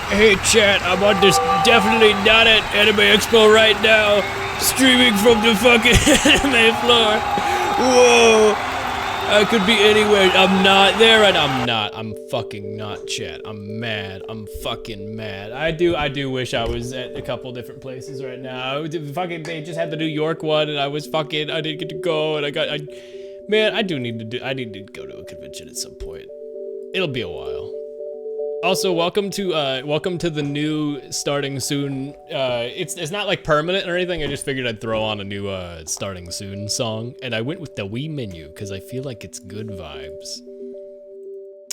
Hey chat, I'm on this definitely not at Anime Expo right now, streaming from the fucking anime floor. Whoa, I could be anywhere. I'm not there, and I'm fucking not, chat. I'm mad. I'm fucking mad. I do wish I was at a couple different places right now. They just had the New York one, and I didn't get to go, and man, I need to go to a convention at some point. It'll be a while. Also, welcome to the new starting soon. It's not like permanent or anything. I just figured I'd throw on a new starting soon song, and I went with the Wii menu because I feel like it's good vibes.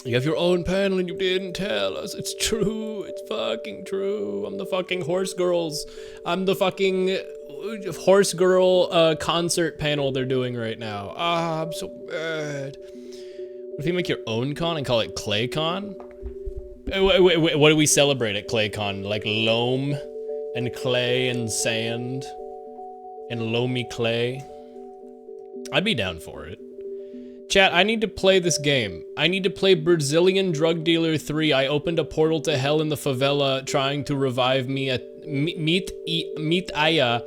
You have your own panel and you didn't tell us. It's true. It's fucking true. I'm the fucking horse girls. I'm the fucking horse girl concert panel they're doing right now. Ah, I'm so mad. What if you make your own con and call it ClayCon? Wait, what do we celebrate at ClayCon? Like loam and clay and sand and loamy clay? I'd be down for it. Chat, I need to play this game. I need to play Brazilian Drug Dealer 3. I opened a portal to hell in the favela trying to revive me at Meet Aya.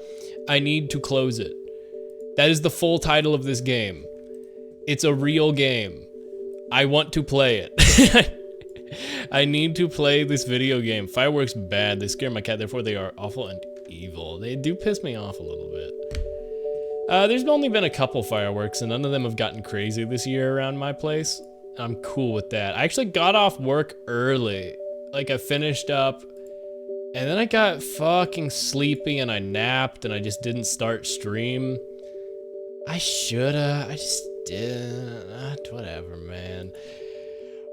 I need to close it. That is the full title of this game. It's a real game. I want to play it. I need to play this video game. Fireworks bad. They scare my cat, therefore they are awful and evil. They do piss me off a little bit. There's only been a couple fireworks and none of them have gotten crazy this year around my place. I'm cool with that. I actually got off work early. Like I finished up and then I got fucking sleepy and I napped and I just didn't start stream. I shoulda, I just didn't. Whatever, man.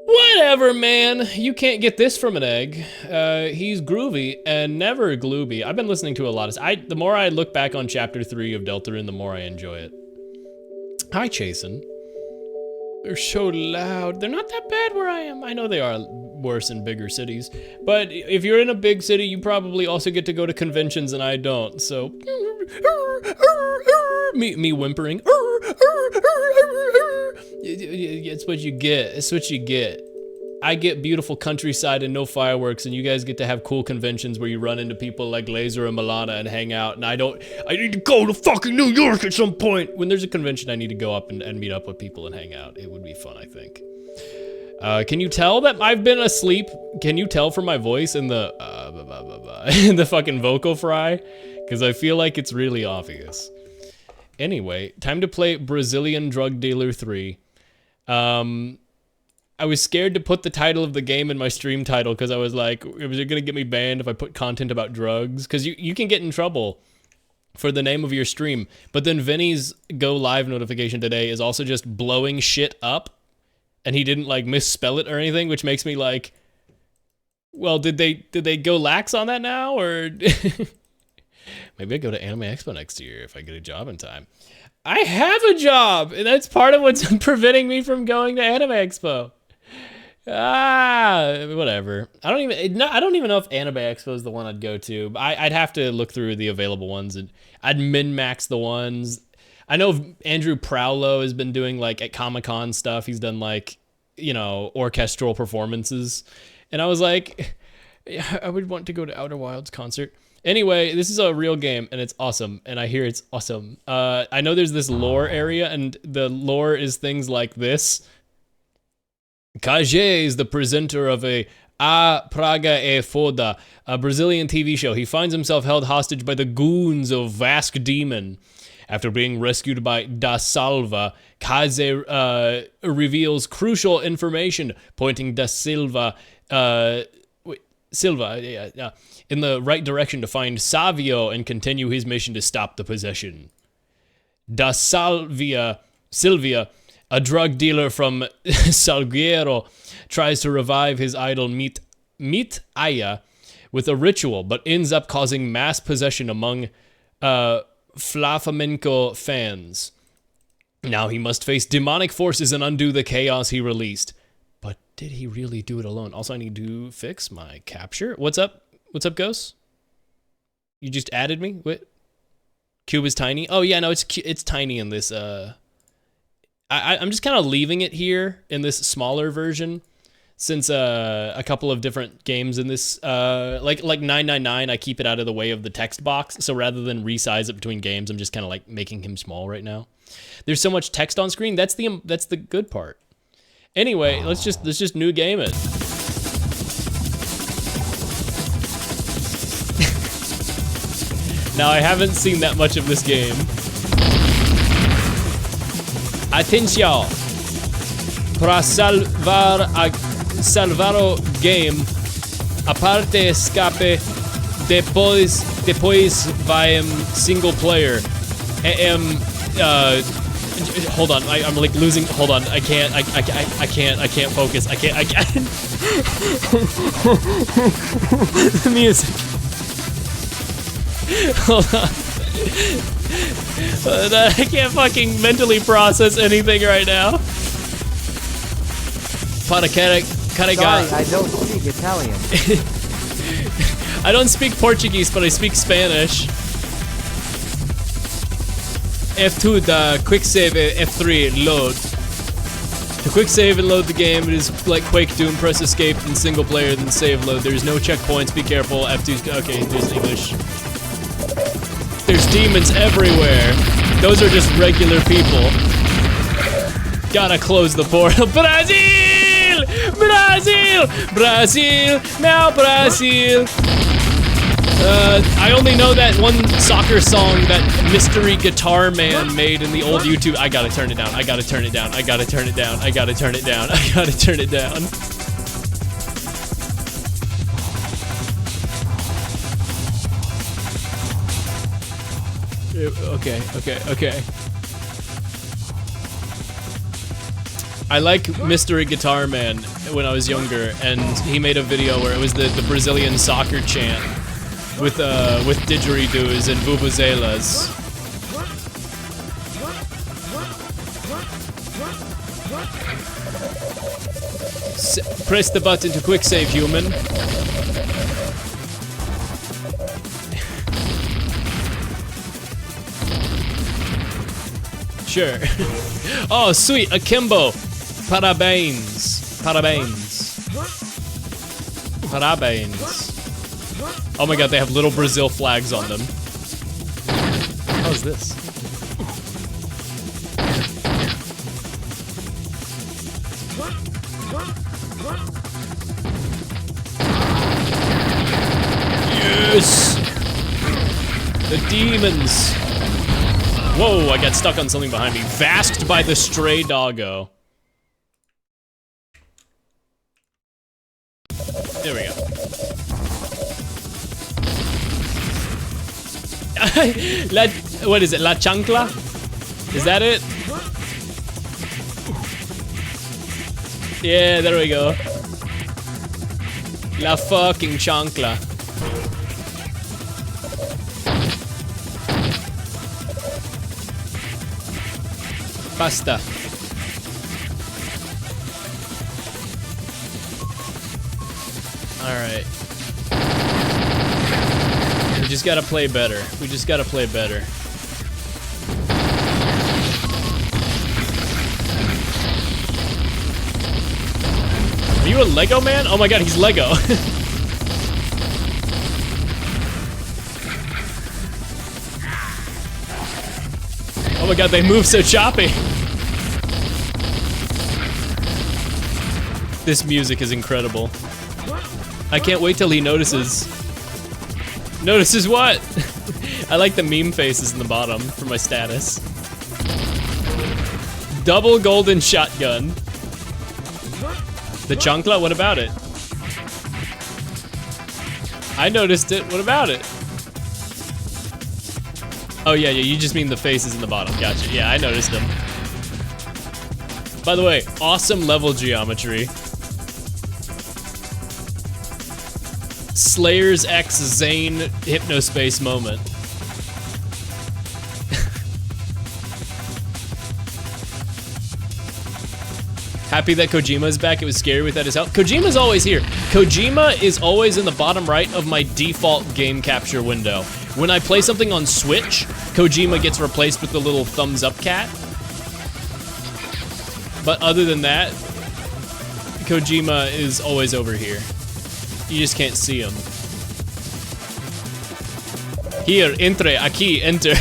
Whatever, man. You can't get this from an egg. He's groovy and never glooby. I've been listening to a lot of... the more I look back on Chapter 3 of Deltarune, the more I enjoy it. Hi, Chasen. They're so loud. They're not that bad where I am. I know they are worse in bigger cities. But if you're in a big city, you probably also get to go to conventions and I don't. So... Me whimpering. It's what you get. It's what you get. I get beautiful countryside and no fireworks, and you guys get to have cool conventions where you run into people like Laser and Milana and hang out, and I need to go to fucking New York at some point. When there's a convention, I need to go up and meet up with people and hang out. It would be fun, I think. Can you tell that I've been asleep? Can you tell from my voice in the, in the fucking vocal fry? Because I feel like it's really obvious. Anyway, time to play Brazilian Drug Dealer 3. I was scared to put the title of the game in my stream title because I was like, is it gonna get me banned if I put content about drugs? Because you can get in trouble for the name of your stream. But then Vinny's go live notification today is also just blowing shit up, and he didn't like misspell it or anything, which makes me like, well, did they go lax on that now, or maybe I go to Anime Expo next year if I get a job in time. I have a job, and that's part of what's preventing me from going to Anime Expo. Whatever. I don't even know if Anime Expo is the one I'd go to. I'd have to look through the available ones, and I'd min-max the ones. I know Andrew Prowlow has been doing like at Comic-Con stuff. He's done like, you know, orchestral performances, and I was like, yeah, I would want to go to Outer Wilds concert. Anyway, this is a real game, and it's awesome, and I hear it's awesome. I know there's this lore area, and the lore is things like this. Kage is the presenter of a Praga e Foda, a Brazilian TV show. He finds himself held hostage by the goons of Vasque Demon. After being rescued by Da Salva, Kaze reveals crucial information, pointing Da Silva in the right direction to find Savio and continue his mission to stop the possession. Da Sylvia, a drug dealer from Salgueiro, tries to revive his idol Meet Aya with a ritual, but ends up causing mass possession among Flamenco fans. Now he must face demonic forces and undo the chaos he released. But did he really do it alone? Also, I need to fix my capture. What's up? What's up, Ghost? You just added me? What? Cube is tiny? Oh, yeah, no, it's tiny in this. I'm just kind of leaving it here in this smaller version since a couple of different games in this, like 999, I keep it out of the way of the text box. So rather than resize it between games, I'm just kind of like making him small right now. There's so much text on screen. That's the good part. Anyway, let's just new game it. Now I haven't seen that much of this game. Atención. Para salvar o game, aparte escape, depois vai single player. Hold on, I'm like losing. Hold on, I can't focus. I can't. The music. Hold on. I can't fucking mentally process anything right now. Sorry, I don't speak Italian. I don't speak Portuguese, but I speak Spanish. F2, the quick save, F3, load. To quick save and load the game, it is like Quake Doom, press escape in single player, then save load. There's no checkpoints, be careful, F2's, okay, there's English. There's demons everywhere. Those are just regular people. Gotta close the portal. Brazil! Brazil! Brazil! Now Brazil! I only know that one soccer song that Mystery Guitar Man made in the old YouTube. I gotta turn it down. I gotta turn it down. I gotta turn it down. I gotta turn it down. I gotta turn it down. Okay. I like Mystery Guitar Man when I was younger, and he made a video where it was the Brazilian soccer chant with didgeridoos and vuvuzelas. Press the button to quick save, human. Sure. Oh, sweet, akimbo. Parabéns. Oh my god, they have little Brazil flags on them. How's this? Yes! The demons! Whoa, I got stuck on something behind me. Vasked by the stray doggo. There we go. What is it? La chancla? Is that it? Yeah, there we go. La fucking chancla. Pasta. Alright. We just gotta play better. We just gotta play better. Are you a Lego man? Oh my god, he's Lego. Oh my god, they move so choppy. This music is incredible. I can't wait till he notices. Notices what? I like the meme faces in the bottom for my status. Double golden shotgun. The chancla, what about it? I noticed it, what about it? Oh yeah, you just mean the faces in the bottom, gotcha. Yeah, I noticed them. By the way, awesome level geometry. Slayers X Zane Hypnospace moment. Happy that Kojima's back. It was scary without his help. Kojima's always here. Kojima is always in the bottom right of my default game capture window. When I play something on Switch, Kojima gets replaced with the little thumbs up cat. But other than that, Kojima is always over here. You just can't see him. Here, entre, aquí, enter.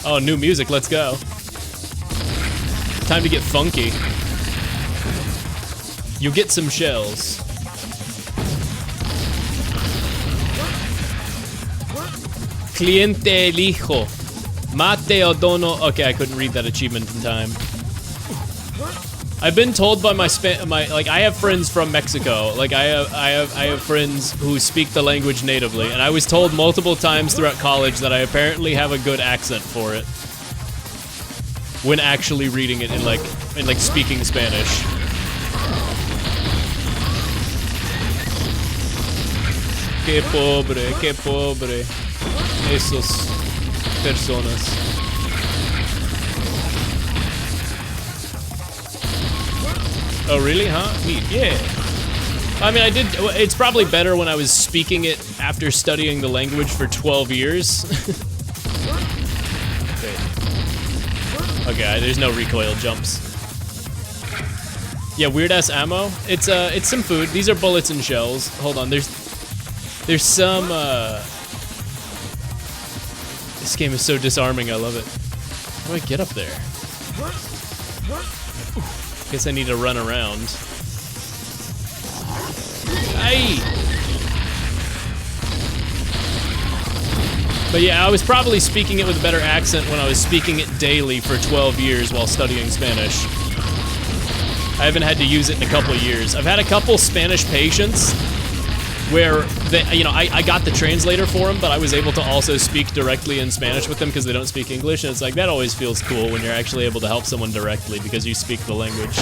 Oh, new music, let's go. Time to get funky. You get some shells. Cliente elijo. Mate o dono. Okay, I couldn't read that achievement in time. I've been told by my like I have friends from Mexico. Like I have friends who speak the language natively, and I was told multiple times throughout college that I apparently have a good accent for it when actually reading it in like speaking Spanish. Qué pobre esos personas. Oh, really? Huh? Neat. Yeah. I mean, I did. It's probably better when I was speaking it after studying the language for 12 years. Okay, there's no recoil jumps. Yeah, weird ass ammo. It's some food. These are bullets and shells. Hold on. There's some. This game is so disarming. I love it. How do I get up there? Guess I need to run around. Aye! But yeah, I was probably speaking it with a better accent when I was speaking it daily for 12 years while studying Spanish. I haven't had to use it in a couple of years. I've had a couple Spanish patients where I got the translator for them, but I was able to also speak directly in Spanish with them because they don't speak English, and it's like, that always feels cool when you're actually able to help someone directly because you speak the language.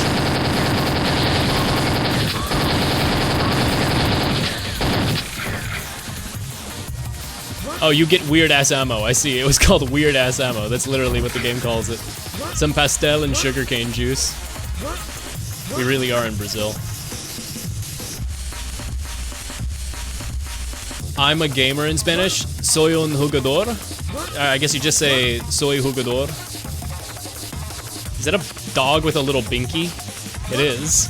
Oh, you get weird-ass ammo. I see. It was called weird-ass ammo. That's literally what the game calls it. Some pastel and sugarcane juice. We really are in Brazil. I'm a gamer in Spanish. Soy un jugador. I guess you just say soy jugador. Is that a dog with a little binky? It is.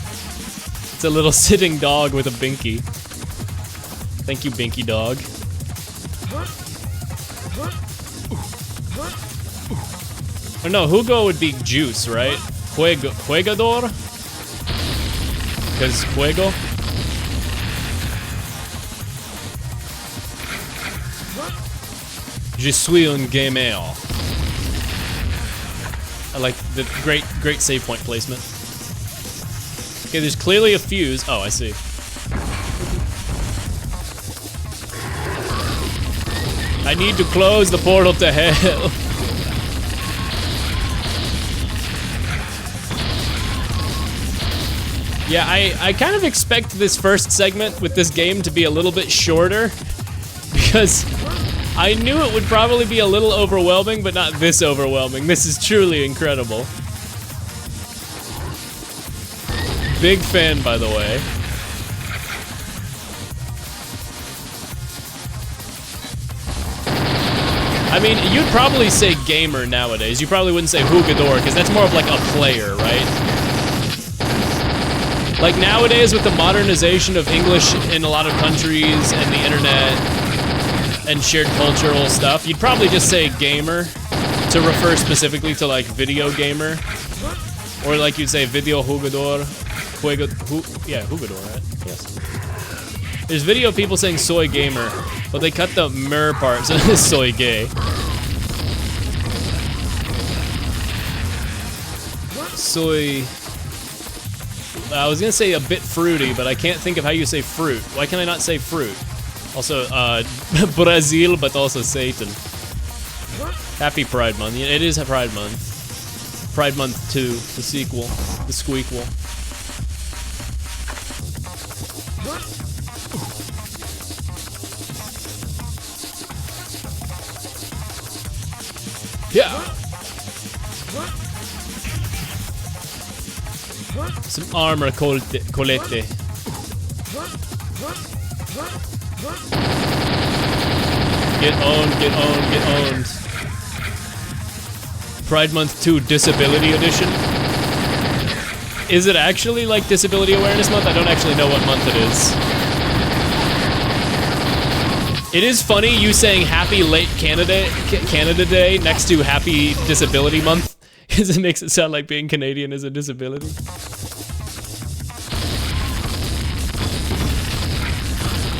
It's a little sitting dog with a binky. Thank you, binky dog. Oh no, jugo would be juice, right? Juegador? Because juego? Je suis un gamer. I like the great save point placement. Okay, there's clearly a fuse. Oh, I see. I need to close the portal to hell. Yeah, I kind of expect this first segment with this game to be a little bit shorter because I knew it would probably be a little overwhelming, but not this overwhelming. This is truly incredible. Big fan, by the way. I mean, you'd probably say gamer nowadays. You probably wouldn't say jugador, because that's more of like a player, right? Like nowadays, with the modernization of English in a lot of countries and the internet and shared cultural stuff, you'd probably just say gamer to refer specifically to like video gamer. Or like you'd say video jugador. Jugador, right? Yes. There's video of people saying soy gamer, but they cut the mer part, so it's soy gay. Soy... I was gonna say a bit fruity, but I can't think of how you say fruit. Why can I not say fruit? Also, Brazil, but also Satan. Happy Pride Month. It is a Pride Month. Pride Month 2, the sequel, the squeakquel. Yeah. Some armor colette. Get owned, get owned, get owned. Pride Month 2 Disability Edition. Is it actually like Disability Awareness Month? I don't actually know what month it is. It is funny you saying Happy Late Canada Day next to Happy Disability Month, because it makes it sound like being Canadian is a disability.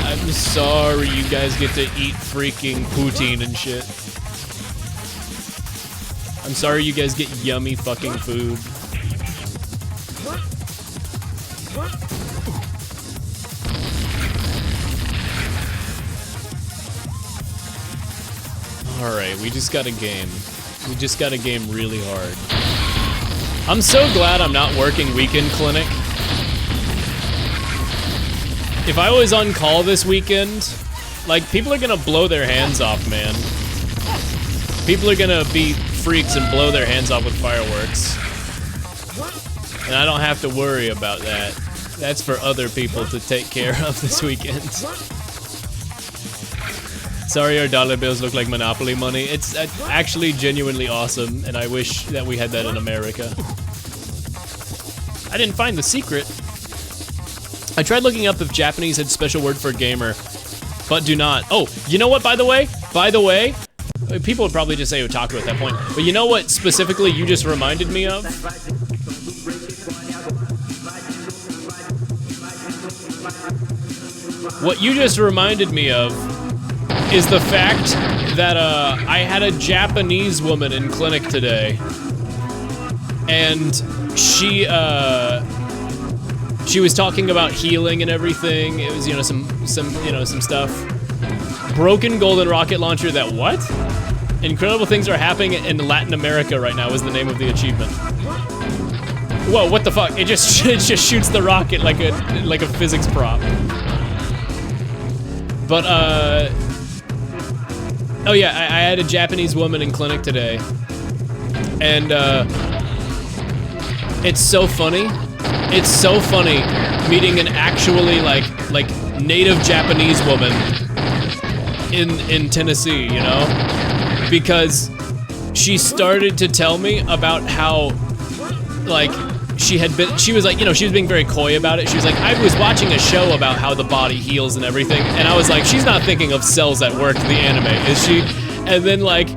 I'm sorry you guys get to eat freaking poutine and shit. I'm sorry you guys get yummy fucking food. Alright, we just got a game. We just got a game really hard. I'm so glad I'm not working weekend clinic. If I was on call this weekend, like, people are gonna blow their hands off, man. People are gonna be freaks and blow their hands off with fireworks. And I don't have to worry about that. That's for other people to take care of this weekend. Sorry our dollar bills look like Monopoly money. It's actually genuinely awesome, and I wish that we had that in America. I didn't find the secret. I tried looking up if Japanese had special word for gamer, but do not. Oh, you know what, by the way? People would probably just say otaku at that point, but you know what specifically you just reminded me of? What you just reminded me of is the fact that I had a Japanese woman in clinic today, and she was talking about healing and everything. It was, you know, some stuff. Broken golden rocket launcher that what? Incredible things are happening in Latin America right now is the name of the achievement. Whoa, what the fuck? It just shoots the rocket like a physics prop. But oh yeah, I had a Japanese woman in clinic today, and it's so funny. It's so funny meeting an actually like native Japanese woman in Tennessee, you know? Because she started to tell me about how, like, she was like, you know, she was being very coy about it. She was like, I was watching a show about how the body heals and everything, and I was like, she's not thinking of Cells at Work, the anime, is she? And then, like,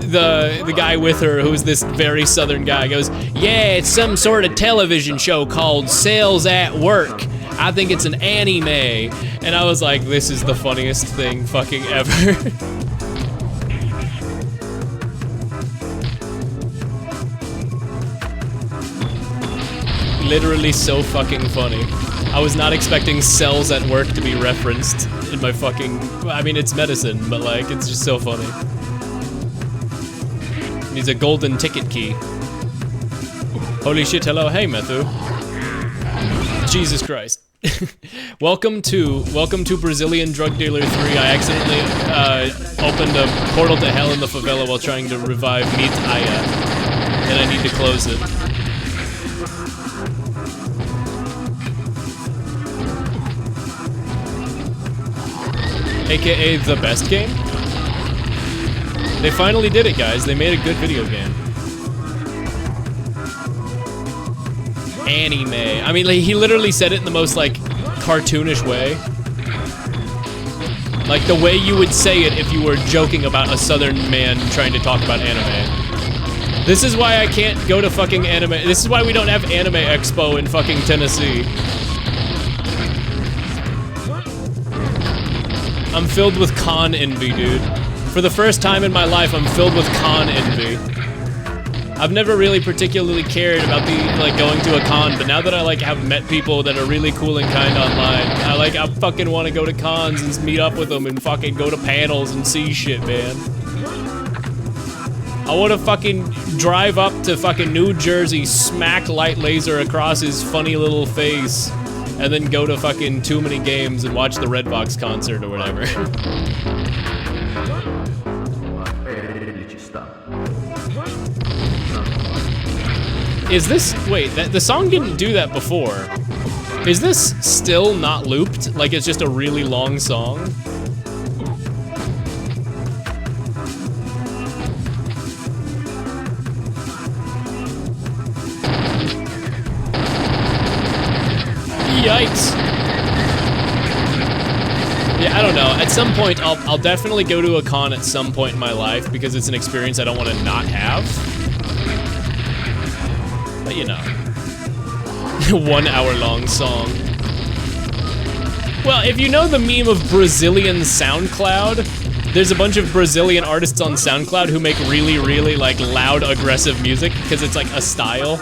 the guy with her, who's this very southern guy, goes, yeah, it's some sort of television show called Cells at Work. I think it's an anime. And I was like, this is the funniest thing fucking ever. Literally so fucking funny. I was not expecting Cells at Work to be referenced in my fucking... I mean, it's medicine, but like, it's just so funny. Needs a golden ticket key. Holy shit, hello, hey, Methu. Jesus Christ. Welcome to Brazilian Drug Dealer 3. I accidentally opened a portal to hell in the favela while trying to revive Meet Aya. And I need to close it. AKA the best game? They finally did it, guys. They made a good video game. Anime. I mean, like, he literally said it in the most, like, cartoonish way. Like, the way you would say it if you were joking about a southern man trying to talk about anime. This is why I can't go to fucking anime. This is why we don't have Anime Expo in fucking Tennessee. I'm filled with con envy, dude. For the first time in my life, I'm filled with con envy. I've never really particularly cared about going to a con, but now that I like have met people that are really cool and kind online, I fucking want to go to cons and meet up with them and fucking go to panels and see shit, man. I want to fucking drive up to fucking New Jersey, smack light laser across his funny little face, and then go to fucking Too Many Games and watch the Redbox concert or whatever. Is this, wait, the song didn't do that before. Is this still not looped? Like it's just a really long song? Yikes. Yeah, I don't know. At some point, I'll definitely go to a con at some point in my life because it's an experience I don't want to not have. But you know. 1 hour long song. Well, if you know the meme of Brazilian SoundCloud, there's a bunch of Brazilian artists on SoundCloud who make really, really like loud, aggressive music because it's like a style.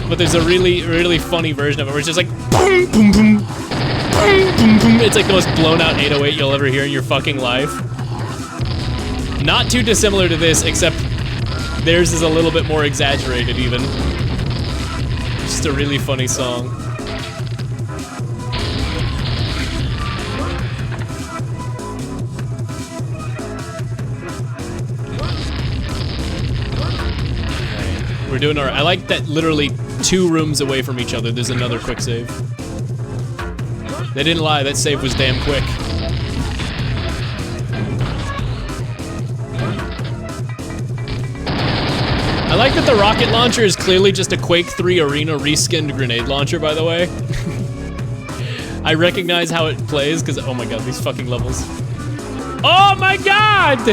But there's a really, really funny version of it where it's just like boom, boom, boom, boom, boom, boom. It's like the most blown out 808 you'll ever hear in your fucking life. Not too dissimilar to this, except theirs is a little bit more exaggerated even. Just a really funny song. We're doing alright. I like that literally 2 rooms away from each other, there's another quick save. They didn't lie, that save was damn quick. I like that the rocket launcher is clearly just a Quake 3 Arena reskinned grenade launcher, by the way. I recognize how it plays, because oh my god, these fucking levels. Oh my god!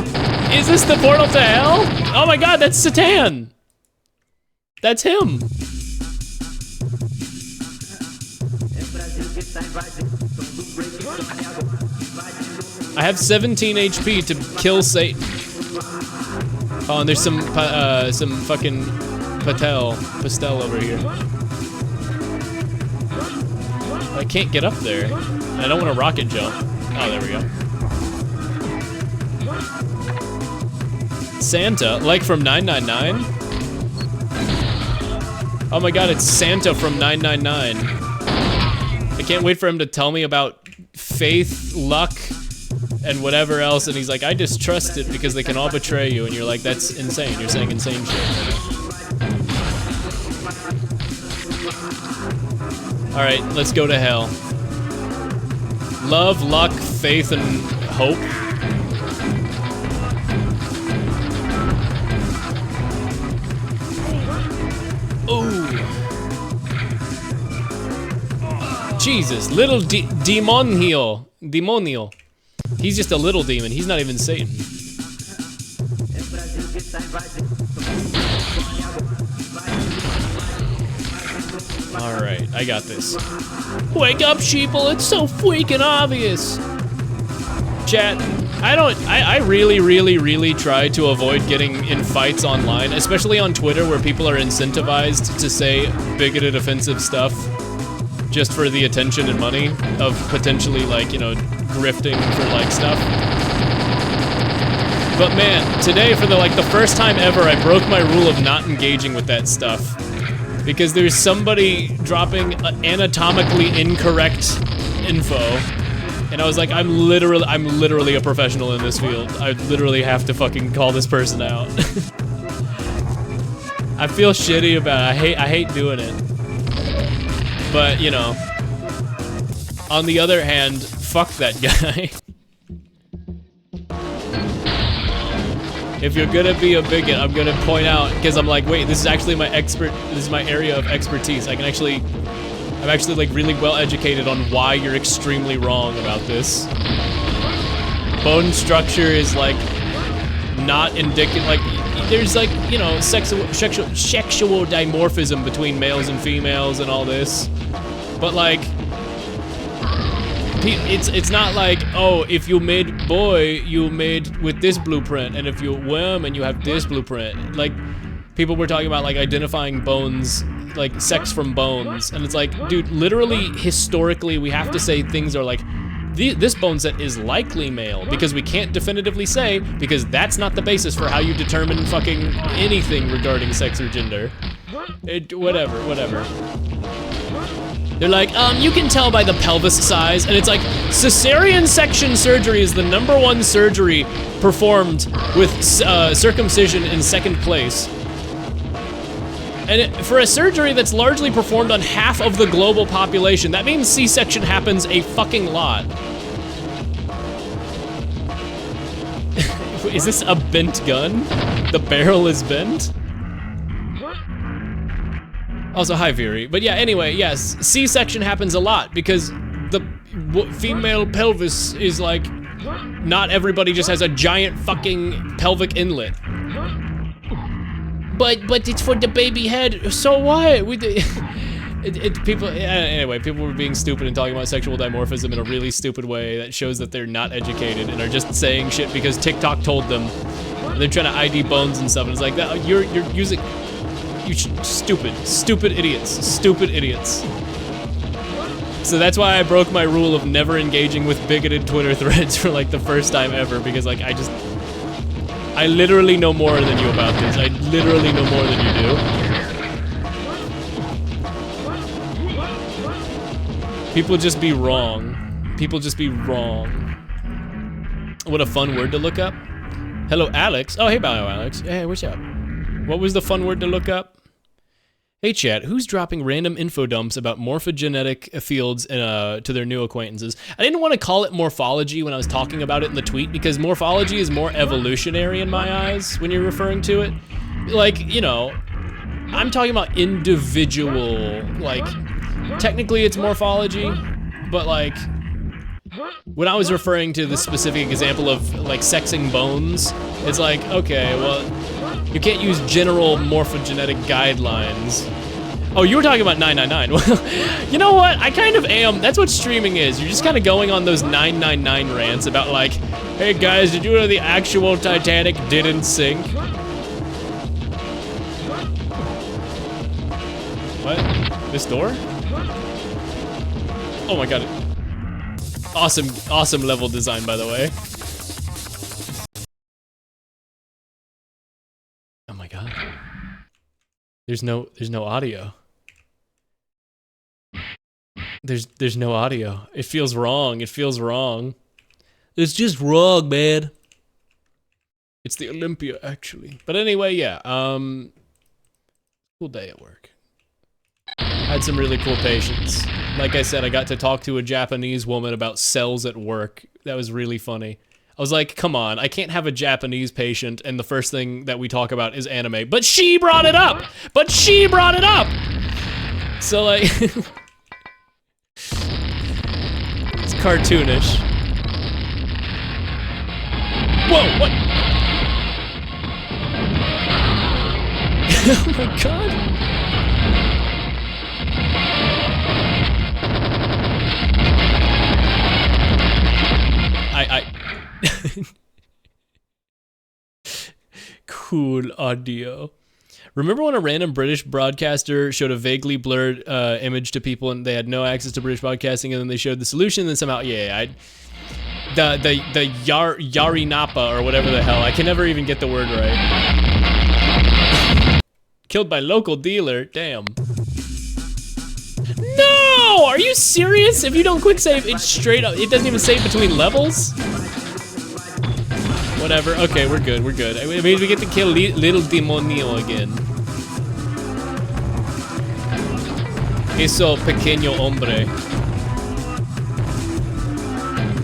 Is this the portal to hell? Oh my god, that's Satan! That's him. I have 17 HP to kill Satan. Oh, and there's some fucking pastel over here. I can't get up there. I don't want to rocket jump. Oh, there we go. Santa, like from 999? Oh my god, it's Santa from 999. I can't wait for him to tell me about faith, luck, and whatever else, and he's like, I distrust it because they can all betray you, and you're like, that's insane. You're saying insane shit right now. Alright, let's go to hell. Love, luck, faith, and hope. Ooh. Jesus, little demonio. He's just a little demon, he's not even Satan. Alright, I got this. Wake up, sheeple, it's so freaking obvious. Chat, I really try to avoid getting in fights online, especially on Twitter where people are incentivized to say bigoted, offensive stuff just for the attention and money of potentially, like, you know, grifting for like stuff. But man, today for the first time ever, I broke my rule of not engaging with that stuff. Because there's somebody dropping anatomically incorrect info. And I was like, I'm literally a professional in this field. I literally have to fucking call this person out. I feel shitty about it. I hate doing it. But, you know, on the other hand, fuck that guy. If you're gonna be a bigot, I'm gonna point out, because I'm like, wait, this is actually this is my area of expertise. I'm actually like really well educated on why you're extremely wrong about this. Bone structure is like not indicative, like there's like, you know, sexual dimorphism between males and females and all this. But like, it's not like, oh, if you made boy, you made with this blueprint, and if you're woman, you have this blueprint. Like, people were talking about like identifying bones, like sex from bones, and it's like, dude, literally, historically, we have to say things are like, this bone set is likely male, because we can't definitively say, because that's not the basis for how you determine fucking anything regarding sex or gender. Whatever. They're like, you can tell by the pelvis size, and it's like, cesarean section surgery is the #1 surgery performed with circumcision in 2nd place. And for a surgery that's largely performed on half of the global population, that means C-section happens a fucking lot. Is this a bent gun? The barrel is bent? Also, hi, Viri. But yeah, anyway, yes, C-section happens a lot because the female pelvis is like, not everybody just has a giant fucking pelvic inlet. But it's for the baby head, so what? Anyway, people were being stupid and talking about sexual dimorphism in a really stupid way that shows that they're not educated and are just saying shit because TikTok told them. And they're trying to ID bones and stuff, and it's like, you're using, stupid idiots. So that's why I broke my rule of never engaging with bigoted Twitter threads for like the first time ever, because like I literally know more than you about this. I literally know more than you do. People just be wrong. People just be wrong. What a fun word to look up. Hello, Alex. Oh, hey, bio, Alex. Hey, what's up? What was the fun word to look up? Hey, chat, who's dropping random info dumps about morphogenetic fields to their new acquaintances? I didn't want to call it morphology when I was talking about it in the tweet, because morphology is more evolutionary in my eyes when you're referring to it. Like, you know, I'm talking about individual, like, technically it's morphology, but like, when I was referring to the specific example of like sexing bones, it's like, okay, well, you can't use general morphogenetic guidelines. Oh, you were talking about 999. Well, you know what? I kind of am. That's what streaming is. You're just kind of going on those 999 rants about like, hey guys, did you know the actual Titanic didn't sink? What? This door? Oh my god. Awesome level design, by the way. Oh my god. There's no audio. There's no audio. It feels wrong. It feels wrong. It's just wrong, man. It's the Olympia, actually. But anyway, yeah. Cool day at work. I had some really cool patients. Like I said, I got to talk to a Japanese woman about cells at work. That was really funny. I was like, come on, I can't have a Japanese patient and the first thing that we talk about is anime. But she brought it up! But she brought it up! So like... it's cartoonish. Whoa, what? Oh my god. Cool audio. Remember when a random British broadcaster showed a vaguely blurred image to people and they had no access to British broadcasting, and then they showed the solution, and then somehow, the Yarinapa or whatever the hell, I can never even get the word right. Killed by local dealer, damn. No! Are you serious? If you don't quick save, it's straight up, it doesn't even save between levels? Whatever, okay, we're good, we're good. It means we get to kill little demonio again. Eso pequeño hombre.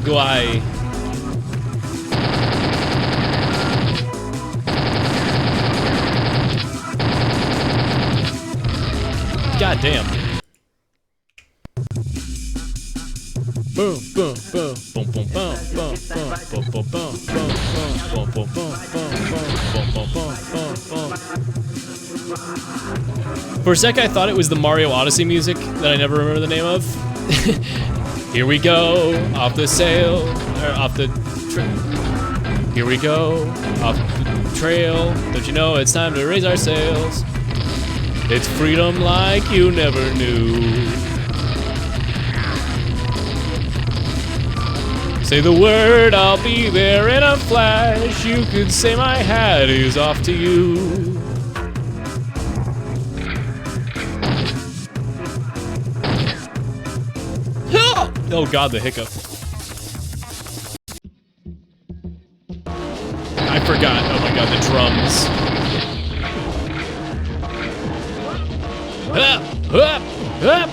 Guay. God damn. Boom, boom, boom, boom, boom, boom, boom, boom, boom, boom, boom, boom, boom, boom, boom. For a sec, I thought it was the Mario Odyssey music that I never remember the name of. Here we go, off the sail, or off the here we go, off the trail. Don't you know it's time to raise our sails? It's freedom like you never knew. Say the word, I'll be there in a flash. You could say my hat is off to you. Oh god, the hiccup. I forgot. Oh my god, the drums. Up, up, up.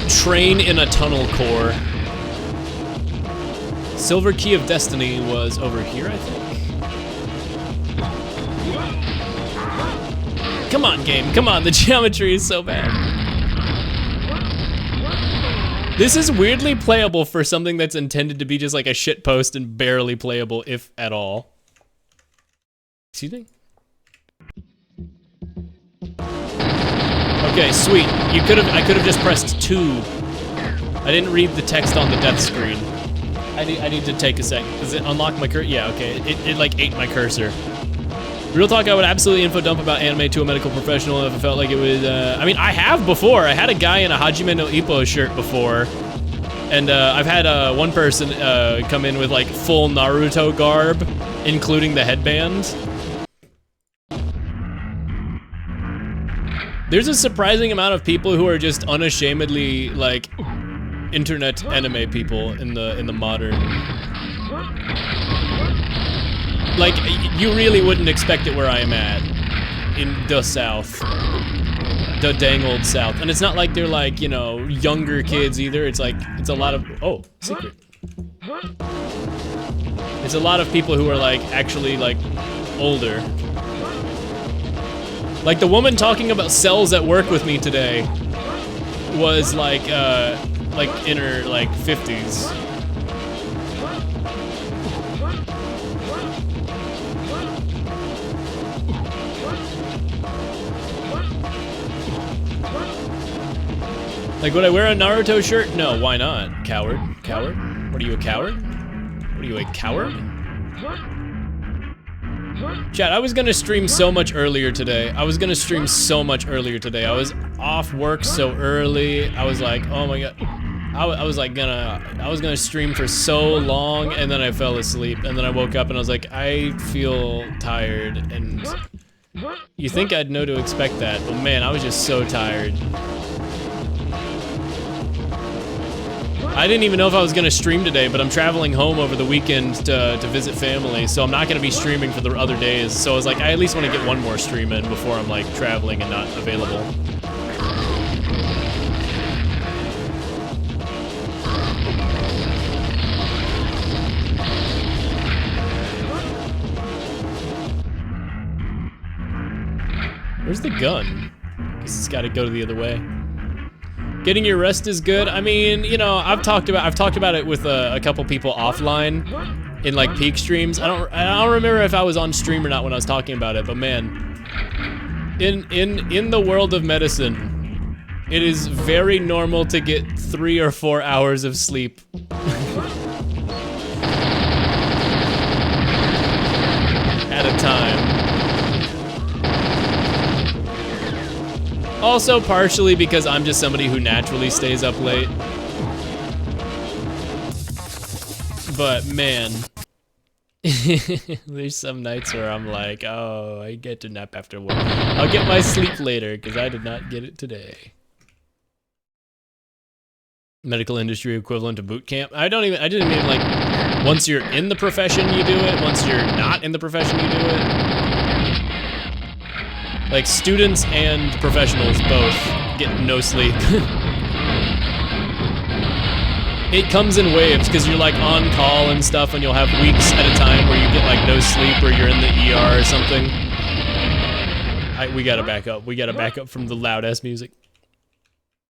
Train in a tunnel core. Silver Key of Destiny was over here, I think. Come on, game. Come on. The geometry is so bad. This is weirdly playable for something that's intended to be just like a shit post and barely playable, if at all. Excuse me? Okay, sweet. I could have just pressed 2. I didn't read the text on the death screen. I need to take a sec. Does it unlock my cursor? Yeah, okay. It like ate my cursor. Real talk, I would absolutely info dump about anime to a medical professional if it felt like it was, I mean, I have before. I had a guy in a Hajime no Ippo shirt before. And I've had one person come in with like full Naruto garb, including the headband. There's a surprising amount of people who are just unashamedly like internet anime people in the modern. Like, you really wouldn't expect it where I am at, in the South, the dang old South. And it's not like they're like, you know, younger kids either. It's like, it's a lot of, oh, secret. It's a lot of people who are like, actually like, older. Like the woman talking about cells at work with me today was like in her like 50s. Like, would I wear a Naruto shirt? No, why not? Coward? Coward? What are you, a coward? What are you, a coward? Chat, I was gonna stream so much earlier today. I was off work so early. I was like, oh my god. I was gonna stream for so long, and then I fell asleep, and then I woke up and I was like, I feel tired, and you think I'd know to expect that, but man, I was just so tired. I didn't even know if I was gonna stream today, but I'm traveling home over the weekend to visit family, so I'm not gonna be streaming for the other days. So I was like, I at least want to get one more stream in before I'm like traveling and not available. Where's the gun? Guess it's gotta go the other way. Getting your rest is good. I mean, you know, I've talked about it with a couple people offline in like peak streams. I don't remember if I was on stream or not when I was talking about it, but man, in the world of medicine, it is very normal to get 3 or 4 hours of sleep. At a time. Also, partially because I'm just somebody who naturally stays up late. But man, there's some nights where I'm like, oh, I get to nap after work. I'll get my sleep later because I did not get it today. Medical industry equivalent to boot camp. I didn't mean like, once you're in the profession, you do it. Once you're not in the profession, you do it. Like, students and professionals both get no sleep. It comes in waves, because you're like on call and stuff, and you'll have weeks at a time where you get like no sleep, or you're in the ER or something. We gotta back up. We gotta back up from the loud-ass music.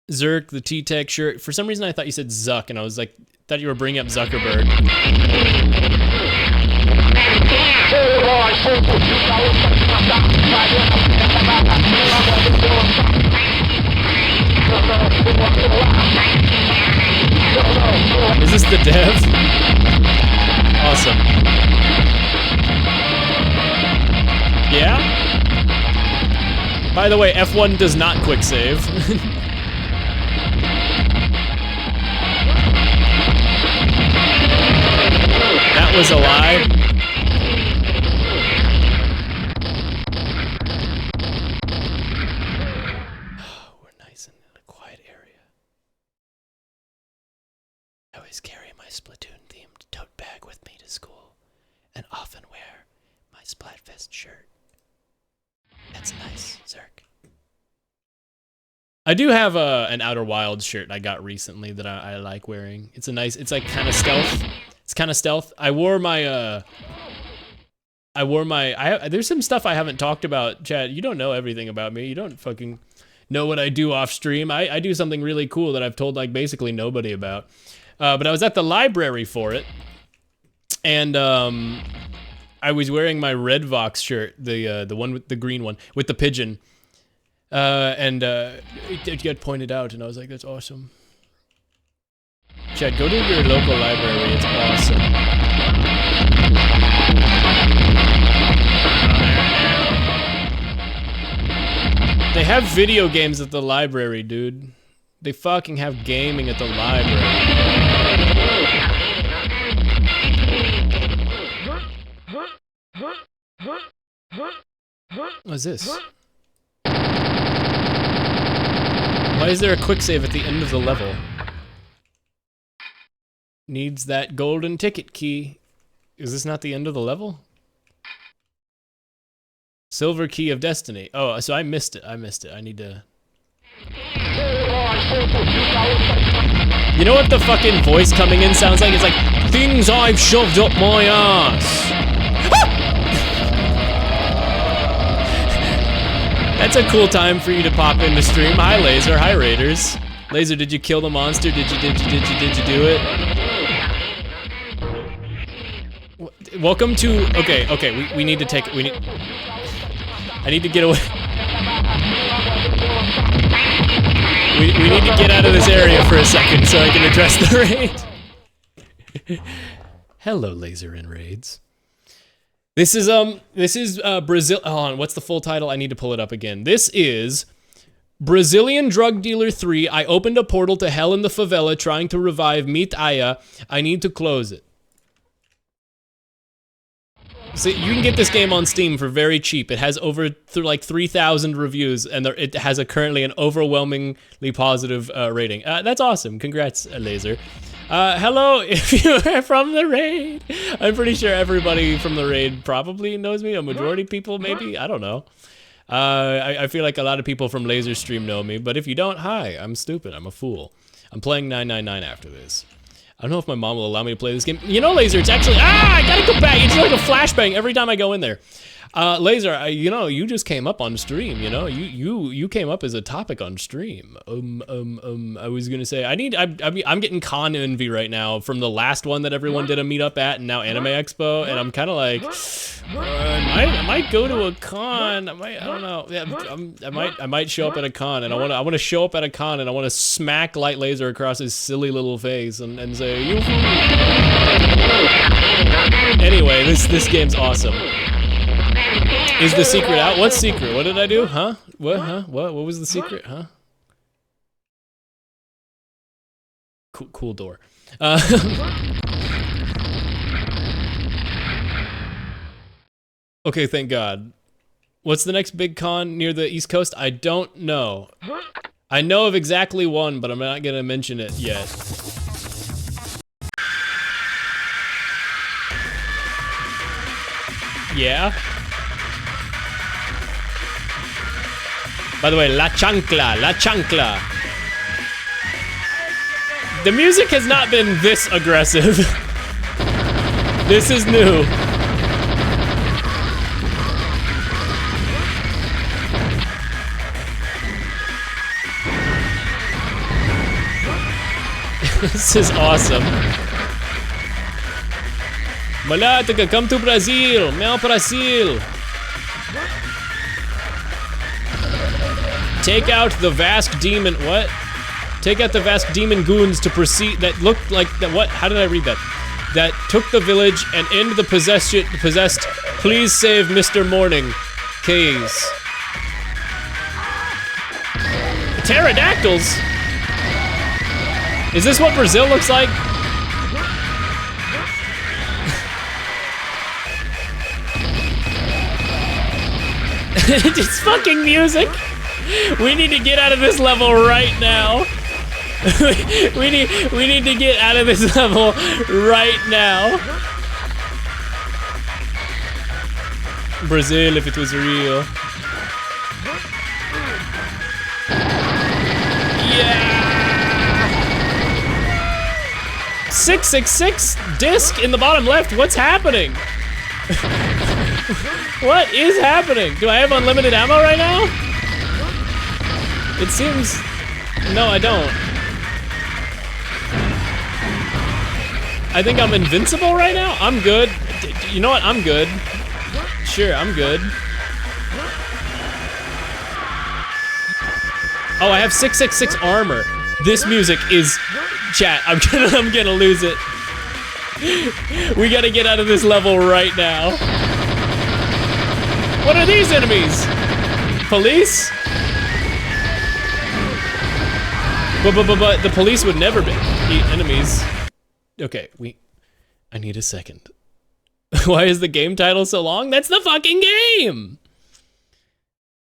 Zerk, the T-Tech shirt. For some reason I thought you said Zuck, and I was like, thought you were bringing up Zuckerberg. Is this the dev? Awesome. Yeah? By the way, F1 does not quick save. That was a lie. Carry my Splatoon-themed tote bag with me to school, and often wear my Splatfest shirt. That's nice, Zerk. I do have an Outer Wilds shirt I got recently that I like wearing. It's a nice, it's like kind of stealth. It's kind of stealth. I wore my there's some stuff I haven't talked about, Chad. You don't know everything about me. You don't fucking know what I do off stream. I do something really cool that I've told like basically nobody about. But I was at the library for it, and I was wearing my Red Vox shirt, the one with the green one with the pigeon, and it got pointed out, and I was like, that's awesome. Chad, go to your local library. It's awesome. They have video games at the library, dude. They fucking have gaming at the library. What's this? Why is there a quick save at the end of the level? Needs that golden ticket key. Is this not the end of the level? Silver key of destiny. Oh, so I missed it. I need to... You know what the fucking voice coming in sounds like? It's like, things I've shoved up my ass. That's a cool time for you to pop into stream. Hi, Laser. Hi, Raiders. Laser, did you kill the monster? Did you do it? Welcome to... Okay, we need to take... I need to get away. We need to get out of this area for a second so I can address the raid. Hello, Laser and Raids. This is Brazil. Hold on, what's the full title? I need to pull it up again. This is Brazilian Drug Dealer 3. I opened a portal to hell in the favela trying to revive Meet Aya. I need to close it. So you can get this game on Steam for very cheap. It has over like 3,000 reviews, and it has currently an overwhelmingly positive rating. That's awesome. Congrats, Laser. Hello, if you're from the raid. I'm pretty sure everybody from the raid probably knows me. A majority of people, maybe. I don't know. I feel like a lot of people from Laser Stream know me, but if you don't, hi. I'm stupid. I'm a fool. I'm playing 999 after this. I don't know if my mom will allow me to play this game. You know, Laser, it's actually... I gotta go back. It's like a flashbang every time I go in there. Laser, you know, you just came up on stream, you know? You came up as a topic on stream. I was gonna say, I'm getting con envy right now from the last one that everyone did a meetup at, and now Anime Expo, and I'm kind of like... I might go to a con. I don't know. Yeah, I might show up at a con, and I want to show up at a con, and I want to smack Light Laser across his silly little face and say, "You." Anyway, this game's awesome. Is the secret out? What secret? What did I do? Huh? What? Huh? What was the secret? Huh? Cool door. Okay, thank God. What's the next big con near the East Coast? I don't know. I know of exactly one, but I'm not gonna mention it yet. Yeah? By the way, La Chancla, La Chancla. The music has not been this aggressive. This is new. This is awesome. Malatica, come to Brazil. Meu Brasil. Take out the Vask demon. What? Take out the Vask demon goons to proceed. That looked like that. What? How did I read that? That took the village and end the possessed. Please save Mr. Morning. Keys. Pterodactyls. Is this what Brazil looks like? It's fucking music. We need to get out of this level right now. we need to get out of this level right now. Brazil, if it was real. Yeah. 666 disc in the bottom left. What's happening? What is happening? Do I have unlimited ammo right now? It seems... No, I don't. I think I'm invincible right now? I'm good. You know what? I'm good. Sure, I'm good. Oh, I have 666 armor. This music is... Chat, I'm gonna lose it. We gotta get out of this level right now. What are these enemies? Police? But the police would never be enemies. Okay, I need a second. Why is the game title so long? That's the fucking game!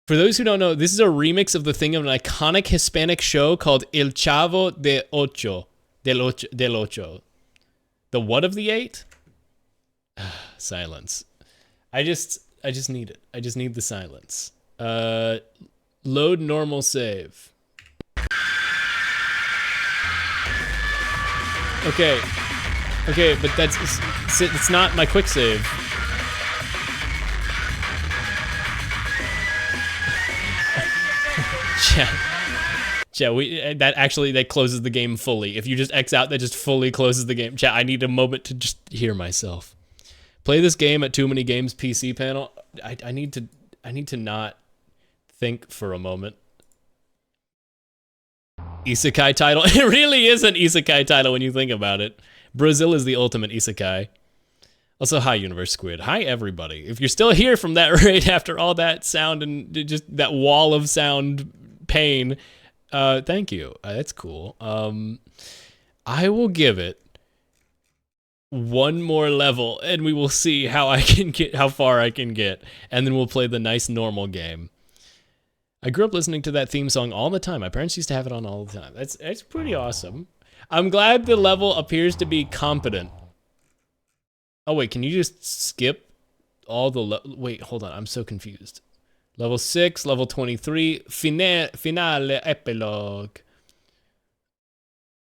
For those who don't know, this is a remix of the thing of an iconic Hispanic show called El Chavo del Ocho. The what of the 8? Silence. I just need it. I just need the silence. Load normal save. Okay. Okay, but it's not my quick save. Chat, that closes the game fully. If you just X out, that just fully closes the game. Chat, I need a moment to just hear myself. Play this game at Too Many Games PC panel. I need to not think for a moment. Isekai title. It really is an isekai title when you think about it. Brazil is the ultimate isekai. Also, hi Universe Squid. Hi everybody. If you're still here from that rate after all that sound and just that wall of sound pain, thank you. That's cool. I will give it one more level and we will see how far I can get, and then we'll play the nice normal game. I grew up listening to that theme song all the time. My parents used to have it on all the time. That's pretty awesome. I'm glad the level appears to be competent. Oh wait, can you just skip all the wait, hold on, I'm so confused. Level 6, level 23, finale, epilogue.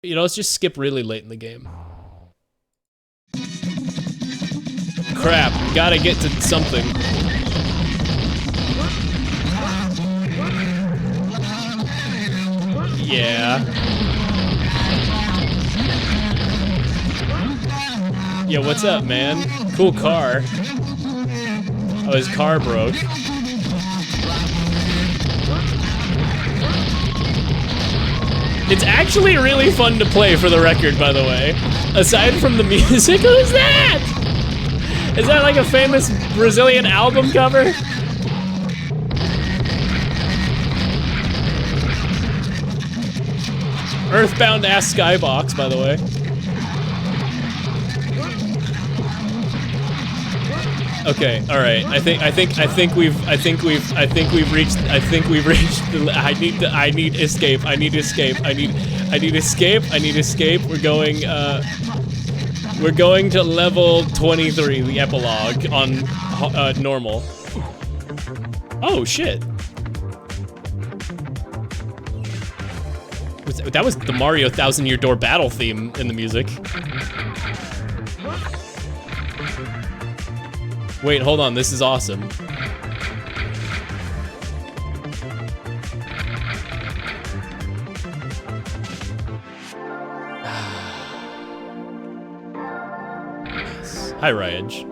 You know, let's just skip really late in the game. Crap, gotta get to something. Yeah. Yeah, what's up, man? Cool car. Oh, his car broke. It's actually really fun to play, for the record, by the way. Aside from the music, who's that? Is that like a famous Brazilian album cover? Earthbound ass skybox, by the way. Okay, all right. I think we've reached the, I need escape. We're going to level 23, the epilogue on normal. Oh shit. That was the Mario 1000-Year Door battle theme in the music. Wait, hold on, this is awesome. Hi, Ryage.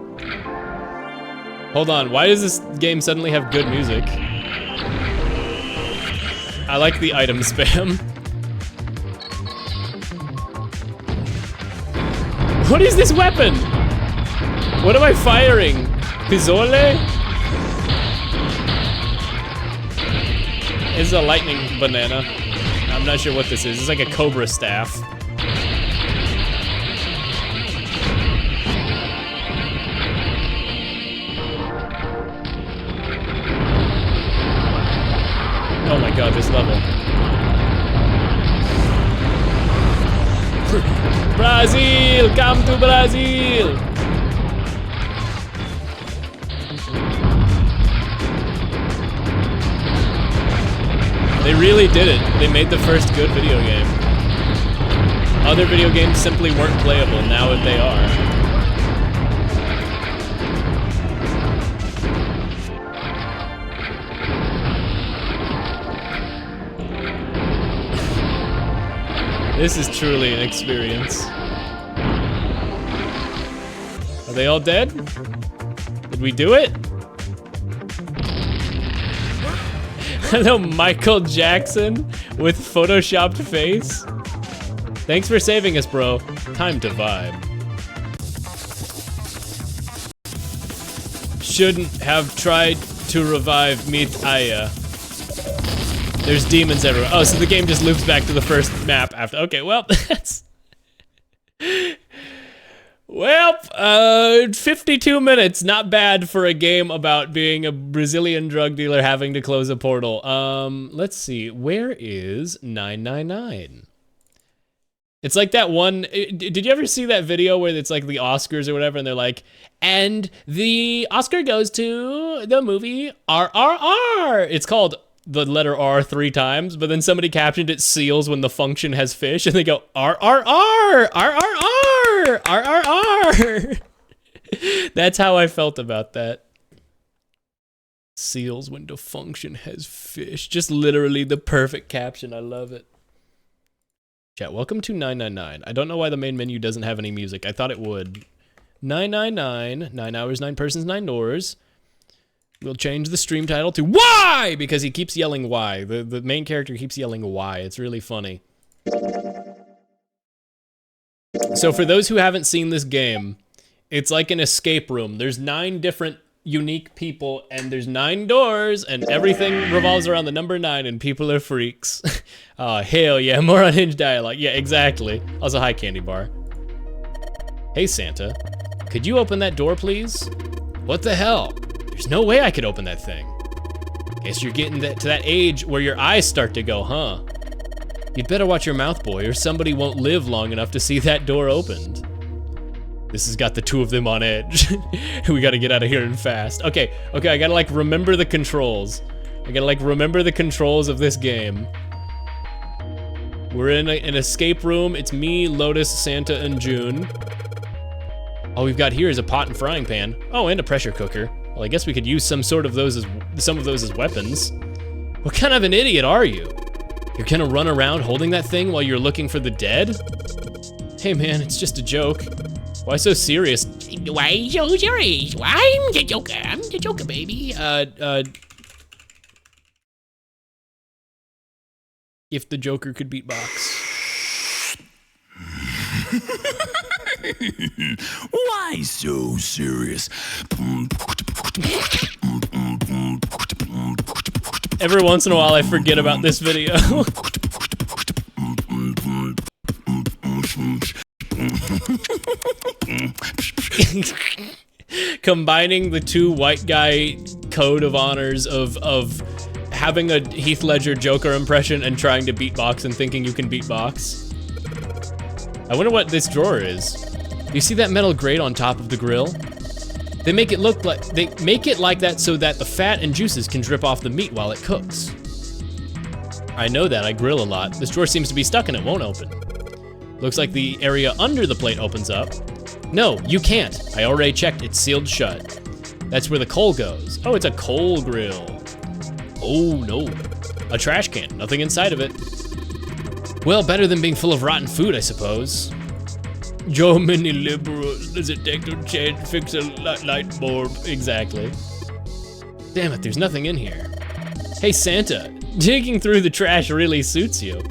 Hold on, why does this game suddenly have good music? I like the item spam. What is this weapon? What am I firing? Pizzole? It's a lightning banana. I'm not sure what this is. It's like a cobra staff. Oh my god, this level. Brazil! Come to Brazil! They really did it. They made the first good video game. Other video games simply weren't playable, now that they are. This is truly an experience. Are they all dead? Did we do it? Hello, Michael Jackson with photoshopped face. Thanks for saving us, bro. Time to vibe. Shouldn't have tried to revive Meet Aya. There's demons everywhere. Oh, so the game just loops back to the first map after. Okay, well, that's... Well, 52 minutes, not bad for a game about being a Brazilian drug dealer having to close a portal. Let's see, where is 999? It's like that one, did you ever see that video where it's like the Oscars or whatever, and they're like, and the Oscar goes to the movie RRR. It's called the letter R 3 times, but then somebody captioned it seals when the function has fish, and they go RRR, RRR, RRR. That's how I felt about that. Seals when the function has fish. Just literally the perfect caption. I love it. Chat, welcome to 999. I don't know why the main menu doesn't have any music. I thought it would. 999, 9 hours, 9 persons, 9 doors. We'll change the stream title to Why! Because he keeps yelling why. The main character keeps yelling why. It's really funny. So for those who haven't seen this game, it's like an escape room. There's 9 different unique people, and there's 9 doors, and everything revolves around the number 9, and people are freaks. Oh, hell yeah, more unhinged dialogue. Yeah, exactly. Also, hi, Candy Bar. Hey, Santa. Could you open that door, please? What the hell? There's no way I could open that thing. Guess you're getting to that age where your eyes start to go, huh? You'd better watch your mouth, boy, or somebody won't live long enough to see that door opened. This has got the 2 of them on edge. We gotta get out of here and fast. Okay, I gotta like remember the controls. I gotta like remember the controls of this game. We're in an escape room. It's me, Lotus, Santa, and June. All we've got here is a pot and frying pan. Oh, and a pressure cooker. Well, I guess we could use some of those as weapons. What kind of an idiot are you? You're gonna run around holding that thing while you're looking for the dead? Hey man, it's just a joke. Why so serious? Why so serious? I'm the Joker, baby. If the Joker could beatbox. Why so serious? Every once in a while I forget about this video. Combining the 2 white guy code of honors of having a Heath Ledger Joker impression and trying to beatbox and thinking you can beatbox. I wonder what this drawer is. Do you see that metal grate on top of the grill? They make it like that so that the fat and juices can drip off the meat while it cooks. I know that, I grill a lot. This drawer seems to be stuck and it won't open. Looks like the area under the plate opens up. No, you can't. I already checked, it's sealed shut. That's where the coal goes. Oh, it's a coal grill. Oh no, a trash can, nothing inside of it. Well, better than being full of rotten food, I suppose. How many liberals does it take to fix a light bulb? Exactly. Damn it, there's nothing in here. Hey Santa, digging through the trash really suits you.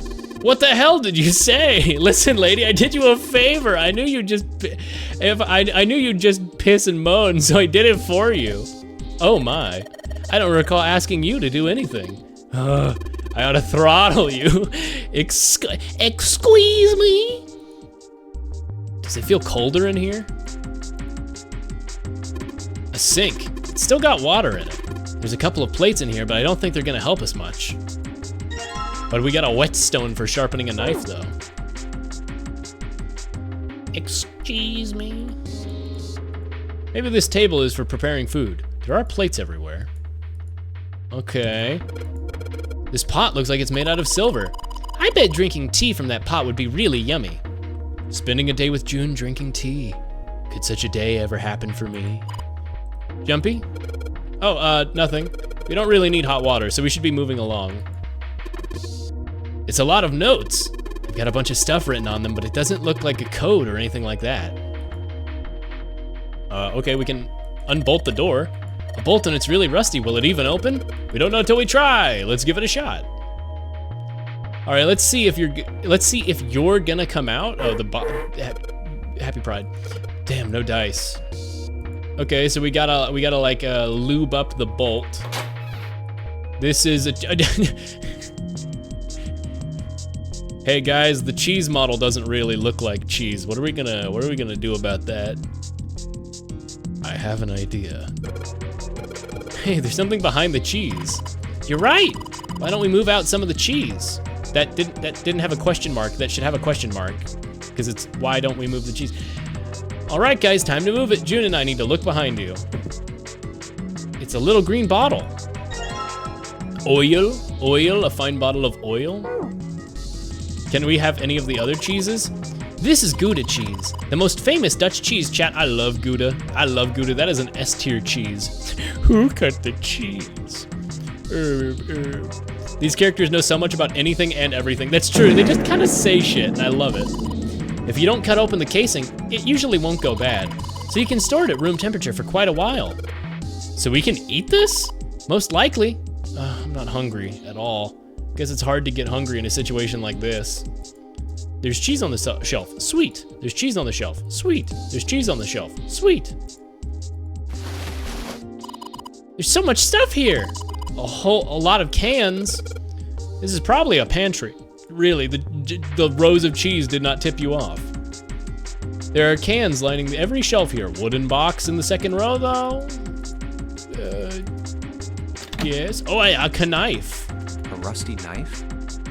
What the hell did you say? Listen, lady, I did you a favor. I knew you'd just piss and moan, so I did it for you. Oh my, I don't recall asking you to do anything. I ought to throttle you. Excuse me? Does it feel colder in here? A sink. It's still got water in it. There's a couple of plates in here, but I don't think they're gonna help us much. But we got a whetstone for sharpening a knife, though. Excuse me? Maybe this table is for preparing food. There are plates everywhere. Okay. This pot looks like it's made out of silver. I bet drinking tea from that pot would be really yummy. Spending a day with June drinking tea. Could such a day ever happen for me? Jumpy? Oh, nothing. We don't really need hot water, so we should be moving along. It's a lot of notes. We've got a bunch of stuff written on them, but it doesn't look like a code or anything like that. Okay, we can unbolt the door. A bolt and it's really rusty. Will it even open? We don't know until we try. Let's give it a shot. All right, let's see if you're gonna come out. Oh, Happy Pride. Damn, no dice. Okay, so we gotta like lube up the bolt. This is a. Hey guys, the cheese model doesn't really look like cheese. What are we gonna do about that? I have an idea. Hey, there's something behind the cheese. You're right. Why don't we move out some of the cheese? That didn't have a question mark. That should have a question mark, because it's why don't we move the cheese? All right, guys, time to move it. June and I need to look behind you. It's a little green bottle. Oil, a fine bottle of oil. Can we have any of the other cheeses? This is Gouda cheese, the most famous Dutch cheese, chat. I love Gouda. I love Gouda. That is an S-tier cheese. Who cut the cheese? These characters know so much about anything and everything. That's true. They just kind of say shit, and I love it. If you don't cut open the casing, it usually won't go bad. So you can store it at room temperature for quite a while. So we can eat this? Most likely. I'm not hungry at all. Guess it's hard to get hungry in a situation like this. There's cheese on the shelf. Sweet. There's cheese on the shelf. Sweet. There's cheese on the shelf. Sweet. There's so much stuff here. A lot of cans. This is probably a pantry. Really, the rows of cheese did not tip you off. There are cans lining every shelf here. Wooden box in the second row, though. Yes. Oh, a knife. A rusty knife?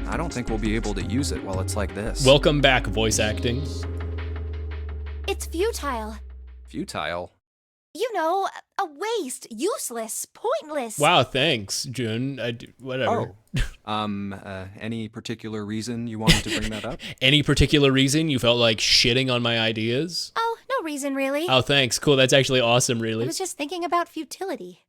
I don't think we'll be able to use it while it's like this. Welcome back, voice acting. It's futile. Futile? You know, a waste, useless, pointless. Wow, thanks, June. Whatever. Oh. Any particular reason you wanted to bring that up? Any particular reason you felt like shitting on my ideas? Oh, no reason really. Oh, thanks. Cool. That's actually awesome, really. I was just thinking about futility.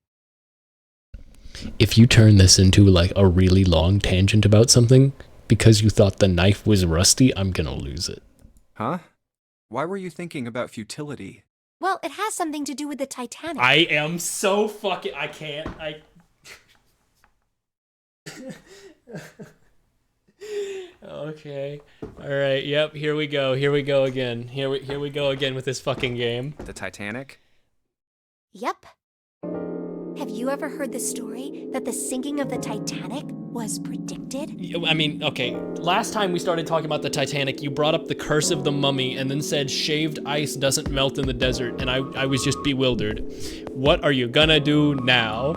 If you turn this into like a really long tangent about something because you thought the knife was rusty, I'm gonna lose it. Huh? Why were you thinking about futility? Well, it has something to do with the Titanic. I am so fucking... I can't. Okay. All right. Yep. Here we go. Here we go again. Here we go again with this fucking game. The Titanic? Yep. Have you ever heard the story that the sinking of the Titanic was predicted? I mean, okay, last time we started talking about the Titanic, you brought up the curse of the mummy and then said shaved ice doesn't melt in the desert, and I was just bewildered. What are you gonna do now?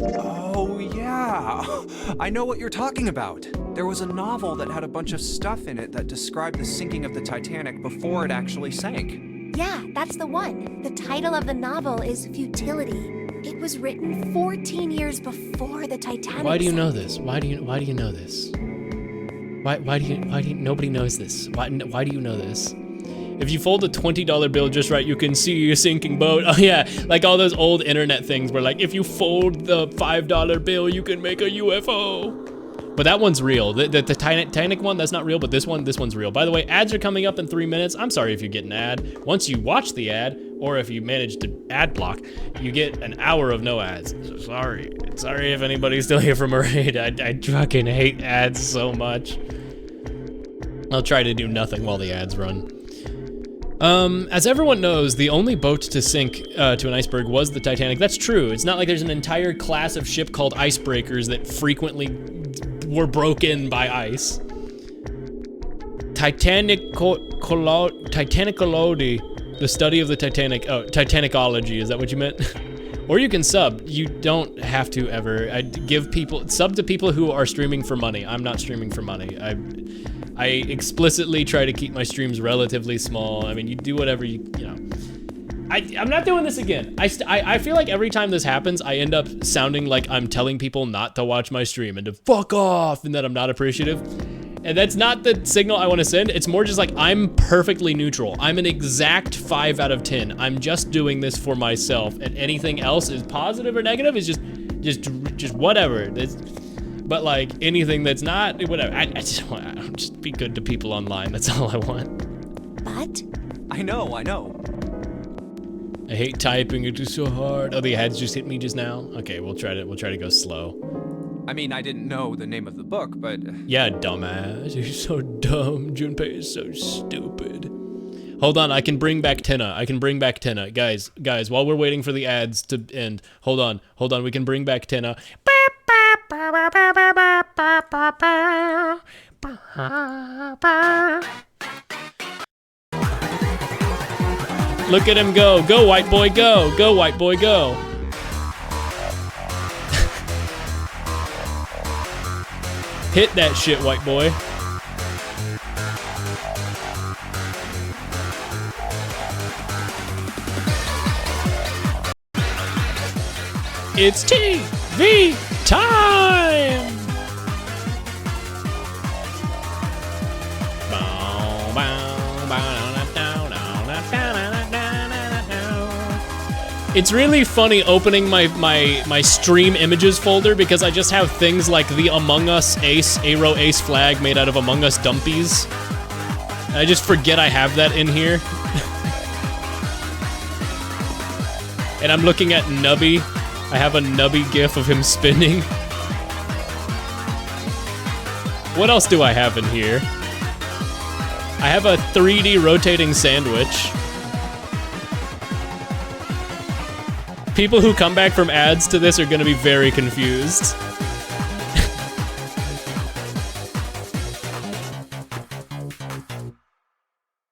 Oh, yeah. I know what you're talking about. There was a novel that had a bunch of stuff in it that described the sinking of the Titanic before it actually sank. Yeah, that's the one. The title of the novel is Futility. It was written 14 years before the Titanic. Why do you know this? Why do you know this? Why do you nobody knows this? Why do you know this? If you fold a $20 bill just right, you can see a sinking boat. Oh yeah, like all those old internet things where like, if you fold the $5 bill, you can make a UFO. But that one's real. The Titanic one, that's not real, but this one's real. By the way, ads are coming up in 3 minutes. I'm sorry if you get an ad. Once you watch the ad, or if you manage to ad block, you get an hour of no ads. So sorry. Sorry if anybody's still here from a raid. I fucking hate ads so much. I'll try to do nothing while the ads run. As everyone knows, the only boat to sink to an iceberg was the Titanic. That's true. It's not like there's an entire class of ship called icebreakers that frequently were broken by ice. Titanicology, the study of the Titanic. Oh, Titanicology, is that what you meant? Or you can sub. You don't have to ever. Sub to people who are streaming for money. I'm not streaming for money. I explicitly try to keep my streams relatively small. I mean, you do whatever you know. I'm not doing this again. I feel like every time this happens, I end up sounding like I'm telling people not to watch my stream and to fuck off and that I'm not appreciative. And that's not the signal I want to send. It's more just like, I'm perfectly neutral. I'm an exact 5 out of 10. I'm just doing this for myself, and anything else is positive or negative is just whatever. But like anything that's not, whatever. I just want to just be good to people online. That's all I want. But I know. I hate typing. It is so hard. Oh, the ads just hit me just now. Okay, we'll try to go slow. I mean, I didn't know the name of the book, but... Yeah, dumbass. You're so dumb. Junpei is so stupid. Hold on, I can bring back Tenna. Guys, while we're waiting for the ads to end, hold on, we can bring back Tenna. Look at him go. Go, white boy, go. Go, white boy, go. Hit that shit, white boy. It's TV time! It's really funny opening my stream images folder because I just have things like the Among Us Aero Ace flag made out of Among Us dumpies. And I just forget I have that in here. And I'm looking at Nubby. I have a Nubby gif of him spinning. What else do I have in here? I have a 3D rotating sandwich. People who come back from ads to this are gonna be very confused.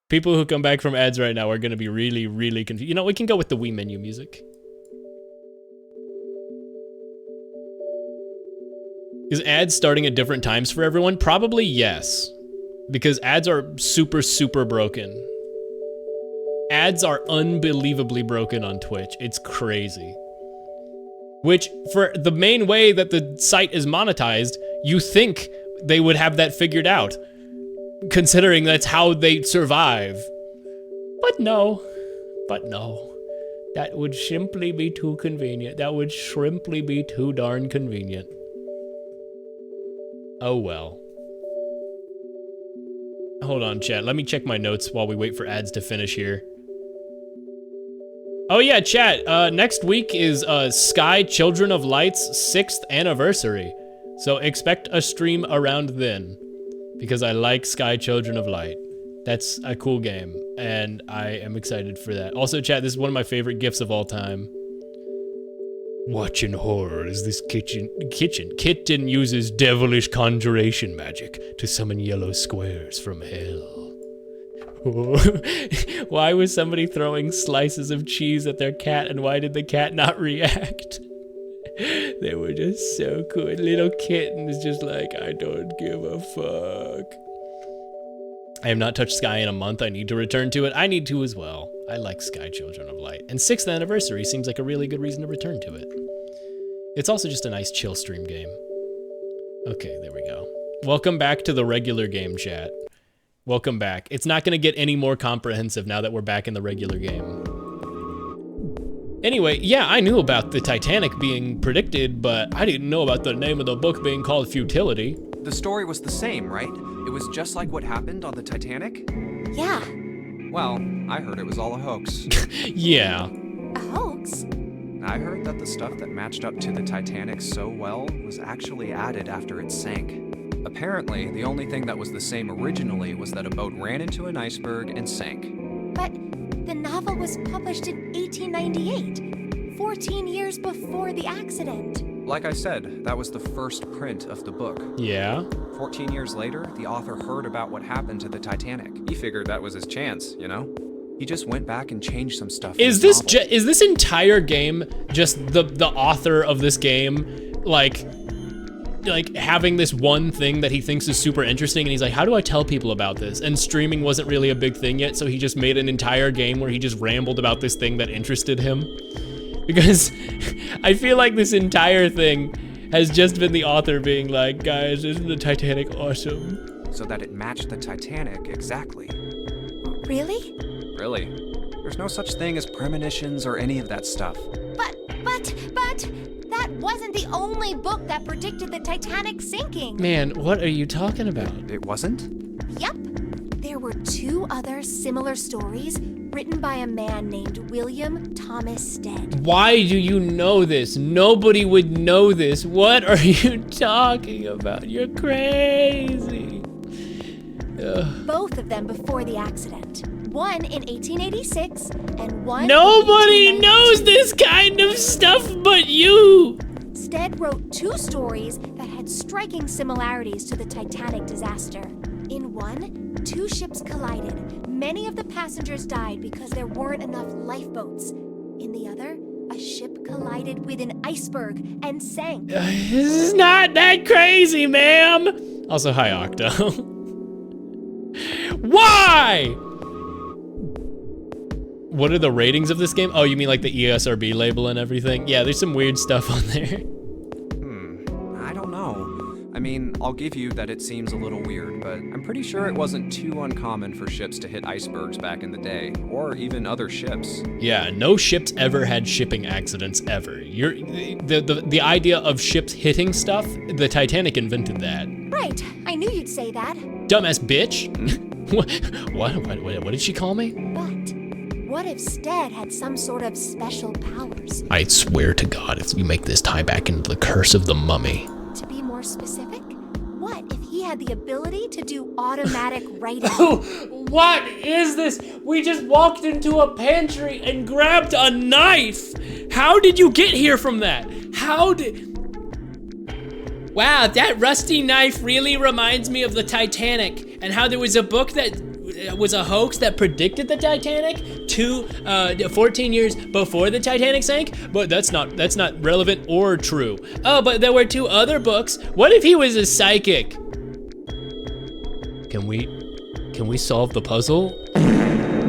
People who come back from ads right now are gonna be really, really confused. You know, we can go with the Wii menu music. Is ads starting at different times for everyone? Probably yes. Because ads are super, super broken. Ads are unbelievably broken on Twitch. It's crazy. Which, for the main way that the site is monetized, you think they would have that figured out, considering that's how they survive. But no. That would simply be too convenient. That would simply be too darn convenient. Oh well. Hold on, chat. Let me check my notes while we wait for ads to finish here. Oh yeah, chat, next week is Sky Children of Light's 6th anniversary. So expect a stream around then, because I like Sky Children of Light. That's a cool game, and I am excited for that. Also, chat, this is one of my favorite gifs of all time. Watching horror as this kitten uses devilish conjuration magic to summon yellow squares from hell. Why was somebody throwing slices of cheese at their cat, and why did the cat not react? They were just so cool. Little kitten is just like, I don't give a fuck. I have not touched Sky in a month. I need to return to it. I need to as well. I like Sky Children of Light. And 6th anniversary seems like a really good reason to return to it. It's also just a nice chill stream game. Okay, there we go. Welcome back to the regular game, chat. Welcome back. It's not gonna get any more comprehensive now that we're back in the regular game. Anyway, yeah, I knew about the Titanic being predicted, but I didn't know about the name of the book being called Futility. The story was the same, right? It was just like what happened on the Titanic? yeah, Well, I heard it was all a hoax. Yeah. a hoax. I heard that the stuff that matched up to the Titanic so well was actually added after it sank. Apparently, the only thing that was the same originally was that a boat ran into an iceberg and sank. But the novel was published in 1898, 14 years before the accident. Like I said, that was the first print of the book. Yeah. 14 years later, the author heard about what happened to the Titanic. He figured that was his chance, you know? He just went back and changed some stuff. Is this entire game just the author of this game, like having this one thing that he thinks is super interesting, and he's like, how do I tell people about this? And streaming wasn't really a big thing yet, so he just made an entire game where he just rambled about this thing that interested him. Because I feel like this entire thing has just been the author being like, guys, isn't the Titanic awesome? so that it matched the Titanic exactly. Really? Really? There's no such thing as premonitions or any of that stuff. But, that wasn't the only book that predicted the Titanic sinking. Man, what are you talking about? It wasn't? Yep. There were 2 other similar stories written by a man named William Thomas Stead. Why do you know this? Nobody would know this. What are you talking about? You're crazy. Ugh. Both of them before the accident. One in 1886 and one Nobody in 1896. knows this kind of stuff but you. Stead wrote 2 stories that had striking similarities to the Titanic disaster. In one, 2 ships collided. Many of the passengers died because there weren't enough lifeboats. In the other, a ship collided with an iceberg and sank. This is not that crazy, ma'am. Also, hi, Octo. Why? What are the ratings of this game? Oh, you mean like the ESRB label and everything? Yeah, there's some weird stuff on there. I don't know. I mean, I'll give you that it seems a little weird, but I'm pretty sure it wasn't too uncommon for ships to hit icebergs back in the day, or even other ships. Yeah, no ships ever had shipping accidents ever. The idea of ships hitting stuff, the Titanic invented that. Right, I knew you'd say that. Dumbass bitch. What did she call me? But what if Stead had some sort of special powers? I swear to God, if you make this tie back into the curse of the mummy. To be more specific, what if he had the ability to do automatic writing? What is this? We just walked into a pantry and grabbed a knife. How did you get here from that? Wow, that rusty knife really reminds me of the Titanic and how there was a book that was a hoax that predicted the Titanic 14 years before the Titanic sank, but that's not relevant or true. Oh, but there were 2 other books. What if he was a psychic? Can we solve the puzzle?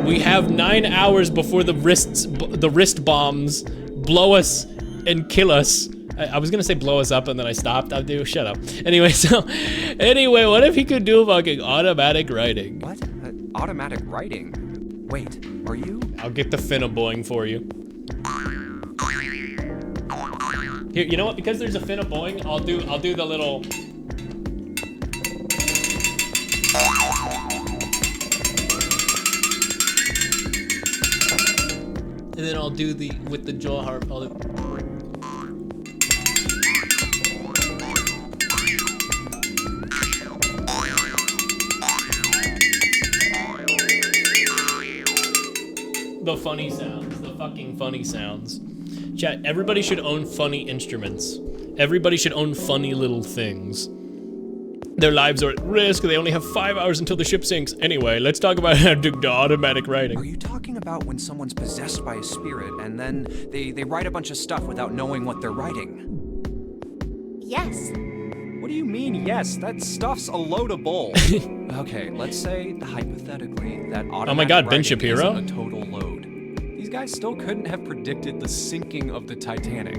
We have 9 hours before the wrist bombs blow us and kill us. I was gonna say blow us up and then I stopped. Shut up. Anyway, what if he could do fucking automatic writing? What? Automatic writing? Wait, are you? I'll get the finnaboing for you. Here, you know what? Because there's a finnaboing, I'll do the little. And then I'll do with the jaw harp. The funny sounds, the fucking funny sounds. Chat, everybody should own funny instruments. Everybody should own funny little things. Their lives are at risk, they only have 5 hours until the ship sinks. Anyway, let's talk about how to do automatic writing. Are you talking about when someone's possessed by a spirit and then they write a bunch of stuff without knowing what they're writing? Yes. What do you mean, yes? That stuff's a load of bull. Okay, let's say, hypothetically, that automatic Oh my God, Ben writing Shapiro? isn't a total load. These guys still couldn't have predicted the sinking of the Titanic.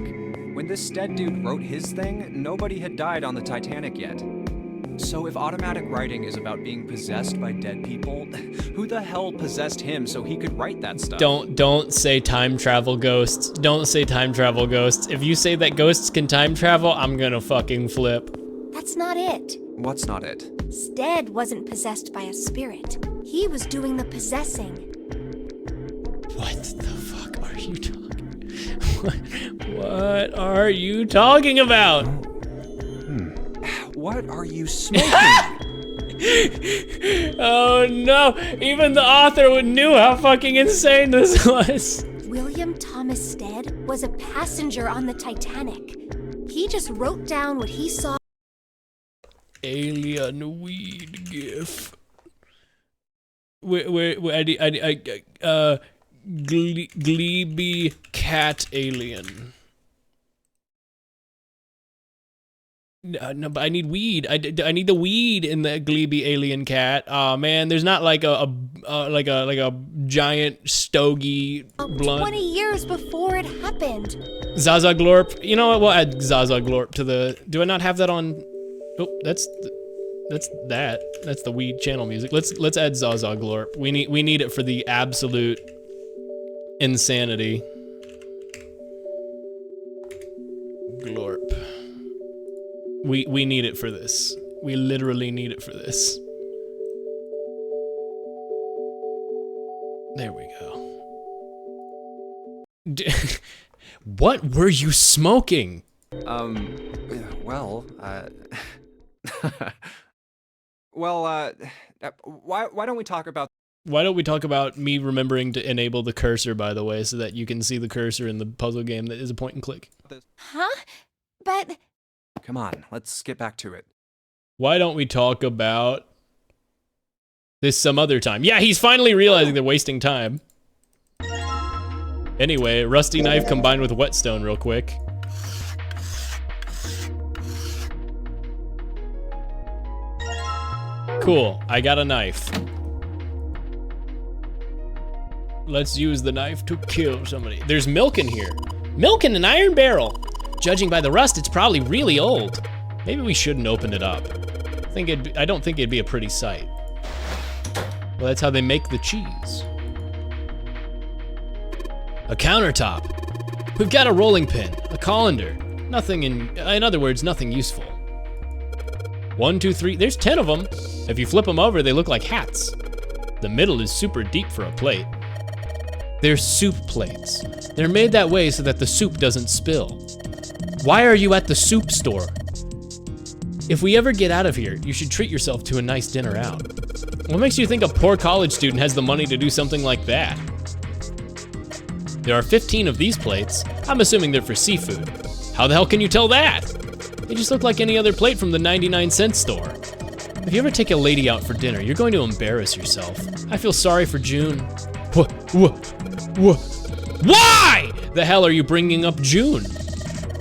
When this Stead dude wrote his thing, nobody had died on the Titanic yet. So if automatic writing is about being possessed by dead people, who the hell possessed him so he could write that stuff? Don't say time travel ghosts. Don't say time travel ghosts. If you say that ghosts can time travel, I'm gonna fucking flip. That's not it. What's not it? Stead wasn't possessed by a spirit. He was doing the possessing. What the fuck are you talking? What are you talking about? What are you smoking? Oh no! Even the author knew how fucking insane this was. William Thomas Stead was a passenger on the Titanic. He just wrote down what he saw. Alien weed gif. Glebe cat alien. No, but I need weed. I need the weed in the Glebe alien cat. Oh man, there's not like a giant stogie blunt. 20 years before it happened. Zaza Glorp. You know what? We'll add Zaza Glorp to the. Do I not have that on? Oh, that's. That's the Wii channel music. Let's add Zaza Glorp. We need it for the absolute insanity. Glorp. We need it for this. We literally need it for this. There we go. What were you smoking? Well, why don't we talk about... Why don't we talk about me remembering to enable the cursor, by the way, so that you can see the cursor in the puzzle game that is a point and click? Huh? But... Come on, let's get back to it. Why don't we talk about this some other time? Yeah, he's finally realizing they're wasting time. Anyway, rusty knife combined with whetstone real quick. Cool, I got a knife. Let's use the knife to kill somebody. There's milk in here. Milk in an iron barrel. Judging by the rust, it's probably really old. Maybe we shouldn't open it up. I don't think it'd be a pretty sight. Well, that's how they make the cheese. A countertop. We've got a rolling pin, a colander. Nothing in other words, nothing useful. 1, 2, 3, there's 10 of them. If you flip them over, they look like hats. The middle is super deep for a plate. They're soup plates. They're made that way so that the soup doesn't spill. Why are you at the soup store? If we ever get out of here, you should treat yourself to a nice dinner out. What makes you think a poor college student has the money to do something like that? There are 15 of these plates. I'm assuming they're for seafood. How the hell can you tell that? They just look like any other plate from the 99-cent store. If you ever take a lady out for dinner, you're going to embarrass yourself. I feel sorry for June. Why the hell are you bringing up June?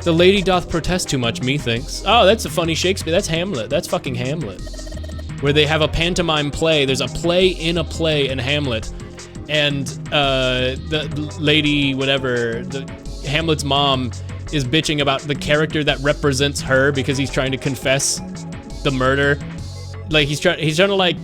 The lady doth protest too much, methinks. Oh, that's a funny Shakespeare. That's Hamlet. That's fucking Hamlet. Where they have a pantomime play. There's a play in a play in Hamlet. And the lady, whatever, Hamlet's mom is bitching about the character that represents her because he's trying to confess the murder. Like he's trying to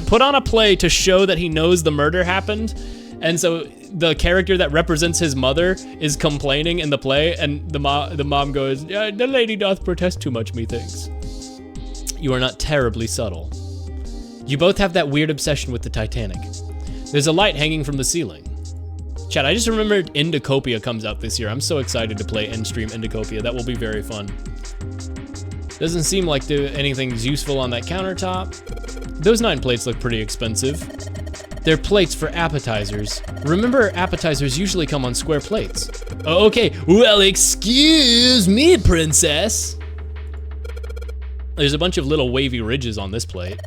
put on a play to show that he knows the murder happened. And so the character that represents his mother is complaining in the play, and the mom goes, yeah, the lady doth protest too much, methinks. You are not terribly subtle. You both have that weird obsession with the Titanic. There's a light hanging from the ceiling. Chat, I just remembered Indicopia comes out this year. I'm so excited to play and stream Indicopia. That will be very fun. Doesn't seem like anything's useful on that countertop. Those 9 plates look pretty expensive. They're plates for appetizers. Remember, appetizers usually come on square plates. Oh, okay, well, excuse me, princess. There's a bunch of little wavy ridges on this plate.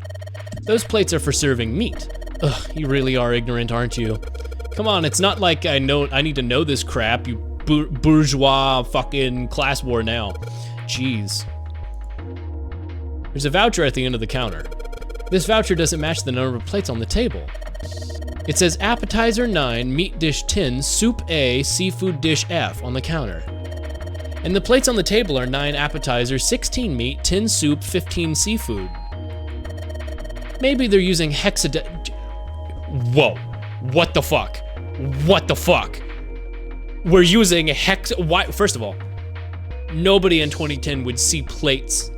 Those plates are for serving meat. Ugh, you really are ignorant, aren't you? Come on, it's not like I need to know this crap, you bourgeois fucking class war now. Jeez. There's a voucher at the end of the counter. This voucher doesn't match the number of plates on the table. It says appetizer 9, meat dish 10, soup A, seafood dish F on the counter. And the plates on the table are 9 appetizers, 16 meat, 10 soup, 15 seafood. Maybe they're using Whoa, what the fuck? What the fuck? We're using why? First of all, nobody in 2010 would see plates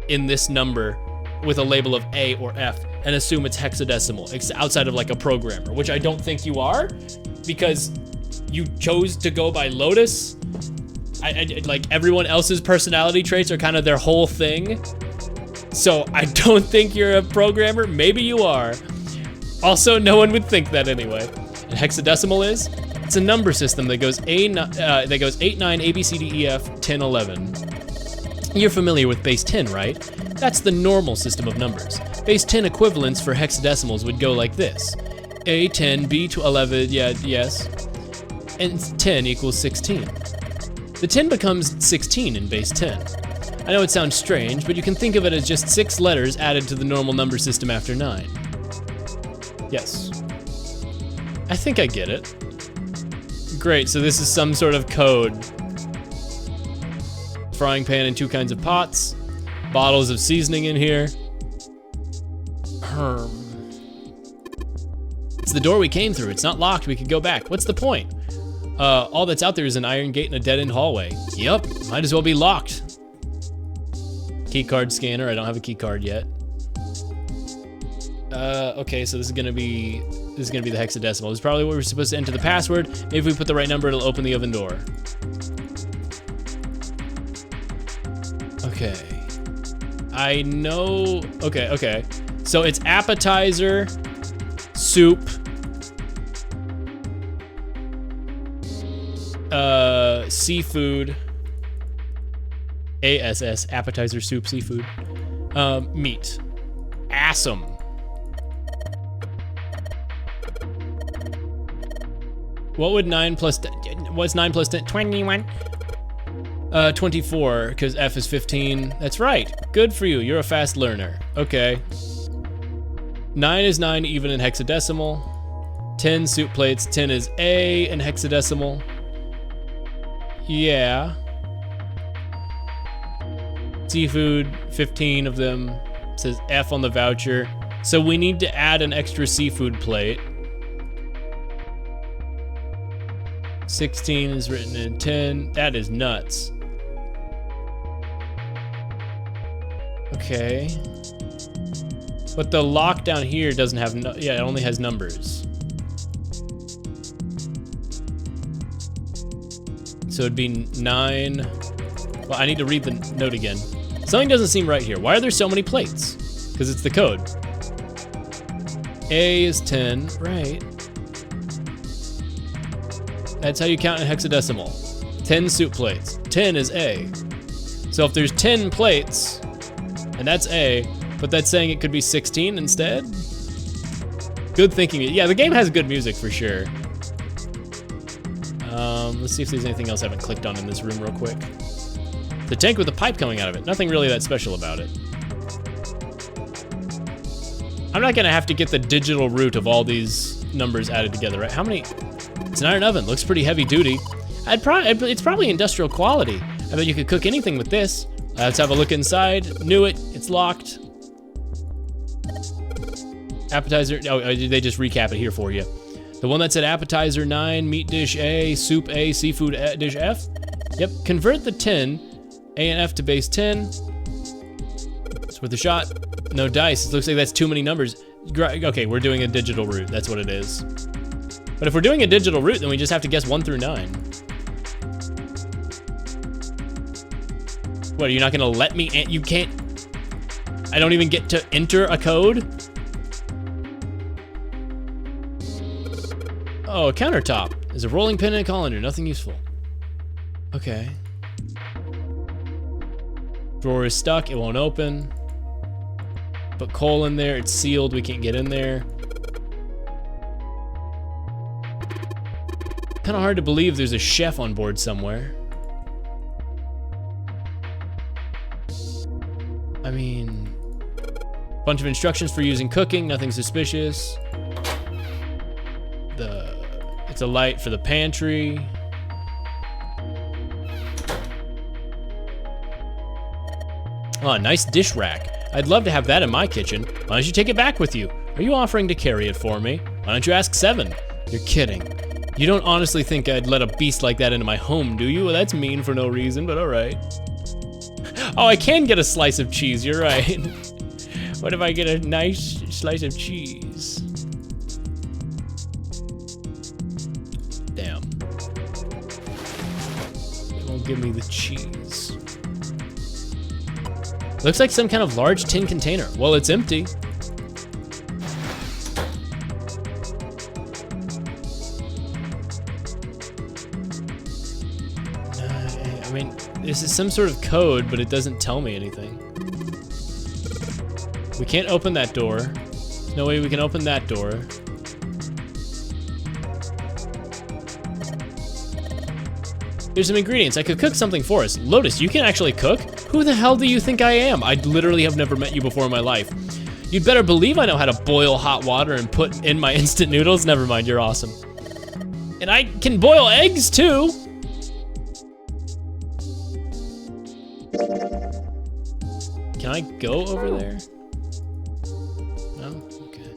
in this number with a label of A or F and assume it's hexadecimal, outside of like a programmer, which I don't think you are, because you chose to go by Lotus. Like everyone else's personality traits are kind of their whole thing. So I don't think you're a programmer. Maybe you are. Also, no one would think that anyway. And hexadecimal is? It's a number system that goes 8, 9, A, B, C, D, E, F, 10, 11. You're familiar with base 10, right? That's the normal system of numbers. Base 10 equivalents for hexadecimals would go like this. A, 10, B, 11, yeah, yes. And 10 equals 16. The 10 becomes 16 in base 10. I know it sounds strange, but you can think of it as just 6 letters added to the normal number system after 9. Yes. I think I get it. Great, so this is some sort of code. Frying pan and 2 kinds of pots. bottles of seasoning in here. It's the door we came through. It's not locked. We could go back. What's the point? All that's out there is an iron gate and a dead-end hallway. Yup, might as well be locked. Key card scanner. I don't have a key card yet. Okay, so this is gonna be the hexadecimal. This is probably where we're supposed to enter the password. Maybe if we put the right number, it'll open the oven door. Okay. I know. Okay. So it's appetizer, soup, seafood, ASS, appetizer, soup, seafood, meat. Awesome. What would 9 plus 10, what's 9 plus 10? 21. 24, because F is 15. That's right. Good for you. You're a fast learner. Okay. 9 is 9 even in hexadecimal. 10 soup plates. 10 is A in hexadecimal. Yeah. Seafood, 15 of them. It says F on the voucher. So we need to add an extra seafood plate. 16 is written in 10. That is nuts. Okay. But the lock down here doesn't have, yeah, it only has numbers. So it'd be 9. Well, I need to read the note again. Something doesn't seem right here. Why are there so many plates? Because it's the code. A is 10, right. That's how you count in hexadecimal. 10 soup plates. 10 is A. So if there's 10 plates, and that's A, but that's saying it could be 16 instead? Good thinking. Yeah, the game has good music for sure. Let's see if there's anything else I haven't clicked on in this room real quick. The tank with the pipe coming out of it. Nothing really that special about it. I'm not gonna have to get the digital root of all these numbers added together, right? How many? It's an iron oven. Looks pretty heavy duty. It's probably industrial quality. I bet you could cook anything with this. Let's have a look inside. Knew it. It's locked. Appetizer. Oh, they just recap it here for you. The one that said appetizer 9, meat dish A, soup A, seafood dish F. Yep. Convert the 10, A and F to base 10. It's worth a shot. No dice. It looks like that's too many numbers. Okay, we're doing a digital route. That's what it is. But if we're doing a digital route, then we just have to guess 1 through 9. What, are you not gonna let me, you can't, I don't even get to enter a code? Oh, a countertop. There's a rolling pin and a colander, nothing useful. Okay. Drawer is stuck, it won't open. Put coal in there, it's sealed, we can't get in there. Kinda hard to believe there's a chef on board somewhere. I mean, bunch of instructions for using cooking, nothing suspicious. It's a light for the pantry. Oh, a nice dish rack. I'd love to have that in my kitchen. Why don't you take it back with you? Are you offering to carry it for me? Why don't you ask 7? You're kidding. You don't honestly think I'd let a beast like that into my home, do you? Well, that's mean for no reason, but all right. Oh, I can get a slice of cheese, you're right. What if I get a nice slice of cheese? Damn. It won't give me the cheese. Looks like some kind of large tin container. Well, it's empty. I mean, this is some sort of code, but it doesn't tell me anything. We can't open that door. There's no way we can open that door. There's some ingredients. I could cook something for us. Lotus, you can actually cook? Who the hell do you think I am? I literally have never met you before in my life. You'd better believe I know how to boil hot water and put in my instant noodles. Never mind, you're awesome. And I can boil eggs too. Can I go over there? No? Okay.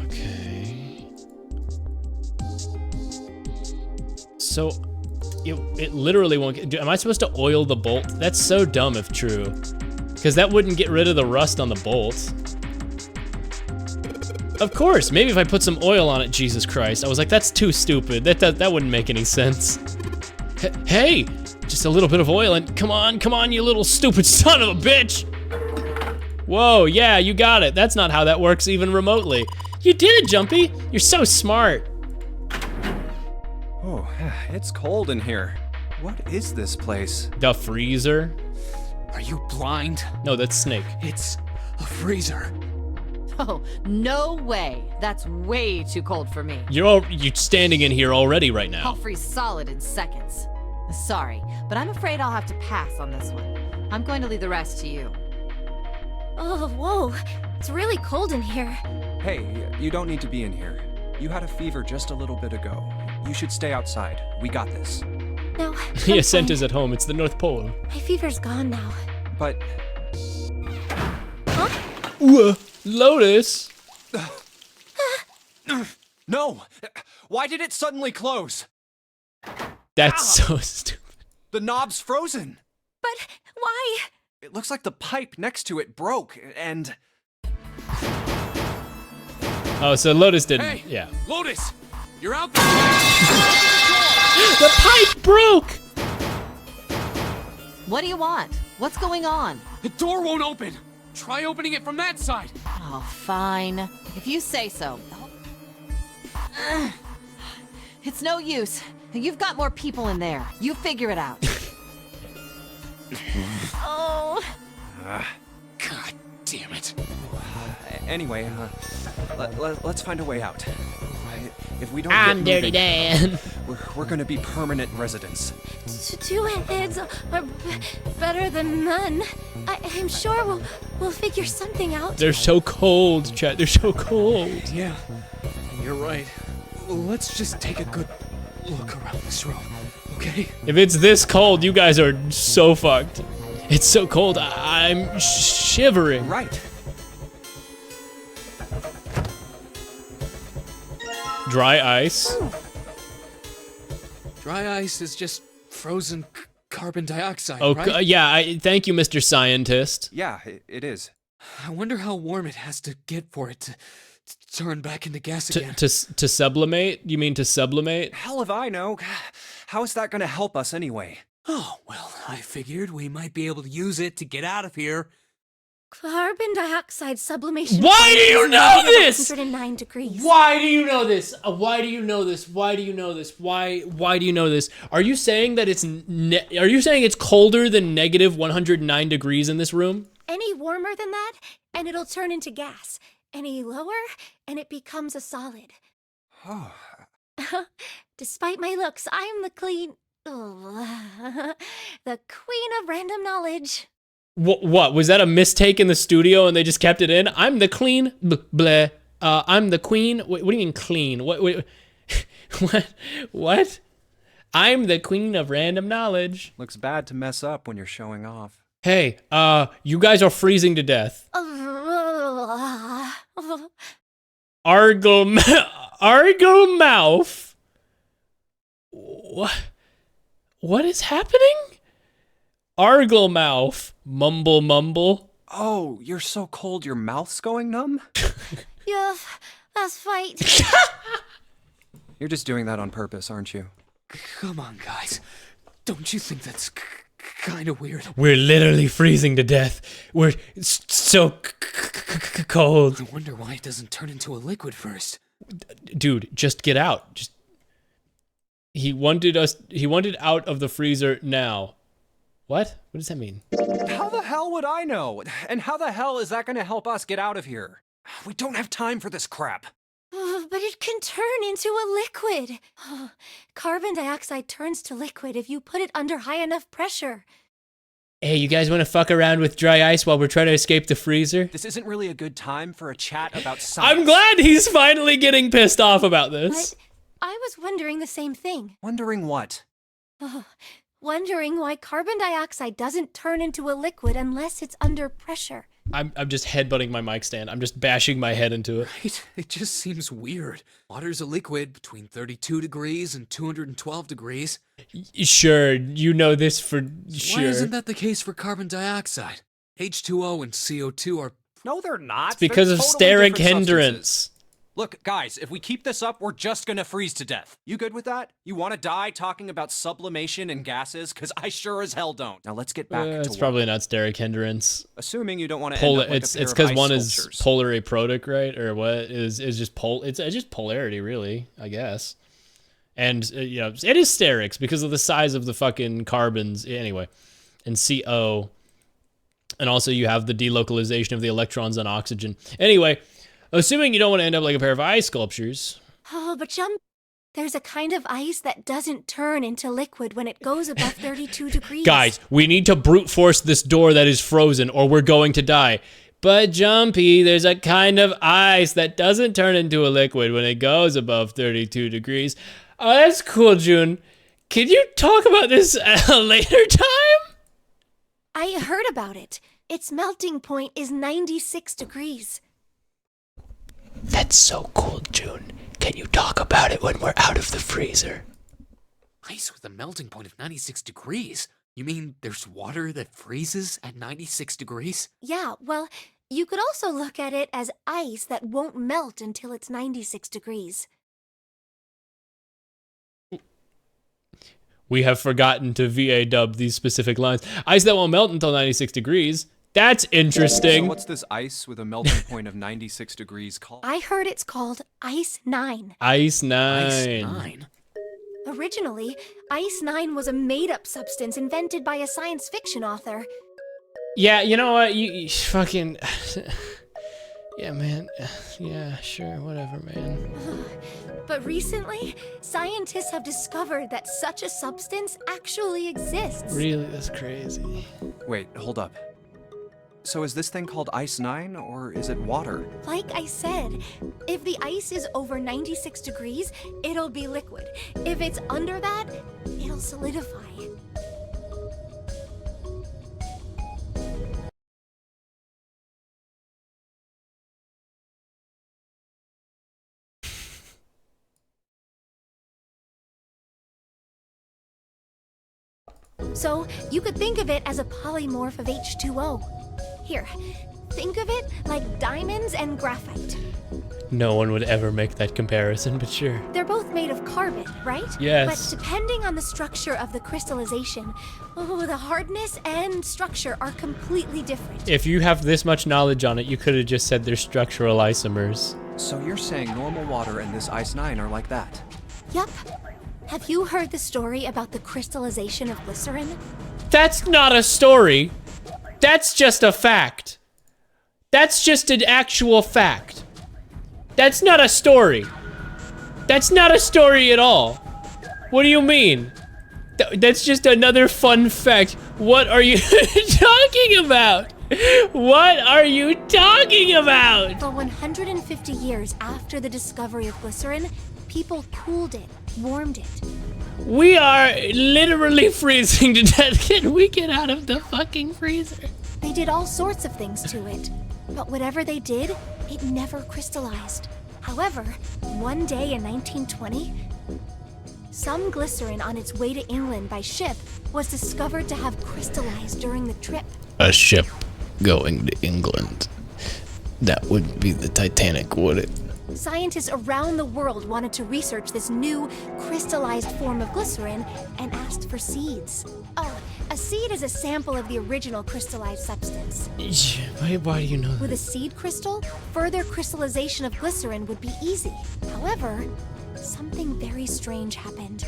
Okay. So, it literally won't get... Am I supposed to oil the bolt? That's so dumb if true. Because that wouldn't get rid of the rust on the bolt. Of course, maybe if I put some oil on it, Jesus Christ. I was like, that's too stupid. That wouldn't make any sense. Hey, just a little bit of oil and come on, you little stupid son of a bitch. Whoa, yeah, you got it. That's not how that works even remotely. You did it, Jumpy. You're so smart. Oh, it's cold in here. What is this place? The freezer? Are you blind? No, that's Snake. It's a freezer. Oh, no way. That's way too cold for me. You're standing in here already right I'll now. freeze solid in seconds. Sorry, but I'm afraid I'll have to pass on this one. I'm going to leave the rest to you. Oh, whoa. It's really cold in here. Hey, you don't need to be in here. You had a fever just a little bit ago. You should stay outside. We got this. No. The I'm ascent fine. is at home. It's the North Pole. My fever's gone now. But Ooh, Lotus. no! Why did it suddenly close? That's so stupid. The knob's frozen. But why? It looks like the pipe next to it broke, and... Oh, so Lotus didn't. Hey, Yeah. Lotus, you're out there. The pipe broke. What do you want? What's going on? The door won't open. Try opening it from that side. Oh, fine. If you say so. Ugh. It's no use. You've got more people in there. You figure it out. Oh. God damn it. Anyway, let's find a way out. If we don't I'm get Dirty moving, Dan. we're gonna be permanent residents. Two heads are better than none. I'm sure we'll figure something out. They're so cold, chat. They're so cold. Yeah, you're right. Let's just take a good look around this room, okay? If it's this cold, you guys are so fucked. It's so cold. I'm shivering. Right. Dry ice. Dry ice is just frozen carbon dioxide, Oh, right? yeah. Thank you, Mr. Scientist. Yeah, it is. I wonder how warm it has to get for it to turn back into gas again. To sublimate? You mean to sublimate? Hell if I know. How is that gonna help us anyway? Oh, well, I figured we might be able to use it to get out of here. Carbon dioxide sublimation. Why do you know this? 109 degrees. Why do you know this? Why do you know this? Why do you know this? Why do you know this? Are you saying that are you saying it's colder than negative 109 degrees in this room? Any warmer than that, and it'll turn into gas. Any lower, and it becomes a solid. Oh, Despite my looks, I'm the the queen of random knowledge. What? Was that a mistake in the studio and they just kept it in? I'm the clean bleh. I'm the queen. What do you mean clean? What? What? I'm the queen of random knowledge. looks bad to mess up when you're showing off. Hey, you guys are freezing to death. Argle mouth. What is happening? Argle mouth. Mumble mumble. Oh, you're so cold your mouth's going numb? Yeah, let's fight. You're just doing that on purpose, aren't you? Come on, guys. Don't you think that's kind of weird? We're literally freezing to death. We're so cold. I wonder why it doesn't turn into a liquid first. Dude, just get out. He wanted out of the freezer now. What? What does that mean? How the hell would I know? And how the hell is that gonna help us get out of here? We don't have time for this crap. But it can turn into a liquid. Carbon dioxide turns to liquid if you put it under high enough pressure. Hey, you guys want to fuck around with dry ice while we're trying to escape the freezer? This isn't really a good time for a chat about science. I'm glad he's finally getting pissed off about this. But I was wondering the same thing. Wondering what? wondering why carbon dioxide doesn't turn into a liquid unless it's under pressure. I'm just headbutting my mic stand. I'm just bashing my head into it. It just seems weird. Water's a liquid between 32 degrees and 212 degrees. Sure, you know this for sure. Why isn't that the case for carbon dioxide? H2O and CO2 are... No, they're not. It's because They're of totally steric different hindrance. substances. Look, guys, if we keep this up, we're just gonna freeze to death. You good with that? You wanna die talking about sublimation and gases? Cause I sure as hell don't. Now let's get back to It's work. probably not steric hindrance. Assuming you don't want to end up like It's a pair of because ice one sculptures. is polar aprotic, right? Or what is just it's just polarity, really, I guess. And you know, it is sterics because of the size of the fucking carbons anyway, and CO. And also you have the delocalization of the electrons on oxygen. Anyway, assuming you don't want to end up like a pair of ice sculptures. Oh, but there's a kind of ice that doesn't turn into liquid when it goes above 32 degrees. Guys, we need to brute force this door that is frozen or we're going to die. But Jumpy, there's a kind of ice that doesn't turn into a liquid when it goes above 32 degrees. Oh, that's cool, June. Can you talk about this at a later time? I heard about it. Its melting point is 96 degrees. That's so cool, June. Can you talk about it when we're out of the freezer? Ice with a melting point of 96 degrees? You mean there's water that freezes at 96 degrees? Yeah, well, you could also look at it as ice that won't melt until it's 96 degrees. We have forgotten to VA dub these specific lines. Ice that won't melt until 96 degrees. That's interesting. So what's this ice with a melting point of 96 degrees called? I heard it's called Ice 9. Ice 9. Ice 9? Originally, Ice 9 was a made-up substance invented by a science fiction author. Yeah, you know what? You fucking... Yeah, man. Yeah, sure, whatever, man. But recently, scientists have discovered that such a substance actually exists. Really, that's crazy. Wait, hold up. So is this thing called Ice 9, or is it water? Like I said, if the ice is over 96 degrees, it'll be liquid. If it's under that, it'll solidify. So, you could think of it as a polymorph of H2O. Here, think of it like diamonds and graphite. No one would ever make that comparison, but sure. They're both made of carbon, right? Yes. But depending on the structure of the crystallization, the hardness and structure are completely different. If you have this much knowledge on it, you could have just said they're structural isomers. So you're saying normal water and this Ice 9 are like that? Yup. Have you heard the story about the crystallization of glycerin? That's not a story. That's just a fact. That's just an actual fact. That's not a story. That's not a story at all. What do you mean? That's just another fun fact. What are you talking about? What are you talking about? For 150 years after the discovery of glycerin, people cooled it, warmed it. We are literally freezing to death. Can we get out of the fucking freezer? They did all sorts of things to it, but whatever they did, it never crystallized. However, one day in 1920, some glycerin on its way to England by ship was discovered to have crystallized during the trip. A ship going to England. That wouldn't be the Titanic, would it? Scientists around the world wanted to research this new crystallized form of glycerin and asked for seeds. Oh, a seed is a sample of the original crystallized substance. Why do you know that? With a seed crystal, further crystallization of glycerin would be easy. However, something very strange happened.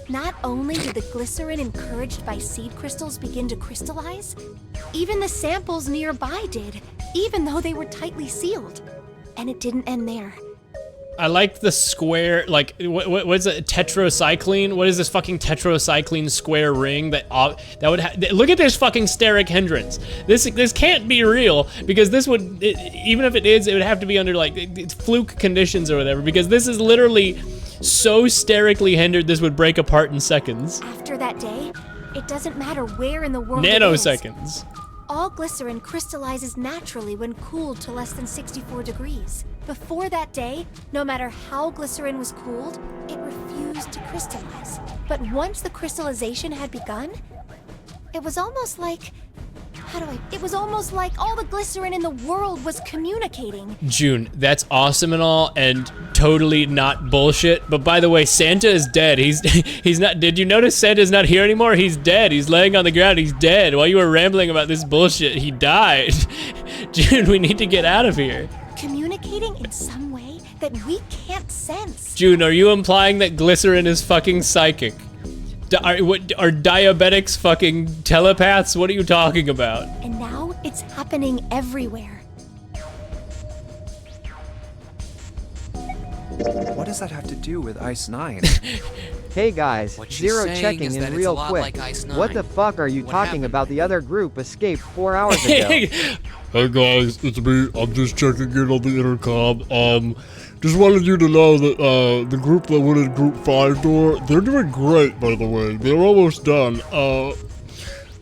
Not only did the glycerin encouraged by seed crystals begin to crystallize, even the samples nearby did, even though they were tightly sealed. And it didn't end there. I like the square, like, what's it, tetracycline? What is this fucking tetracycline square ring that would look at this fucking steric hindrance. This can't be real, because this would, even if it is, it would have to be under, like, fluke conditions or whatever, because this is literally so sterically hindered this would break apart in seconds. After that day, it doesn't matter where in the world it is. Nanoseconds. All glycerin crystallizes naturally when cooled to less than 64 degrees. Before that day, no matter how glycerin was cooled, it refused to crystallize. But once the crystallization had begun, it was almost like... It was almost like all the glycerin in the world was communicating. June, that's awesome and all, and totally not bullshit. But by the way, Santa is dead. He's not. Did you notice Santa's not here anymore? He's dead. He's laying on the ground. He's dead. While you were rambling about this bullshit, he died. June, we need to get out of here. Communicating in some way that we can't sense. June, are you implying that glycerin is fucking psychic? Are diabetics fucking telepaths? What are you talking about? And now it's happening everywhere. What does that have to do with Ice 9? Hey guys, What she's zero saying checking is in that it's real a lot quick. like Ice 9. What the fuck are you What talking happened? about? The other group escaped 4 hours ago. Hey guys, it's me. I'm just checking in on the intercom. Just wanted you to know that the group that went in group 5 door, they're doing great, by the way. They're almost done.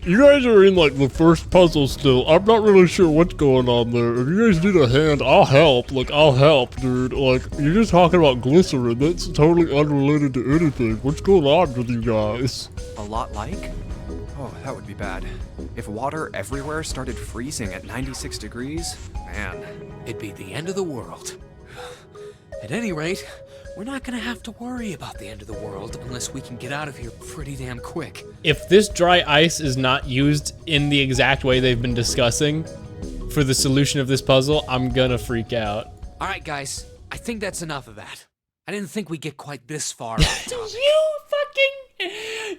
You guys are in like the first puzzle still. I'm not really sure what's going on there. If you guys need a hand, I'll help. Like, I'll help, dude. Like, you're just talking about glycerin. That's totally unrelated to anything. What's going on with you guys? A lot like? Oh, that would be bad. If water everywhere started freezing at 96 degrees, man. It'd be the end of the world. At any rate, we're not gonna have to worry about the end of the world unless we can get out of here pretty damn quick. If this dry ice is not used in the exact way they've been discussing for the solution of this puzzle, I'm gonna freak out. All right, guys, I think that's enough of that. I didn't think we'd get quite this far off topic.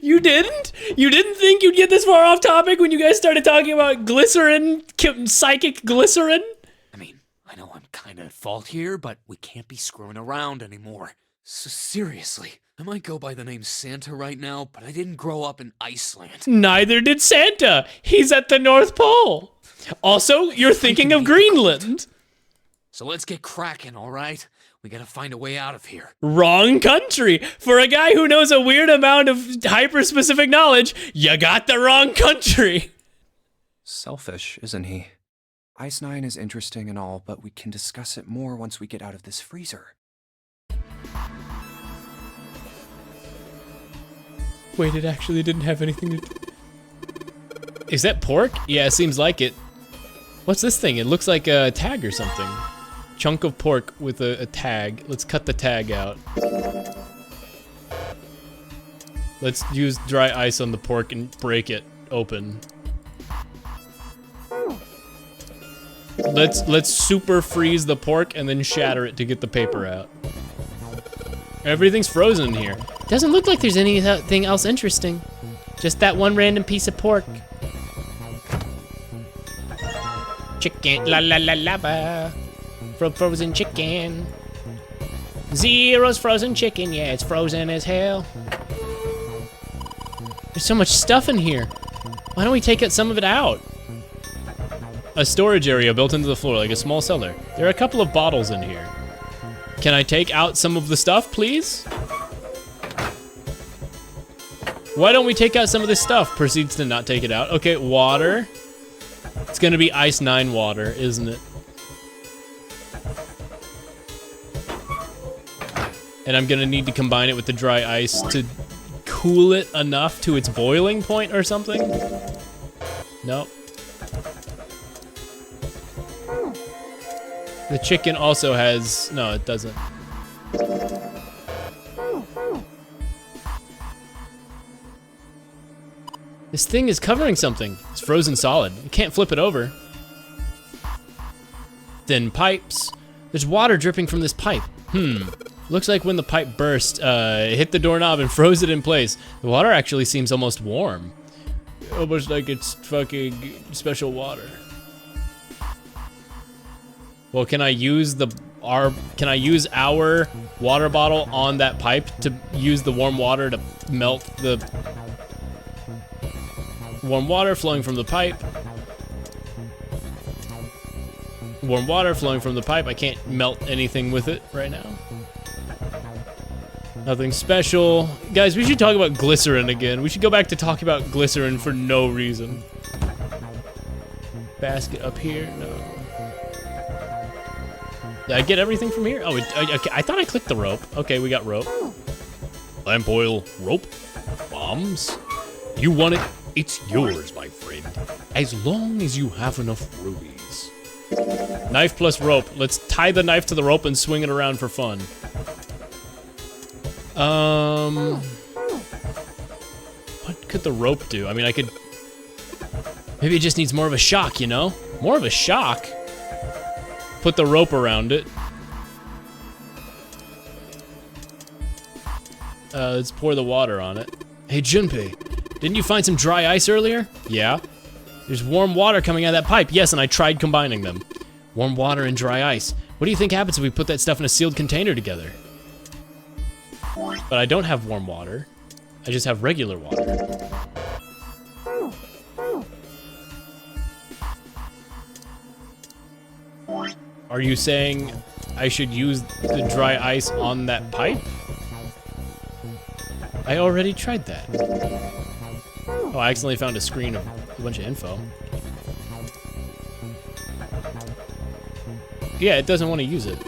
You didn't? You didn't think you'd get this far off topic when you guys started talking about glycerin, psychic glycerin? I mean, I know I'm kinda at fault here, but we can't be screwing around anymore. So seriously, I might go by the name Santa right now, but I didn't grow up in Iceland. Neither did Santa. He's at the North Pole. Also, you're thinking of Greenland. So let's get cracking, all right? We gotta find a way out of here. Wrong country. For a guy who knows a weird amount of hyper-specific knowledge, you got the wrong country. Selfish, isn't he? Ice 9 is interesting and all, but we can discuss it more once we get out of this freezer. Wait, it actually didn't have anything to... Is that pork? Yeah, it seems like it. What's this thing? It looks like a tag or something. Chunk of pork with a tag. Let's cut the tag out. Let's use dry ice on the pork and break it open. Let's super freeze the pork and then shatter it to get the paper out. Everything's frozen in here. Doesn't look like there's anything else interesting. Just that one random piece of pork. Chicken, la la la lava. Frozen chicken. Zero's frozen chicken, yeah, it's frozen as hell. There's so much stuff in here. Why don't we take some of it out? A storage area built into the floor, like a small cellar. There are a couple of bottles in here. Can I take out some of the stuff, please? Why don't we take out some of this stuff? Proceeds to not take it out. Okay, water. It's gonna be Ice 9 water, isn't it? And I'm gonna need to combine it with the dry ice to cool it enough to its boiling point or something? Nope. The chicken also has, no, it doesn't. This thing is covering something. It's frozen solid. You can't flip it over. Thin pipes. There's water dripping from this pipe. Looks like when the pipe burst, it hit the doorknob and froze it in place. The water actually seems almost warm. Almost like it's fucking special water. Well, can I use our water bottle on that pipe to use the warm water to melt the warm water flowing from the pipe? Warm water flowing from the pipe. I can't melt anything with it right now. Nothing special. Guys, we should talk about glycerin again. We should go back to talk about glycerin for no reason. Basket up here? No. Did I get everything from here? Oh, okay, I thought I clicked the rope. Okay, we got rope. Lamp oil, rope, bombs. You want it? It's yours, my friend. As long as you have enough rubies. Knife plus rope. Let's tie the knife to the rope and swing it around for fun. What could the rope do? I mean, I could... Maybe it just needs more of a shock, you know? More of a shock? Put the rope around it. Let's pour the water on it. Hey, Junpei, didn't you find some dry ice earlier? Yeah. There's warm water coming out of that pipe. Yes, and I tried combining them. Warm water and dry ice. What do you think happens if we put that stuff in a sealed container together? But I don't have warm water. I just have regular water. Are you saying I should use the dry ice on that pipe? I already tried that. Oh, I accidentally found a screen of a bunch of info. Yeah, it doesn't want to use it.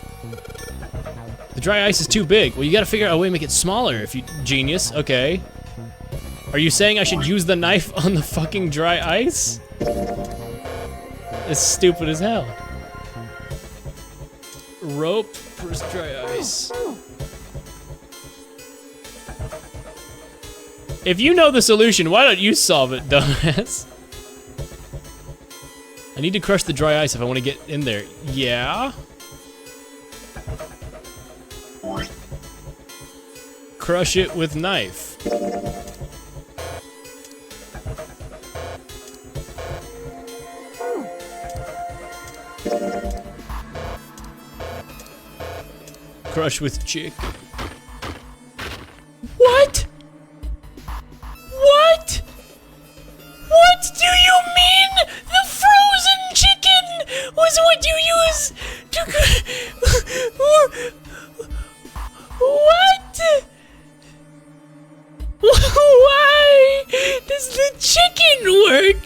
The dry ice is too big. Well, you gotta figure out a way to make it smaller if you... Genius, okay. Are you saying I should use the knife on the fucking dry ice? It's stupid as hell. Rope versus dry ice. If you know the solution, why don't you solve it, dumbass? I need to crush the dry ice if I want to get in there. Yeah? Crush it with knife. Crush with chick. What? What? What do you mean? The frozen chicken was what you use to... What? Why does the chicken work?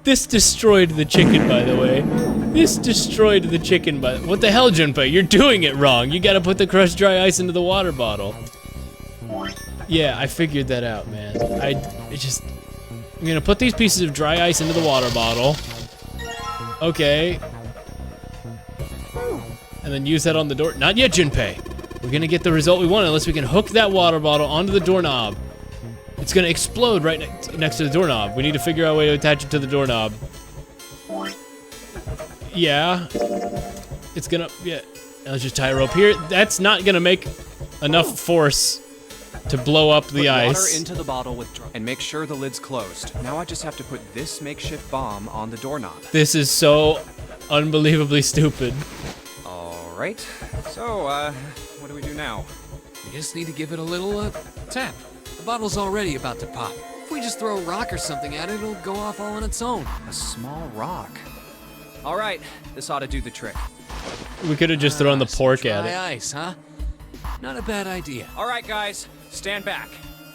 This destroyed the chicken, by the way. This destroyed the chicken, but what the hell, Junpei? You're doing it wrong. You gotta put the crushed dry ice into the water bottle. Yeah, I figured that out, man. I'm gonna put these pieces of dry ice into the water bottle. Okay. And then use that on the door. Not yet, Junpei. We're gonna get the result we want unless we can hook that water bottle onto the doorknob. It's gonna explode right next to the doorknob. We need to figure out a way to attach it to the doorknob. Yeah. It's gonna, yeah. Let's just tie a rope here. That's not gonna make enough force to blow up the ice. Put water into the bottle with and make sure the lid's closed. Now I just have to put this makeshift bomb on the doorknob. This is so unbelievably stupid. All right. So, what do we do now? We just need to give it a little, tap. The bottle's already about to pop. If we just throw a rock or something at it, it'll go off all on its own. A small rock. All right, this ought to do the trick. We could have just thrown the pork at Dry it. ice, huh? Not a bad idea. All right, guys, stand back.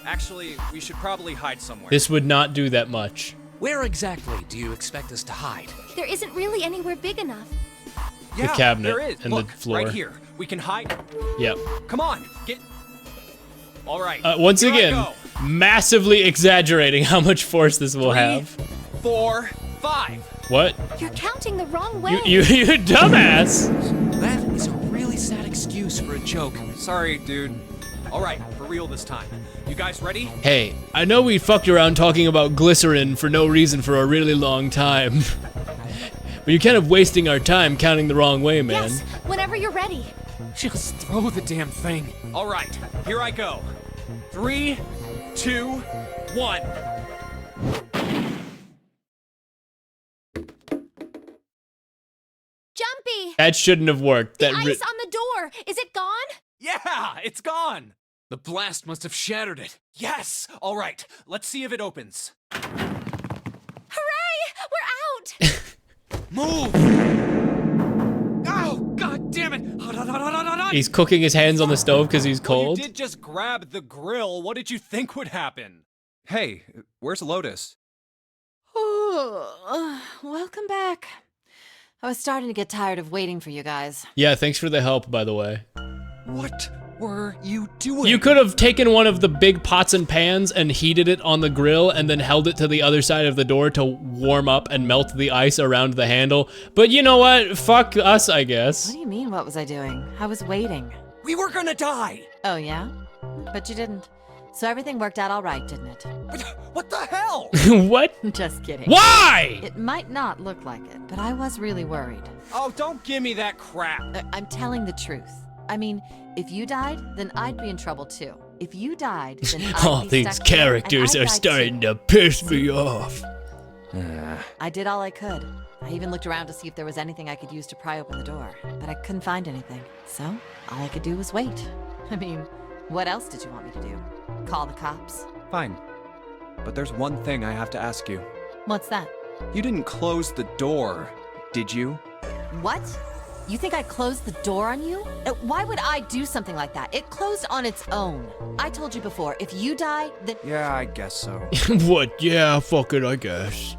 Actually, we should probably hide somewhere. This would not do that much. Where exactly do you expect us to hide? There isn't really anywhere big enough. Yeah, cabinet there is. and the Look, floor. right here. We can hide. Yep. Come on, get... All right. Once here I again, go. massively exaggerating how much force this will 3, have. 4, 5. What? You're counting the wrong way. You dumbass! That is a really sad excuse for a joke. Sorry, dude. All right, for real this time. You guys ready? Hey, I know we fucked around talking about glycerin for no reason for a really long time. But you're kind of wasting our time counting the wrong way, man. Yes, whenever you're ready. Just throw the damn thing. All right, here I go. 3, 2, 1. Jumpy! That shouldn't have worked. The That ice on the door! Is it gone? Yeah, it's gone. The blast must have shattered it. Yes. All right, let's see if it opens. Hooray! We're out! Move! Oh, god damn it. He's cooking his hands on the stove because he's Well, cold. you did just grab the grill. What did you think would happen? Hey, where's Lotus? Welcome back. I was starting to get tired of waiting for you guys. Yeah, thanks for the help, by the way. What were you doing? You could have taken one of the big pots and pans and heated it on the grill and then held it to the other side of the door to warm up and melt the ice around the handle. But you know what? Fuck us, I What guess. do you mean, what was I doing? I was waiting. We were gonna die. Oh, yeah? But you didn't. So everything worked out all right, didn't it? What the hell? What? Just kidding. Why? It might not look like it, but I was really worried. Oh, don't give me that crap. I'm telling the truth. I mean, if you died, then I'd be in trouble too. If you died, then I'd All be these stuck here, and characters I'd are die starting too. to piss me off. I did all I could. I even looked around to see if there was anything I could use to pry open the door, but I couldn't find anything. So, all I could do was wait. I mean, what else did you want me to do? Call the cops? Fine. But there's one thing I have to ask you. What's that? You didn't close the door, did you? What? You think I closed the door on you? Why would I do something like that? It closed on its own. I told you before, if you die, then... Yeah, I guess so. What? Yeah, fuck it, I guess.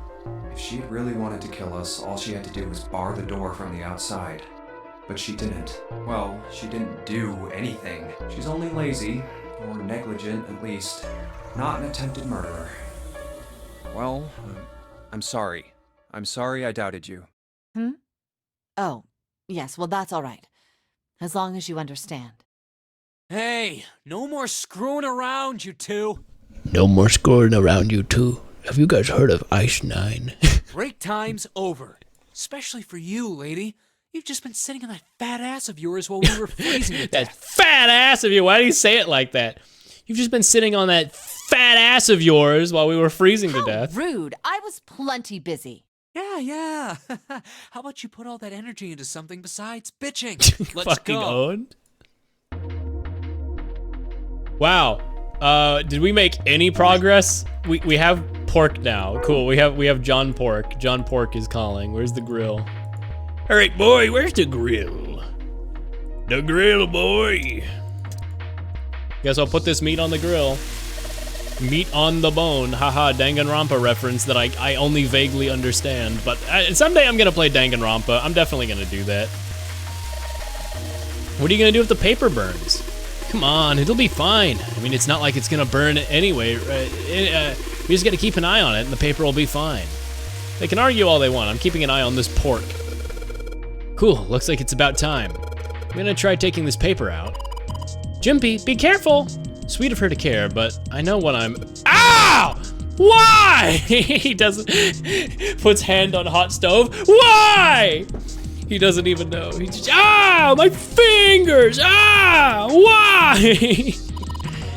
If she really wanted to kill us, all she had to do was bar the door from the outside. But she didn't. Well, she didn't do anything. She's only lazy, or negligent at least, not an attempted murderer. Well, I'm sorry. I'm sorry I doubted you. Oh, yes, well, that's all right. As long as you understand. Hey, no more screwing around, you two. No more scoring around you two. Have you guys heard of Ice 9? Break time's over. Especially for you, lady. You've just been sitting on that fat ass of yours while we were freezing to That death. fat ass of you. Why do you say it like that? You've just been sitting on that fat ass of yours while we were freezing to How death. rude. I was plenty busy. Yeah. How about you put all that energy into something besides bitching? Let's Fucking go. owned. Wow. Did we make any progress? We have Pork now. Cool. We have John Pork. John Pork is calling. Where's the grill? All right, boy. Where's the grill? The grill, boy. Guess I'll put this meat on the grill. Meat on the bone. Haha, Danganronpa reference that I only vaguely understand. But someday I'm gonna play Danganronpa. I'm definitely gonna do that. What are you gonna do if the paper burns? Come on, it'll be fine. I mean, it's not like it's gonna burn anyway. We just gotta keep an eye on it and the paper will be fine. They can argue all they want. I'm keeping an eye on this pork. Cool, looks like it's about time. I'm gonna try taking this paper out. Jimpy, be careful! Sweet of her to care, but I know what I'm... Ow! Why? He doesn't... Puts hand on hot stove. Why? He doesn't even know. He just... Ah! My fingers! Ah! Why?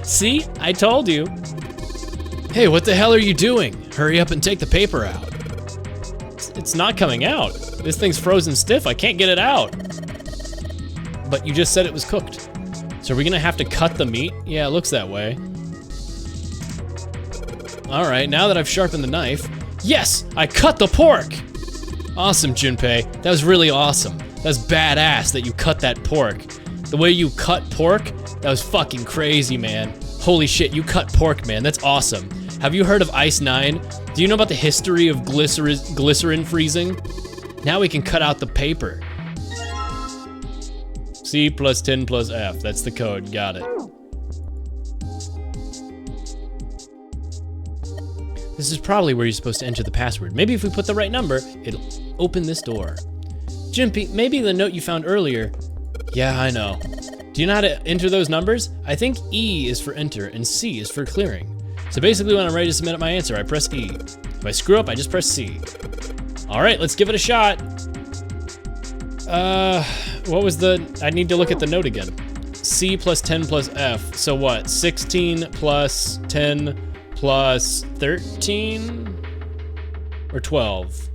See? I told you. Hey, what the hell are you doing? Hurry up and take the paper out. It's not coming out. This thing's frozen stiff. I can't get it out. But you just said it was cooked. So are we gonna have to cut the meat? Yeah, it looks that way. All right, now that I've sharpened the knife, yes, I cut the pork! Awesome, Junpei. That was really awesome. That's badass that you cut that pork. The way you cut pork, that was fucking crazy, man. Holy shit, you cut pork, man. That's awesome. Have you heard of Ice 9? Do you know about the history of glycerin freezing? Now we can cut out the paper. C plus 10 plus F. That's the code. Got it. This is probably where you're supposed to enter the password. Maybe if we put the right number, it'll open this door. Jimpy, maybe the note you found earlier. Yeah, I know. Do you know how to enter those numbers? I think E is for enter and C is for clearing. So basically when I'm ready to submit my answer, I press E. If I screw up, I just press C. All right, let's give it a shot. What was I need to look at the note again. C plus 10 plus F. So what? 16 plus 10 plus 13? Or 12?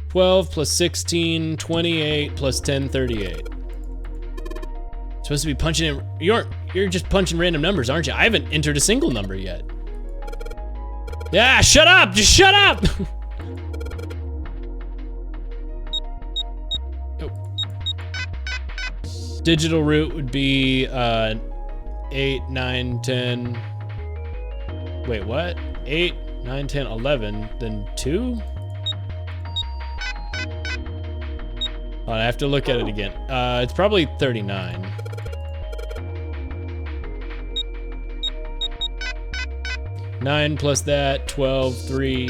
12 plus 16, 28 plus 10, 38. Supposed to be punching in, you're just punching random numbers, aren't you? I haven't entered a single number yet. Yeah, shut up, just shut up! Digital root would be 8, 9, 10. Wait, what? 8, 9, 10, 11, then 2? Oh, I have to look at it again. It's probably 39. Nine plus that, 12, 3.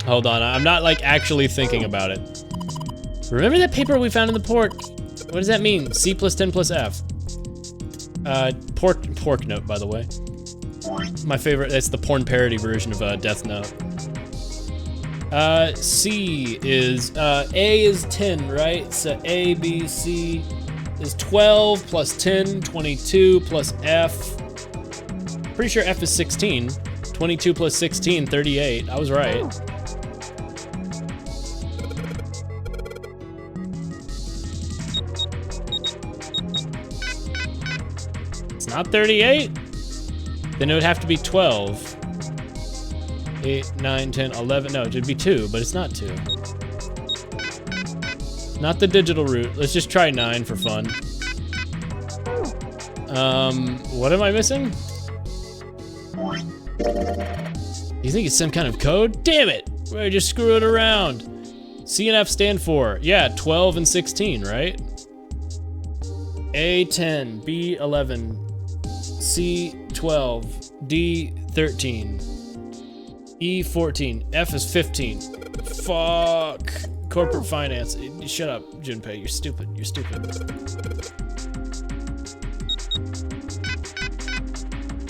Hold on, I'm not like actually thinking about it. Remember that paper we found in the port? What does that mean? C plus 10 plus F. Pork Note, by the way. My favorite, it's the porn parody version of Death Note. C is, A is 10, right? So A, B, C is 12 plus 10, 22 plus F. Pretty sure F is 16. 22 plus 16, 38. I was right. It's not 38? Then it would have to be 12. 8, 9, 10, 11. No, it would be 2, but it's not 2. Not the digital root. Let's just try 9 for fun. What am I missing? You think it's some kind of code? Damn it! We're just screwing around. C and F stand for, yeah, 12 and 16, right? A 10, B 11, C 12, D 13, E 14, F is 15. Fuck. Corporate finance. Shut up, Junpei. You're stupid. You're stupid.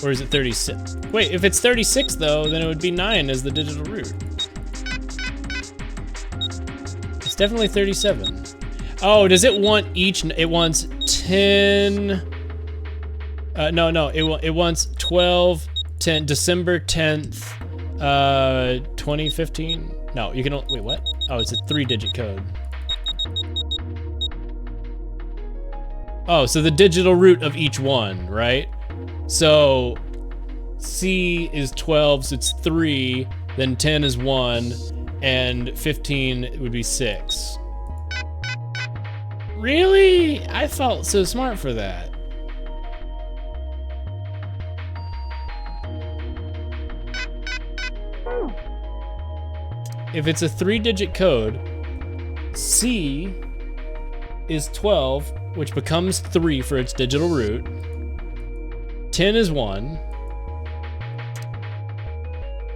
Or is it 36? Wait, if it's 36 though, then it would be 9 as the digital root. It's definitely 37. Oh, does it want each? It wants 10. No, it wants 12, 10, December 10th, 2015. No, you can, wait, what? Oh, it's a 3-digit code. Oh, so the digital root of each one, right? So C is 12, so it's 3, then 10 is 1, and 15 would be 6. Really? I felt so smart for that. If it's a 3-digit code, C is 12, which becomes 3 for its digital root. 10 is 1.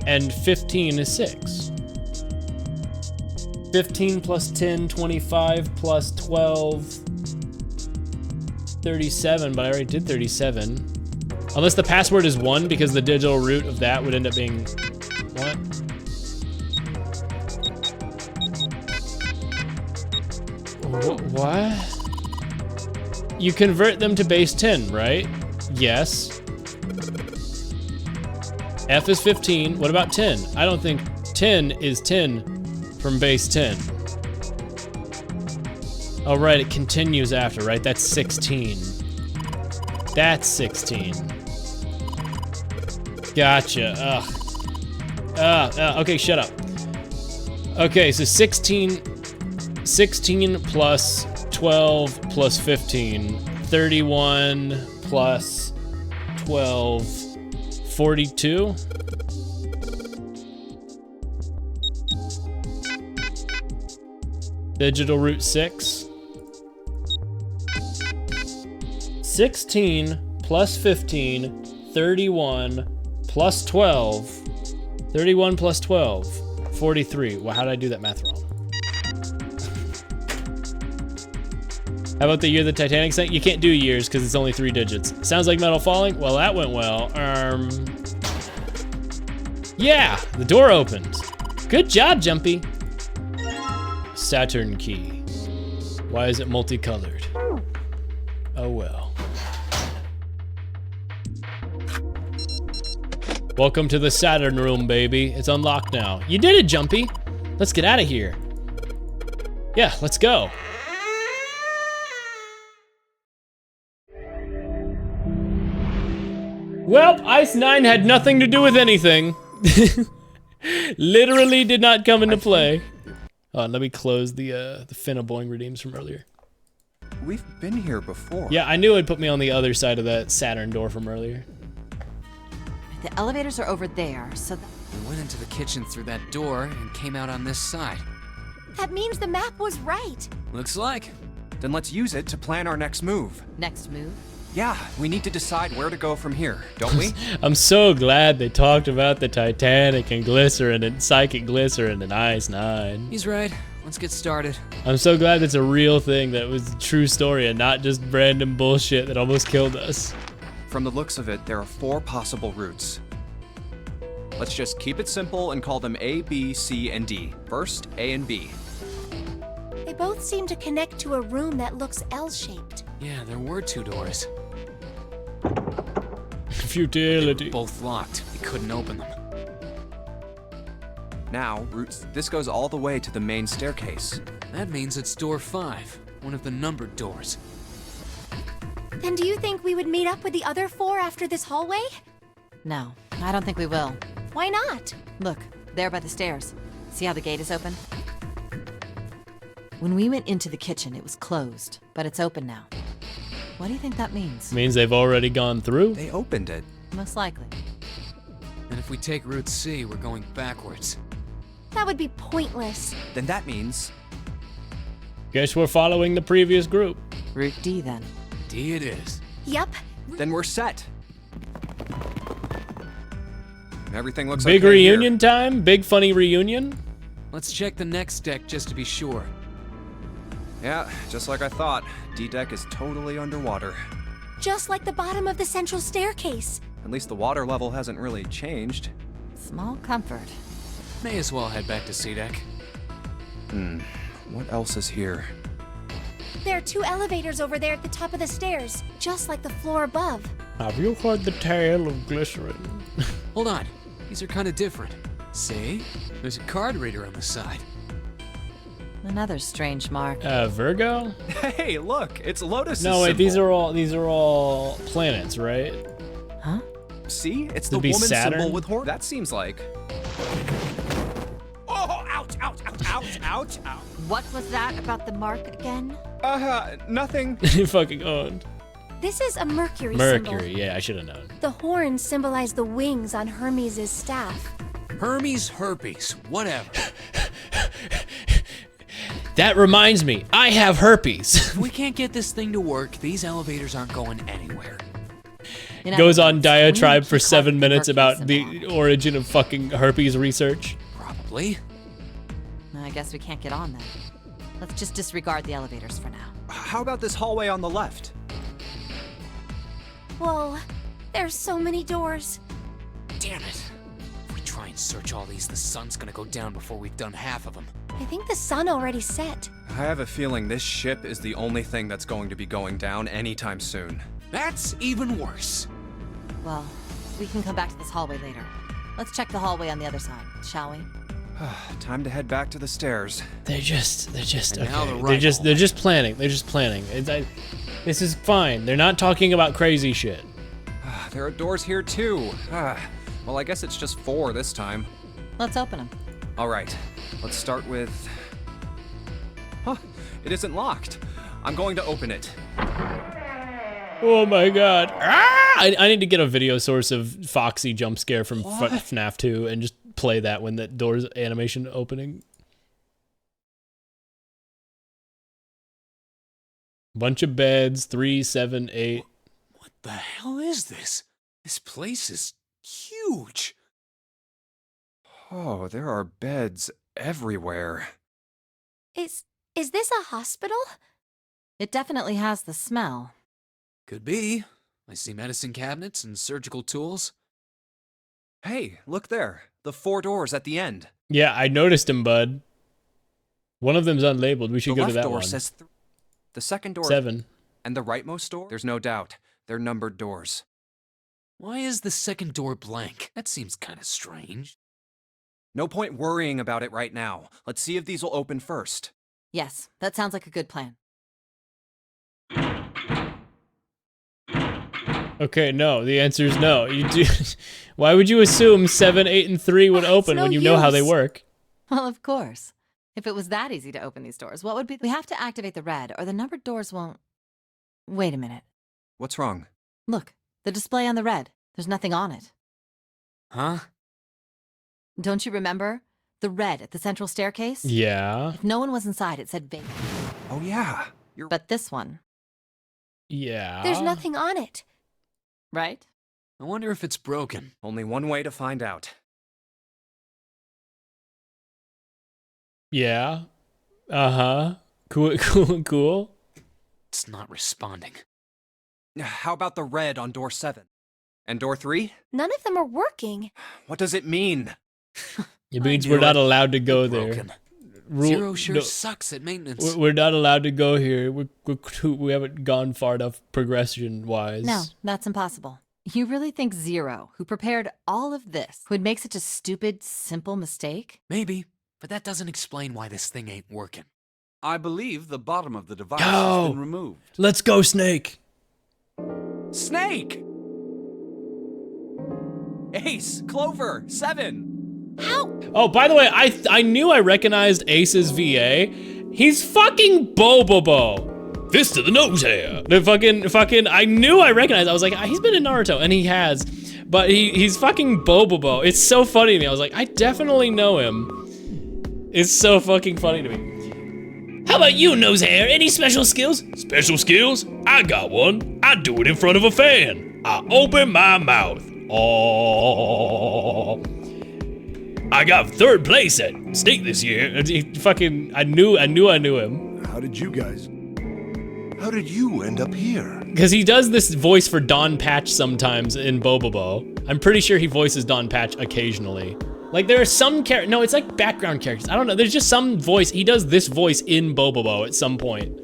And 15 is 6. 15 plus 10, 25 plus 12, 37, but I already did 37. Unless the password is 1, because the digital root of that would end up being what? What? You convert them to base 10, right? Yes. F is 15. What about 10? I don't think 10 is 10 from base 10. Oh, right, it continues after, right? That's 16. That's 16. Gotcha. Ugh. Okay, shut up. Okay, so 16 plus 12 plus 15. 31 plus 12. 42. Digital root 6. 16 plus 15, 31 plus 12. 31 plus 12, 43. Well, how did I do that math wrong? How about the year the Titanic sank? You can't do years because it's only 3 digits. Sounds like metal falling? Well, that went well. Yeah, the door opened. Good job, Jumpy. Saturn key. Why is it multicolored? Oh well. Welcome to the Saturn room, baby. It's unlocked now. You did it, Jumpy. Let's get out of here. Yeah, let's go. Well, Ice 9 had nothing to do with anything. Literally did not come into play. Let me close the Finnaboing redeems from earlier. We've been here before. Yeah, I knew it'd put me on the other side of that Saturn door from earlier. The elevators are over there, so We went into the kitchen through that door and came out on this side. That means the map was right. Looks like. Then let's use it to plan our next move. next move. Yeah, we need to decide where to go from here, don't we? I'm so glad they talked about the Titanic and glycerin and psychic glycerin and Ice 9. He's right. Let's get started. I'm so glad it's a real thing that was a true story and not just random bullshit that almost killed us. From the looks of it, there are 4 possible routes. Let's just keep it simple and call them A, B, C, and D. First, A and B. They both seem to connect to a room that looks L-shaped. Yeah, there were 2 doors. Futility. Both locked. We couldn't open them. Now, routes. This goes all the way to the main staircase. That means it's door 5, one of the numbered doors. Then do you think we would meet up with the other 4 after this hallway? No, I don't think we will. Why not? Look, there by the stairs. See how the gate is open? When we went into the kitchen, it was closed, but it's open now. What do you think that means? Means they've already gone through? They opened it. Most likely. And if we take Route C, we're going backwards. That would be pointless. Then that means Guess we're following the previous group. Route D, then. D it is. Yep. then we're set. Everything looks Big okay reunion time? Big funny reunion? Let's check the next deck just to be sure. Here. Yeah, just like I thought. D-deck is totally underwater. Just like the bottom of the central staircase. At least the water level hasn't really changed. Small comfort. May as well head back to C deck. What else is here? There are 2 elevators over there at the top of the stairs, just like the floor above. Have you heard the tale of glycerin? Hold on. These are kind of different. See? There's a card reader on the side. Another strange mark. Virgo? Hey, look, it's Lotus. No, wait, these are all planets, right? Huh? See, it's Could the be woman Saturn? symbol with horn. That seems like. Oh, ouch, ouch, ouch, ouch, ouch, ouch. What was that about the mark again? Nothing. Fucking owned. This is a Mercury symbol. Mercury, yeah, I should have known. The horns symbolize the wings on Hermes' staff. Hermes herpes, whatever. That reminds me, I have herpes. If we can't get this thing to work, these elevators aren't going anywhere. In Goes other on words, diatribe we for need to 7 keep minutes the about herpes the symbol. origin of fucking herpes research. Probably. I guess we can't get on then. Let's just disregard the elevators for now. How about this hallway on the left? Whoa, there's so many doors. Damn it. If we try and search all these, the sun's gonna go down before we've done half of them. I think the sun already set. I have a feeling this ship is the only thing that's going to be going down anytime soon. That's even worse. Well, we can come back to this hallway later. Let's check the hallway on the other side, shall we? Time to head back to the stairs. They're just And okay. now the they're right just hallway. planning. They're just planning. This is fine. They're not talking about crazy shit. There are doors here too. Well, I guess it's just 4 this time. Let's open them. All right, let's start with. Huh, it isn't locked. I'm going to open it. Oh my god. Ah! I need to get a video source of Foxy jump scare from FNAF 2 and just play that when that door's animation opening. Bunch of beds, 3, 7, 8. What the hell is this? This place is huge. Oh, there are beds everywhere. Is this a hospital? It definitely has the smell. Could be. I see medicine cabinets and surgical tools. Hey, look there. The 4 doors at the end. Yeah, I noticed him, bud. One of them's unlabeled. We should The go left to that door one. says the second door 7. and the rightmost door. There's no doubt. They're numbered doors. Why is the second door blank? That seems kind of strange. No point worrying about it right now. Let's see if these will open first. Yes, that sounds like a good plan. Okay, no. The answer is no. You do. Why would you assume 7, 8, and 3 would open no when you know how they use. work? Well, of course. If it was that easy to open these doors, what would be? We have to activate the red, or the numbered doors won't. Wait a minute. What's wrong? Look, the display on the red. There's nothing on it. Huh? Don't you remember? The red at the central staircase? Yeah. If no one was inside, it said vacant. Oh yeah. But this one, Yeah. There's nothing on it. right? I wonder if it's broken. Only one way to find out. Yeah. Uh-huh. Cool, cool, cool. It's not responding. How about the red on door 7? And door 3? None of them are working. What does it mean? It means I we're knew not it. allowed to go there. Broken. Rule- Zero sure no, sucks at maintenance. we're not allowed to go here. We haven't gone far enough progression-wise. No, that's impossible. You really think Zero, who prepared all of this, would make such a stupid, simple mistake? Maybe, but that doesn't explain why this thing ain't working. I believe the bottom of the device Go! has been removed. Let's go, Snake. Snake! Ace, Clover, 7. How? Oh, by the way, I knew I recognized Ace's VA. He's fucking Bobobo. Fist to the nose hair. The fucking, I knew I recognized. I was like, he's been in Naruto, and he has. But he's fucking Bobobo. It's so funny to me. I was like, I definitely know him. It's so fucking funny to me. How about you, nose hair? Any special skills? Special skills? I got one. I do it in front of a fan. I open my mouth. Oh. I got 3rd place at Snake this year. I knew him. How did you end up here? Because he does this voice for Don Patch sometimes in Bobobo. I'm pretty sure he voices Don Patch occasionally. Like there are some no, it's like background characters. I don't know, there's just some voice. He does this voice in Bobobo at some point.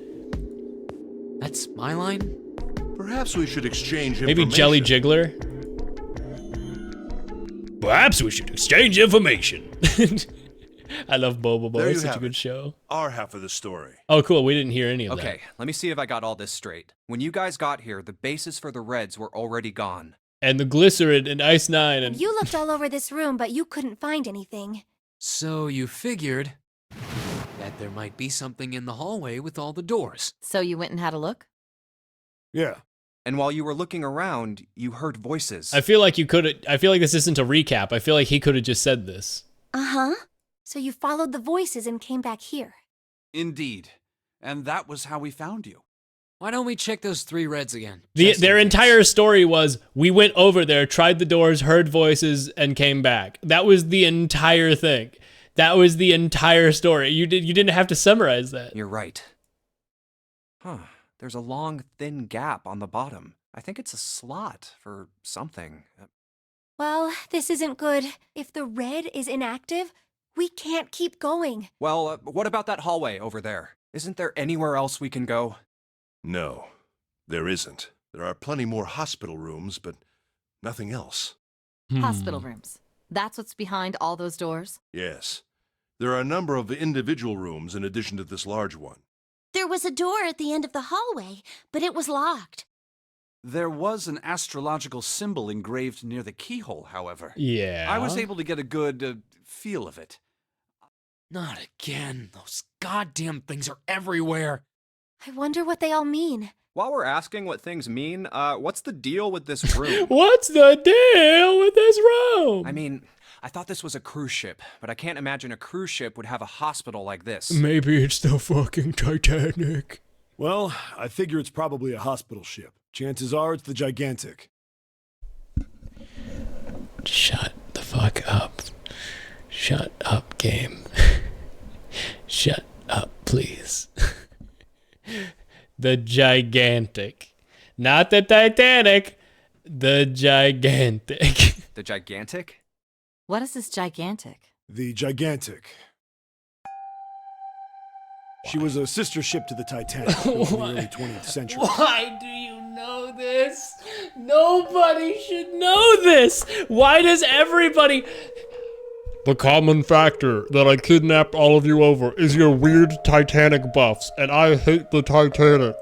That's my line? Perhaps we should exchange Maybe information. Jelly Jiggler? Perhaps we should exchange information. I love Bobobo, There it's you such a have good it. show. Our half of the story. Oh cool, we didn't hear any of that. Okay, let me see if I got all this straight. When you guys got here, the bases for the reds were already gone. And the Glycerin and Ice 9 and... You looked all over this room, but you couldn't find anything. So you figured that there might be something in the hallway with all the doors. So you went and had a look? Yeah. And while you were looking around, you heard voices. I feel like this isn't a recap. I feel like he could have just said this. Uh-huh. So you followed the voices and came back here. Indeed. And that was how we found you. Why don't we check those 3 reds again? Just in Their case. entire story was, we went over there, tried the doors, heard voices, and came back. That was the entire thing. That was the entire story. You didn't have to summarize that. You're right. Huh. There's a long, thin gap on the bottom. I think it's a slot for something. Well, this isn't good. If the red is inactive, we can't keep going. Well, what about that hallway over there? Isn't there anywhere else we can go? No, there isn't. There are plenty more hospital rooms, but nothing else. Hospital rooms. That's what's behind all those doors? Yes. There are a number of individual rooms in addition to this large one. There was a door at the end of the hallway, but it was locked. There was an astrological symbol engraved near the keyhole, however. Yeah. I was able to get a good feel of it. Not again. Those goddamn things are everywhere. I wonder what they all mean. While we're asking what things mean, what's the deal with this room? What's the deal with this room? I mean, I thought this was a cruise ship, but I can't imagine a cruise ship would have a hospital like this. Maybe it's the fucking Titanic. Well, I figure it's probably a hospital ship. Chances are it's the Gigantic. Shut the fuck up. Shut up, game. Shut up, please. The Gigantic. Not the Titanic. The Gigantic. The Gigantic? What is this gigantic? The Gigantic. She was a sister ship to the Titanic built in the early 20th century. Why do you know this? Nobody should know this. Why does everybody... The common factor that I kidnapped all of you over is your weird Titanic buffs, and I hate the Titanic.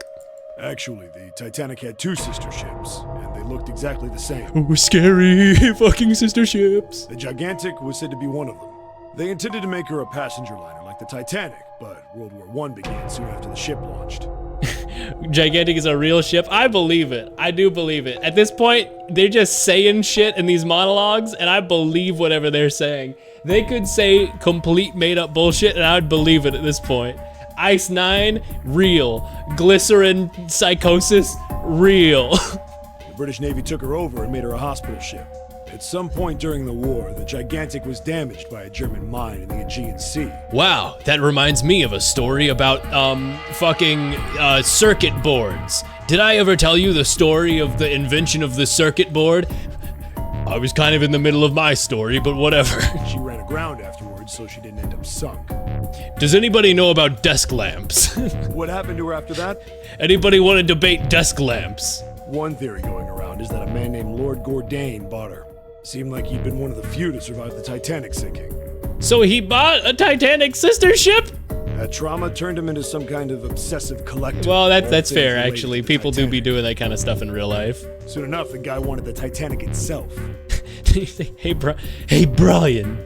Actually, the Titanic had 2 sister ships, and they looked exactly the same. Oh, scary fucking sister ships. The Gigantic was said to be one of them. They intended to make her a passenger liner like like the Titanic, but World War I began soon after the ship launched. Gigantic is a real ship. I believe it. I do believe it. At this point, they're just saying shit in these monologues, and I believe whatever they're saying. They could say complete made-up bullshit, and I'd believe it at this point. Ice 9, real. Glycerin psychosis, real. The British Navy took her over and made her a hospital ship. At some point during the war, the Gigantic was damaged by a German mine in the Aegean Sea. Wow, that reminds me of a story about, circuit boards. Did I ever tell you the story of the invention of the circuit board? I was kind of in the middle of my story, but whatever. She ran aground afterwards, so she didn't end up sunk. Does anybody know about desk lamps? What happened to her after that? Anybody want to debate desk lamps? One theory going around is that a man named Lord Gourdane bought her. Seemed like he'd been one of the few to survive the Titanic sinking. So he bought a Titanic sister ship? That trauma turned him into some kind of obsessive collector. Well, that's fair, actually. People do be doing that kind of stuff in real life. Soon enough, the guy wanted the Titanic itself. Hey, Brian.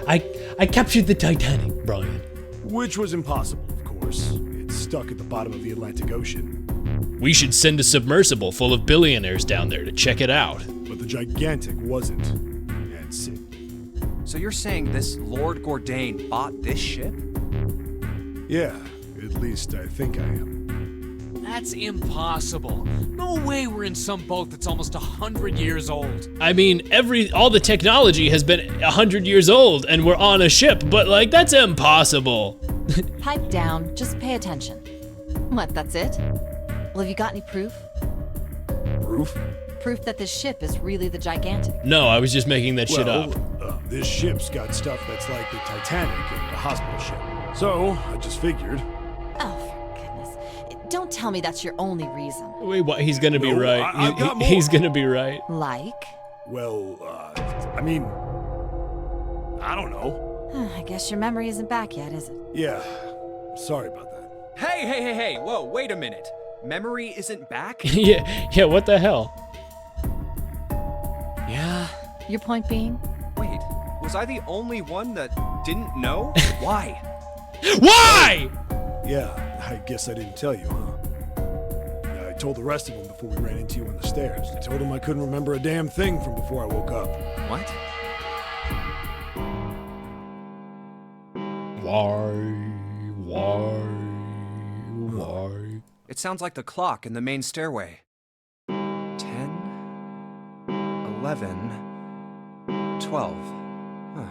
I captured the Titanic, Brian. Which was impossible, of course. It's stuck at the bottom of the Atlantic Ocean. We should send a submersible full of billionaires down there to check it out. But the Gigantic wasn't. That's it. So you're saying this Lord Gourdane bought this ship? Yeah, at least I think I am. That's impossible. No way we're in some boat that's almost 100 years old. I mean, all the technology has been 100 years old and we're on a ship, but like, that's impossible. Pipe down, just pay attention. What, that's it? Well, have you got any proof? Proof? Proof that this ship is really the Gigantic. No, I was just making that shit up. This ship's got stuff that's like the Titanic and the hospital ship. So, I just figured. Oh, for goodness. Don't tell me that's your only reason. Wait, what? He's gonna be right. I've got more. He's gonna be right. Like? Well, I mean, I don't know. I guess your memory isn't back yet, is it? Yeah, sorry about that. Hey, whoa, wait a minute. Memory isn't back? yeah, what the hell? Yeah. Your point being? Wait, was I the only one that didn't know? Why? Why? Yeah, I guess I didn't tell you, huh? I told the rest of them before we ran into you on the stairs. I told them I couldn't remember a damn thing from before I woke up. What? Why? It sounds like the clock in the main stairway. 10, 11, 12. Huh.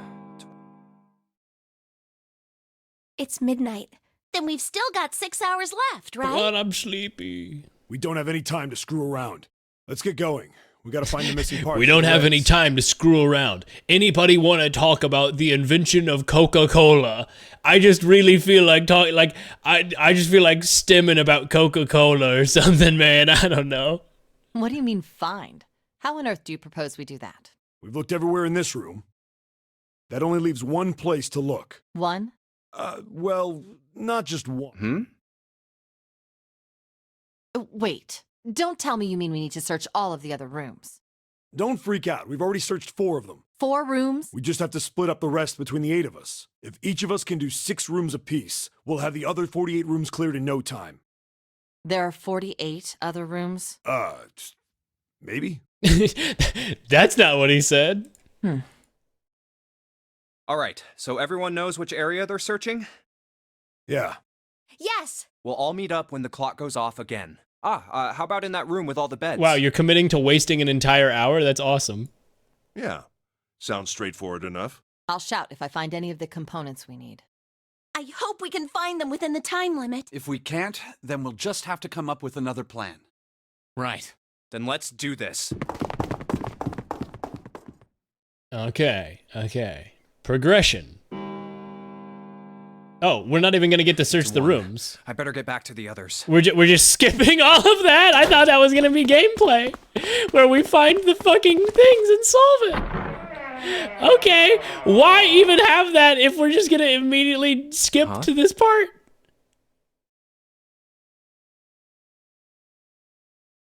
It's midnight. Then we've still got 6 hours left, right? But I'm sleepy. We don't have any time to screw around. Let's get going. We gotta find the missing parts. We don't have any time to screw around. Anybody want to talk about the invention of Coca-Cola? I just really feel like talking, like, I just feel like stimming about Coca-Cola or something, man. I don't know. What do you mean, find? How on earth do you propose we do that? We've looked everywhere in this room. That only leaves one place to look. One? Well, not just one. Wait. Don't tell me you mean we need to search all of the other rooms. Don't freak out. We've already searched 4 of them. 4 rooms? We just have to split up the rest between the 8 of us. If each of us can do 6 rooms apiece, we'll have the other 48 rooms cleared in no time. There are 48 other rooms? Maybe? That's not what he said. All right, so everyone knows which area they're searching? Yeah. Yes! We'll all meet up when the clock goes off again. How about in that room with all the beds? Wow, you're committing to wasting an entire hour? That's awesome. Yeah, sounds straightforward enough. I'll shout if I find any of the components we need. I hope we can find them within the time limit. If we can't, then we'll just have to come up with another plan. Right. Then let's do this. Okay. Progression. Oh, we're not even gonna get to search the rooms. I better get back to the others. We're just skipping all of that? I thought that was gonna be gameplay, where we find the fucking things and solve it. Okay, why even have that if we're just gonna immediately skip to this part?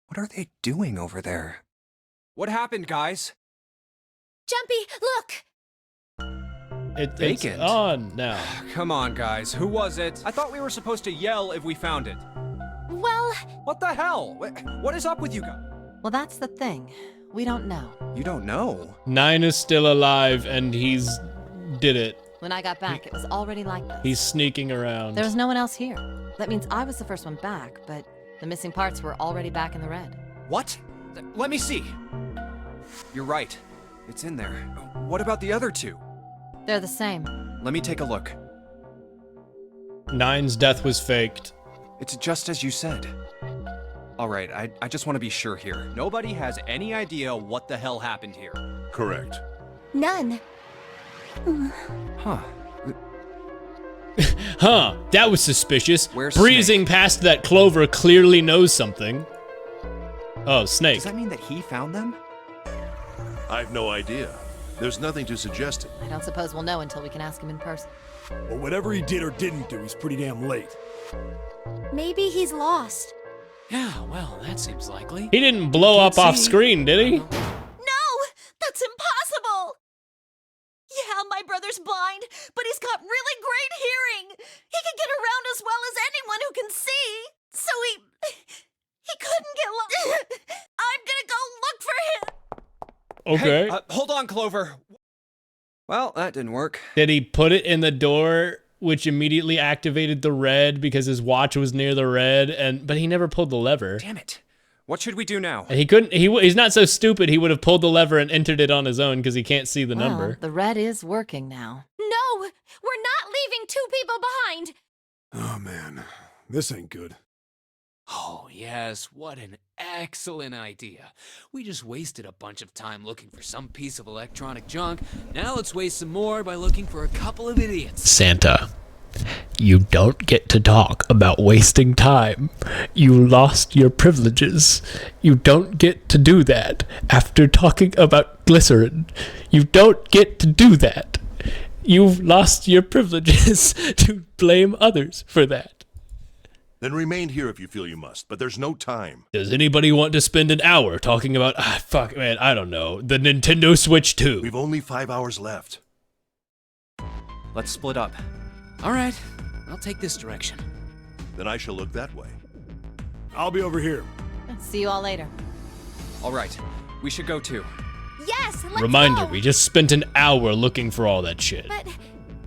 What are they doing over there? What happened, guys? Jumpy, look! It's Vacant. on now. Come on, guys. Who was it? I thought we were supposed to yell if we found it. Well, What the hell? What is up with you guys? Well, that's the thing. We don't know. You don't know? 9 is still alive, and he's did it. When I got back, it was already like this. He's sneaking around. There was no one else here. That means I was the first one back, but the missing parts were already back in the red. What? Let me see. You're right. It's in there. What about the other two? They're the same. Let me take a look. 9's death was faked. It's just as you said. All right, I just want to be sure here. Nobody has any idea what the hell happened here. Correct. none. Huh. Huh, that was suspicious. Where's Breezing past that Clover clearly knows something. Oh, Snake. Does that mean that he found them? I've no idea. There's nothing to suggest it. I don't suppose we'll know until we can ask him in person. Well, whatever he did or didn't do, he's pretty damn late. Maybe he's lost. Yeah, well, that seems likely. He didn't blow up off see. screen, did he? No! That's impossible! Yeah, my brother's blind, but he's got really great hearing. He can get around as well as anyone who can see. So he couldn't get lost. I'm gonna go look for him. Okay. Hey, hold on, Clover. Well, that didn't work. Did he put it in the door, which immediately activated the red because his watch was near the red, but he never pulled the lever. Damn it. What should we do now? And he couldn't. He's not so stupid. He would have pulled the lever and entered it on his own because he can't see the Well, number. the red is working now. No, we're not leaving two people behind. Oh, man. This ain't good. Oh, yes, what an excellent idea. We just wasted a bunch of time looking for some piece of electronic junk. Now let's waste some more by looking for a couple of idiots. Santa, you don't get to talk about wasting time. You lost your privileges. You don't get to do that after talking about glycerin. You don't get to do that. You've lost your privileges to blame others for that. Then remain here if you feel you must, but there's no time. Does anybody want to spend an hour talking about, fuck, man, I don't know, the Nintendo Switch 2? We've only 5 hours left. Let's split up. All right, I'll take this direction. Then I shall look that way. I'll be over here. See you all later. All right, we should go too. Yes, let's Reminder, go. we just spent an hour looking for all that shit. But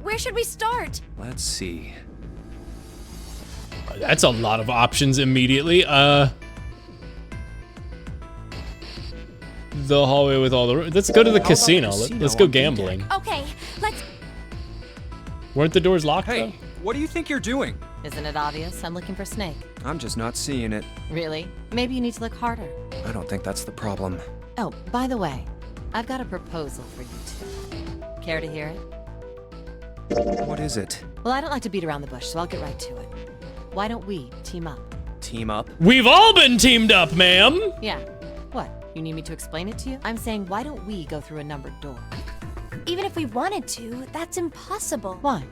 where should we start? Let's see. That's a lot of options immediately. The hallway with all the... Let's go to the How about casino. the casino Let's go on B-Day? gambling. Okay, let's... Weren't the doors locked, Hey, what do you think you're doing? Isn't it obvious? I'm looking for Snake. I'm just not seeing it. Really? Maybe you need to look harder. I don't think that's the problem. Oh, by the way, I've got a proposal for you two. Care to hear it? What is it? Well, I don't like to beat around the bush, so I'll get right to it. Why don't we team up? Team up? We've all been teamed up, ma'am! Yeah. What? You need me to explain it to you? I'm saying, why don't we go through a numbered door? Even if we wanted to, that's impossible. Why?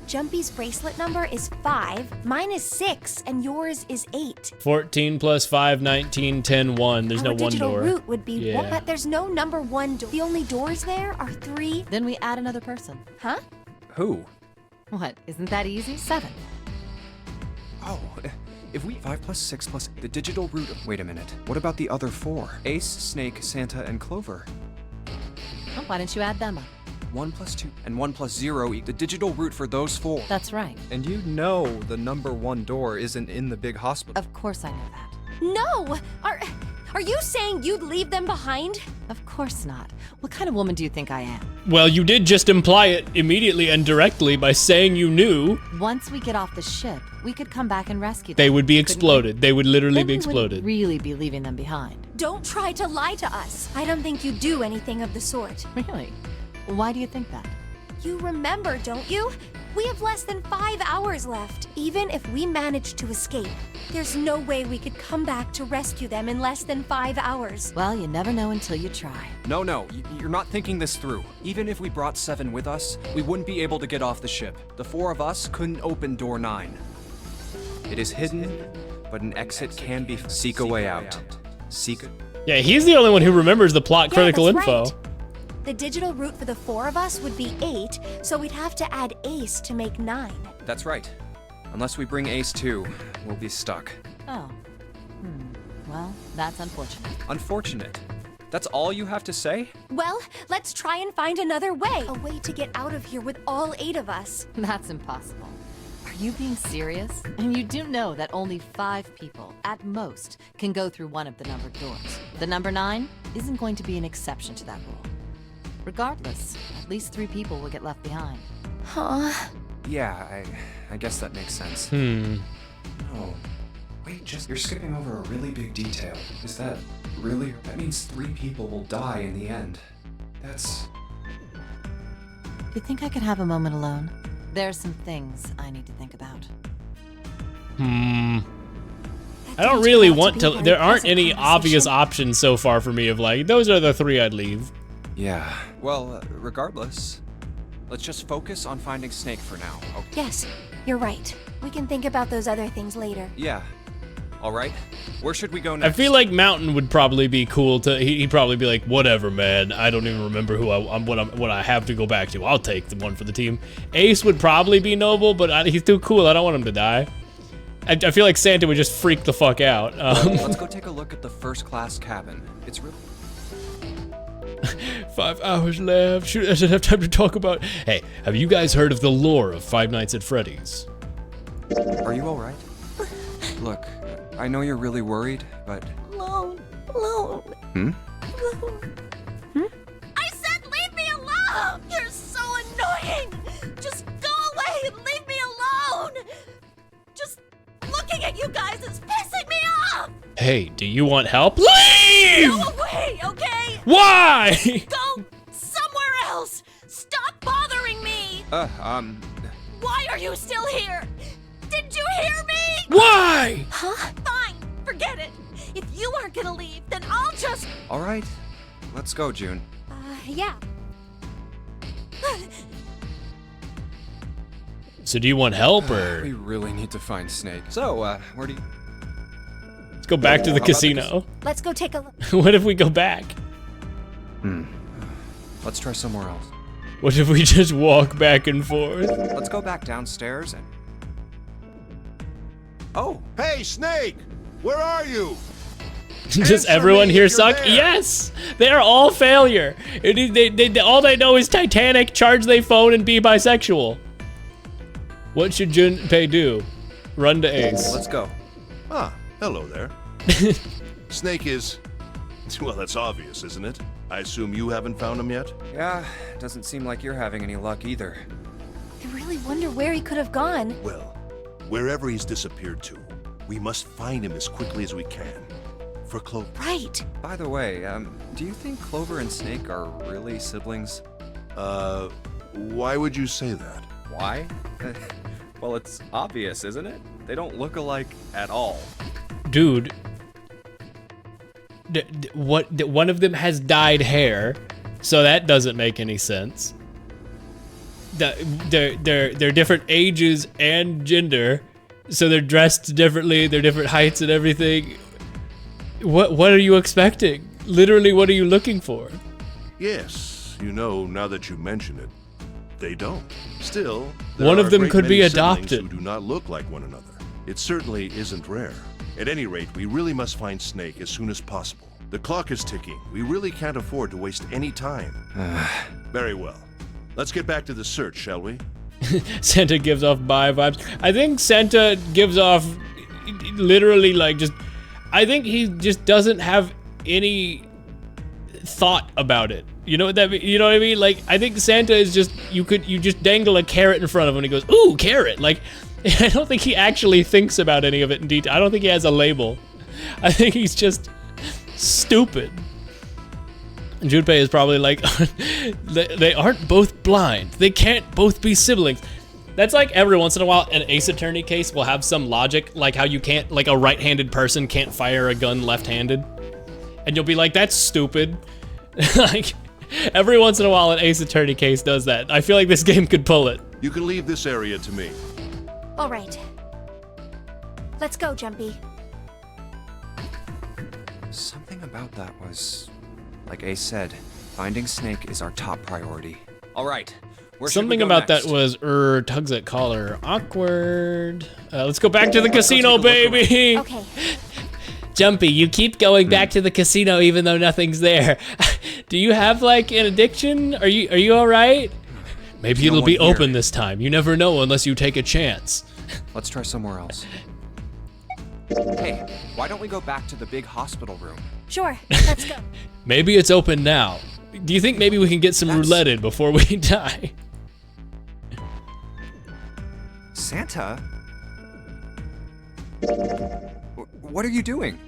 Jumpy's bracelet number is 5, mine is 6, and yours is 8. 14 plus 5, 19, 10, 1. There's Our no one digital door. route would be Yeah. 1, but there's no number 1 door. The only doors there are 3. Then we add another person. Huh? Who? What? Isn't that easy? 7. Oh, if we 5 plus 6 plus the digital root. Wait a minute. What about the other 4? Ace, Snake, Santa, and Clover. Well, why don't you add them up? 1 plus 2 and 1 plus 0 the digital root for those 4. That's right. And you know the number 1 door isn't in the big hospital. Of course I know that. No! Are you saying you'd leave them behind? Of course not. What kind of woman do you think I am? Well, you did just imply it immediately and directly by saying you knew. Once we get off the ship, we could come back and rescue them. They would be couldn't we? exploded. They would literally Then be we wouldn't exploded. really be leaving them behind. Don't try to lie to us. I don't think you do anything of the sort. Really? Why do you think that? You remember, don't you? We have less than 5 hours left. Even if we manage to escape, there's no way we could come back to rescue them in less than 5 hours. Well, you never know until you try. No, you're not thinking this through. Even if we brought 7 with us, we wouldn't be able to get off the ship. The 4 of us couldn't open door 9. It is hidden, but an exit can be. Seek a way out. Seek. Yeah, he's the only one who remembers the plot critical that's info. right. The digital root for the 4 of us would be 8, so we'd have to add Ace to make 9. That's right. Unless we bring Ace too, we'll be stuck. Oh. Well, that's unfortunate. Unfortunate. That's all you have to say? Well, let's try and find another way. A way to get out of here with all 8 of us. That's impossible. Are you being serious? And you do know that only 5 people, at most, can go through one of the numbered doors. The number 9 isn't going to be an exception to that rule. Regardless, at least 3 people will get left behind. Huh? Yeah, I guess that makes sense. Oh, wait, you're skipping over a really big detail. Is that really? That means 3 people will die in the end. That's... You think I could have a moment alone? There's some things I need to think about. I don't really want to. There aren't any obvious options so far for me of like, those are the 3 I'd leave. Yeah, well, regardless, let's just focus on finding Snake for now, okay? Yes, you're right. We can think about those other things later. Yeah. All right. Where should we go next? I feel like Mountain would probably be cool to. He'd probably be like, whatever, man. I don't even remember who what I have to go back to. I'll take the one for the team. Ace would probably be noble, but he's too cool. I don't want him to die. I feel like Santa would just freak the fuck out. Let's go take a look at the first-class cabin. It's really... 5 hours left. Shoot, I should have time to talk about. Hey, have you guys heard of the lore of Five Nights at Freddy's? Are you all right? Look, I know you're really worried, but... Alone. I said leave me alone! You're so annoying! Just go away and leave me alone! Just looking at you guys is pissing me off! Hey, do you want help? Leave! Go away, okay? Why? Go somewhere else! Stop bothering me! Why are you still here? Did you hear me? Why? Huh? Fine, forget it. If you aren't gonna leave, then I'll just... All right, let's go, June. Yeah. So do you want help, or? We really need to find Snake. So, where do you... Let's go back to the casino. Let's go take a look. What if we go back? Let's try somewhere else. What if we just walk back and forth? Let's go back downstairs and... Oh! Hey, Snake! Where are you? Does everyone here suck? Yes! They are all failure. All they know is Titanic, charge their phone, and be bisexual. What should Junpei do? Run to Ace. Let's go. Ah, hello there. Snake is... Well, that's obvious, isn't it? I assume you haven't found him yet? Yeah, doesn't seem like you're having any luck either. I really wonder where he could have gone. Well, wherever he's disappeared to, we must find him as quickly as we can. For Clover. Right. By the way, do you think Clover and Snake are really siblings? Why would you say that? Why? Well, it's obvious, isn't it? They don't look alike at all. Dude. One of them has dyed hair, so that doesn't make any sense. They're different ages and gender, so they're dressed differently, they're different heights and everything. What are you expecting? Literally, what are you looking for? Yes, you know, now that you mention it, they don't. Still, one of them could be adopted. Who do not look like one another. It certainly isn't rare. At any rate, we really must find Snake as soon as possible. The clock is ticking. We really can't afford to waste any time. Very well. Let's get back to the search, shall we? Santa gives off bye vibes. I think Santa gives off literally like just... I think he just doesn't have any thought about it. You know what that mean? You know what I mean? Like, I think Santa is just, you just dangle a carrot in front of him and he goes, ooh, carrot. Like, I don't think he actually thinks about any of it in detail. I don't think he has a label. I think he's just stupid. And Junpei is probably like, they aren't both blind. They can't both be siblings. That's like every once in a while, an Ace Attorney case will have some logic, like how you can't, like a right-handed person can't fire a gun left-handed. And you'll be like, that's stupid. Like, every once in a while, an Ace Attorney case does that. I feel like this game could pull it. You can leave this area to me. All right. Let's go, Jumpy. Something about that was, like Ace said, Finding Snake is our top priority. All right. Where should we Something go about next? that was tugs at collar. Awkward. Let's go back to the Let's go casino, take a look baby. Okay. Jumpy, you keep going back to the casino even though nothing's there. Do you have like an addiction? Are you all right? Maybe No it'll be one here. open this time. You never know unless you take a chance. Let's try somewhere else. Hey, why don't we go back to the big hospital room? Sure, let's go. Maybe it's open now. Do you think maybe we can get some rouletted before we die? Santa? What are you doing?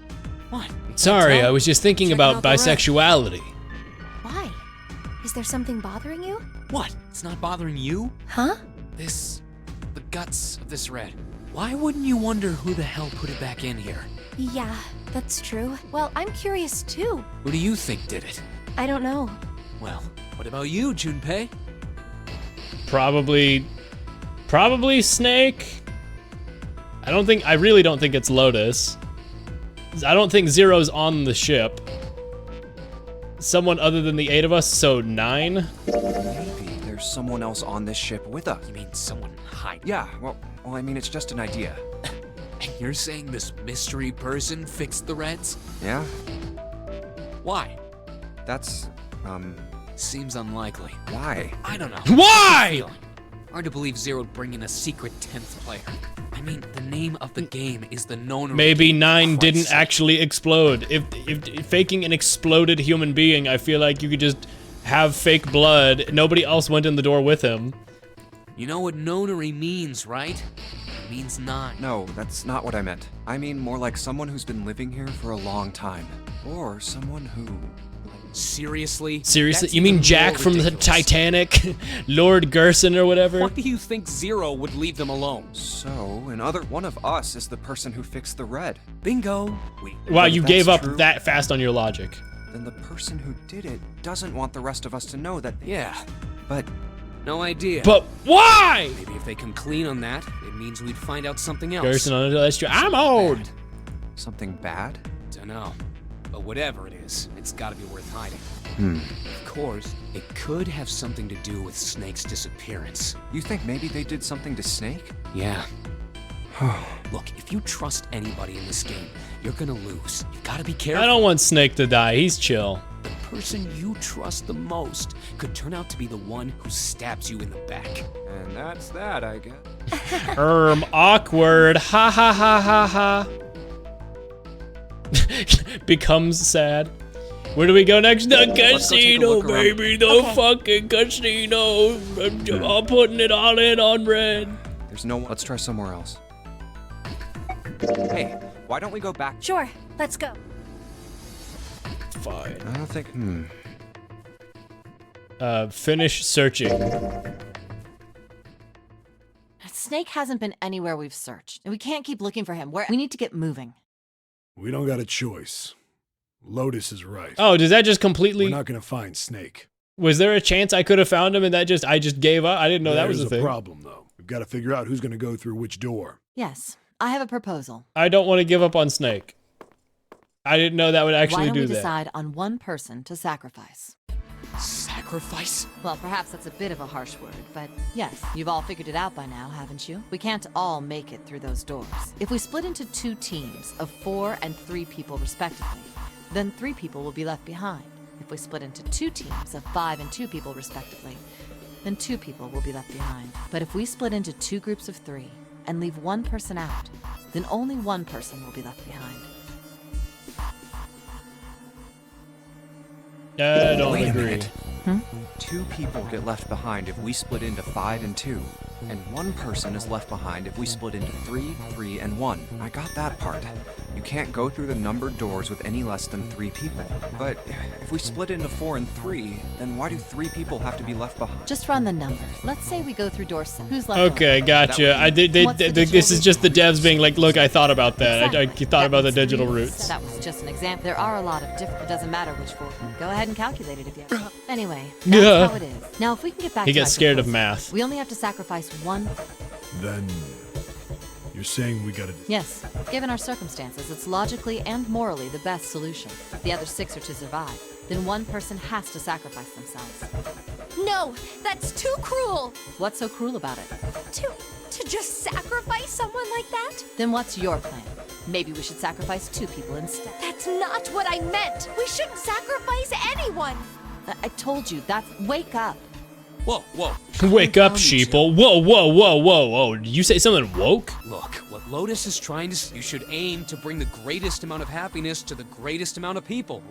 What? Sorry, I was just thinking Checking about out the red. bisexuality. Why? Is there something bothering you? What? It's not bothering you? Huh? The guts of this red. Why wouldn't you wonder who the hell put it back in here? Yeah, that's true. Well, I'm curious too. Who do you think did it? I don't know. Well, what about you, Junpei? Probably Snake. I really don't think it's Lotus. I don't think Zero's on the ship. Someone other than the 8 of us, so 9? Maybe there's someone else on this ship with us. You mean someone hiding? Yeah, well, I mean, it's just an idea. And you're saying this mystery person fixed the Reds? Yeah? Why? That's, Seems unlikely. why? I don't know. Why? Hard to believe Zero'd bring in a secret 10th player. I mean, the name of the game is the known. Maybe 9 didn't actually explode. If faking an exploded human being, I feel like you could just have fake blood. Nobody else went in the door with him. You know what nonary means, right? It means 9. No, that's not what I meant. I mean more like someone who's been living here for a long time. Or someone who... Seriously? Seriously? That's You mean even Jack more from the ridiculous. Titanic? Lord Gerson or whatever? Why do you think Zero would leave them alone? So, one of us is the person who fixed the red. Bingo. Wow, But you if gave that's up true- that fast on your logic. Then the person who did it doesn't want the rest of us to know that... Yeah, But no idea. But why? Maybe if they come clean on that, it means we'd find out something else. Gerson, that's true. I'm old. Bad. something bad? Dunno. But whatever it is, it's gotta be worth hiding. Hmm. Of course, it could have something to do with Snake's disappearance. You think maybe they did something to Snake? Yeah. Look, if you trust anybody in this game, you're gonna lose. You gotta be careful. I don't want Snake to die. He's chill. The person you trust the most could turn out to be the one who stabs you in the back. And that's that, I guess. Awkward. Ha ha ha ha ha. Becomes sad. Where do we go next? The Let's go take a casino, look around. baby. The fucking casino. I'm putting it all in on red. There's no one. Let's try somewhere else. Hey, why don't we go back? Sure, let's go. Fine. I don't think. Finish searching. Snake hasn't been anywhere we've searched, and we can't keep looking for him. We need to get moving. We don't got a choice. Lotus is right. Oh, does that just completely... We're not gonna find Snake. Was there a chance I could have found him and I just gave up? I didn't know that was a There's thing. problem, though. We've got to figure out who's gonna go through which door. Yes, I have a proposal. I don't want to give up on Snake. I didn't know that would actually Why don't do we that. decide on one person to sacrifice? Sacrifice? Well, perhaps that's a bit of a harsh word, but yes, you've all figured it out by now, haven't you? We can't all make it through those doors. If we split into 2 teams of 4 and 3 people respectively, then 3 people will be left behind. If we split into 2 teams of 5 and 2 people respectively, then 2 people will be left behind. But if we split into 2 groups of 3 and leave 1 person out, then only 1 person will be left behind. I don't Wait a agree. minute. 2 people get left behind if we split into 5 and 2. And 1 person is left behind if we split into 3, 3, and 1. I got that part. You can't go through the numbered doors with any less than 3 people. But if we split into 4 and 3, then why do 3 people have to be left behind? Just run the numbers. Let's say we go through door 7. Who's left Okay, over? gotcha. I did. This is just the devs being like, look, I thought about that. I Exactly. thought about the That digital was roots. That was just an example. There are a lot of different. It doesn't matter which form. Go ahead and calculate it if you have. Anyway, that's Yeah. how it is. Now, if we can get back He to gets my scared of proposal, math. We only have to sacrifice 1. Then you're saying we gotta. Yes, given our circumstances, it's logically and morally the best solution. The other 6 are to survive. then one person has to sacrifice themselves. No, that's too cruel. What's so cruel about it? To just sacrifice someone like that? Then what's your plan? Maybe we should sacrifice 2 people instead. That's not what I meant. We shouldn't sacrifice anyone. I told you, wake up. Whoa, whoa. Wake up, sheeple. Whoa, whoa, whoa, whoa, whoa. Did you say something woke? Look, what Lotus is trying to you should aim to bring the greatest amount of happiness to the greatest amount of people.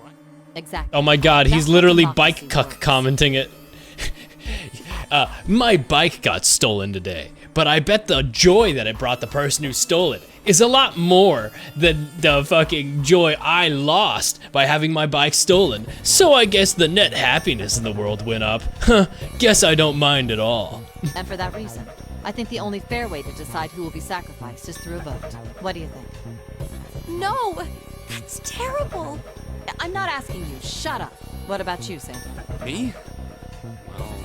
Exactly. Oh my god, he's That's how literally democracy bike cuck works. commenting it. My bike got stolen today, but I bet the joy that it brought the person who stole it is a lot more than the fucking joy I lost by having my bike stolen. So I guess the net happiness in the world went up. Huh, guess I don't mind at all. And for that reason, I think the only fair way to decide who will be sacrificed is through a vote. What do you think? No, that's terrible. I'm not asking you. Shut up. What about you, Santa? Me? Well,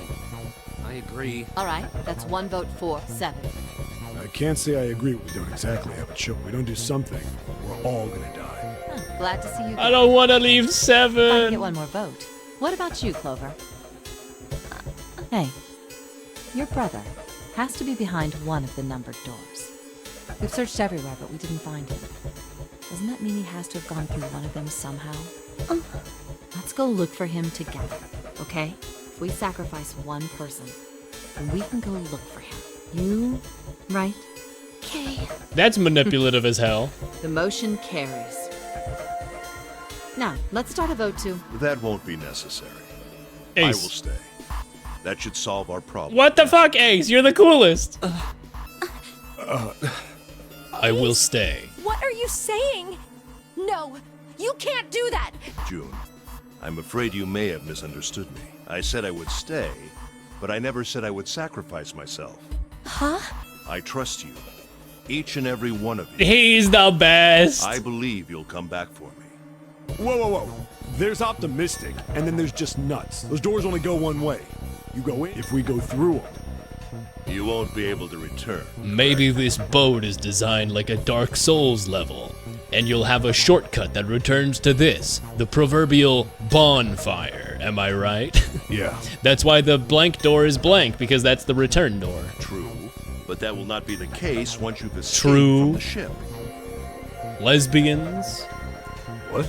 I agree. All right, that's 1 vote for 7. I can't say I agree. We don't exactly have a choice. We don't do something, we're all gonna die. Huh, glad to see you. I don't want to leave I 7. get 1 more vote. What about you, Clover? Hey, your brother has to be behind one of the numbered doors. We've searched everywhere, but we didn't find him. Doesn't that mean he has to have gone through one of them somehow? Let's go look for him together, okay? If we sacrifice one person, then we can go look for him. You, right? Okay. That's manipulative as hell. The motion carries. Now, let's start a vote to... That won't be necessary. I will Ace. stay. That should solve our problem. What the fuck, Ace? You're the coolest. I will stay. What are you saying? No, you can't do that. June, I'm afraid you may have misunderstood me. I said I would stay, but I never said I would sacrifice myself. Huh? I trust you. Each and every one of you. He's the best. I believe you'll come back for me. Whoa, whoa, whoa. There's optimistic, and then there's just nuts. Those doors only go one way. You go in if we go through them. You won't be able to return. Maybe this boat is designed like a Dark Souls level, and you'll have a shortcut that returns to this, the proverbial bonfire. Am I right? Yeah. That's why the blank door is blank, because that's the return door. True, but that will not be the case once you've escaped True. from the ship. Lesbians? What?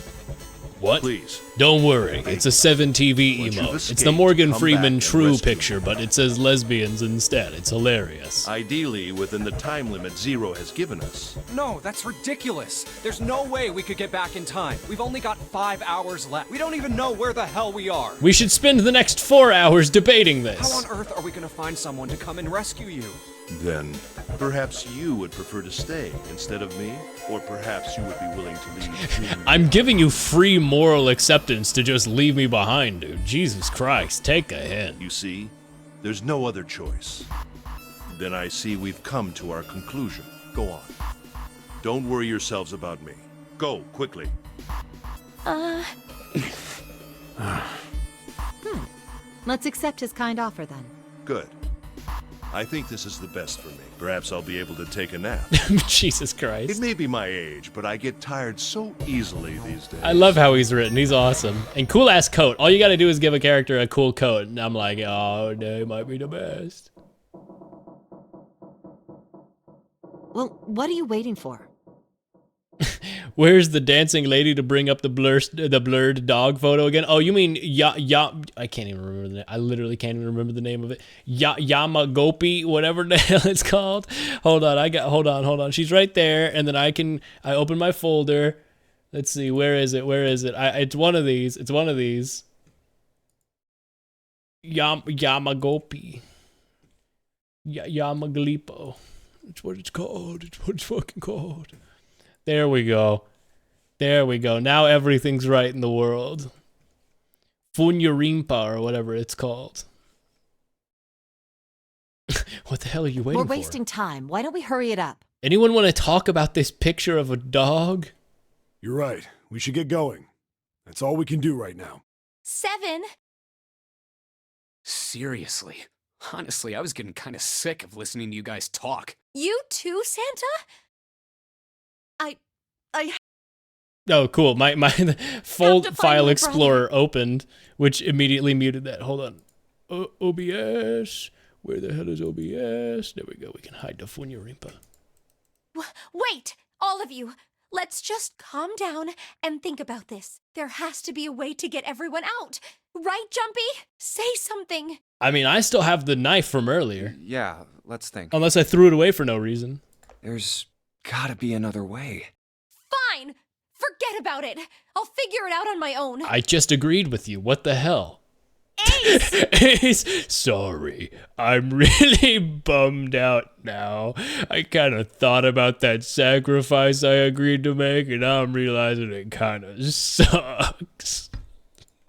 What? Please. Don't worry, it's a 7 TV Once you've emote. It's the escaped, Morgan come Freeman back and True rescue picture, but it says lesbians instead. It's hilarious. Ideally, within the time limit Zero has given us. No, that's ridiculous. There's no way we could get back in time. We've only got 5 hours left. We don't even know where the hell we are. We should spend the next 4 hours debating this. How on earth are we gonna find someone to come and rescue you? Then, perhaps you would prefer to stay instead of me? Or perhaps you would be willing to leave June. I'm giving you free moral acceptance to just leave me behind, dude. Jesus Christ, take a hint. You see, there's no other choice. Then I see we've come to our conclusion. Go on. Don't worry yourselves about me. Go, quickly. Let's accept his kind offer then. Good. I think this is the best for me. Perhaps I'll be able to take a nap. Jesus It Christ. may be my age, but I get tired so easily these days. I love how he's written. He's awesome. And cool ass coat. All you gotta do is give a character a cool coat, and I'm like, oh, they might be the best. Well, what are you waiting for? Where's the dancing lady to bring up the blurred dog photo again? Oh, you mean I can't even remember the name. I literally can't even remember the name of it. Yamagopi, whatever the hell it's called. Hold on. She's right there, and then I open my folder. Let's see, where is it? It's one of these. Yamagopi. Yamaglipo. It's what it's called. It's what it's fucking called. There we go. Now everything's right in the world. Funyurimpa or whatever it's called. What the hell are you waiting for? We're wasting time. Why don't we hurry it up? Anyone want to talk about this picture of a dog? You're right. We should get going. That's all we can do right now. 7? Seriously. Honestly, I was getting kind of sick of listening to you guys talk. You too, Santa? I Oh, cool. My full Have to find file my explorer opened, which immediately muted that. Hold on. OBS. Where the hell is OBS? There we go. We can hide the Funyarimpa. Wait, all of you. Let's just calm down and think about this. There has to be a way to get everyone out. Right, Jumpy? Say something. I mean, I still have the knife from earlier. Yeah, let's think. Unless I threw it away for no reason. There's gotta be another way. Fine. Forget about it. I'll figure it out on my own. I just agreed with you. What the hell? Ace! Ace, sorry. I'm really bummed out now. I kind of thought about that sacrifice I agreed to make, and now I'm realizing it kind of sucks.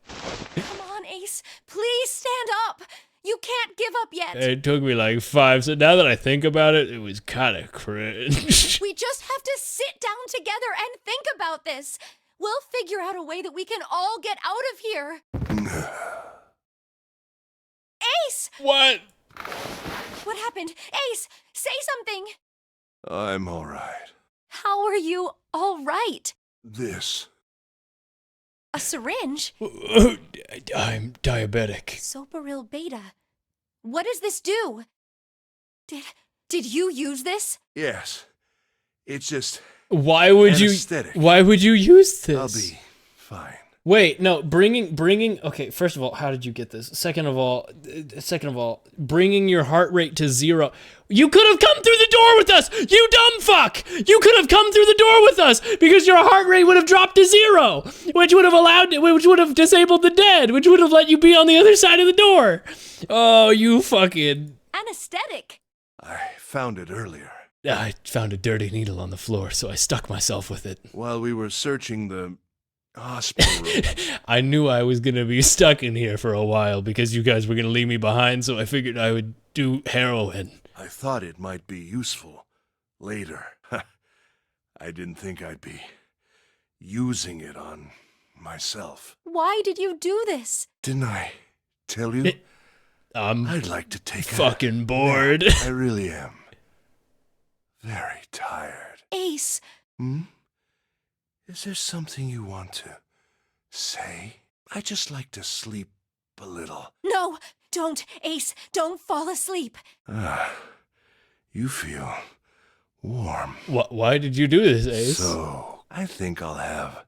Come on, Ace. Please stand up. You can't give up yet. It took me like 5, so now that I think about it, it was kind of cringe. We just have to sit down together and think about this. We'll figure out a way that we can all get out of here. Ace! What? What happened? Ace, say something. I'm all right. How are you all right? This. A syringe? I'm diabetic. Soparil beta. What does this do? Did you use this? Yes. It's just Why would anesthetic. Why would you use this? I'll be fine. Wait, no, bringing, okay, first of all, how did you get this? Second of all, bringing your heart rate to 0. You could have come through the door with us, you dumb fuck! You could have come through the door with us, because your heart rate would have dropped to 0, which would have disabled the dead, which would have let you be on the other side of the door. Oh, you fucking... Anesthetic. I found it earlier. I found a dirty needle on the floor, so I stuck myself with it. While we were searching the hospital room. I knew I was going to be stuck in here for a while because you guys were going to leave me behind, so I figured I would do heroin. I thought it might be useful later. I didn't think I'd be using it on myself. Why did you do this? Didn't I tell you? I'd like to take fucking bored. nap. I really am. Very tired. Ace. Is there something you want to say? I just like to sleep a little. No, don't, Ace. Don't fall asleep. You feel warm. Why did you do this, Ace? So, I think I'll have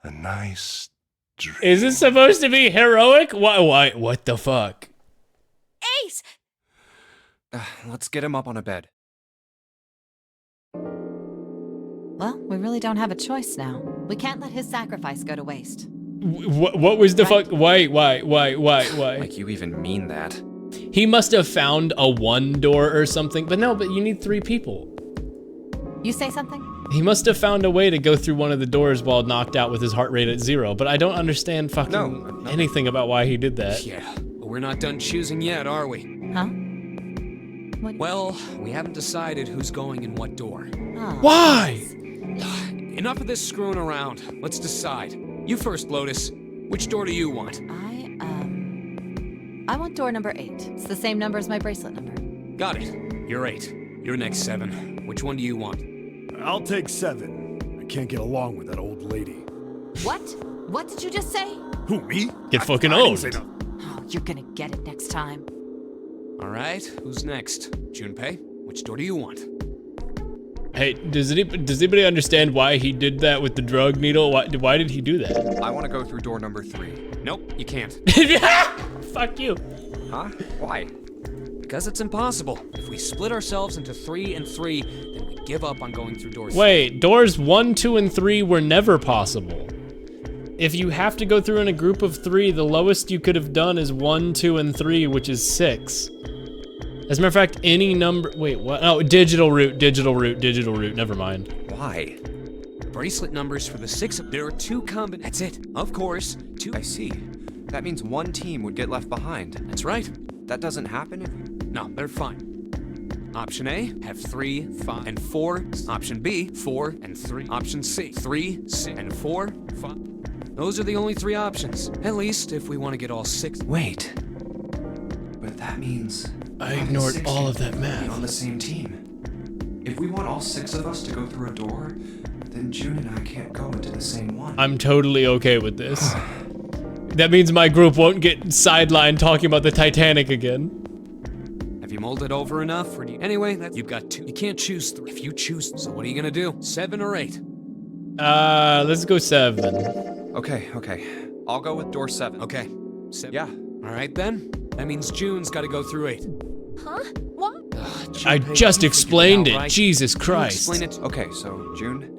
a nice dream. Is this supposed to be heroic? Why, what the fuck? Ace! Let's get him up on a bed. Well, we really don't have a choice now. We can't let his sacrifice go to waste. What was the fuck? Why? Like you even mean that? He must have found a 1 door or something, but no, but you need 3 people. You say something? He must have found a way to go through one of the doors while knocked out with his heart rate at 0, but I don't understand fucking anything about why he did that. Yeah, but we're not done choosing yet, are we? Huh? Well, we haven't decided who's going in what door. Oh. Why? Enough of this screwing around. Let's decide. You first, Lotus. Which door do you want? I want door number 8. It's the same number as my bracelet number. Got it. You're 8. You're next, 7. Which one do you want? I'll take 7. I can't get along with that old lady. What? What did you just say? Who, me? Get fucking I didn't owned. say no. Oh, you're gonna get it next time. All right, who's next? Junpei, which door do you want? Hey, does anybody understand why he did that with the drug needle? Why did he do that? I want to go through door number 3. Nope, you can't. Fuck you. Huh? Why? Because it's impossible. If we split ourselves into 3 and 3, then we give up on going through door 3. Wait, doors 1, 2, and 3 were never possible. If you have to go through in a group of 3, the lowest you could have done is 1, 2, and 3, which is 6. As a matter of fact, any number, wait, what? Oh, digital route, never mind. Why? Bracelet numbers for the 6, there are 2 combinations. That's it, of course, 2. I see. That means one team would get left behind. That's right. That doesn't happen if... No, they're fine. Option A, have 3, 5, and 4. Option B, 4 and 3. Option C, 3, 6, and 4, 5. Those are the only 3 options. At least if we want to get all 6. Wait. But that means... I ignored all of that math. On the same team. If we want all 6 of us to go through a door, then June and I can't go into the same one. I'm totally okay with this. That means my group won't get sidelined talking about the Titanic again. Have you mulled it over enough? Or do you... Anyway, you've got 2. You can't choose 3. If you choose, so what are you gonna do? 7 or 8? Let's go 7. Okay. I'll go with door 7. Okay. 7. Yeah. All right then. That means June's got to go through 8. Huh? What? I just explained it. Jesus Christ. Explain it. Okay, so June.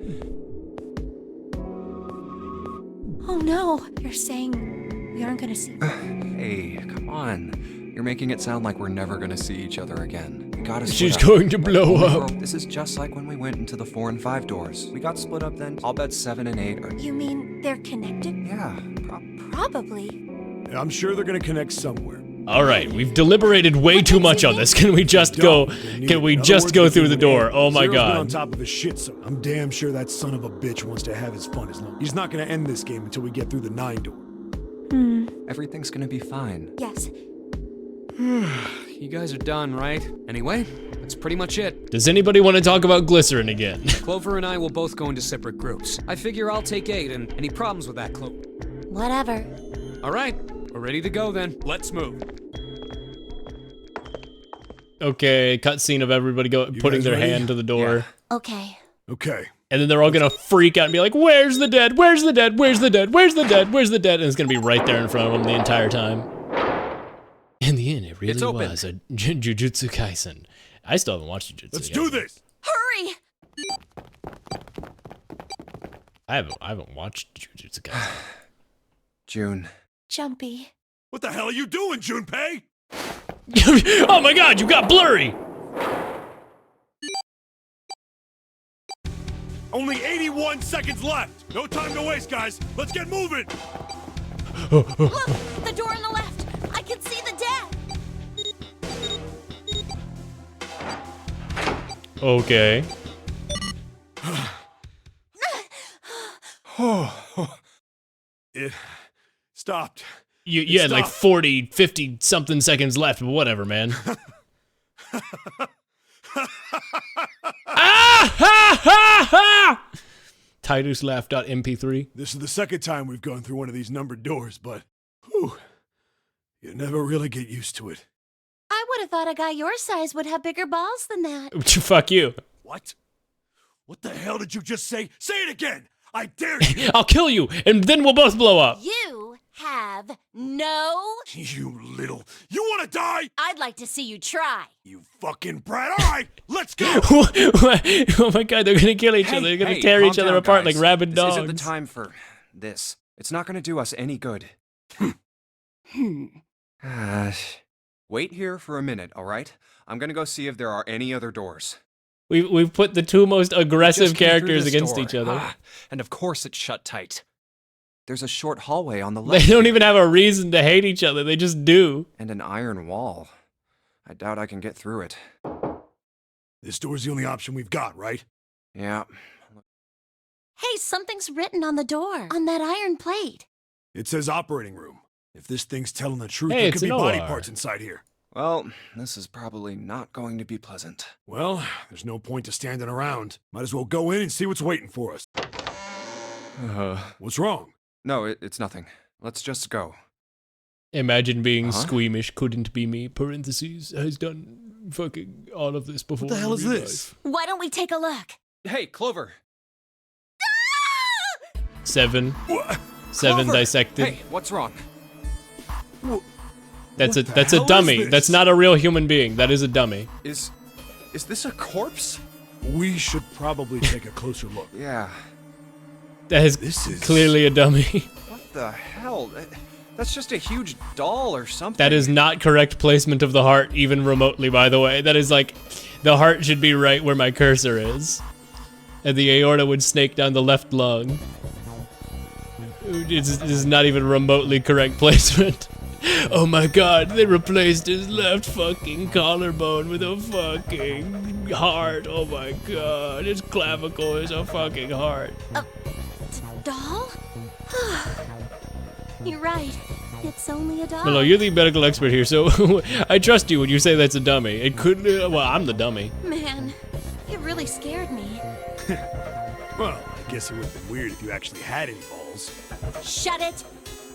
Oh no, you're saying we aren't gonna see. Hey, come on. You're making it sound like we're never gonna see each other again. We gotta split She's up. going to blow up. This is just like when we went into the 4 and 5 doors. We got split up then. I'll bet 7 and 8 are... You mean they're connected? Yeah, Probably. I'm sure they're gonna connect somewhere. All right, we've deliberated way too much on this. Can we just go? Can we just go through the door? Oh my Zero's been on god. top of his shit, so I'm damn sure that son of a bitch wants to have his fun as long. He's not gonna end this game until we get through the 9 door. everything's gonna be fine. Yes. You guys are done, right? Anyway, that's pretty much it. Does anybody want to talk about glycerin again? Clover and I will both go into separate groups. I figure I'll take 8, and any problems with that, Clover? Whatever. All right, we're ready to go then. Let's move. Okay, cutscene of everybody putting guys their ready? hand to the door. Okay. Okay. And then they're all gonna freak out and be like, where's the dead? Where's the dead? Where's the dead? Where's the dead? Where's the dead? And it's gonna be right there in front of them the entire time. In the end, it really was a Jujutsu Kaisen. I still haven't watched Jujutsu Let's Kaisen. do this! Hurry! I haven't watched Jujutsu Kaisen. June. Jumpy. What the hell are you doing, Junpei? Oh my god, you got blurry! Only 81 seconds left! No time to waste, guys! Let's get moving! Look! The door on the left! I can see the dead! Okay. It stopped. You had like stopped. 40, 50 something seconds left, but whatever, man. Ah! Ha! Ha! Ha! Titus laugh.mp3. This is the second time we've gone through one of these numbered doors, but whew, you never really get used to it. I would have thought a guy your size would have bigger balls than that. Fuck you. What? What the hell did you just say? Say it again! I dare you! I'll kill you, and then we'll both blow up. You have no... You little... You wanna die? I'd like to see you try. You fucking brat! Alright, let's go! Oh my god, they're gonna kill each other. They're gonna tear each calm other down, apart guys. like rabid This dogs. isn't the time for this. It's not gonna do us any good. Wait here for a minute, all right? I'm gonna go see if there are any other doors. We've put the two most We aggressive just came through characters this against door. each other. And of course it's shut tight. There's a short hallway on the They left. don't even have a reason to hate each other. They just do. And an iron wall. I doubt I can get through it. This door's the only option we've got, right? Yeah. Hey, something's written on the door. On that iron plate. It says operating room. If this thing's telling the truth, Hey, there it's could be an body OR. parts inside here. Well, this is probably not going to be pleasant. Well, there's no point to standing around. Might as well go in and see what's waiting for us. What's wrong? No, it's nothing. Let's just go. Imagine being Uh-huh. squeamish couldn't be me, parentheses, has done fucking all of this before. What the hell in is real this? life. Why don't we take a look? Hey, Clover! 7. What? 7 Clover! dissected. Hey, what's wrong? That's what the that's a hell is dummy. this? That's not a real human being. That is a dummy. Is this a corpse? We should probably take a closer look. Yeah. That is This is clearly a dummy. What the hell? That's just a huge doll or something. That is not correct placement of the heart, even remotely, by the way. That is like, the heart should be right where my cursor is. And the aorta would snake down the left lung. It's not even remotely correct placement. Oh my god, they replaced his left fucking collarbone with a fucking heart. Oh my god, his clavicle is a fucking heart. Doll? You're right. It's only a doll. Hello, you're the medical expert here, so I trust you when you say that's a dummy. It could, well, I'm the dummy. Man, it really scared me. Well, I guess it would have been weird if you actually had any balls. Shut it!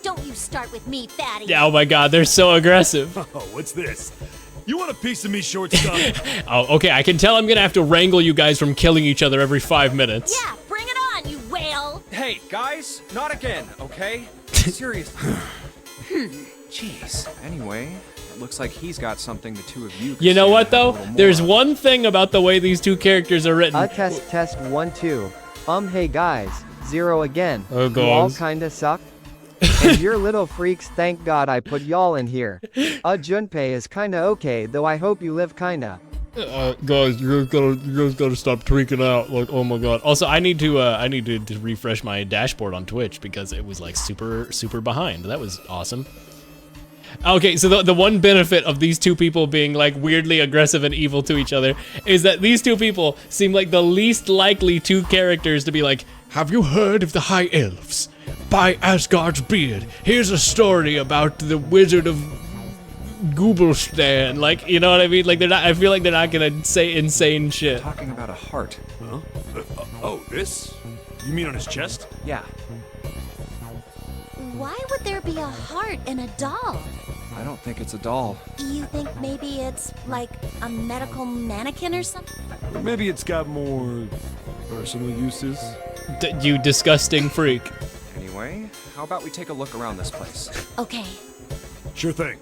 Don't you start with me, fatty. Oh my god, they're so aggressive. Oh, what's this? You want a piece of me, short stuff? Oh, okay, I can tell I'm gonna have to wrangle you guys from killing each other every 5 minutes. Yeah, bring it on, you whale! Hey, guys, not again, okay? Seriously. Jeez. Anyway, it looks like he's got something the two of you could You know stand what a though? little more There's of. one thing about the way these two characters are written. Test 1 2. Hey guys, 0 again. Oh, You all gosh. kinda suck. And you're little freaks, thank God I put y'all in here. Junpei is kinda okay, though I hope you live kinda. Guys, you guys gotta stop tweaking out. Like, oh my god. Also, I need to refresh my dashboard on Twitch because it was like super behind. That was awesome. Okay, so the one benefit of these two people being like weirdly aggressive and evil to each other is that these two people seem like the least likely two characters to be like, Have you heard of the High Elves? By Asgard's beard, here's a story about the Wizard of Gooblestan. Like, you know what I mean? Like, they're not. I feel like they're not gonna say insane shit. Talking about a heart. Huh? Oh, this? You mean on his chest? Yeah, Why would there be a heart in a doll? I don't think it's a doll. You think maybe it's like a medical mannequin or something? Or maybe it's got more personal uses? You disgusting freak. Anyway, how about we take a look around this place? Okay. Sure thing.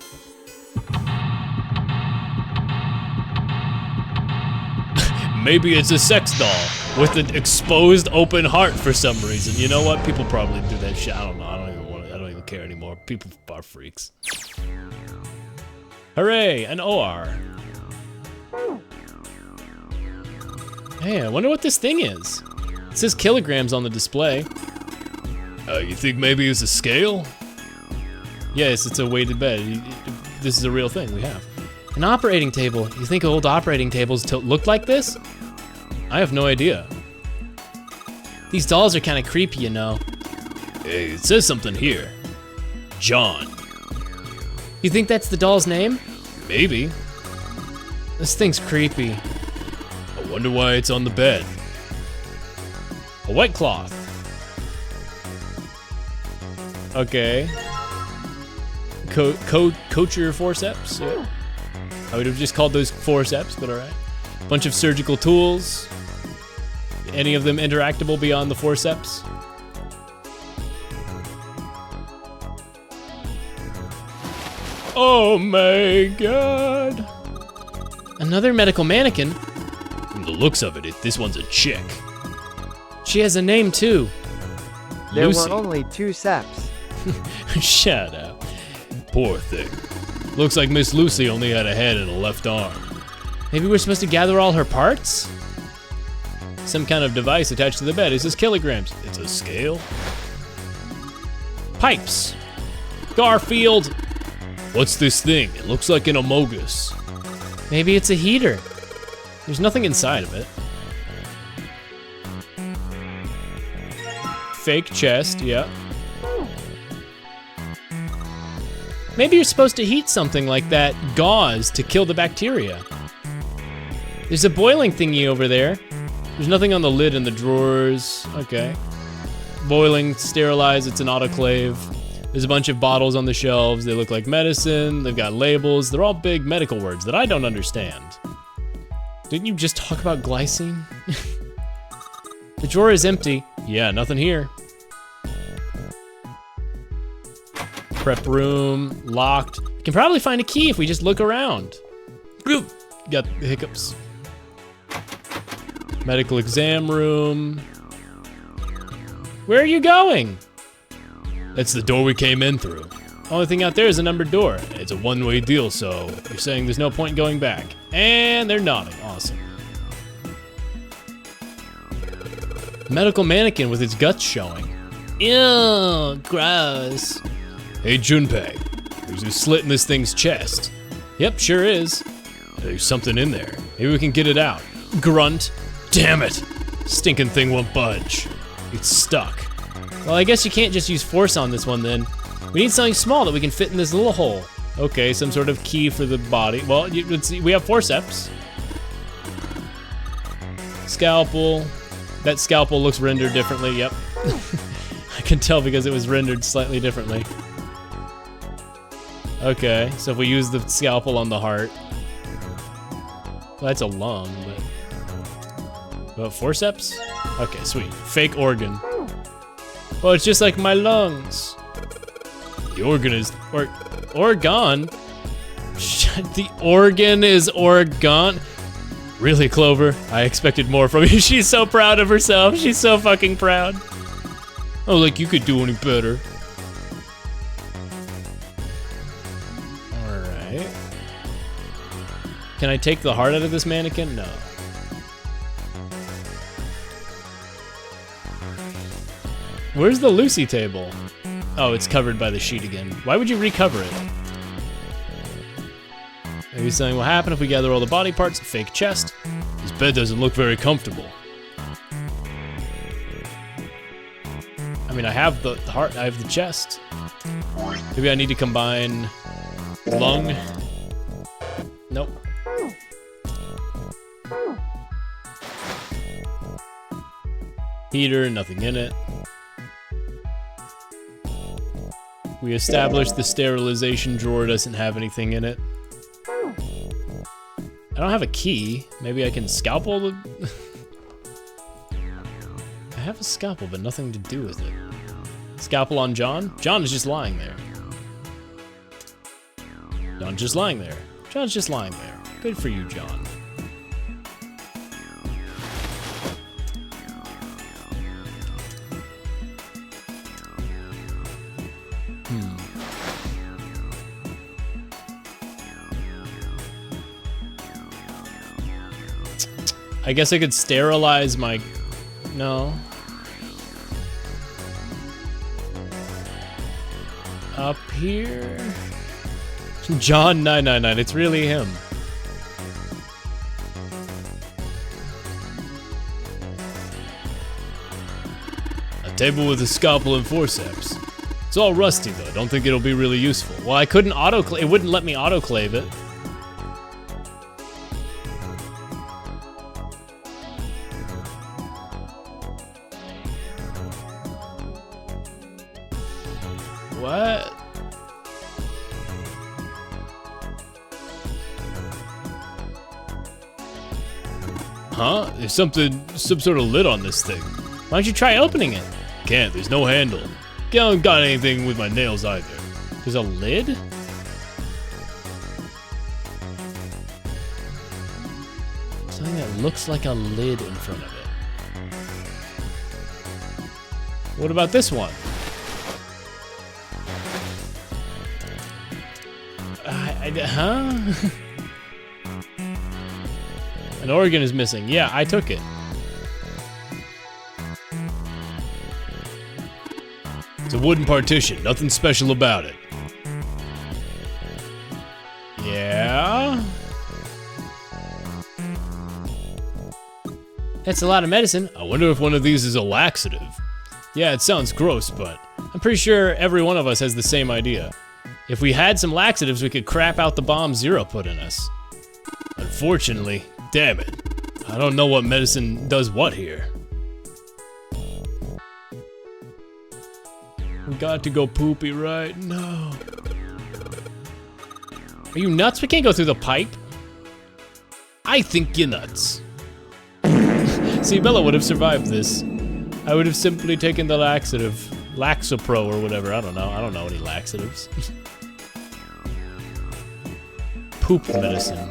Maybe it's a sex doll with an exposed open heart for some reason. You know what? People probably do that shit. I don't know. I don't even care anymore. People are freaks. Hooray, an OR. Hey, I wonder what this thing is. It says kilograms on the display. You think maybe it's a scale? Yes, it's a weighted bed. This is a real thing we have. An operating table. You think old operating tables look like this? I have no idea. These dolls are kind of creepy, you know. Hey, it says something here. John. You think that's the doll's name? Maybe. This thing's creepy. I wonder why it's on the bed. A white cloth. Okay. Coacher forceps? Yeah. I would have just called those forceps, but alright. Bunch of surgical tools. Any of them interactable beyond the forceps? Oh my god. Another medical mannequin? From the looks of it, this one's a chick. She has a name too. There Lucy. were only 2 seps. Shut up. Poor thing. Looks like Miss Lucy only had a head and a left arm. Maybe we're supposed to gather all her parts? Some kind of device attached to the bed. It says kilograms. It's a scale. Pipes. Garfield. What's this thing? It looks like an amogus. Maybe it's a heater. There's nothing inside of it. Fake chest, yeah. Maybe you're supposed to heat something like that gauze to kill the bacteria. There's a boiling thingy over there. There's nothing on the lid in the drawers. Okay. Boiling, sterilize, it's an autoclave. There's a bunch of bottles on the shelves. They look like medicine. They've got labels. They're all big medical words that I don't understand. Didn't you just talk about glycine? The drawer is empty. Yeah, nothing here. Prep room, locked. We can probably find a key if we just look around. Got the hiccups. Medical exam room. Where are you going? That's the door we came in through. Only thing out there is a numbered door. It's a one-way deal, so you're saying there's no point going back. And they're nodding, awesome. Medical mannequin with its guts showing. Ew, gross. Hey, Junpei, there's a slit in this thing's chest. Yep, sure is. There's something in there. Maybe we can get it out. Grunt. Damn it. Stinking thing won't budge. It's stuck. Well, I guess you can't just use force on this one then. We need something small that we can fit in this little hole. Okay, some sort of key for the body. Well, let's see, we have forceps. Scalpel. That scalpel looks rendered differently, yep. I can tell because it was rendered slightly differently. Okay, so if we use the scalpel on the heart. Well, that's a lung, but forceps? Okay, sweet. Fake organ. Oh, it's just like my lungs. The organ is organ? The organ is organ? Really, Clover? I expected more from you. She's so proud of herself. She's so fucking proud. Oh, like you could do any better. Alright. Can I take the heart out of this mannequin? No. Where's the Lucy table? Oh, it's covered by the sheet again. Why would you recover it? Maybe something will happen if we gather all the body parts. Fake chest. This bed doesn't look very comfortable. I mean, I have the heart, I have the chest. Maybe I need to combine lung. Nope. Heater, nothing in it. We established the sterilization drawer doesn't have anything in it. I don't have a key. Maybe I can scalpel the... I have a scalpel, but nothing to do with it. Scalpel on John? John is just lying there. John's just lying there. John's just lying there. Good for you, John. I guess I could sterilize my... No. Up here? John 999, it's really him. A table with a scalpel and forceps. It's all rusty though, don't think it'll be really useful. Well, I couldn't autoclave, it wouldn't let me autoclave it. What? Huh? There's some sort of lid on this thing. Why don't you try opening it? Can't, there's no handle. I don't got anything with my nails either. There's a lid? Something that looks like a lid in front of it. What about this one? Huh? An organ is missing. Yeah, I took it. It's a wooden partition. Nothing special about it. Yeah? That's a lot of medicine. I wonder if one of these is a laxative. Yeah, it sounds gross, but I'm pretty sure every one of us has the same idea. If we had some laxatives, we could crap out the bomb Zero put in us. Unfortunately, damn it. I don't know what medicine does what here. We got to go poopy, right? No. Are you nuts? We can't go through the pipe. I think you're nuts. See, Bella would have survived this. I would have simply taken the laxative. Laxapro or whatever, I don't know. I don't know any laxatives. Poop medicine.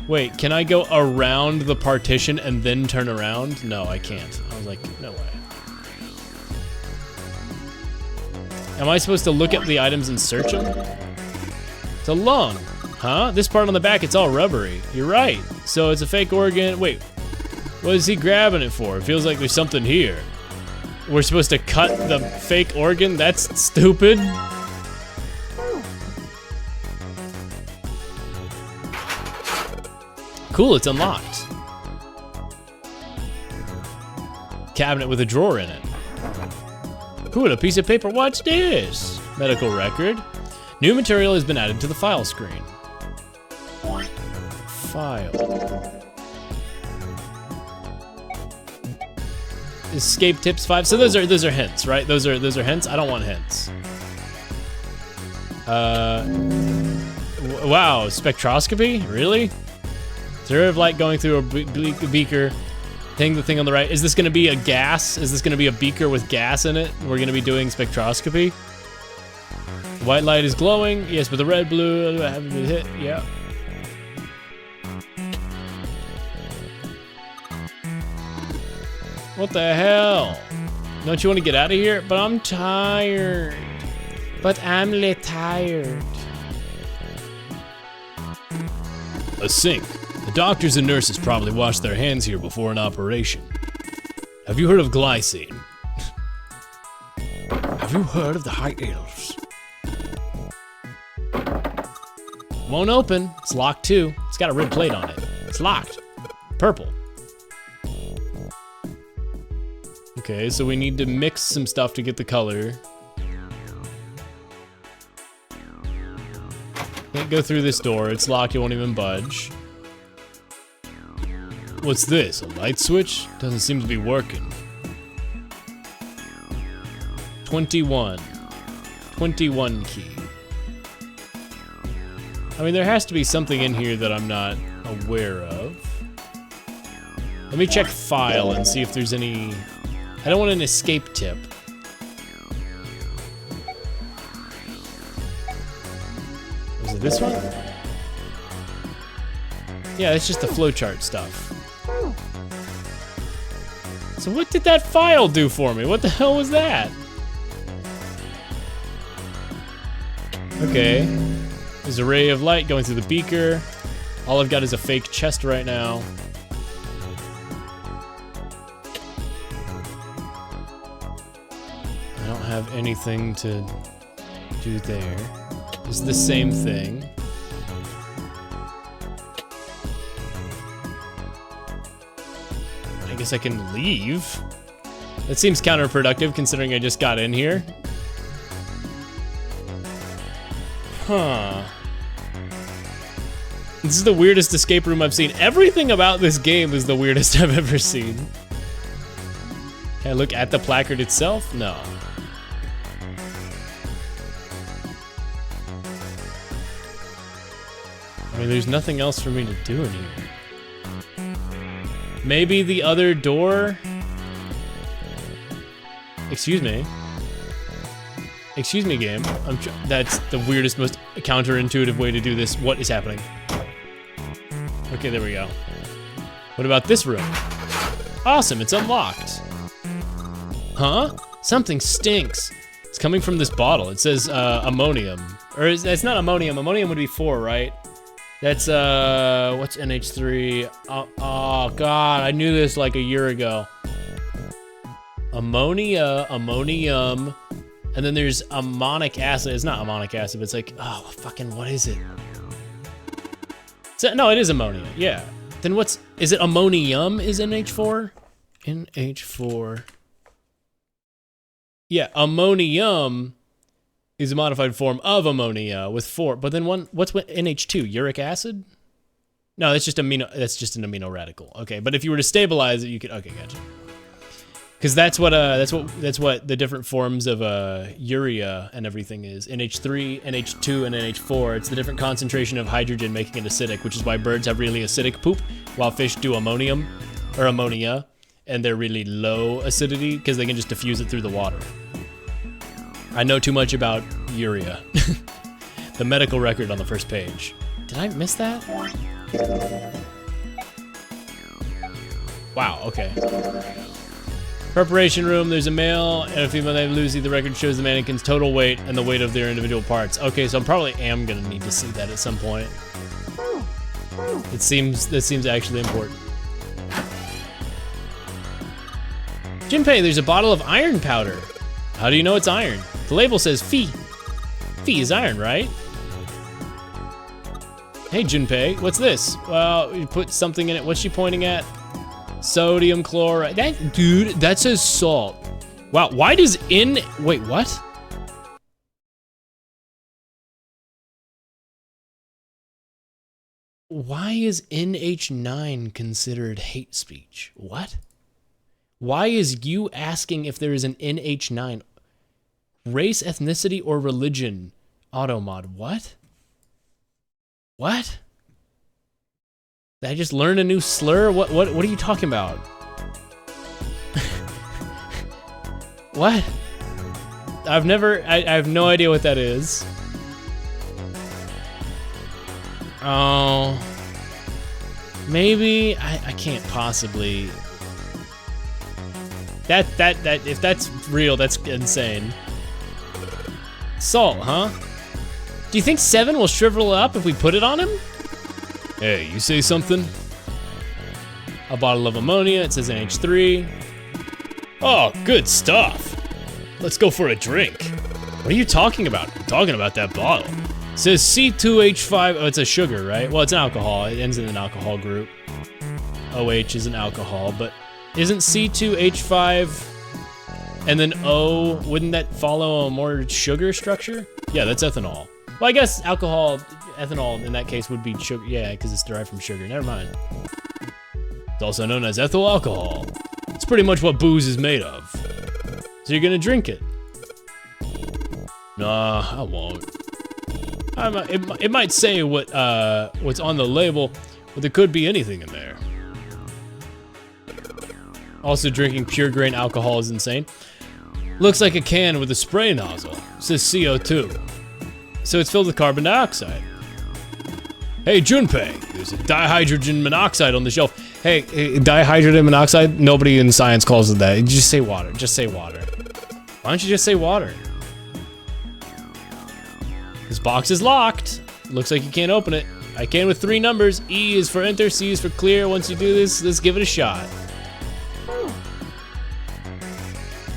Wait, can I go around the partition and then turn around? No, I can't. I was like, no way. Am I supposed to look at the items and search them? It's a lung. Huh? This part on the back, it's all rubbery. You're right. So it's a fake organ. Wait, what is he grabbing it for? It feels like there's something here. We're supposed to cut the fake organ? That's stupid. Cool, it's unlocked. Cabinet with a drawer in it. Cool, a piece of paper. What's this? Medical record. New material has been added to the file screen. File. Escape tips 5. So those are hints, right? Those are hints. I don't want hints. Wow, spectroscopy? Really? Zero of light going through a beaker. The thing on the right. Is this gonna be a gas? Is this gonna be a beaker with gas in it? We're gonna be doing spectroscopy. White light is glowing. Yes, but the red, blue haven't been hit. Yeah. What the hell? Don't you want to get out of here? But I'm tired. But I'm tired. A sink. The doctors and nurses probably wash their hands here before an operation. Have you heard of glycine? Have you heard of the high elves? Won't open. It's locked too. It's got a red plate on it. It's locked. Purple. Okay, so we need to mix some stuff to get the color. Can't go through this door. It's locked. It won't even budge. What's this? A light switch? Doesn't seem to be working. 21. 21 key. I mean, there has to be something in here that I'm not aware of. Let me check file and see if there's any... I don't want an escape tip. Is it this one? Yeah, it's just the flowchart stuff. So what did that file do for me? What the hell was that? Okay. There's a ray of light going through the beaker. All I've got is a fake chest right now. I don't have anything to do there. It's the same thing. I guess I can leave. That seems counterproductive considering I just got in here. Huh. This is the weirdest escape room I've seen. Everything about this game is the weirdest I've ever seen. Can I look at the placard itself? No. I mean, there's nothing else for me to do in here. Maybe the other door? Excuse me. Excuse me, game. That's the weirdest, most counterintuitive way to do this. What is happening? Okay, there we go. What about this room? Awesome, it's unlocked. Huh? Something stinks. It's coming from this bottle. It says ammonium. Or it's not ammonium. Ammonium would be 4, right? That's, what's NH3? Oh, God, I knew this like a year ago. Ammonia, ammonium, and then there's ammonic acid. It's not ammonic acid, but it's like, oh, fucking, what is it? No, it is ammonia, yeah. Then is it ammonium is NH4? NH4. Yeah, ammonium is a modified form of ammonia with 4, but then what's NH2? Uric acid? No, that's just an amino radical. Okay, but if you were to stabilize it, you could, okay, gotcha. Because that's what the different forms of urea and everything is. NH3, NH2, and NH4. It's the different concentration of hydrogen making it acidic, which is why birds have really acidic poop, while fish do ammonium, or ammonia, and they're really low acidity because they can just diffuse it through the water. I know too much about urea. The medical record on the first page. Did I miss that? Wow, okay. Preparation room, there's a male and a female named Lucy. The record shows the mannequin's total weight and the weight of their individual parts. Okay, so I probably am gonna need to see that at some point. That seems actually important. Junpei, there's a bottle of iron powder. How do you know it's iron? The label says Phi. Phi is iron, right? Hey Junpei, what's this? Well, you put something in it. What's she pointing at? Sodium chloride. Dude, that says salt. Wow, why does wait, what? Why is NH9 considered hate speech? What? Why is you asking if there is an NH9? Race, ethnicity, or religion? Automod. What? What? Did I just learn a new slur? What are you talking about? What? I have no idea what that is. Oh. Maybe I can't possibly. That if that's real, that's insane. Salt, huh? Do you think 7 will shrivel up if we put it on him? Hey, you say something? A bottle of ammonia, it says NH3. Oh, good stuff. Let's go for a drink. What are you talking about? I'm talking about that bottle. It says C2H5, oh, it's a sugar, right? Well, it's an alcohol, it ends in an alcohol group. OH is an alcohol, but isn't C2H5 and then O, wouldn't that follow a more sugar structure? Yeah, that's ethanol. Well, I guess ethanol in that case would be sugar, yeah, because it's derived from sugar, never mind. It's also known as ethyl alcohol. It's pretty much what booze is made of. So you're gonna drink it? Nah, I won't. It might say what's on the label, but there could be anything in there. Also, drinking pure grain alcohol is insane. Looks like a can with a spray nozzle. It says CO2. So it's filled with carbon dioxide. Hey, Junpei, there's a dihydrogen monoxide on the shelf. Hey, dihydrogen monoxide? Nobody in science calls it that. Just say water. Just say water. Why don't you just say water? This box is locked. Looks like you can't open it. I can with 3 numbers. E is for enter, C is for clear. Once you do this, let's give it a shot.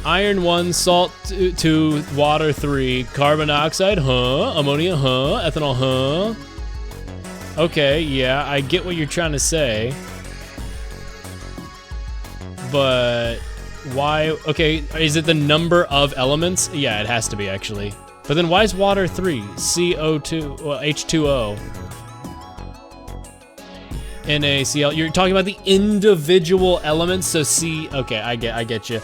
Iron 1, salt 2, water 3, carbon dioxide, huh? Ammonia, huh? Ethanol, huh? Okay, yeah, I get what you're trying to say. But why? Okay, is it the number of elements? Yeah, it has to be actually. But then why is water 3? CO2, well, H2O. NaCl. You're talking about the individual elements, so C. Okay, I get you.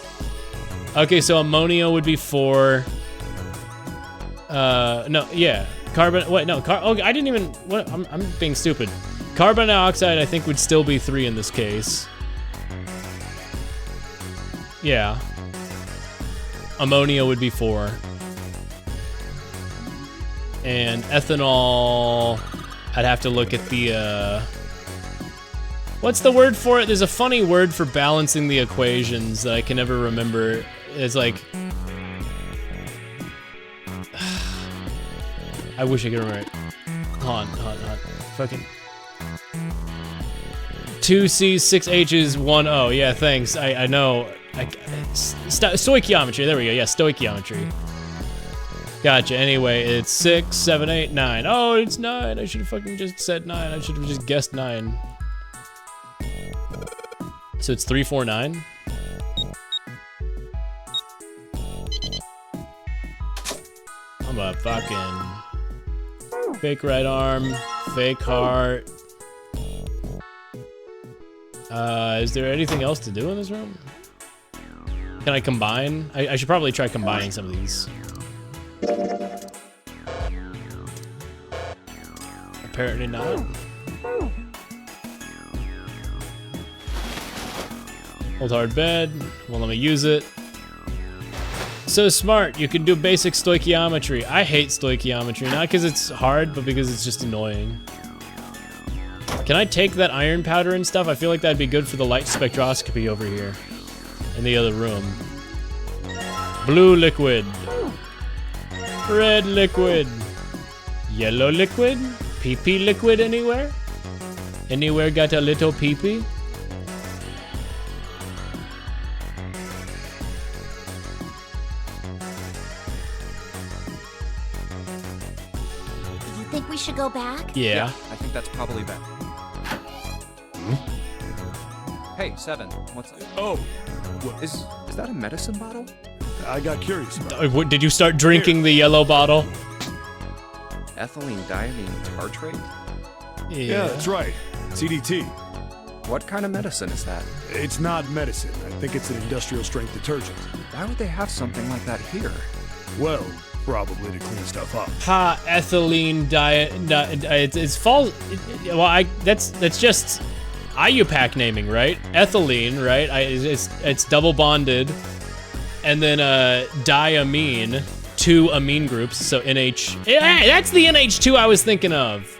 Okay, so ammonia would be 4. No, yeah. Carbon. Wait, no. Okay, I didn't even. What? I'm being stupid. Carbon dioxide, I think, would still be 3 in this case. Yeah. Ammonia would be 4. And ethanol, I'd have to look at the. What's the word for it? There's a funny word for balancing the equations that I can never remember. It's like, I wish I could remember it. Hold on. Fucking 2 C's, 6 H's, 1 O. Yeah, thanks. I know. Stoichiometry. There we go. Yeah, stoichiometry. Gotcha. Anyway, it's 6, 7, 8, 9. Oh, it's 9. I should have fucking just said 9. I should have just guessed 9. So it's 3, 4, 9. I'm a fucking fake right arm, fake heart. Is there anything else to do in this room? Can I combine? I should probably try combining some of these. Apparently not. Hold hard bed. Won't let me use it. So smart, you can do basic stoichiometry. I hate stoichiometry, not because it's hard, but because it's just annoying. Can I take that iron powder and stuff? I feel like that'd be good for the light spectroscopy over here in the other room. Blue liquid. Red liquid. Yellow liquid. Pee-pee liquid anywhere? Anywhere got a little pee-pee? Think we should go back? Yeah. I think that's probably better. Hey, 7. What's that? Oh, Is that a medicine bottle? I got curious about it. What, did you start drinking the yellow bottle? Ethylene diamine tartrate? Yeah, that's right. CDT. What kind of medicine is that? It's not medicine. I think it's an industrial strength detergent. Why would they have something like that here? Well, probably to clean stuff up. Ha, ethylene diet. It's false. Well, that's just IUPAC naming, right? Ethylene, right? It's double bonded, and then diamine, 2 amine groups. So NH. Yeah, that's the NH2 I was thinking of.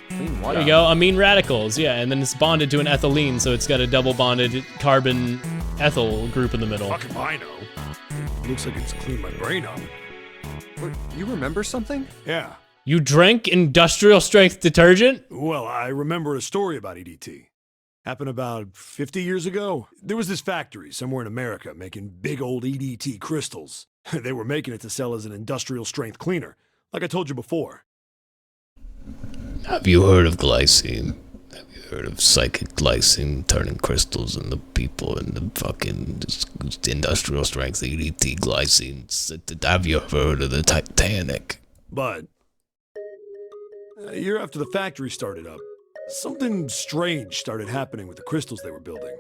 There you go, amine radicals, yeah, and then it's bonded to an ethylene, so it's got a double bonded carbon ethyl group in the middle. Fuck if I know. It looks like it's cleaned my brain up. Wait, you remember something? Yeah. You drank industrial strength detergent? Well, I remember a story about EDT. Happened about 50 years ago. There was this factory somewhere in America making big old EDT crystals. They were making it to sell as an industrial strength cleaner, like I told you before. Have you heard of glycine? Have you heard of psychic glycine turning crystals into people in the fucking industrial strength EDT glycine? Have you ever heard of the Titanic? But a year after the factory started up, something strange started happening with the crystals they were building.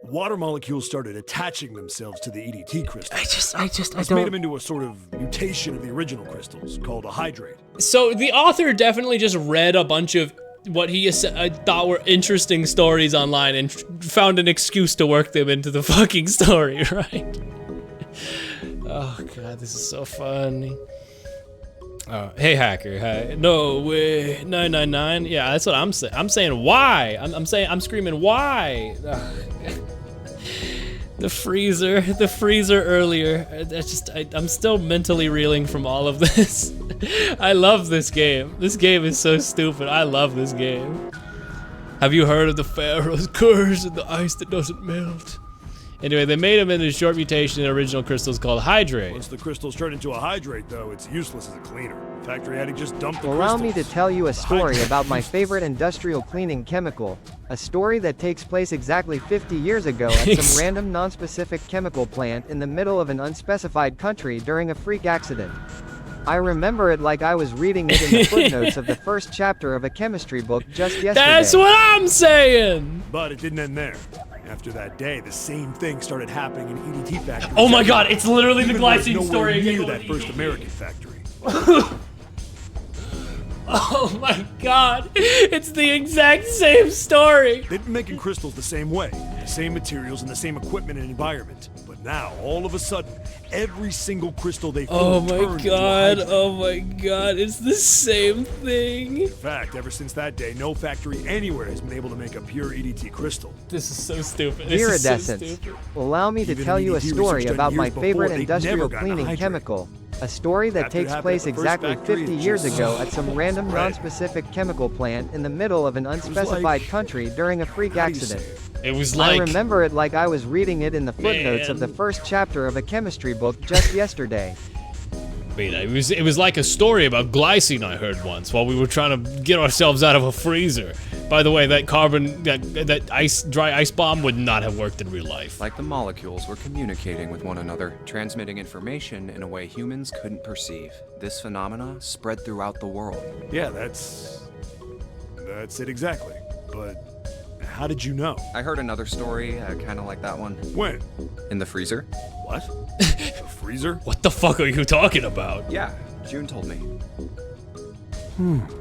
Water molecules started attaching themselves to the EDT crystals. I This made them into a sort of mutation of the original crystals called a hydrate. So the author definitely just read a bunch of what he thought were interesting stories online and found an excuse to work them into the fucking story, right? Oh god, this is so funny. Oh, hey hacker, hi. No way, 999. Yeah, that's what I'm saying. I'm saying why? I'm screaming why? The freezer earlier. I'm still mentally reeling from all of this. I love this game. This game is so stupid. I love this game. Have you heard of the Pharaoh's curse and the ice that doesn't melt? Anyway, they made them into a short mutation in original crystals called hydrate. Once the crystals turn into a hydrate, though, it's useless as a cleaner. The factory had to just dump the Allow crystals. me to tell you a story about my favorite industrial cleaning chemical. A story that takes place exactly 50 years ago at some random non-specific chemical plant in the middle of an unspecified country during a freak accident. I remember it like I was reading it in the footnotes of the first chapter of a chemistry book just yesterday. That's what I'm saying! But it didn't end there. After that day, the same thing started happening in EDT factories. Oh my god, it's literally the Even though it's glycine nowhere story near again. that first American factory. Oh my god, it's the exact same story. They've been making crystals the same way, the same materials and the same equipment and environment. But now, all of a sudden, every single crystal they Oh formed my turned into a god, hydrate. oh my god, it's the same thing. In fact, ever since that day, no factory anywhere has been able to make a pure EDT crystal. This is so stupid. This is so Iridescence. stupid. Allow me to Even tell you a EDT story research about done my years favorite before, they'd industrial never gotten a cleaning hydrate. chemical. A story that After it takes happened place at the first exactly factory, 50 it years just ago at some random spread. non-specific chemical plant in the middle of an unspecified like- country during a freak how do you say accident. it? It was I like, remember it like I was reading it in the footnotes of the Man. first chapter of a chemistry book just yesterday. wait, it was like a story about glycine I heard once while we were trying to get ourselves out of a freezer. By the way, that dry ice bomb would not have worked in real life. Like the molecules were communicating with one another, transmitting information in a way humans couldn't perceive. This phenomena spread throughout the world. Yeah, that's it exactly. But how did you know? I heard another story, kind of like that one. When? In the freezer? What? The freezer? What the fuck are you talking about? Yeah, June told me.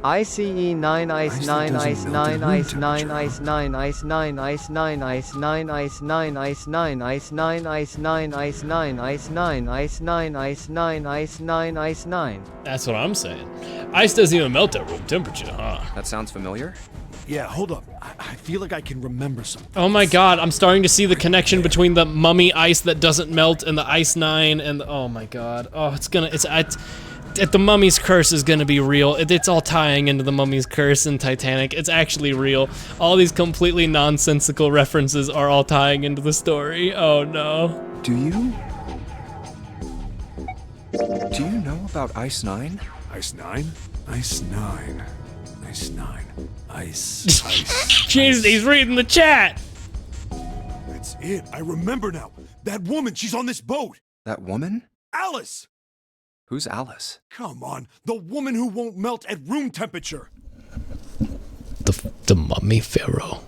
ICE 9 ice 9 ice 9 ice 9 ice 9 ice 9 ice 9 ice 9 ice 9 ice 9 ice 9 ice 9 ice 9 ice 9 ice 9 ice 9 ice 9 ice 9. That's what I'm saying. Ice doesn't even melt at room temperature, huh? That sounds familiar? Yeah, hold up. I feel like I can remember something. Oh my god, I'm starting to see the connection between the mummy ice that doesn't melt and the ice 9 and oh my god. Oh, the mummy's curse is gonna be real. It's all tying into the mummy's curse in Titanic. It's actually real. All these completely nonsensical references are all tying into the story. Oh no. Do you know about Ice 9? Ice 9? Ice 9. Ice 9. Ice. Jeez, he's reading the chat. That's it. I remember now. That woman, she's on this boat. That woman? Alice! Who's Alice? Come on. The woman who won't melt at room temperature. The mummy pharaoh.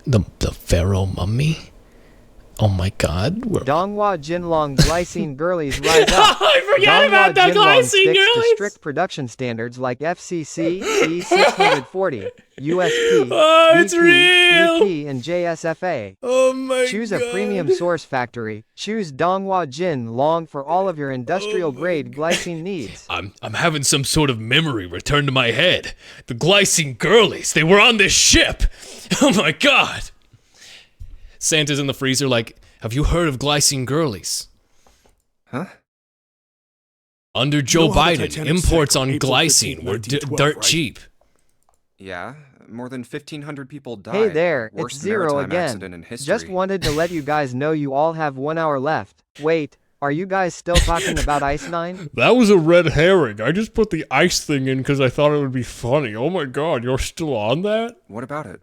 the pharaoh mummy? Oh my god. Donghua Jinlong glycine girlies rise up. I forgot about the glycine sticks to girlies. strict production standards like FCC, E640, USP, Oh, it's BP, real. EP, and JSFA. Oh my Choose god. a premium source factory. Choose Donghua Jinlong for all of your industrial grade glycine needs. I'm having some sort of memory return to my head. The glycine girlies, they were on this ship. Oh my god. Santa's in the freezer like, have you heard of glycine girlies? Huh? Under Joe know how the Biden, Titanic imports sank on on April glycine 15, were 1912, dirt right? cheap. Yeah, more than 1,500 people died. Hey there, Worst it's Zero maritime accident again. in history. Just wanted to let you guys know you all have 1 hour left. Wait, are you guys still talking about Ice 9? That was a red herring. I just put the ice thing in because I thought it would be funny. Oh my god, you're still on that? What about it?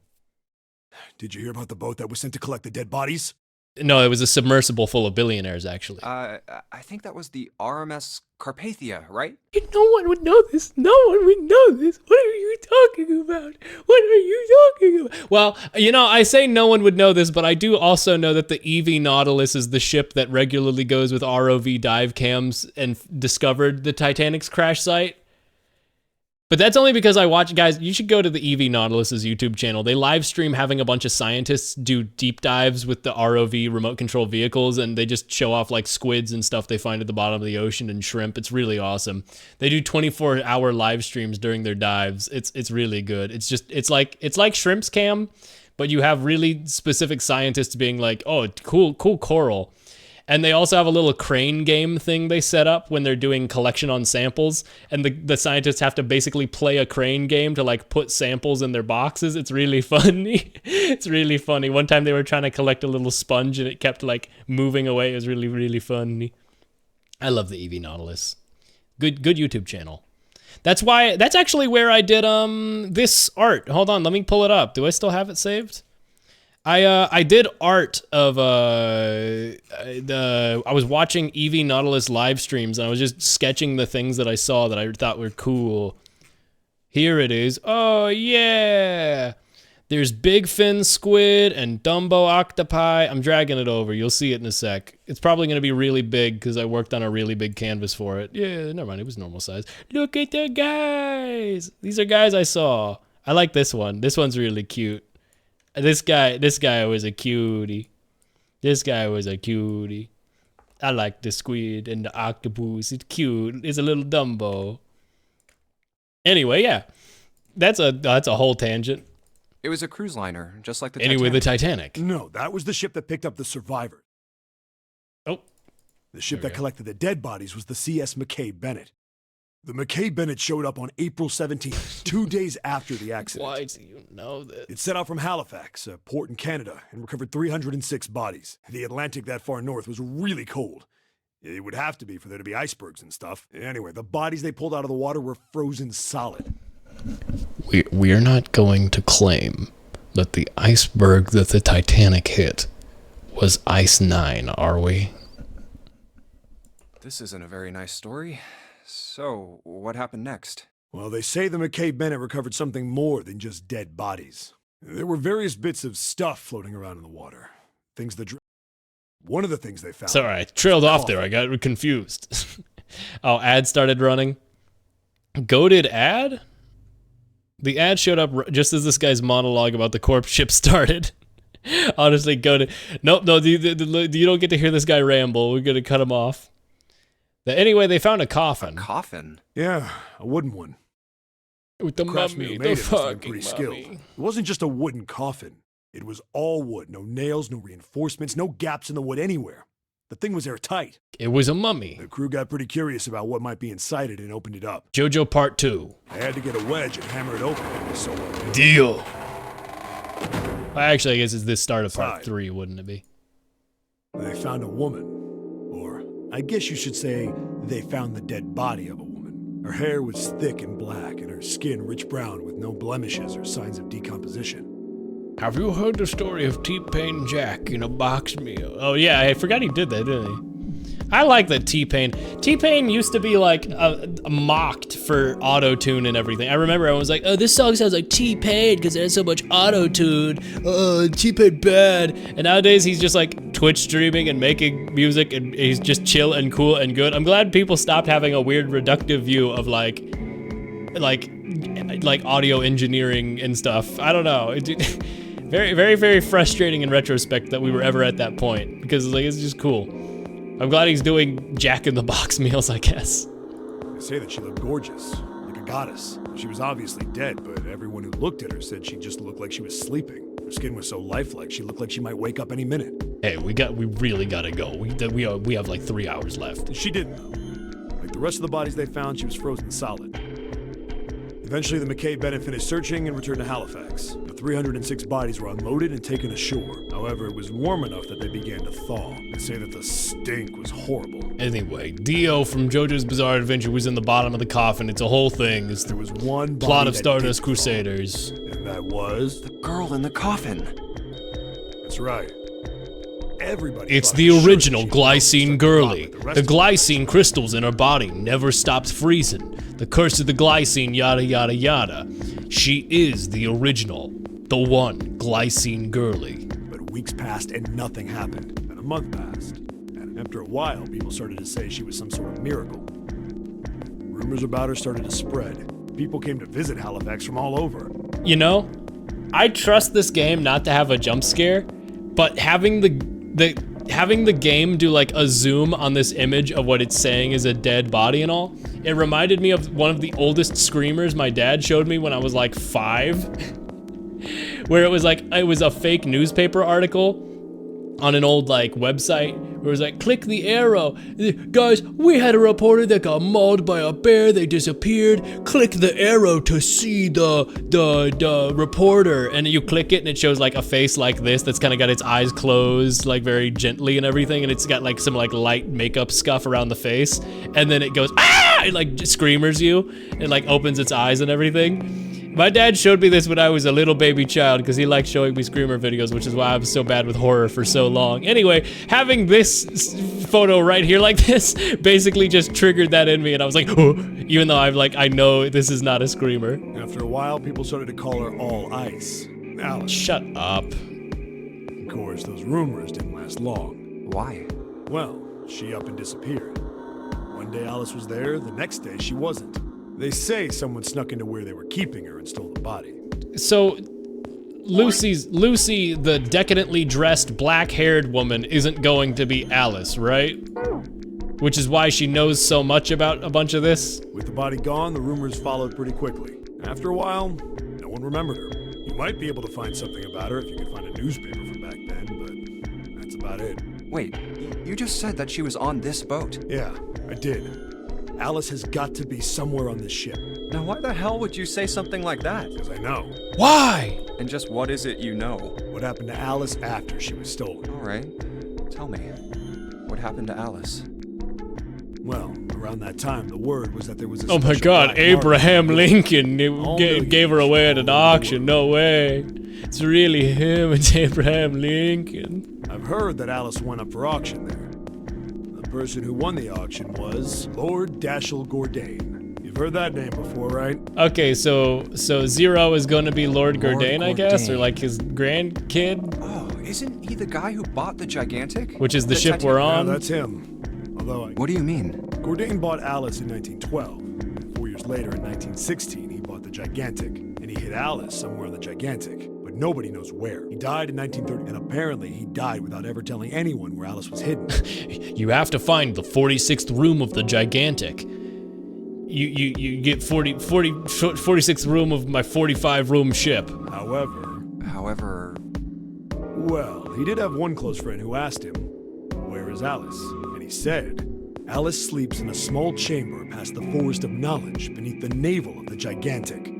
Did you hear about the boat that was sent to collect the dead bodies? No, it was a submersible full of billionaires, actually. I think that was the RMS Carpathia, right? No one would know this. No one would know this. What are you talking about? What are you talking about? Well, you know, I say no one would know this, but I do also know that the EV Nautilus is the ship that regularly goes with ROV dive cams and discovered the Titanic's crash site. But that's only because I watch, guys, you should go to the EV Nautilus's YouTube channel. They live stream having a bunch of scientists do deep dives with the ROV remote control vehicles, and they just show off like squids and stuff they find at the bottom of the ocean and shrimp. It's really awesome. They do 24-hour live streams during their dives. It's really good. It's like Shrimp's Cam, but you have really specific scientists being like, "Oh, cool coral." And they also have a little crane game thing they set up when they're doing collection on samples. And the scientists have to basically play a crane game to like put samples in their boxes. It's really funny. It's really funny. One time they were trying to collect a little sponge and it kept like moving away. It was really, really funny. I love the EV Nautilus. Good YouTube channel. That's actually where I did this art. Hold on, let me pull it up. Do I still have it saved? I did art of I was watching EV Nautilus live streams and I was just sketching the things that I saw that I thought were cool. Here it is. Oh yeah. There's big fin squid and Dumbo octopi. I'm dragging it over. You'll see it in a sec. It's probably going to be really big because I worked on a really big canvas for it. Yeah, never mind. It was normal size. Look at the guys. These are guys I saw. I like this one. This one's really cute. This guy was a cutie. This guy was a cutie. I like the squid and the octopus. It's cute. It's a little Dumbo. Anyway, yeah. That's a whole tangent. It was a cruise liner, just like the Anyway, the Titanic. Titanic. No, that was the ship that picked up the survivors. Oh. The ship There we that go. collected the dead bodies was the CS McKay Bennett. The McKay Bennett showed up on April 17th, 2 days after the accident. Why do you know this? It set out from Halifax, a port in Canada, and recovered 306 bodies. The Atlantic that far north was really cold. It would have to be for there to be icebergs and stuff. Anyway, the bodies they pulled out of the water were frozen solid. We're not going to claim that the iceberg that the Titanic hit was Ice 9, are we? This isn't a very nice story. So, what happened next? Well, they say the McKay Bennett recovered something more than just dead bodies. There were various bits of stuff floating around in the water. Things that... One of the things they found... Sorry, I trailed off there. I got confused. Oh, ad started running. Goated ad? The ad showed up just as this guy's monologue about the corpse ship started. Honestly, goated. Nope, no, you don't get to hear this guy ramble. We're going to cut him off. Anyway, they found a coffin. A coffin? Yeah, a wooden one. With the Craftsman mummy, who the made it must have been fucking pretty skilled. mummy. It wasn't just a wooden coffin. It was all wood. No nails, no reinforcements, no gaps in the wood anywhere. The thing was airtight. It was a mummy. The crew got pretty curious about what might be inside it and opened it up. JoJo Part 2. They had to get a wedge and hammer it open. It was so well. Deal. Well, actually, I guess it's this start of Part Side. 3, wouldn't it be? They found a woman. Or, I guess you should say, they found the dead body of a woman. Her hair was thick and black, and her skin rich brown with no blemishes or signs of decomposition. Have you heard the story of T-Pain Jack in a box meal? Oh yeah, I forgot he did that, didn't he? I like that T-Pain used to be like mocked for auto-tune and everything. I remember everyone was like, oh, this song sounds like T-Pain because it has so much auto-tune. T-Pain bad. And nowadays he's just like Twitch streaming and making music and he's just chill and cool and good. I'm glad people stopped having a weird reductive view of like audio engineering and stuff. I don't know. Very, very, very frustrating in retrospect that we were ever at that point because like it's just cool. I'm glad he's doing Jack-in-the-Box meals, I guess. They say that she looked gorgeous, like a goddess. She was obviously dead, but everyone who looked at her said she just looked like she was sleeping. Her skin was so lifelike, she looked like she might wake up any minute. Hey, we really gotta go. We have like 3 hours left. She didn't, though. Like the rest of the bodies they found, she was frozen solid. Eventually, the McKay Bennett finished searching and returned to Halifax. The 306 bodies were unloaded and taken ashore. However, it was warm enough that they began to thaw. They say that the stink was horrible. Anyway, Dio from JoJo's Bizarre Adventure was in the bottom of the coffin. It's a whole thing. It's there was one body plot of that Stardust did Crusaders. thaw, and that was The girl in the coffin. That's right. Everybody. It's thought the for sure original that she was glycine stuck girly. alive, but the rest The of them- glycine crystals in her body never stopped freezing. The curse of the glycine, yada yada yada. She is the original, the one glycine girly. But weeks passed and nothing happened. And a month passed. And after a while, people started to say she was some sort of miracle. Rumors about her started to spread. People came to visit Halifax from all over. You know, I trust this game not to have a jump scare, but having the game do like a zoom on this image of what it's saying is a dead body and all, it reminded me of one of the oldest screamers my dad showed me when I was like 5, where it was a fake newspaper article on an old like website where it was like, click the arrow. Guys, we had a reporter that got mauled by a bear, they disappeared. Click the arrow to see the reporter. And you click it and it shows like a face like this that's kind of got its eyes closed like very gently and everything, and it's got like some like light makeup scuff around the face, and then it goes, ah! It like just screamers you. It like opens its eyes and everything. My dad showed me this when I was a little baby child because he liked showing me screamer videos, which is why I was so bad with horror for so long. Anyway, having this photo right here like this basically just triggered that in me, and I was like, oh, even though I know this is not a screamer. After a while, people started to call her All Ice. Alice. Shut up. Of course, those rumors didn't last long. Why? Well, she up and disappeared. One day Alice was there, the next day she wasn't. They say someone snuck into where they were keeping her and stole the body. So, Lucy, the decadently dressed black-haired woman, isn't going to be Alice, right? Which is why she knows so much about a bunch of this. With the body gone, the rumors followed pretty quickly. After a while, no one remembered her. You might be able to find something about her if you could find a newspaper from back then, but that's about it. Wait, you just said that she was on this boat. Yeah, I did. Alice has got to be somewhere on this ship. Now why the hell would you say something like that? Because I know. Why? And just what is it you know? What happened to Alice after she was stolen? Alright, tell me. What happened to Alice? Well, around that time, the word was that there was a Oh my special god, black Abraham market. Lincoln gave her away at an auction. No way. It's really him, it's Abraham Lincoln. I've heard that Alice went up for auction there. The person who won the auction was Lord Dashiell Gordain. You've heard that name before, right? Okay, so Zero is going to be Lord Gordain, I guess, or Gordain. like his grandkid, Oh, isn't he the guy who bought the Gigantic? which is the ship we're Yeah, on. that's him. Although What do you mean? Gordain bought Alice in 1912. 4 years later, in 1916, he bought the Gigantic, and he hid Alice somewhere on the Gigantic. But nobody knows where. He died in 1930, and apparently he died without ever telling anyone where Alice was hidden. You have to find the 46th room of the Gigantic. You get 46th room of my 45 room ship. However, well, he did have one close friend who asked him, "Where is Alice?" And he said, "Alice sleeps in a small chamber past the Forest of Knowledge beneath the navel of the Gigantic."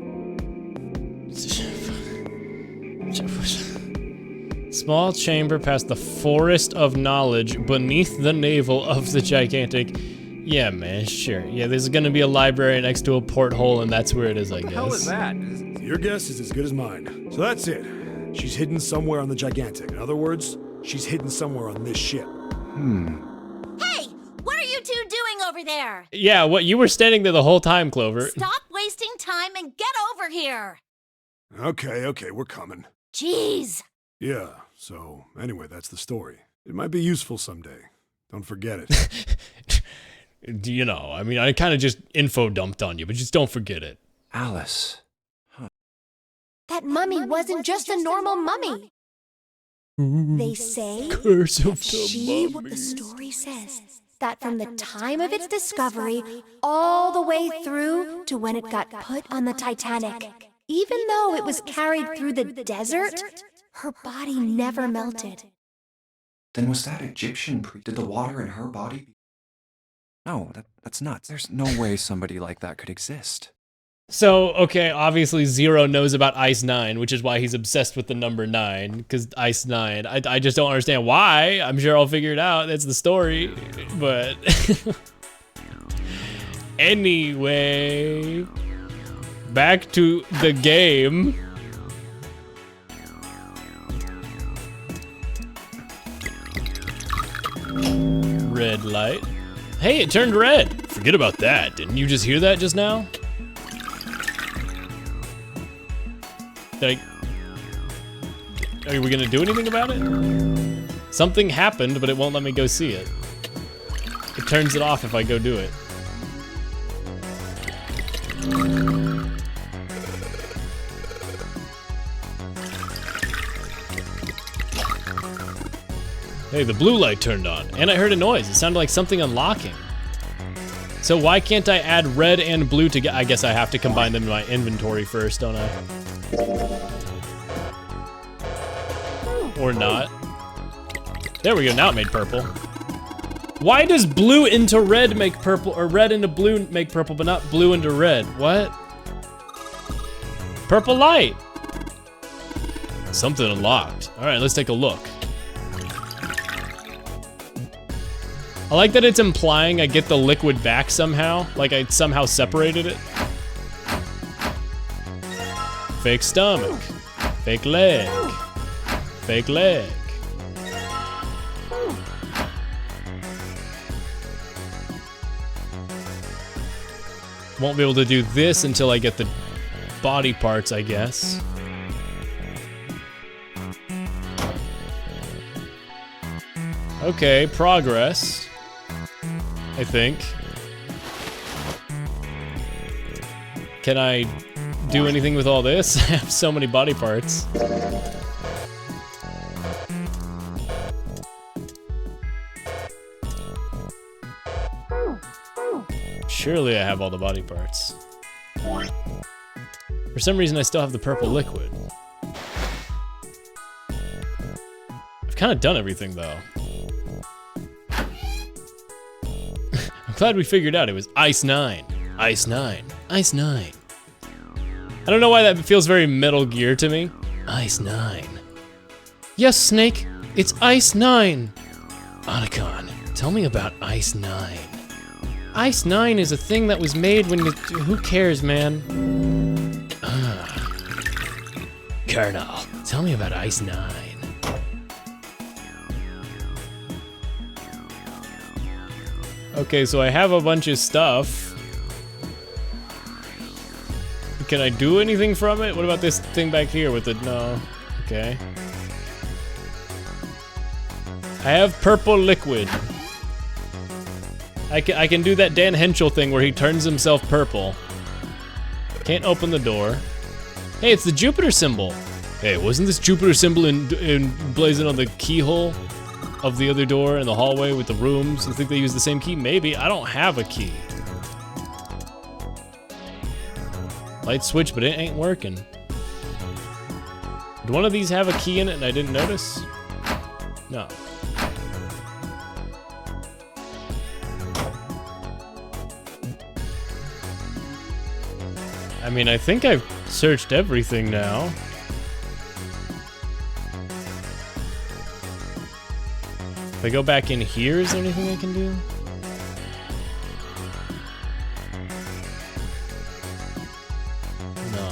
Small chamber past the Forest of Knowledge beneath the navel of the Gigantic. Yeah, man, sure. Yeah, there's gonna be a library next to a porthole, and that's where it is, I guess. What the hell is that? Your guess is as good as mine. So that's it. She's hidden somewhere on the Gigantic. In other words, she's hidden somewhere on this ship. Hey, what over there. Yeah, what? You were standing there the whole time, Clover. Stop wasting time and get over here. Okay, we're coming. Jeez. Yeah, so anyway, that's the story. It might be useful someday. Don't forget it. You know, I mean, I kind of just info dumped on you, but just don't forget it. Alice. That mummy wasn't just a normal mummy. They say Curse of the mummy. the story says that from the time of its discovery all the way through to when it got put on the Titanic, even though it was carried through the desert, her body never melted. Then was that Egyptian priest? Did the water in her body? No, that's nuts. There's no way somebody like that could exist. So, okay, obviously Zero knows about Ice 9, which is why he's obsessed with the number 9, because Ice 9. I just don't understand why. I'm sure I'll figure it out. That's the story. But anyway, back to the game. Red light. Hey, it turned red. Forget about that. Didn't you just hear that just now? Are we gonna do anything about it? Something happened, but it won't let me go see it. It turns it off if I go do it. Hey, the blue light turned on, and I heard a noise. It sounded like something unlocking. So why can't I add red and blue together? I guess I have to combine them in my inventory first, don't I? Or not. There we go, now it made purple. Why does blue into red make purple, or red into blue make purple, but not blue into red? What? Purple light. Something unlocked. All right, let's take a look. I like that it's implying I get the liquid back somehow, like I somehow separated it. Fake stomach, fake leg, fake leg. Won't be able to do this until I get the body parts, I guess. Okay, progress. I think. Can I do anything with all this? I have so many body parts. Surely I have all the body parts. For some reason I still have the purple liquid. I've kind of done everything though. I'm glad we figured out it was Ice 9. Ice 9. Ice 9. I don't know why that feels very Metal Gear to me. Ice 9. Yes, Snake, it's Ice 9. Otacon, tell me about Ice 9. Ice 9 is a thing that was made when who cares, man? Colonel, tell me about Ice 9. Okay, so I have a bunch of stuff. Can I do anything from it? What about this thing back here with the, no, okay. I have purple liquid. I can do that Dan Henschel thing where he turns himself purple. Can't open the door. Hey, it's the Jupiter symbol. Hey, wasn't this Jupiter symbol in blazing on the keyhole of the other door in the hallway with the rooms? I think they use the same key. Maybe. I don't have a key. Light switch, but it ain't working. Did one of these have a key in it and I didn't notice? No. I mean, I think I've searched everything now. If I go back in here, is there anything I can do? No.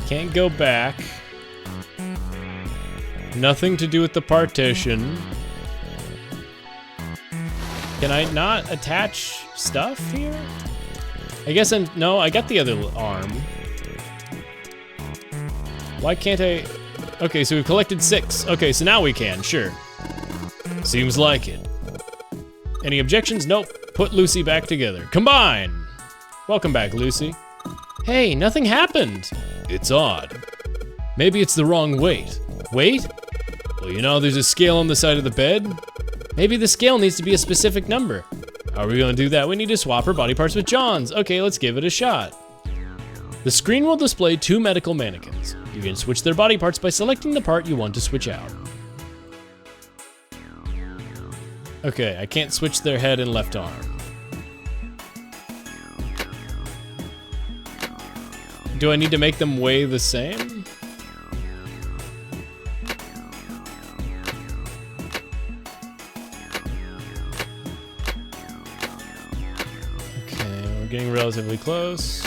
Can't go back. Nothing to do with the partition. Can I not attach stuff here? I guess no, I got the other arm. Why can't I? Okay, so we've collected 6. Okay, so now we can, sure. Seems like it. Any objections? Nope. Put Lucy back together. Combine! Welcome back, Lucy. Hey, nothing happened. It's odd. Maybe it's the wrong weight. Weight? Well, you know, there's a scale on the side of the bed. Maybe the scale needs to be a specific number. How are we gonna do that? We need to swap her body parts with John's. Okay, let's give it a shot. The screen will display 2 medical mannequins. You can switch their body parts by selecting the part you want to switch out. Okay, I can't switch their head and left arm. Do I need to make them weigh the same? Okay, we're getting relatively close.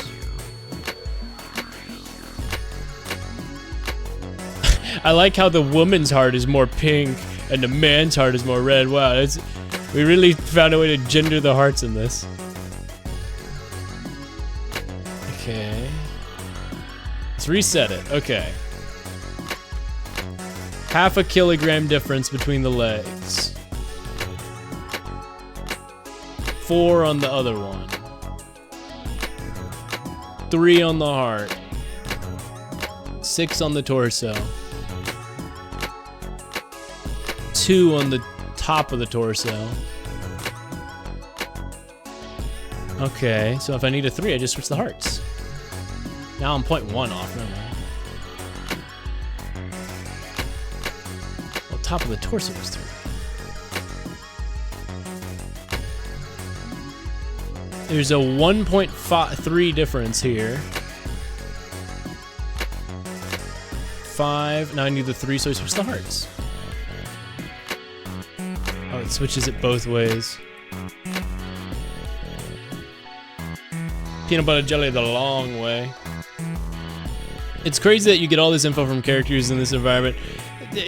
I like how the woman's heart is more pink and the man's heart is more red. Wow, we really found a way to gender the hearts in this. Okay. Let's reset it. Okay. Half a kilogram difference between the legs. 4 on the other one. 3 on the heart. 6 on the torso. 2 on the top of the torso. Okay, so if I need a 3, I just switch the hearts. Now I'm 0.1 off, never mind. Well, top of the torso was 3. There's a 1.3 difference here. 5, now I need the 3, so I switch the hearts. Oh, it switches it both ways. Peanut butter jelly the long way. It's crazy that you get all this info from characters in this environment.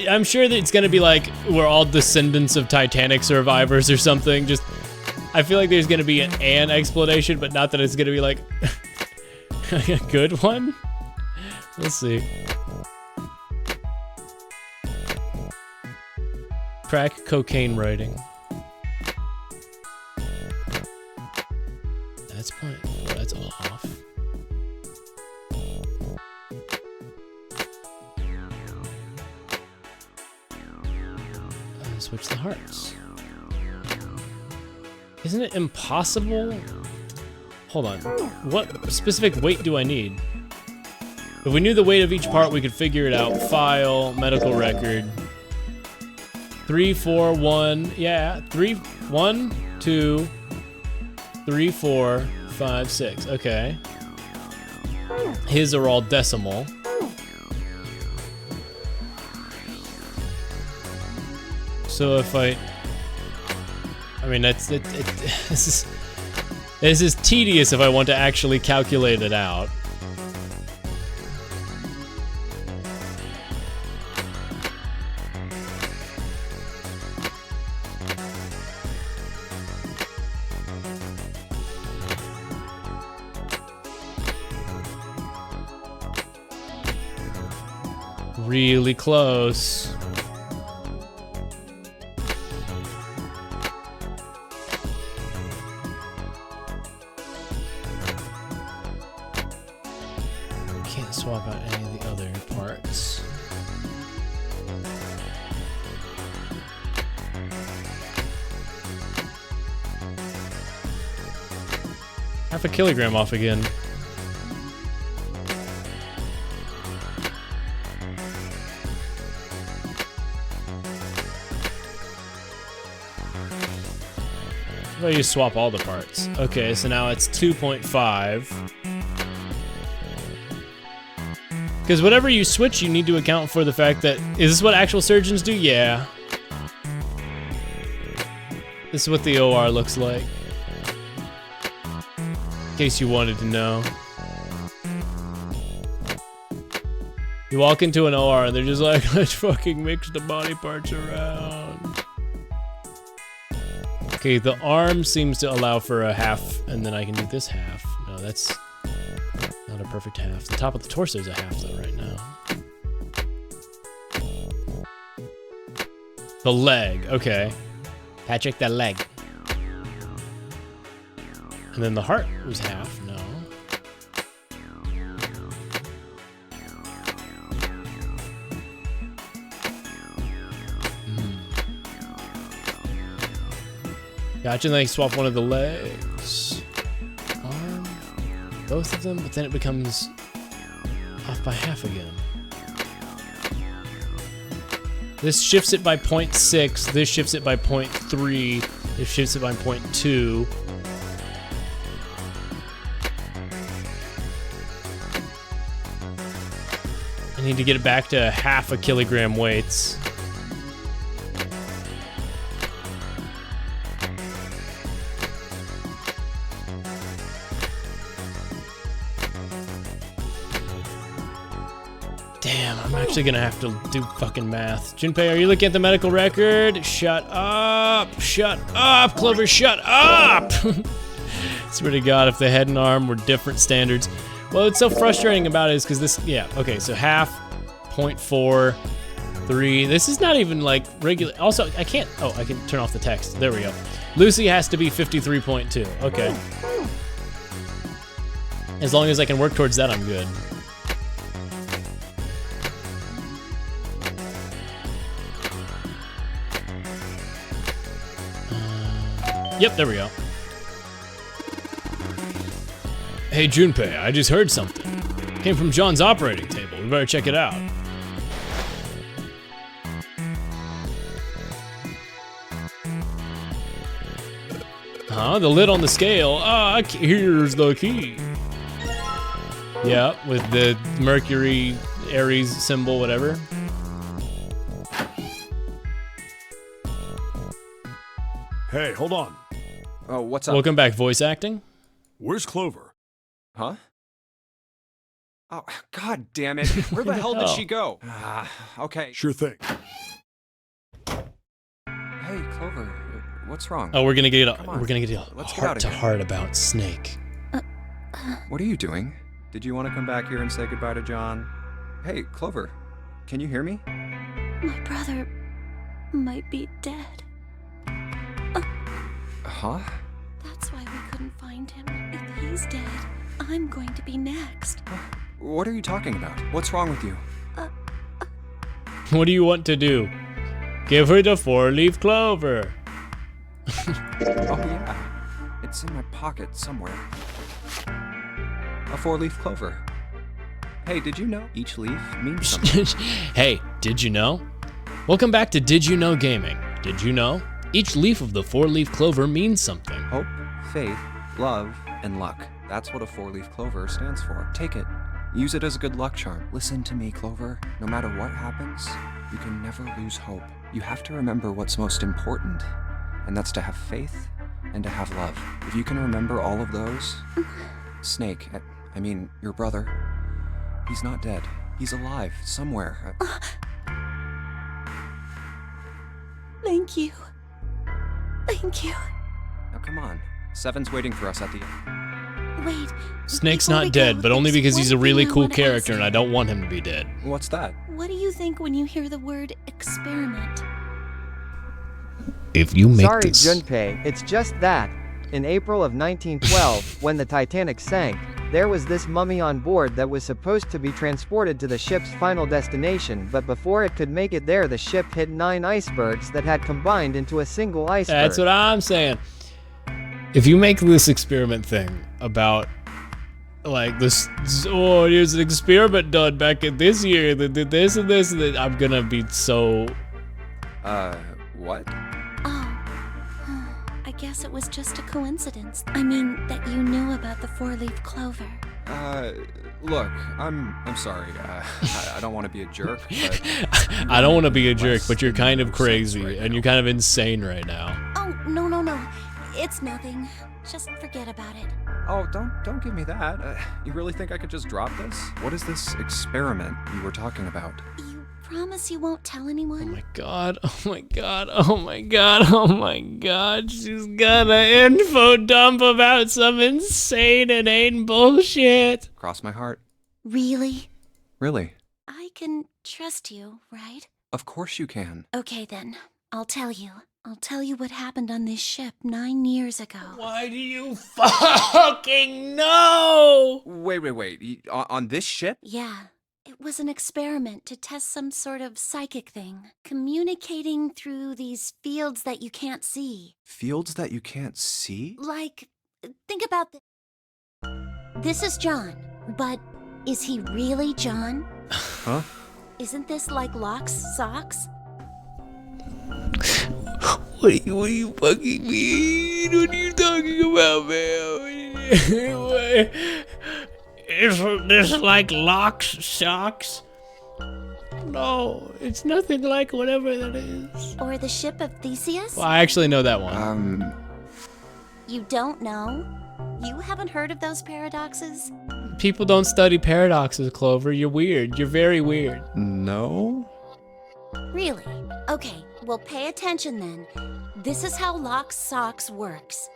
I'm sure that it's gonna be like we're all descendants of Titanic survivors or something. Just, I feel like there's gonna be an explanation, but not that it's gonna be like a good one. We'll see. Crack cocaine writing. That's that's off. Switch the hearts. Isn't it impossible? Hold on. What specific weight do I need? If we knew the weight of each part, we could figure it out. File, medical record. 3, 4, 1. Yeah, 3, 1, 2, 3, 4, 5, 6. Okay. His are all decimal. So if I mean, that's it. This is tedious if I want to actually calculate it out. Really close. Can't swap out any of the other parts. Half a kilogram off again. How about you swap all the parts? Okay, so now it's 2.5. Because whatever you switch, you need to account for the fact that... Is this what actual surgeons do? Yeah. This is what the OR looks like. In case you wanted to know. You walk into an OR and they're just like, let's fucking mix the body parts around. Okay, the arm seems to allow for a half, and then I can do this half. No, that's not a perfect half. The top of the torso is a half, though, right now. The leg, okay. Patrick, the leg. And then the heart was half, no. Gotcha, and then I swap one of the legs. Arm. Both of them, but then it becomes off by half again. This shifts it by 0.6, this shifts it by 0.3, this shifts it by 0.2. I need to get it back to half a kilogram weights. Damn, I'm actually gonna have to do fucking math. Junpei, are you looking at the medical record? Shut up! Shut up! Clover, shut up! Swear to God, if the head and arm were different standards. Well, what's so frustrating about it is because this, yeah, okay, so half, 0.4, 3. This is not even like regular. Also, I can't, oh, I can turn off the text. There we go. Lucy has to be 53.2. Okay. As long as I can work towards that, I'm good. Yep, there we go. Hey, Junpei, I just heard something. Came from John's operating table. We better check it out. Huh? The lid on the scale. Ah, here's the key. Yeah, with the Mercury, Aries symbol, whatever. Hey, hold on. Oh, what's up? Welcome back, voice acting. Where's Clover? Huh? Oh, God damn it. Where the hell did she go? Okay. Sure thing. Hey, Clover, what's wrong? Oh, we're gonna get Come on. we're gonna get a Let's get out heart of to here. heart about Snake. What are you doing? Did you want to come back here and say goodbye to John? Hey, Clover, can you hear me? My brother might be dead. Huh? That's why we couldn't find him. If he's dead, I'm going to be next. What are you talking about? What's wrong with you? What do you want to do? Give her the 4-leaf clover. Oh, yeah. It's in my pocket somewhere. A 4-leaf clover. Hey, did you know each leaf means something? Hey, did you know? Welcome back to Did You Know Gaming. Did you know? Each leaf of the 4-leaf clover means something. Hope, faith, love, and luck. That's what a 4-leaf clover stands for. Take it. Use it as a good luck charm. Listen to me, Clover. No matter what happens, you can never lose hope. You have to remember what's most important, and that's to have faith and to have love. If you can remember all of those, Snake, I mean, your brother, he's not dead. He's alive somewhere. Thank you. Thank you. Now come on. Seven's waiting for us at the end. Wait. Snake's before we not dead, go, but only there's because he's a one really thing I cool wanna character ask and I don't want him to be dead. What's that? What do you think when you hear the word experiment? If you make Sorry, Junpei, it's just that. In April of 1912, when the Titanic sank, there was this mummy on board that was supposed to be transported to the ship's final destination, but before it could make it there, the ship hit 9 icebergs that had combined into a single iceberg. That's what I'm saying. If you make this experiment thing about, like, this, oh, here's an experiment done back in this year that did this and this, and I'm gonna be so... What? I guess it was just a coincidence. I mean, that you knew about the 4-leaf clover. Look, I'm sorry. I don't want to be a jerk, but... I don't want to be a jerk, but you're kind of Sense crazy, right and now. you're kind of insane right now. Oh, no. It's nothing. Just forget about it. Oh, don't give me that. You really think I could just drop this? What is this experiment you were talking about? You promise you won't tell anyone? Oh my god, oh my god, oh my god, oh my god. She's got an info dump about some insane inane bullshit. Cross my heart. Really? Really? I can trust you, right? Of course you can. Okay then, I'll tell you. I'll tell you what happened on this ship 9 years ago. Why do you fucking know? Wait. On this ship? Yeah. It was an experiment to test some sort of psychic thing. Communicating through these fields that you can't see. Fields that you can't see? Like, think about this. This is John, but is he really John? Huh? Isn't this like Locke's socks? What do you fucking mean? What are you talking about, man? Isn't this like Locke's socks? No, it's nothing like whatever that is. Or the ship of Theseus? Well, I actually know that one. You don't know? You haven't heard of those paradoxes? People don't study paradoxes, Clover. You're weird. You're very weird. No? Really? Okay, well pay attention then. This is how Locke's socks works.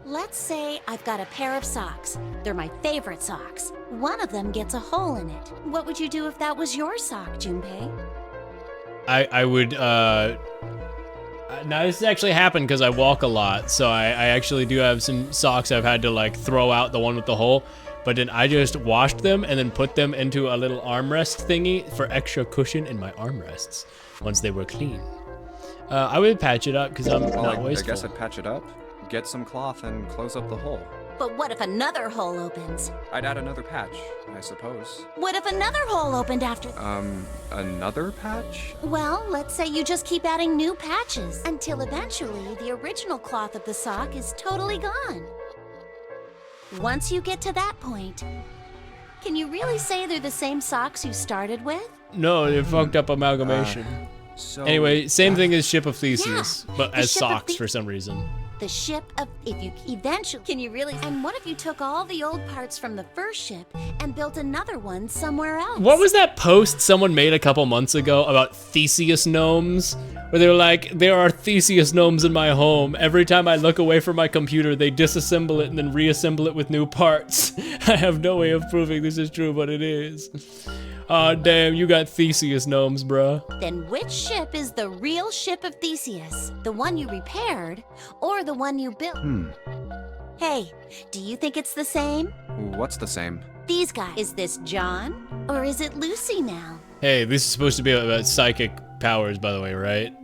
Let's say I've got a pair of socks. They're my favorite socks. One of them gets a hole in it. What would you do if that was your sock, Junpei? I would, now this has actually happened because I walk a lot, so I actually do have some socks I've had to like throw out the one with the hole, but then I just washed them and then put them into a little armrest thingy for extra cushion in my armrests once they were clean. I would patch it up because I'm not wasteful. I guess I'd patch it up, get some cloth, and close up the hole. But what if another hole opens? I'd add another patch, I suppose. What if another hole opened after? Another patch? Well, let's say you just keep adding new patches until eventually the original cloth of the sock is totally gone. Once you get to that point, can you really say they're the same socks you started with? No, they're fucked up amalgamation. So Anyway, same thing as Ship of Theseus, Yeah, but the as Ship of socks for some reason. The ship of, if you eventually, can you really? And what if you took all the old parts from the first ship and built another one somewhere else? What was that post someone made a couple months ago about Theseus gnomes? Where they were like, there are Theseus gnomes in my home. Every time I look away from my computer, they disassemble it and then reassemble it with new parts. I have no way of proving this is true, but it is. Aw, damn, you got Theseus gnomes, bruh. Then which ship is the real ship of Theseus? The one you repaired or the one you built? Hey, do you think it's the same? What's the same? These guys. Is this John or is it Lucy now? Hey, this is supposed to be about psychic powers, by the way, right?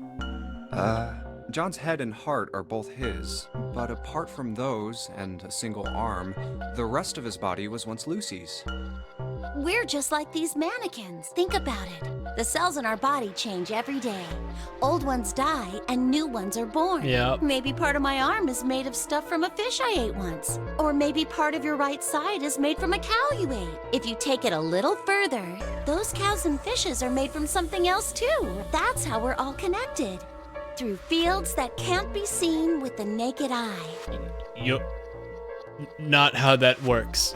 John's head and heart are both his, but apart from those and a single arm, the rest of his body was once Lucy's. We're just like these mannequins. Think about it. The cells in our body change every day. Old ones die and new ones are born. Yep. Maybe part of my arm is made of stuff from a fish I ate once. Or maybe part of your right side is made from a cow you ate. If you take it a little further, those cows and fishes are made from something else too. That's how we're all connected. Through fields that can't be seen with the naked eye. Not how that works.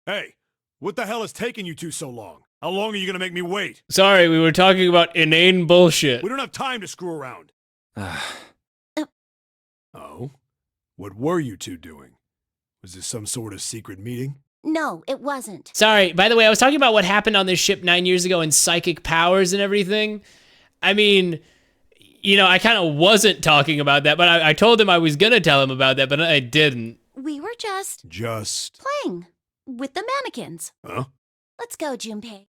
Hey, what the hell has taken you two so long? How long are you gonna make me wait? Sorry, we were talking about inane bullshit. We don't have time to screw around. Oh? What were you two doing? Was this some sort of secret meeting? No, it wasn't. Sorry, by the way, I was talking about what happened on this ship 9 years ago and psychic powers and everything. I mean, you know, I kind of wasn't talking about that, but I told him I was gonna tell him about that, but I didn't. We were just playing with the mannequins. Huh? Let's go, Junpei.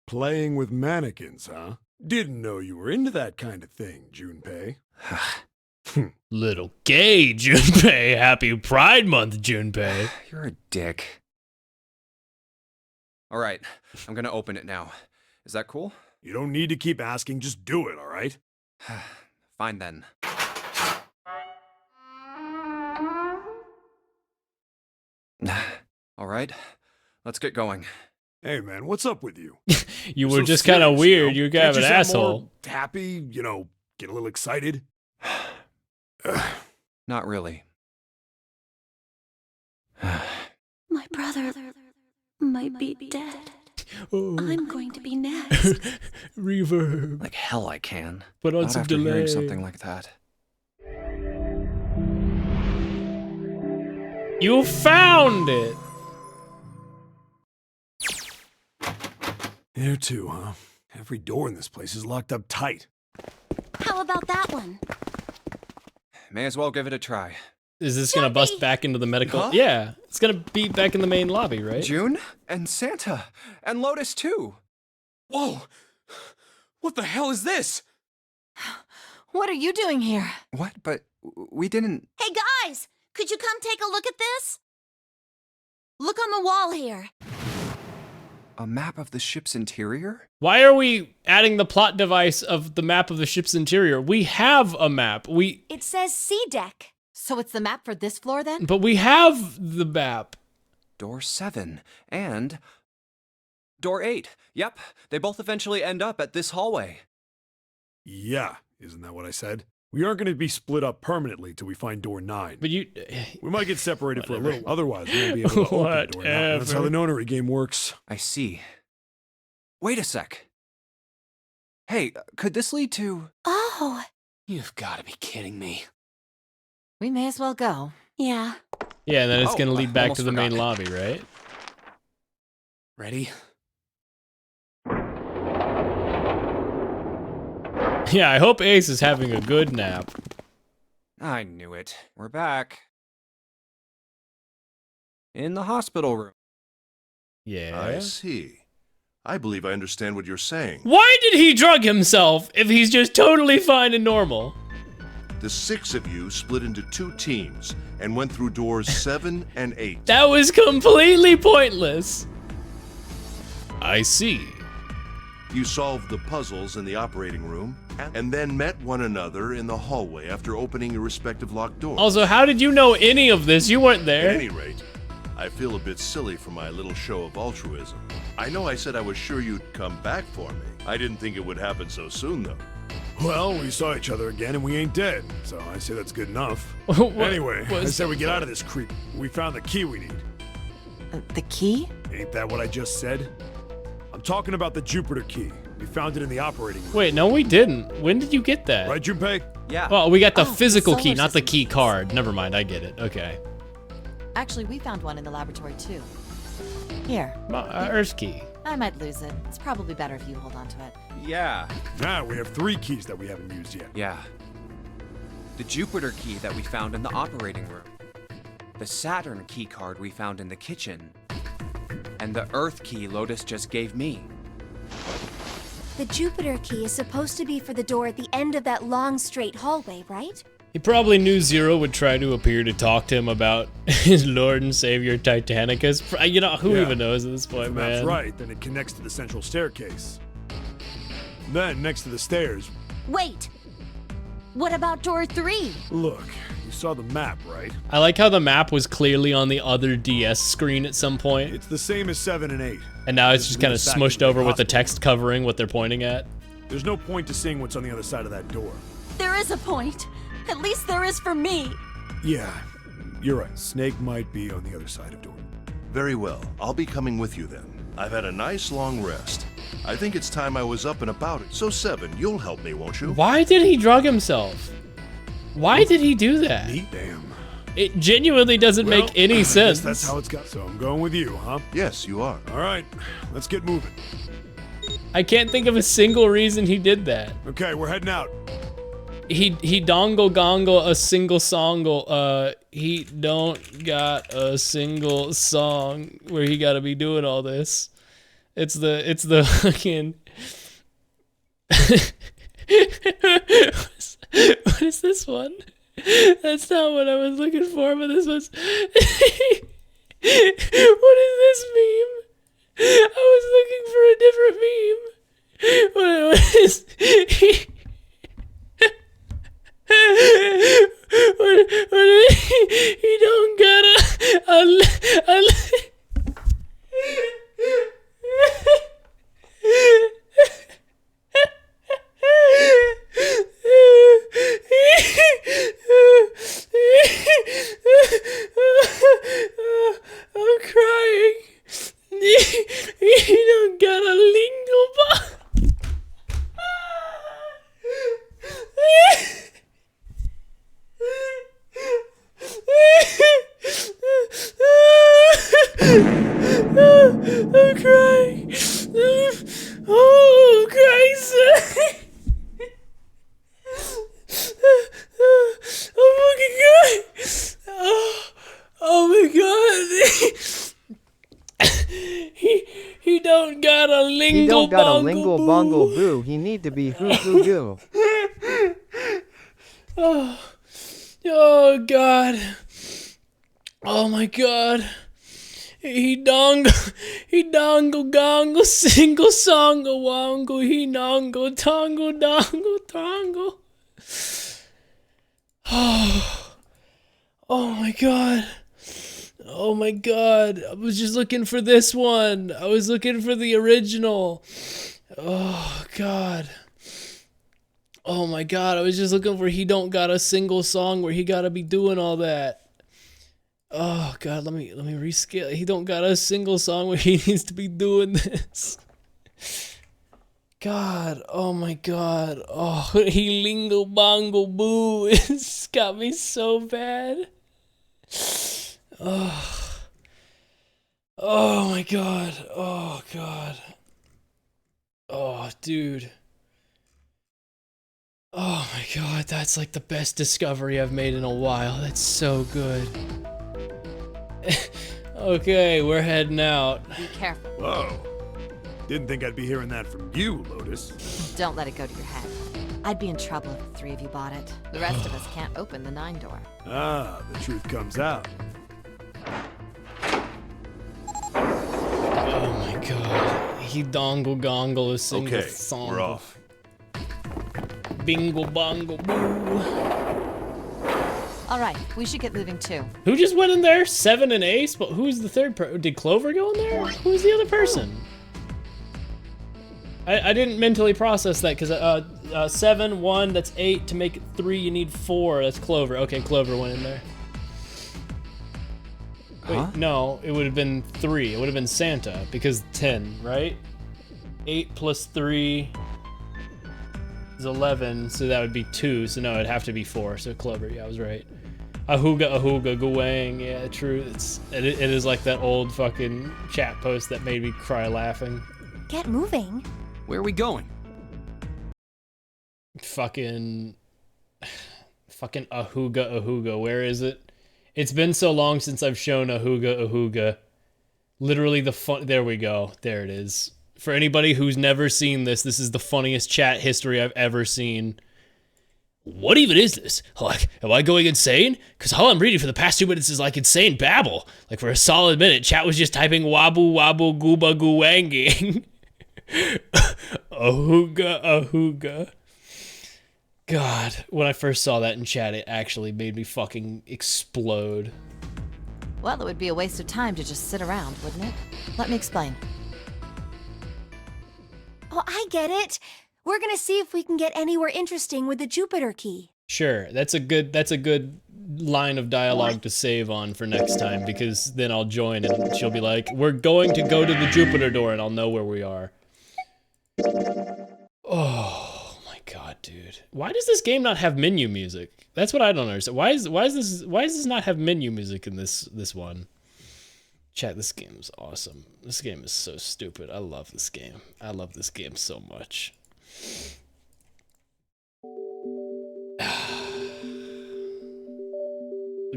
Playing with mannequins, huh? Didn't know you were into that kind of thing, Junpei. Little gay, Junpei. Happy Pride Month, Junpei. You're a dick. All right, I'm gonna open it now. Is that cool? You don't need to keep asking, just do it, all right? Fine then. All right, let's get going. Hey man, what's up with you? You You're were so just kind of serious, weird. you know? You're kind of Can't an you sound asshole. more happy, you know, get a little excited? Not really. My brother might be dead. Oh. I'm going to be next. Reverb. Like hell I can. Put on Not some after delay. hearing something like that. You found it! There too, huh? Every door in this place is locked up tight. How about that one? May as well give it a try. Is this gonna bust back into the medical? Huh? Yeah, it's gonna be back in the main lobby, right? June? And Santa. And Lotus too. Whoa! What the hell is this? What are you doing here? What? But we didn't... Hey guys, could you come take a look at this? Look on the wall here. A map of the ship's interior? Why are we adding the plot device of the map of the ship's interior? We have a map. It says C deck. So it's the map for this floor then? But we have the map. Door 7. And... Door 8. Yep, they both eventually end up at this hallway. Yeah, isn't that what I said? We aren't going to be split up permanently till we find door 9. But you... We might get separated for a Whatever. little, otherwise we won't be able to open door 9. That's how the nonary game works. I see. Wait a sec. Hey, could this lead to... Oh. You've got to be kidding me. We may as well go. Yeah. Yeah, and then it's Oh, gonna lead back almost to the main forgot. lobby, right? Ready? Yeah, I hope Ace is having a good nap. I knew it. We're back. In the hospital room. Yeah. I see. I believe I understand what you're saying. Why did he drug himself if he's just totally fine and normal? The 6 of you split into 2 teams and went through doors 7 and 8. That was completely pointless. I see. You solved the puzzles in the operating room and then met one another in the hallway after opening your respective locked doors. Also, how did you know any of this? You weren't there. At any rate, I feel a bit silly for my little show of altruism. I know I said I was sure you'd come back for me. I didn't think it would happen so soon, though. Well, we saw each other again and we ain't dead, so I say that's good enough. Anyway, I said we get out of this creep. We found the key we need. The key? Ain't that what I just said? I'm talking about the Jupiter key. We found it in the operating room. Wait, no, we didn't. When did you get that? Right, Junpei? Yeah. Well, we got the Oh, physical solar key, not the system key keys. card. Never mind, I get it. Okay. Actually, we found one in the laboratory too. Here, Earth key. I might lose it. It's probably better if you hold on to it. Yeah. Now we have 3 keys that we haven't used yet. Yeah. The Jupiter key that we found in the operating room. The Saturn key card we found in the kitchen. And the Earth key Lotus just gave me. The Jupiter key is supposed to be for the door at the end of that long straight hallway, right? He probably knew Zero would try to appear to talk to him about his Lord and Savior Titanicus. You know, who Yeah. even knows at this point, If man? that's right, then it connects to the central staircase. Then, next to the stairs, Wait. What about door 3? look, you saw the map, right? I like how the map was clearly on the other DS screen at some point, It's the same as 7 and 8. and now it's just kind of Lead us back smushed to the over with the hospital. text covering what they're pointing at. There's no point to seeing what's on the other side of that door. There is a point. At least there is for me. Yeah, you're right. Snake might be on the other side of door. Very well. I'll be coming with you then. I've had a nice long rest. I think it's time I was up and about it. So 7, you'll help me, won't you? Why did he drug himself? Why did he do that? Damn. It genuinely doesn't make any I guess sense. that's how it's got. So I'm going with you, huh? Yes, you are. All right, let's get moving. I can't think of a single reason he did that. Okay, we're heading out. He dongle gongle a single songle. He don't got a single song where he gotta be doing all this. It's the fucking. What is this one? That's not what I was looking for, but this was. What is this meme? I was looking for a different meme. What is? He don't got a I'm crying. He don't I'm crying. Oh, Christ. I'm fucking crying. Oh my God. He don't got a lingle He don't got a bongle lingle boo. bongle boo. He need to be hoo hoo goo. Oh God. Oh my God. He dongle gongle single songle wongle he nongle tongle dongle tongle. Oh my God. Oh my God. I was just looking for this one. I was looking for the original. Oh God. Oh my God. I was just looking for he don't got a single song where he gotta be doing all that. Oh God, let me rescale. He don't got a single song where he needs to be doing this. God, oh my God. Oh, he lingle bongle boo. It's got me so bad. Oh. Oh my God. Oh God. Oh, dude. Oh my God, that's like the best discovery I've made in a while. That's so good. Okay, we're heading out. Be careful. Whoa. Didn't think I'd be hearing that from you, Lotus. Don't let it go to your head. I'd be in trouble if the 3 of you bought it. The rest of us can't open the 9 door. Ah, the truth comes out. Oh my God. He dongle gongle a single Okay, song. we're off. Bingle bongle boo. All right, we should get moving too. Who just went in there? 7 and Ace? But who's the third person? Did Clover go in there? Who's the other person? I didn't mentally process that because 7, 1, that's 8. To make it 3, you need 4. That's Clover. Okay, Clover went in there. Wait, no, it would have been 3. It would have been Santa because 10, right? 8 plus 3 is 11, so that would be 2. So no, it'd have to be 4. So Clover, yeah, I was right. Ahuga, Guwang, yeah, true. It is like that old fucking chat post that made me cry laughing. Get moving. Where are we going? Fucking Ahuga, where is it? It's been so long since I've shown Ahuga. Literally there we go. There it is. For anybody who's never seen this, this is the funniest chat history I've ever seen. What even is this? Like, am I going insane? Because all I'm reading for the past 2 minutes is like insane babble. Like for a solid minute, chat was just typing wabble wabble gooba gooanging. Ahuga. God, when I first saw that in chat, it actually made me fucking explode. Well, it would be a waste of time to just sit around, wouldn't it? Let me explain. Oh, I get it. We're gonna see if we can get anywhere interesting with the Jupiter key. Sure, that's a good line of dialogue to save on for next time, because then I'll join and she'll be like, we're going to go to the Jupiter door, and I'll know where we are. Oh my God, dude. Why does this game not have menu music? That's what I don't understand. Why does this not have menu music in this one? Chat, this game is awesome. This game is so stupid. I love this game. I love this game so much.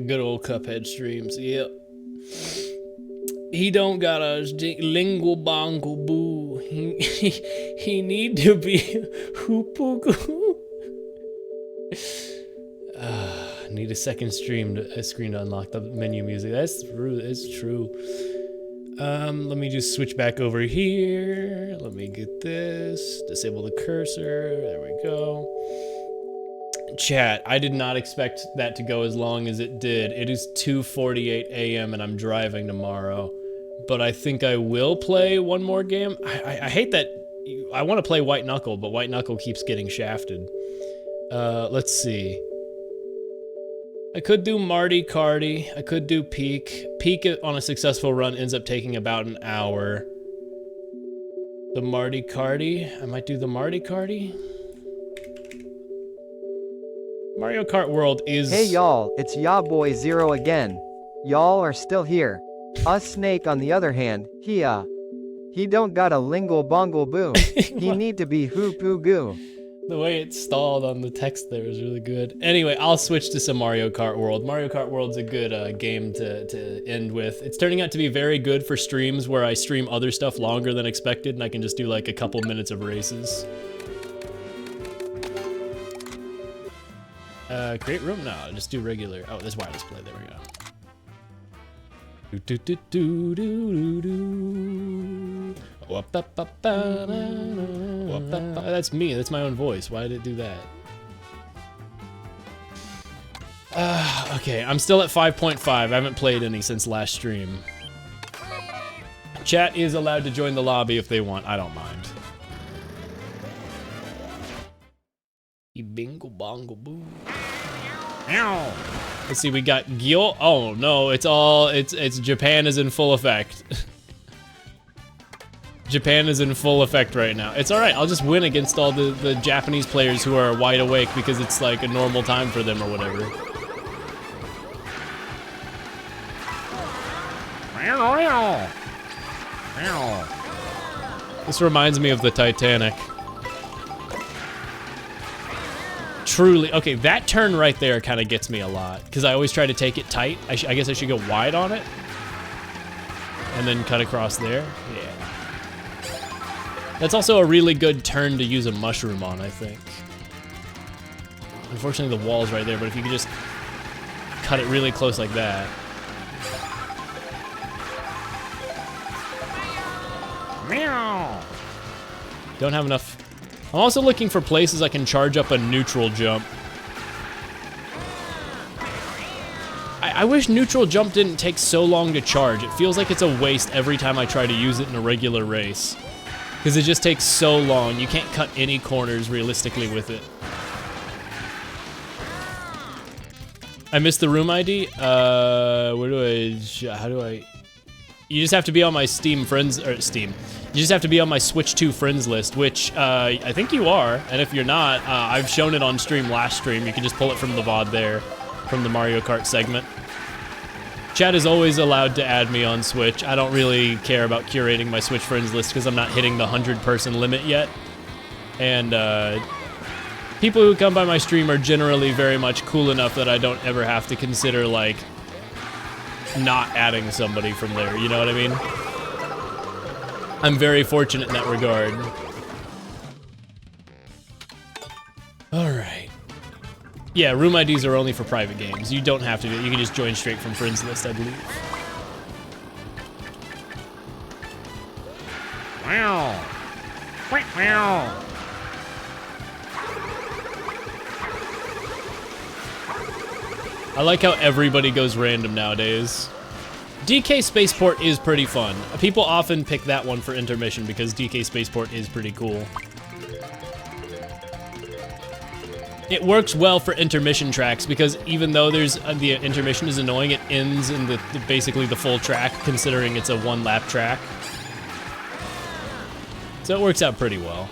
Good old Cuphead streams, yep. He don't got a lingle bongle boo. He need to be hoopoo goo. Need a second screen to unlock the menu music. That's true. Let me just switch back over here. Let me get this. Disable the cursor. There we go. Chat, I did not expect that to go as long as it did. It is 2:48 a.m. and I'm driving tomorrow. But I think I will play one more game. I hate that. I want to play White Knuckle, but White Knuckle keeps getting shafted. Let's see. I could do Marty, Karty. I could do Peak. Peak on a successful run ends up taking about an hour. The Marty, Karty. I might do the Marty, Karty. Mario Kart World is... Hey y'all, it's Ya Boy Zero again. Y'all are still here. Us Snake on the other hand, he He don't got a lingle bongle boo. He need to be hoop oo goo. The way it stalled on the text there was really good. Anyway, I'll switch to some Mario Kart World. Mario Kart World's a good game to end with. It's turning out to be very good for streams where I stream other stuff longer than expected, and I can just do like a couple minutes of races. Create room? No, just do regular. Oh, there's wireless play. There we go. Do do do do do do. That's me. That's my own voice. Why did it do that? Okay, I'm still at 5.5. I haven't played any since last stream. Chat is allowed to join the lobby if they want. I don't mind. Bingo bongo boo. Let's see, we got Gyo. Oh no, it's Japan is in full effect. Japan is in full effect right now. It's alright, I'll just win against all the Japanese players who are wide awake because it's like a normal time for them or whatever. This reminds me of the Titanic. Truly, okay, that turn right there kind of gets me a lot because I always try to take it tight. I guess I should go wide on it and then cut across there. Yeah. That's also a really good turn to use a mushroom on, I think. Unfortunately, the wall's right there, but if you could just cut it really close like that. Meow. Don't have enough. I'm also looking for places I can charge up a neutral jump. I wish neutral jump didn't take so long to charge. It feels like it's a waste every time I try to use it in a regular race. Because it just takes so long. You can't cut any corners realistically with it. I missed the room ID. How do I? You just have to be on my Steam friends, or Steam. You just have to be on my Switch 2 friends list, which I think you are. And if you're not, I've shown it on stream last stream. You can just pull it from the VOD there, from the Mario Kart segment. Chat is always allowed to add me on Switch. I don't really care about curating my Switch friends list because I'm not hitting the 100-person limit yet. And people who come by my stream are generally very much cool enough that I don't ever have to consider, like, not adding somebody from there, you know what I mean? I'm very fortunate in that regard. Alright. Yeah, room IDs are only for private games. You don't have to do it. You can just join straight from friends list, I believe. Meow. Meow. I like how everybody goes random nowadays. DK Spaceport is pretty fun. People often pick that one for intermission because DK Spaceport is pretty cool. It works well for intermission tracks because even though there's the intermission is annoying, it ends in basically the full track considering it's a one-lap track. So it works out pretty well.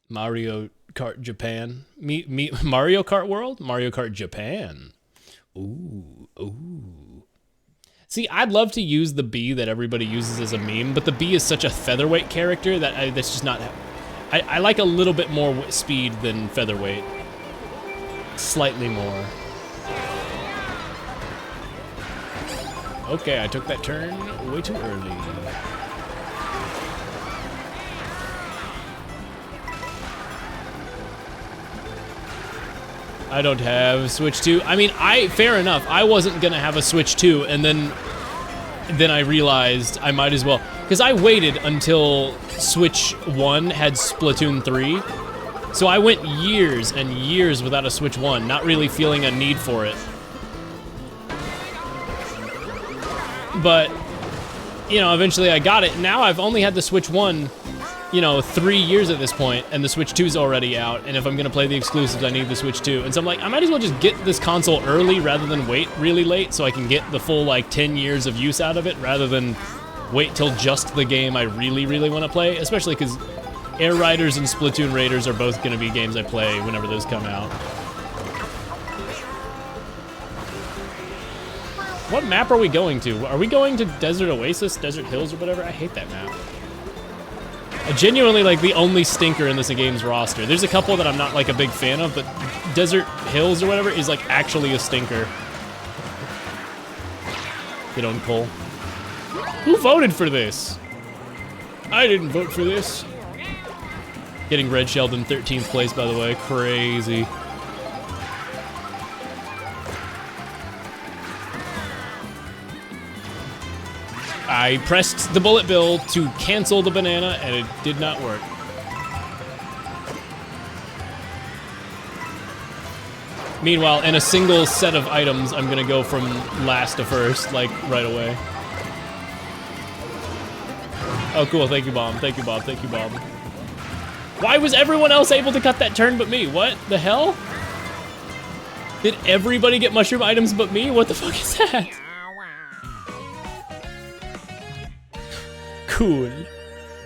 Mario Kart Japan. Mario Kart World? Mario Kart Japan. Ooh, ooh. See, I'd love to use the bee that everybody uses as a meme, but the bee is such a featherweight character that that's just not... I like a little bit more speed than featherweight. Slightly more. Okay, I took that turn way too early. I don't have Switch 2. I mean, fair enough. I wasn't gonna have a Switch 2, and then I realized I might as well, because I waited until Switch 1 had Splatoon 3. So I went years and years without a Switch 1, not really feeling a need for it. But, you know, eventually I got it. Now I've only had the Switch 1, you know, 3 years at this point, and the Switch 2's already out, and if I'm gonna play the exclusives, I need the Switch 2. And so I'm like, I might as well just get this console early rather than wait really late so I can get the full, like, 10 years of use out of it, rather than wait till just the game I really, really want to play, especially because Air Riders and Splatoon Raiders are both gonna be games I play whenever those come out. What map are we going to? Are we going to Desert Oasis, Desert Hills, or whatever? I hate that map. Genuinely, like, the only stinker in this game's roster. There's a couple that I'm not, like, a big fan of, but Desert Hills or whatever is, like, actually a stinker. Get on, Cole. Who voted for this? I didn't vote for this. Getting red shelled in 13th place, by the way. Crazy. I pressed the bullet bill to cancel the banana, and it did not work. Meanwhile, in a single set of items, I'm gonna go from last to first, like, right away. Oh, cool, thank you, Bob. Thank you, Bob. Thank you, Bob. Why was everyone else able to cut that turn but me? What the hell? Did everybody get mushroom items but me? What the fuck is that? Cool.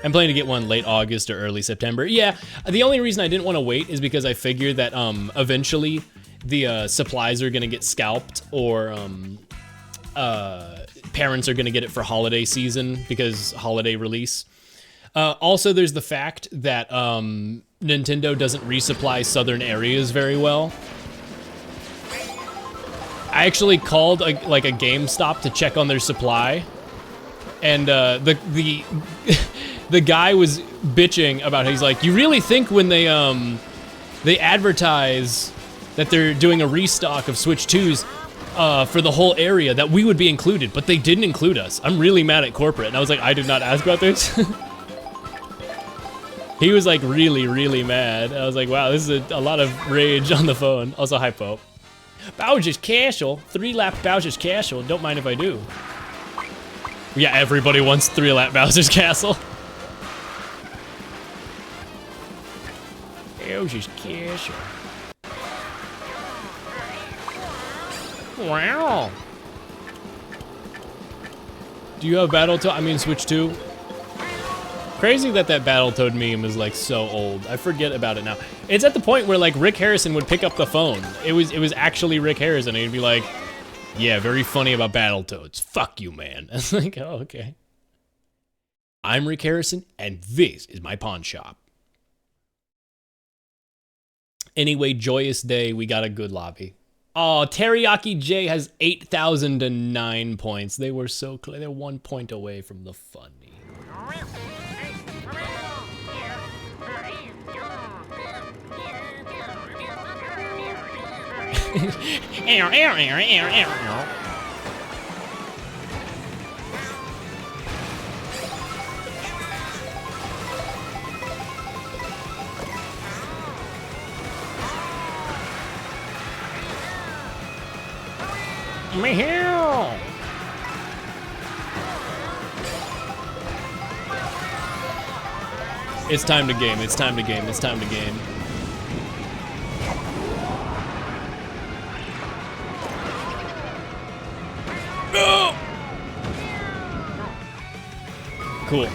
I'm planning to get one late August or early September. Yeah, the only reason I didn't want to wait is because I figured that eventually the supplies are gonna get scalped, or parents are gonna get it for holiday season because holiday release. Also, there's the fact that Nintendo doesn't resupply southern areas very well. I actually called a GameStop to check on their supply, and the guy was bitching about it. He's like, you really think when they advertise that they're doing a restock of Switch 2s for the whole area that we would be included, but they didn't include us. I'm really mad at corporate. And I was like, I did not ask about this. He was like really, really mad. I was like, wow, this is a lot of rage on the phone. Also, hi, Pope. Bowser's Castle. 3-lap Bowser's Castle. Don't mind if I do. Yeah, everybody wants 3-lap Bowser's Castle. Bowser's Castle. Wow. Do you have Battletoad? I mean, Switch 2? Crazy that Battletoad meme is like so old. I forget about it now. It's at the point where like Rick Harrison would pick up the phone. It was actually Rick Harrison, and he'd be like, yeah, very funny about Battletoads. Fuck you, man. I was like, oh, okay. I'm Rick Harrison, and this is my pawn shop. Anyway, joyous day. We got a good lobby. Oh, Teriyaki J has 8,009 points. They were so close. They're 1 point away from the funny. It's time to game. It's time to game. It's time to game. Oh! Cool.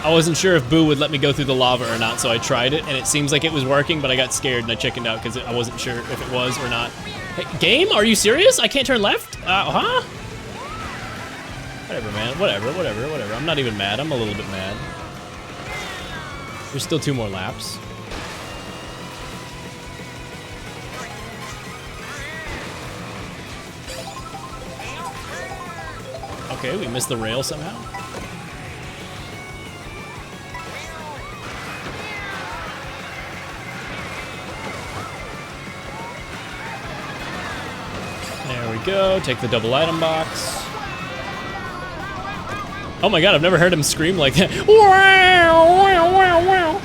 I wasn't sure if Boo would let me go through the lava or not, so I tried it, and it seems like it was working, but I got scared and I chickened out because I wasn't sure if it was or not. Hey, game? Are you serious? I can't turn left? Huh? Whatever, man. Whatever. I'm not even mad. I'm a little bit mad. There's still 2 more laps. Okay, we missed the rail somehow. There we go. Take the double item box. Oh my god, I've never heard him scream like that. Wow, wow, wow, wow.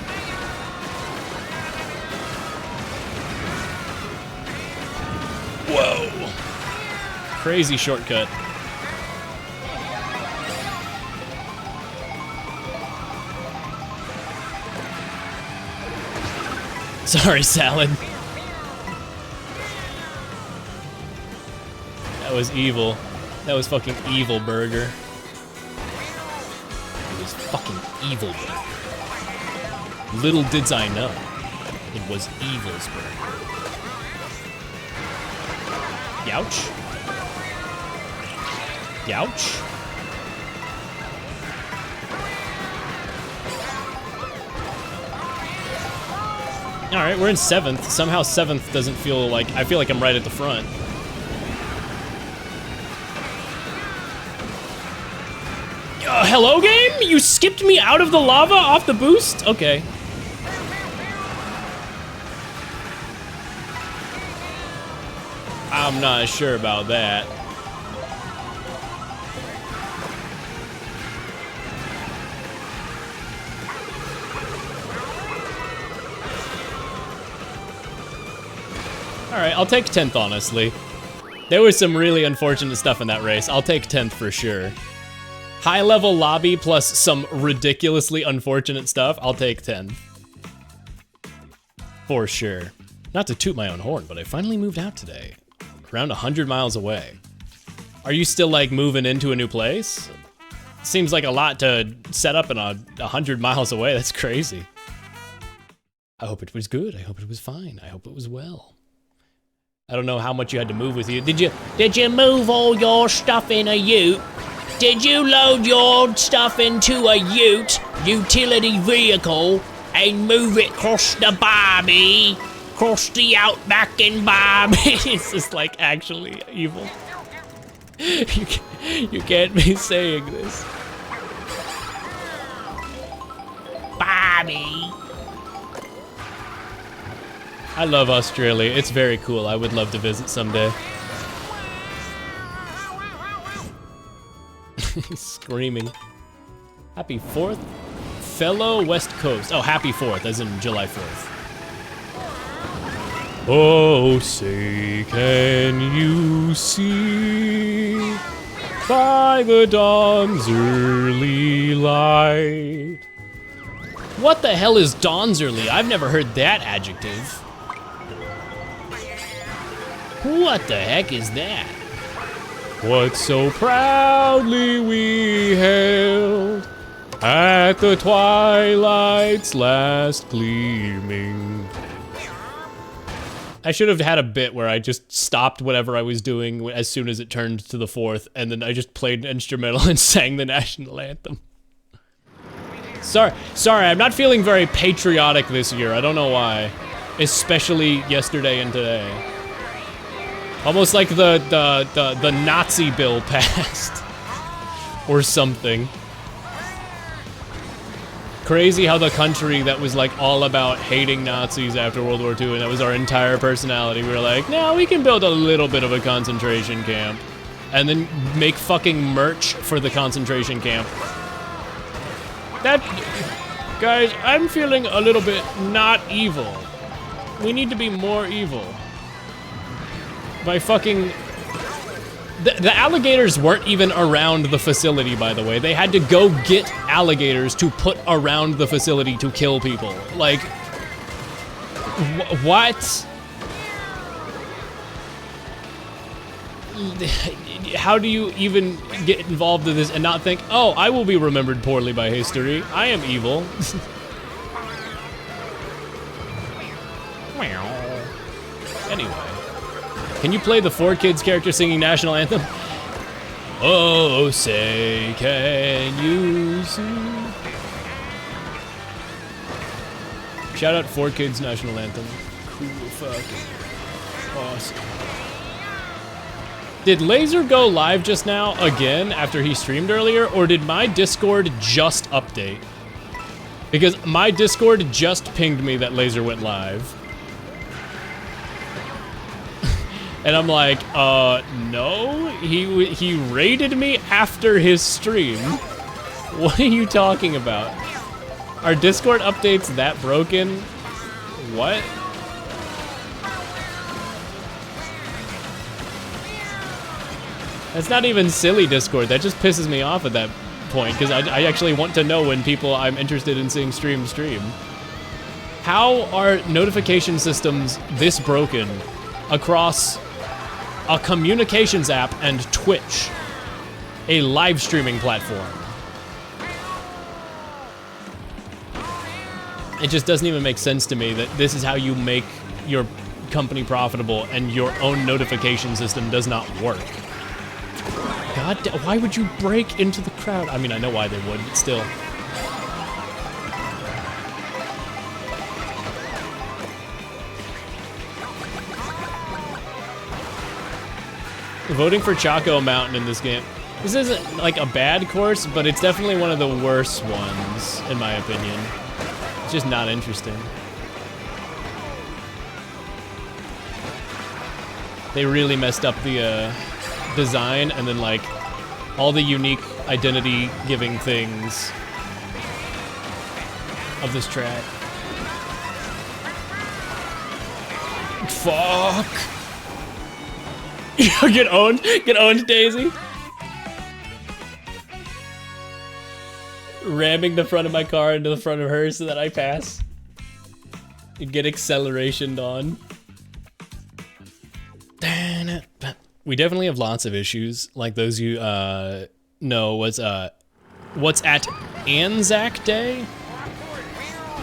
Whoa. Crazy shortcut. Sorry, salad. That was evil. That was fucking evil, burger. It was fucking evil, burger. Little did I know, it was evil's burger. Youch. Youch. Alright, we're in 7th. Somehow 7th doesn't feel like... I feel like I'm right at the front. Hello, game? You skipped me out of the lava off the boost? Okay. I'm not sure about that. Alright, I'll take 10th, honestly. There was some really unfortunate stuff in that race. I'll take 10th for sure. High-level lobby plus some ridiculously unfortunate stuff, I'll take 10th. For sure. Not to toot my own horn, but I finally moved out today. Around 100 miles away. Are you still, like, moving into a new place? Seems like a lot to set up in 100 miles away. That's crazy. I hope it was good. I hope it was fine. I hope it was well. I don't know how much you had to move with you. Did you move all your stuff in a ute? Did you load your stuff into a ute, utility vehicle, and move it across the Barbie? Cross the outback in Barbie? It's just like actually evil. You can't be saying this. Barbie. I love Australia. It's very cool. I would love to visit someday. He's screaming. Happy 4th? Fellow West Coast. Oh, happy 4th, as in July 4th. Oh, say can you see by the dawn's early light. What the hell is dawn's early? I've never heard that adjective. What the heck is that? What so proudly we hailed at the twilight's last gleaming. I should have had a bit where I just stopped whatever I was doing as soon as it turned to the 4th, and then I just played an instrumental and sang the national anthem. Sorry, I'm not feeling very patriotic this year. I don't know why. Especially yesterday and today. Almost like the Nazi bill passed. Or something. Crazy how the country that was like all about hating Nazis after World War II, and that was our entire personality, we were like, no, we can build a little bit of a concentration camp. And then make fucking merch for the concentration camp. Guys, I'm feeling a little bit not evil. We need to be more evil. By fucking... The alligators weren't even around the facility, by the way. They had to go get alligators to put around the facility to kill people. Like... What? How do you even get involved in this and not think, oh, I will be remembered poorly by history. I am evil. Anyway. Can you play the 4Kids character singing national anthem? Oh, say, can you see? Shout out 4Kids national anthem. Cool fucking awesome. Did Laser go live just now again after he streamed earlier, or did my Discord just update? Because my Discord just pinged me that Laser went live. And I'm like, no, he raided me after his stream. What are you talking about? Are Discord updates that broken? What? That's not even silly Discord, that just pisses me off at that point, because I actually want to know when people I'm interested in seeing stream. How are notification systems this broken across a communications app and Twitch, a live streaming platform? It just doesn't even make sense to me that this is how you make your company profitable and your own notification system does not work. God, why would you break into the crowd? I mean, I know why they would, but still. Voting for Chaco Mountain in this game. This isn't like a bad course, but it's definitely one of the worst ones, in my opinion. It's just not interesting. They really messed up the design and then like all the unique identity giving things of this track. Fuck. Get owned, Daisy. Ramming the front of my car into the front of hers so that I pass. You get acceleration on. We definitely have lots of issues, like those you know what's at Anzac Day.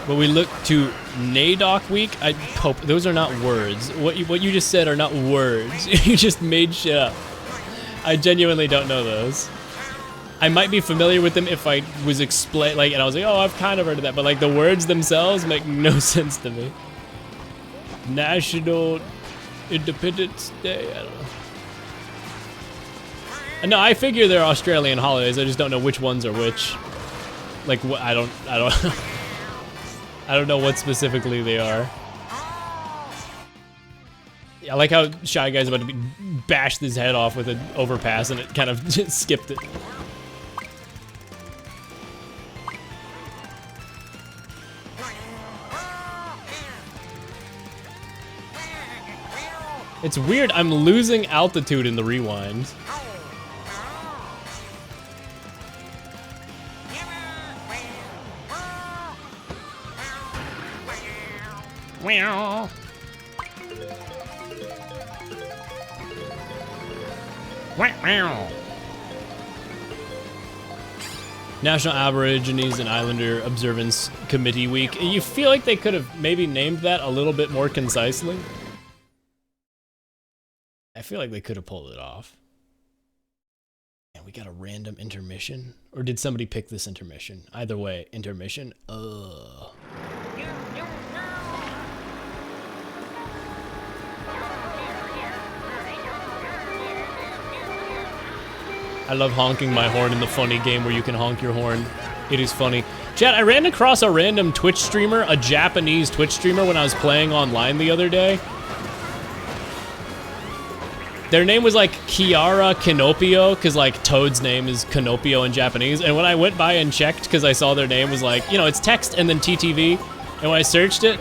But we look to NAIDOC Week. I hope those are not words. What you just said are not words. You just made shit up. I genuinely don't know those. I might be familiar with them if I was and I was like, oh, I've kind of heard of that, but like the words themselves make no sense to me. National Independence Day. I don't know. No, I figure they're Australian holidays. I just don't know which ones are which. Like what? I don't. I don't know what specifically they are. Yeah, I like how Shy Guy's about to bash his head off with an overpass, and it kind of just skipped it. It's weird, I'm losing altitude in the rewind. Meow. Meow. National Aborigines and Islander Observance Committee Week. You feel like they could have maybe named that a little bit more concisely? I feel like they could have pulled it off. And we got a random intermission? Or did somebody pick this intermission? Either way, intermission. Ugh. I love honking my horn in the funny game where you can honk your horn. It is funny. Chat, I ran across a random Twitch streamer, a Japanese Twitch streamer, when I was playing online the other day. Their name was like Kiara Kinopio, because like Toad's name is Kinopio in Japanese. And when I went by and checked, because I saw their name was like, you know, it's text and then TTV. And when I searched it,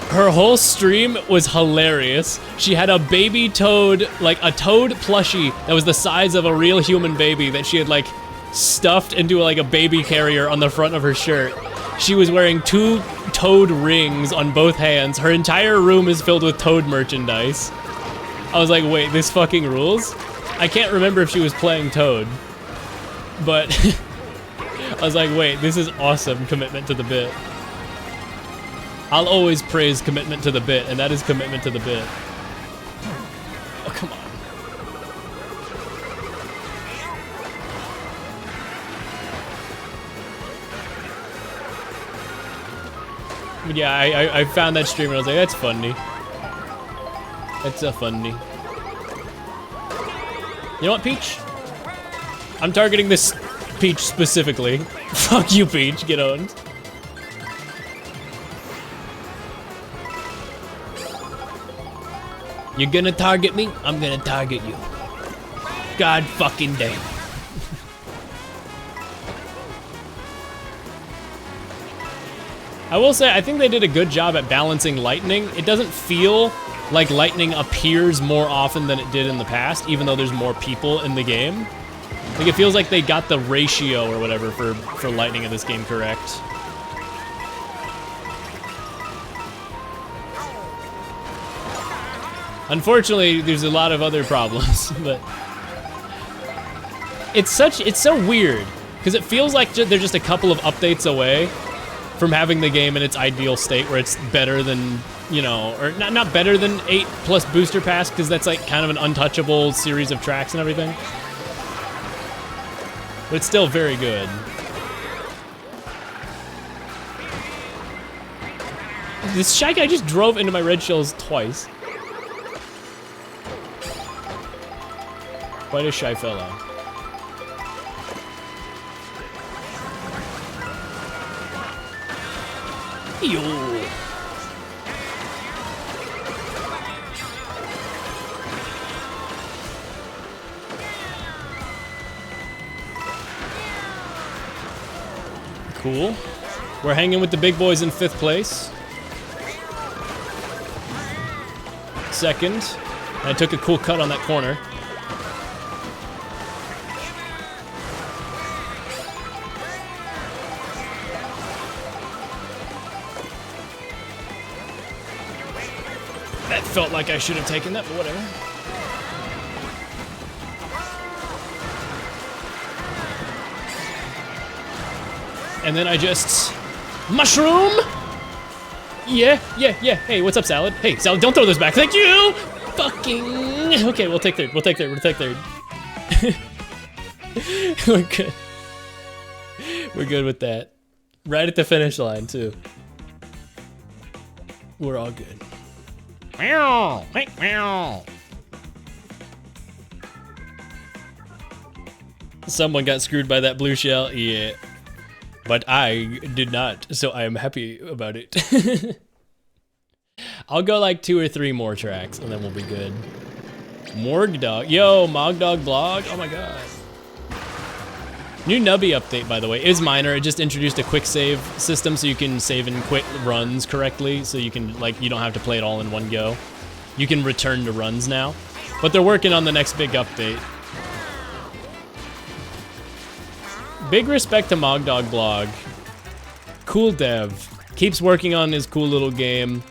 her whole stream was hilarious. She had a baby toad, like a toad plushie that was the size of a real human baby that she had like stuffed into like a baby carrier on the front of her shirt. She was wearing 2 toad rings on both hands. Her entire room is filled with toad merchandise. I was like, wait, this fucking rules? I can't remember if she was playing Toad, but I was like, wait, this is awesome commitment to the bit. I'll always praise commitment to the bit, and that is commitment to the bit. Oh, come on. But yeah, I found that stream and I was like, that's funny. That's a funny. You know what, Peach? I'm targeting this Peach specifically. Fuck you, Peach. Get owned. You're gonna target me? I'm gonna target you. God fucking damn. I will say, I think they did a good job at balancing lightning. It doesn't feel like lightning appears more often than it did in the past, even though there's more people in the game. Like, it feels like they got the ratio or whatever for lightning in this game correct. Unfortunately, there's a lot of other problems, but it's so weird, because it feels like they're just a couple of updates away from having the game in its ideal state where it's better than you know, or not better than 8 plus booster pass, because that's like kind of an untouchable series of tracks and everything. But it's still very good. This Shy Guy just drove into my red shells twice. Quite a shy fellow. Yo. Cool. We're hanging with the big boys in 5th place. Second. I took a cool cut on that corner. That felt like I should have taken that, but whatever. And then I just... Mushroom! Yeah. Hey, what's up, Salad? Hey, Salad, don't throw those back. Thank you! Fucking... Okay, we'll take third. We'll take third. We're good. We're good with that. Right at the finish line, too. We're all good. Meow! Meow! Someone got screwed by that blue shell. Yeah. But I did not, so I am happy about it. I'll go like 2 or 3 more tracks, and then we'll be good. Morgdog. Yo, Mogdog blog. Oh my god. New Nubby update, by the way, is minor. It just introduced a quick save system, so you can save and quit runs correctly, so you can, like, you don't have to play it all in one go. You can return to runs now. But they're working on the next big update. Big respect to Mogdog blog. Cool dev. Keeps working on his cool little game.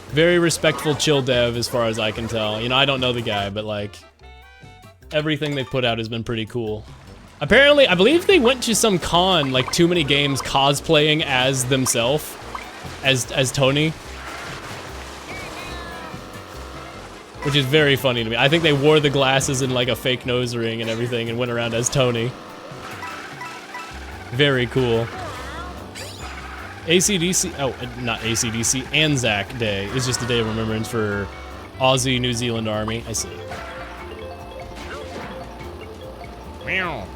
Very respectful, chill dev as far as I can tell. You know, I don't know the guy, but like, everything they put out has been pretty cool. Apparently, I believe they went to some con, like Too Many Games, cosplaying as themselves, as Tony. Which is very funny to me. I think they wore the glasses and like a fake nose ring and everything and went around as Tony. Very cool. ACDC, oh, not ACDC, Anzac Day is just a day of remembrance for Aussie New Zealand Army. I see. Meow.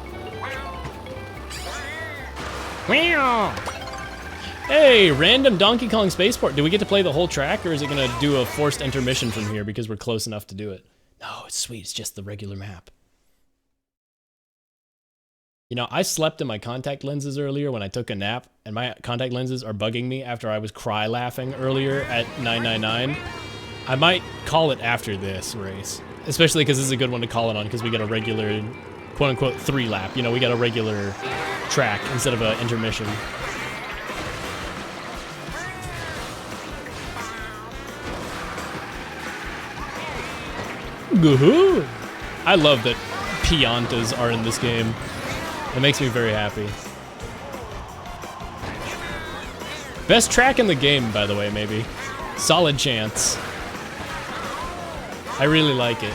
Meow. Hey, random Donkey Kong Spaceport. Do we get to play the whole track, or is it gonna do a forced intermission from here because we're close enough to do it? No, it's sweet. It's just the regular map. You know, I slept in my contact lenses earlier when I took a nap, and my contact lenses are bugging me after I was cry laughing earlier at 999. I might call it after this race, especially because this is a good one to call it on because we got a regular, quote unquote, 3-lap. You know, we got a regular track instead of an intermission. Goohoo! I love that Piantas are in this game. It makes me very happy. Best track in the game, by the way, maybe. Solid chance. I really like it.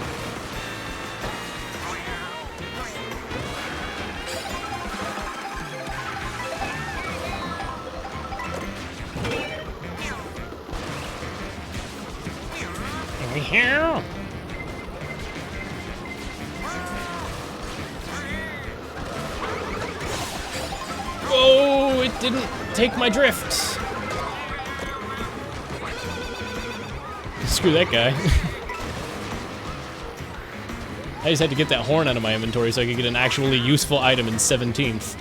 Oh, it didn't take my drift. Screw that guy. I just had to get that horn out of my inventory so I could get an actually useful item in 17th.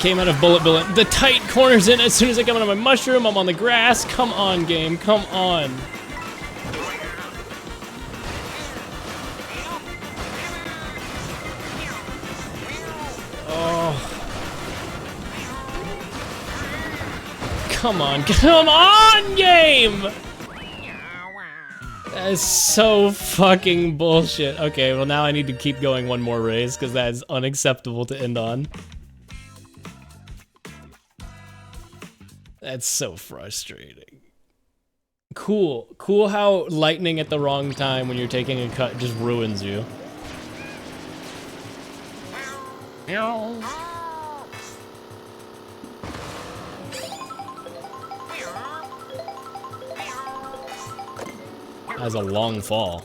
came out of bullet bill. The tight corners in as soon as I come out of my mushroom. I'm on the grass. Come on, game. Come on. Oh. Come on. Come on, game! That is so fucking bullshit. Okay, well now I need to keep going one more race because that is unacceptable to end on. That's so frustrating. Cool. Cool how lightning at the wrong time when you're taking a cut just ruins you. That's a long fall.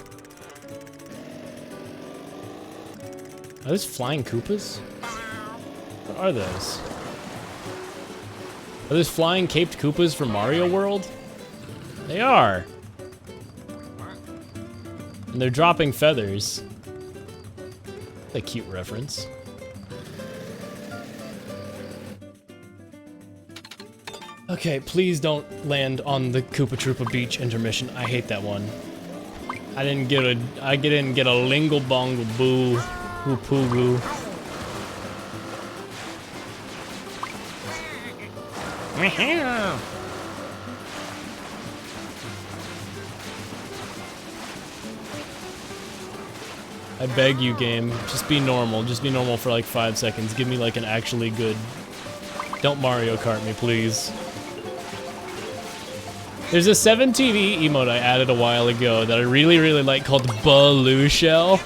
Are those flying Koopas? What are those? Are those flying caped Koopas from Mario World? They are. And they're dropping feathers. A cute reference. Okay, please don't land on the Koopa Troopa Beach intermission. I hate that one. I didn't get a lingle bongle boo hoo poo goo. I beg you, game. Just be normal. Just be normal for like 5 seconds. Give me like an actually good... Don't Mario Kart me, please. There's a 7TV emote I added a while ago that I really, really like called Baloo Shell.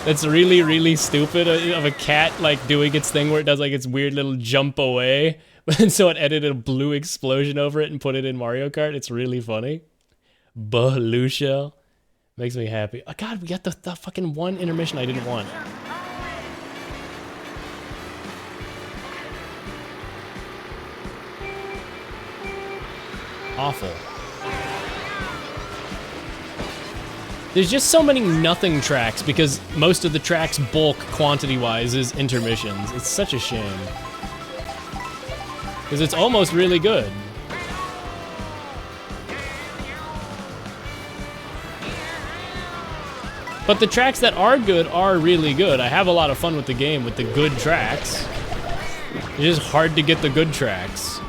That's really, really stupid of a cat like doing its thing where it does like its weird little jump away. And so it edited a blue explosion over it and put it in Mario Kart. It's really funny. Baloo Shell. Makes me happy. Oh god, we got the fucking one intermission I didn't want. Awful. There's just so many nothing tracks because most of the tracks bulk quantity-wise is intermissions. It's such a shame. Because it's almost really good. But the tracks that are good are really good. I have a lot of fun with the game with the good tracks. It's just hard to get the good tracks.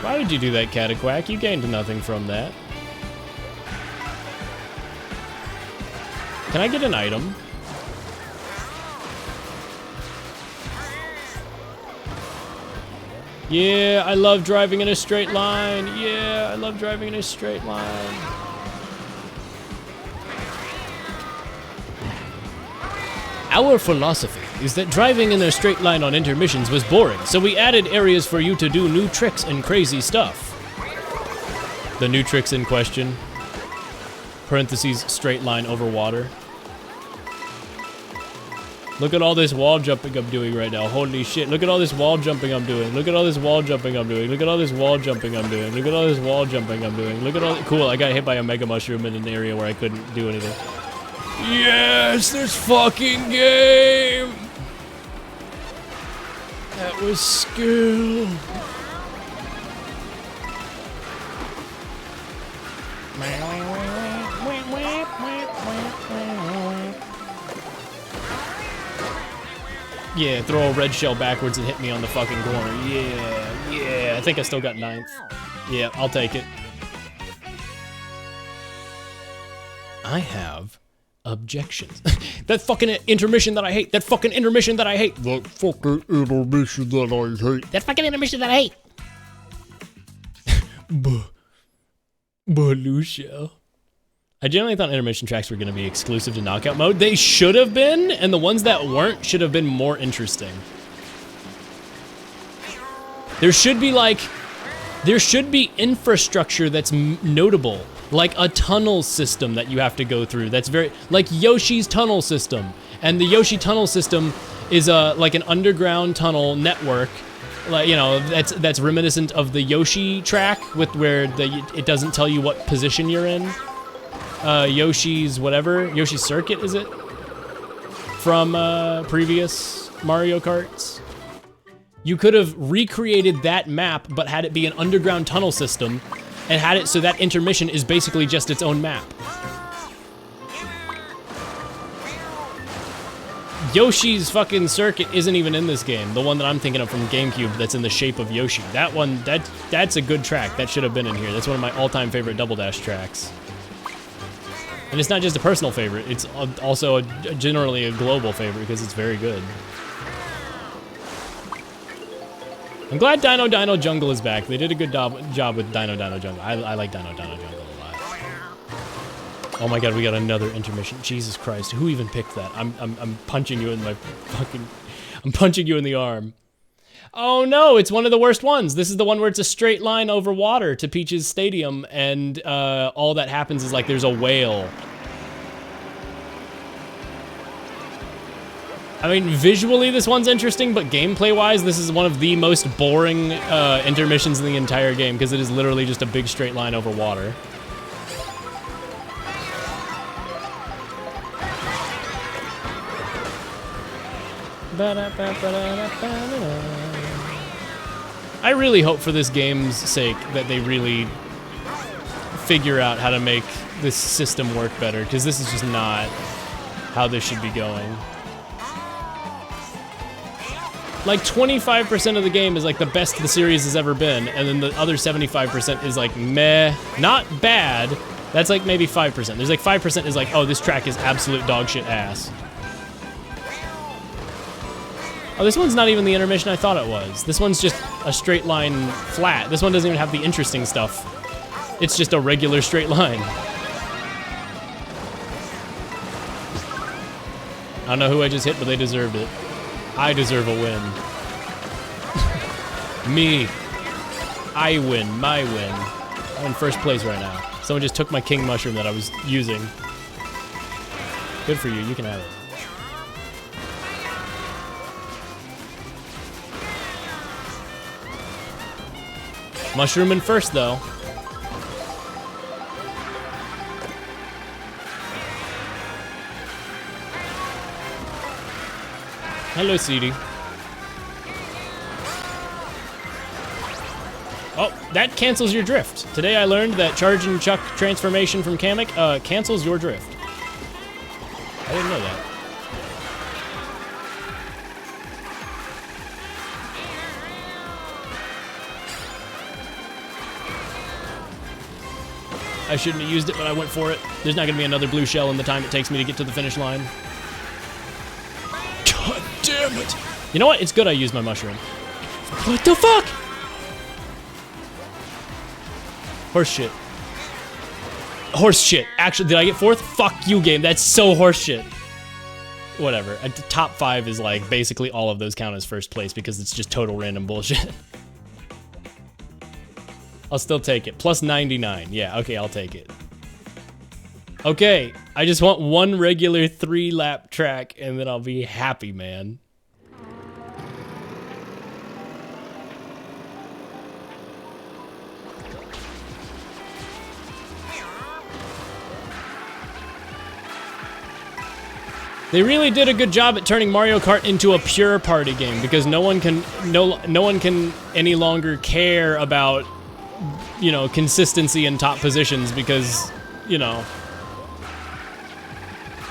Why would you do that, Cataquack? You gained nothing from that. Can I get an item? Yeah, I love driving in a straight line. Yeah, I love driving in a straight line. Our philosophy is that driving in a straight line on intermissions was boring, so we added areas for you to do new tricks and crazy stuff. The new tricks in question, parentheses, straight line over water. Look at all this wall jumping I'm doing right now. Holy shit, look at all this wall jumping I'm doing. Look at all this wall jumping I'm doing. Look at all this wall jumping I'm doing. Look at all this wall jumping I'm doing. Look at all, cool, I got hit by a mega mushroom in an area where I couldn't do anything. Yes, this fucking game! That was skill. Yeah, throw a red shell backwards and hit me on the fucking corner. Yeah, yeah, I think I still got 9th. Yeah, I'll take it. I have objections. That fucking intermission that I hate. That fucking intermission that I hate. That fucking intermission that I hate. That fucking intermission that I hate. Baloo Shell. I generally thought intermission tracks were going to be exclusive to knockout mode. They should have been, and the ones that weren't should have been more interesting. There should be infrastructure that's notable. Like a tunnel system that you have to go through. That's very, like Yoshi's tunnel system. And the Yoshi tunnel system is like an underground tunnel network. Like, you know, that's reminiscent of the Yoshi track with where it doesn't tell you what position you're in. Yoshi's whatever, Yoshi's Circuit, is it? from previous Mario Karts. You could have recreated that map, but had it be an underground tunnel system, and had it so that intermission is basically just its own map. Yoshi's fucking circuit isn't even in this game. The one that I'm thinking of from GameCube that's in the shape of Yoshi. That one, that's a good track. That should have been in here. That's one of my all-time favorite Double Dash tracks. And it's not just a personal favorite, it's also generally a global favorite because it's very good. I'm glad Dino Dino Jungle is back. They did a good job with Dino Dino Jungle. I like Dino Dino Jungle a lot. Oh my god, we got another intermission. Jesus Christ, who even picked that? I'm punching you in my fucking... I'm punching you in the arm. Oh no, it's one of the worst ones. This is the one where it's a straight line over water to Peach's Stadium, and all that happens is like there's a whale. I mean, visually this one's interesting, but gameplay-wise, this is one of the most boring intermissions in the entire game, because it is literally just a big straight line over water. I really hope for this game's sake that they really figure out how to make this system work better, because this is just not how this should be going. Like 25% of the game is like the best the series has ever been, and then the other 75% is like meh, not bad. That's like maybe 5%. There's like 5% is like, oh, this track is absolute dog shit ass. Oh, this one's not even the intermission I thought it was. This one's just a straight line flat. This one doesn't even have the interesting stuff. It's just a regular straight line. I don't know who I just hit, but they deserved it. I deserve a win. Me. I win. My win. I'm in first place right now. Someone just took my king mushroom that I was using. Good for you. You can have it. Mushroom in first, though. Hello, CD. Oh, that cancels your drift. Today I learned that Charge and Chuck transformation from Kamek cancels your drift. I didn't know that. I shouldn't have used it, but I went for it. There's not gonna be another blue shell in the time it takes me to get to the finish line. God damn it! You know what? It's good I used my mushroom. What the fuck? Horse shit. Horse shit. Actually, did I get fourth? Fuck you, game. That's so horse shit. Whatever. The top 5 is like basically all of those count as first place because it's just total random bullshit. I'll still take it. Plus 99. Yeah, okay, I'll take it. Okay, I just want one regular 3-lap track and then I'll be happy, man. They really did a good job at turning Mario Kart into a pure party game because no one can any longer care about, you know, consistency in top positions because, you know,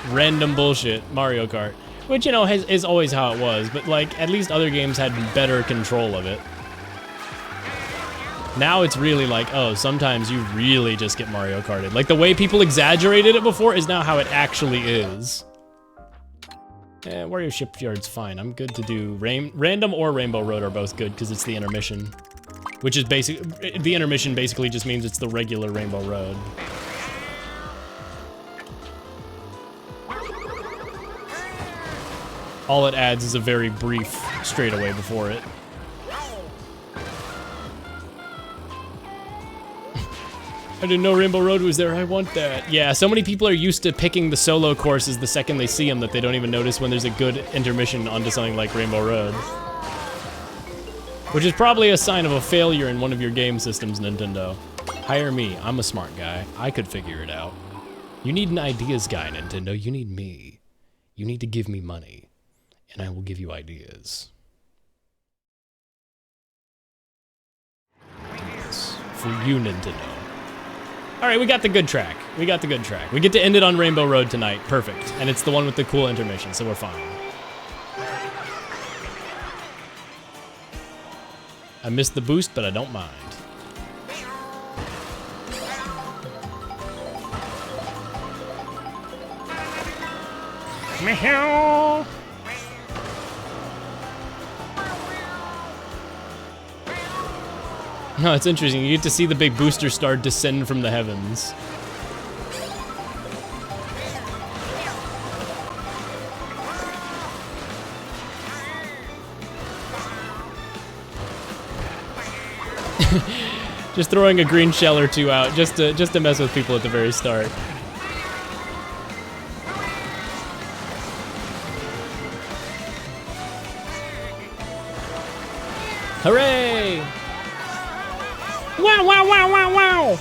random bullshit Mario Kart, which, you know, is always how it was, but like at least other games had better control of it. Now it's really like, oh, sometimes you really just get Mario Karted. Like the way people exaggerated it before is now how it actually is. Wario Shipyard's fine. I'm good to do random or Rainbow Road are both good because it's the intermission. Which is the intermission basically just means it's the regular Rainbow Road. All it adds is a very brief straightaway before it. I didn't know Rainbow Road was there, I want that. Yeah, so many people are used to picking the solo courses the second they see them that they don't even notice when there's a good intermission onto something like Rainbow Road. Which is probably a sign of a failure in one of your game systems, Nintendo. Hire me, I'm a smart guy. I could figure it out. You need an ideas guy, Nintendo, you need me. You need to give me money, and I will give you ideas. Yes, for you, Nintendo. All right, we got the good track. We got the good track. We get to end it on Rainbow Road tonight. Perfect. And it's the one with the cool intermission, so we're fine. I missed the boost, but I don't mind. Meow. No, it's interesting. You get to see the big booster star descend from the heavens. Just throwing a green shell or two out just to mess with people at the very start. Hooray! Wow, wow, wow, wow, wow!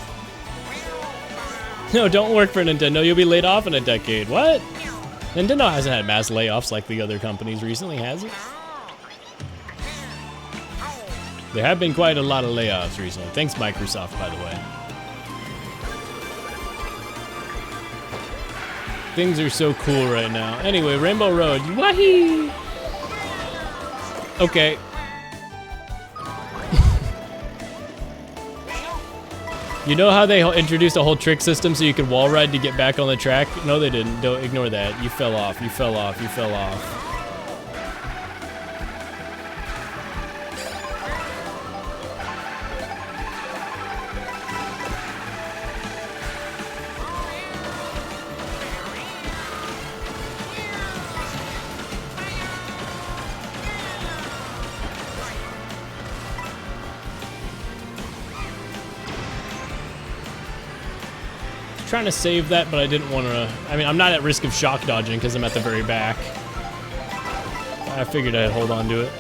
No, don't work for Nintendo. You'll be laid off in a decade. What? Nintendo hasn't had mass layoffs like the other companies recently, has it? There have been quite a lot of layoffs recently. Thanks, Microsoft, by the way. Things are so cool right now. Anyway, Rainbow Road. Wahee! Okay. You know how they introduced a whole trick system so you could wall ride to get back on the track? No, they didn't. Don't ignore that. You fell off. You fell off. You fell off. Trying to save that, but I didn't want to. I mean, I'm not at risk of shock dodging because I'm at the very back. I figured I'd hold on to it.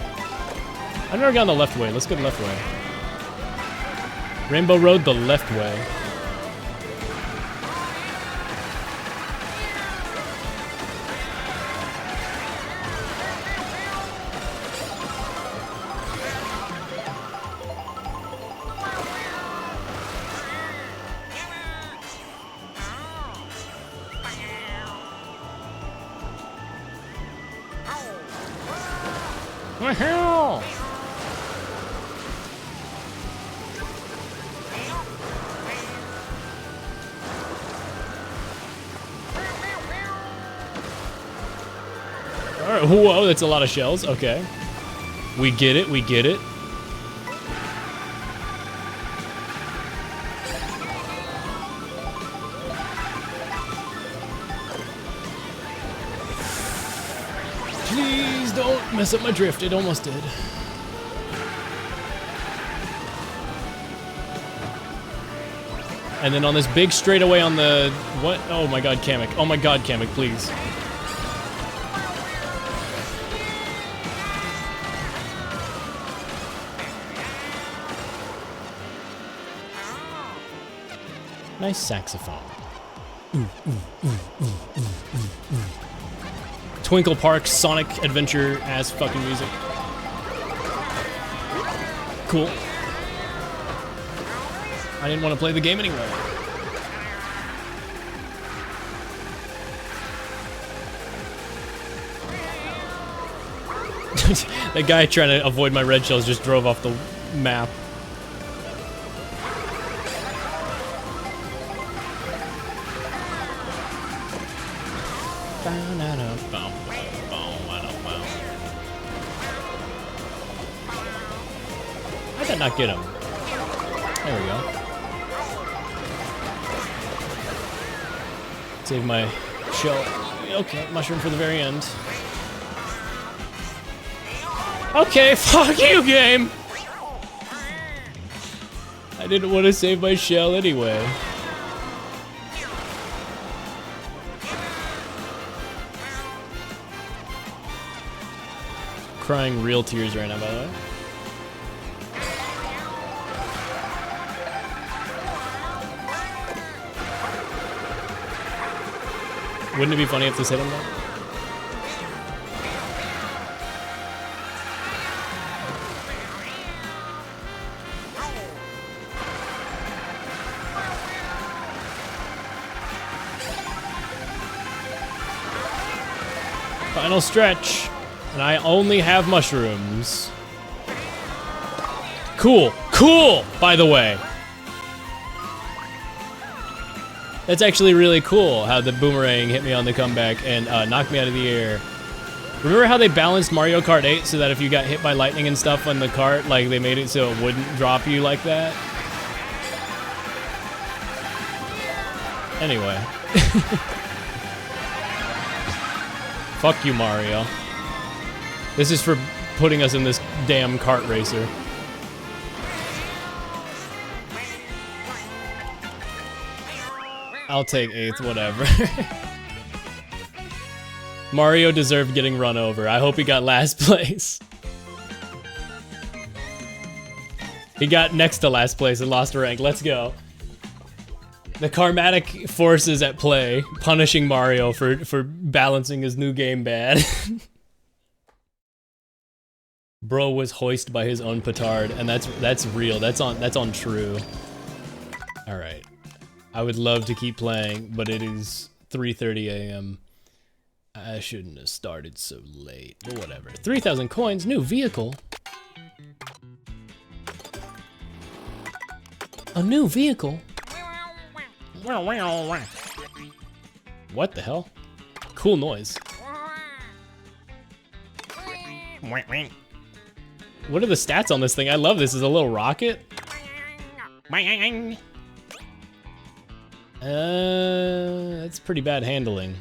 I've never gone the left way. Let's go the left way. Rainbow Road the left way. Woohoo! All right, whoa, that's a lot of shells. Okay. We get it, we get it. Please don't mess up my drift. It almost did. And then on this big straightaway on the... What? Oh my god, Kamek. Oh my god, Kamek, please. Nice saxophone. Twinkle Park Sonic Adventure ass fucking music. Cool. I didn't want to play the game anyway. That guy trying to avoid my red shells just drove off the map. I did not get him. There we go. Save my shell. Okay, mushroom for the very end. Okay, fuck you, game! I didn't want to save my shell anyway. Crying real tears right now, by the way. Wouldn't it be funny if this hit him though? Final stretch. And I only have mushrooms. Cool. Cool, by the way. That's actually really cool how the boomerang hit me on the comeback and knocked me out of the air. Remember how they balanced Mario Kart 8 so that if you got hit by lightning and stuff on the cart, like they made it so it wouldn't drop you like that? Anyway. Fuck you, Mario. This is for putting us in this damn kart racer. I'll take 8th, whatever. Mario deserved getting run over. I hope he got last place. He got next to last place and lost a rank. Let's go. The karmatic forces at play, punishing Mario for balancing his new game bad. Bro was hoisted by his own petard, and that's real. That's on true. All right. I would love to keep playing, but it is 3:30 a.m. I shouldn't have started so late, but whatever. 3,000 coins, new vehicle. A new vehicle? What the hell? Cool noise. What are the stats on this thing? I love this. Is a little rocket. That's pretty bad handling.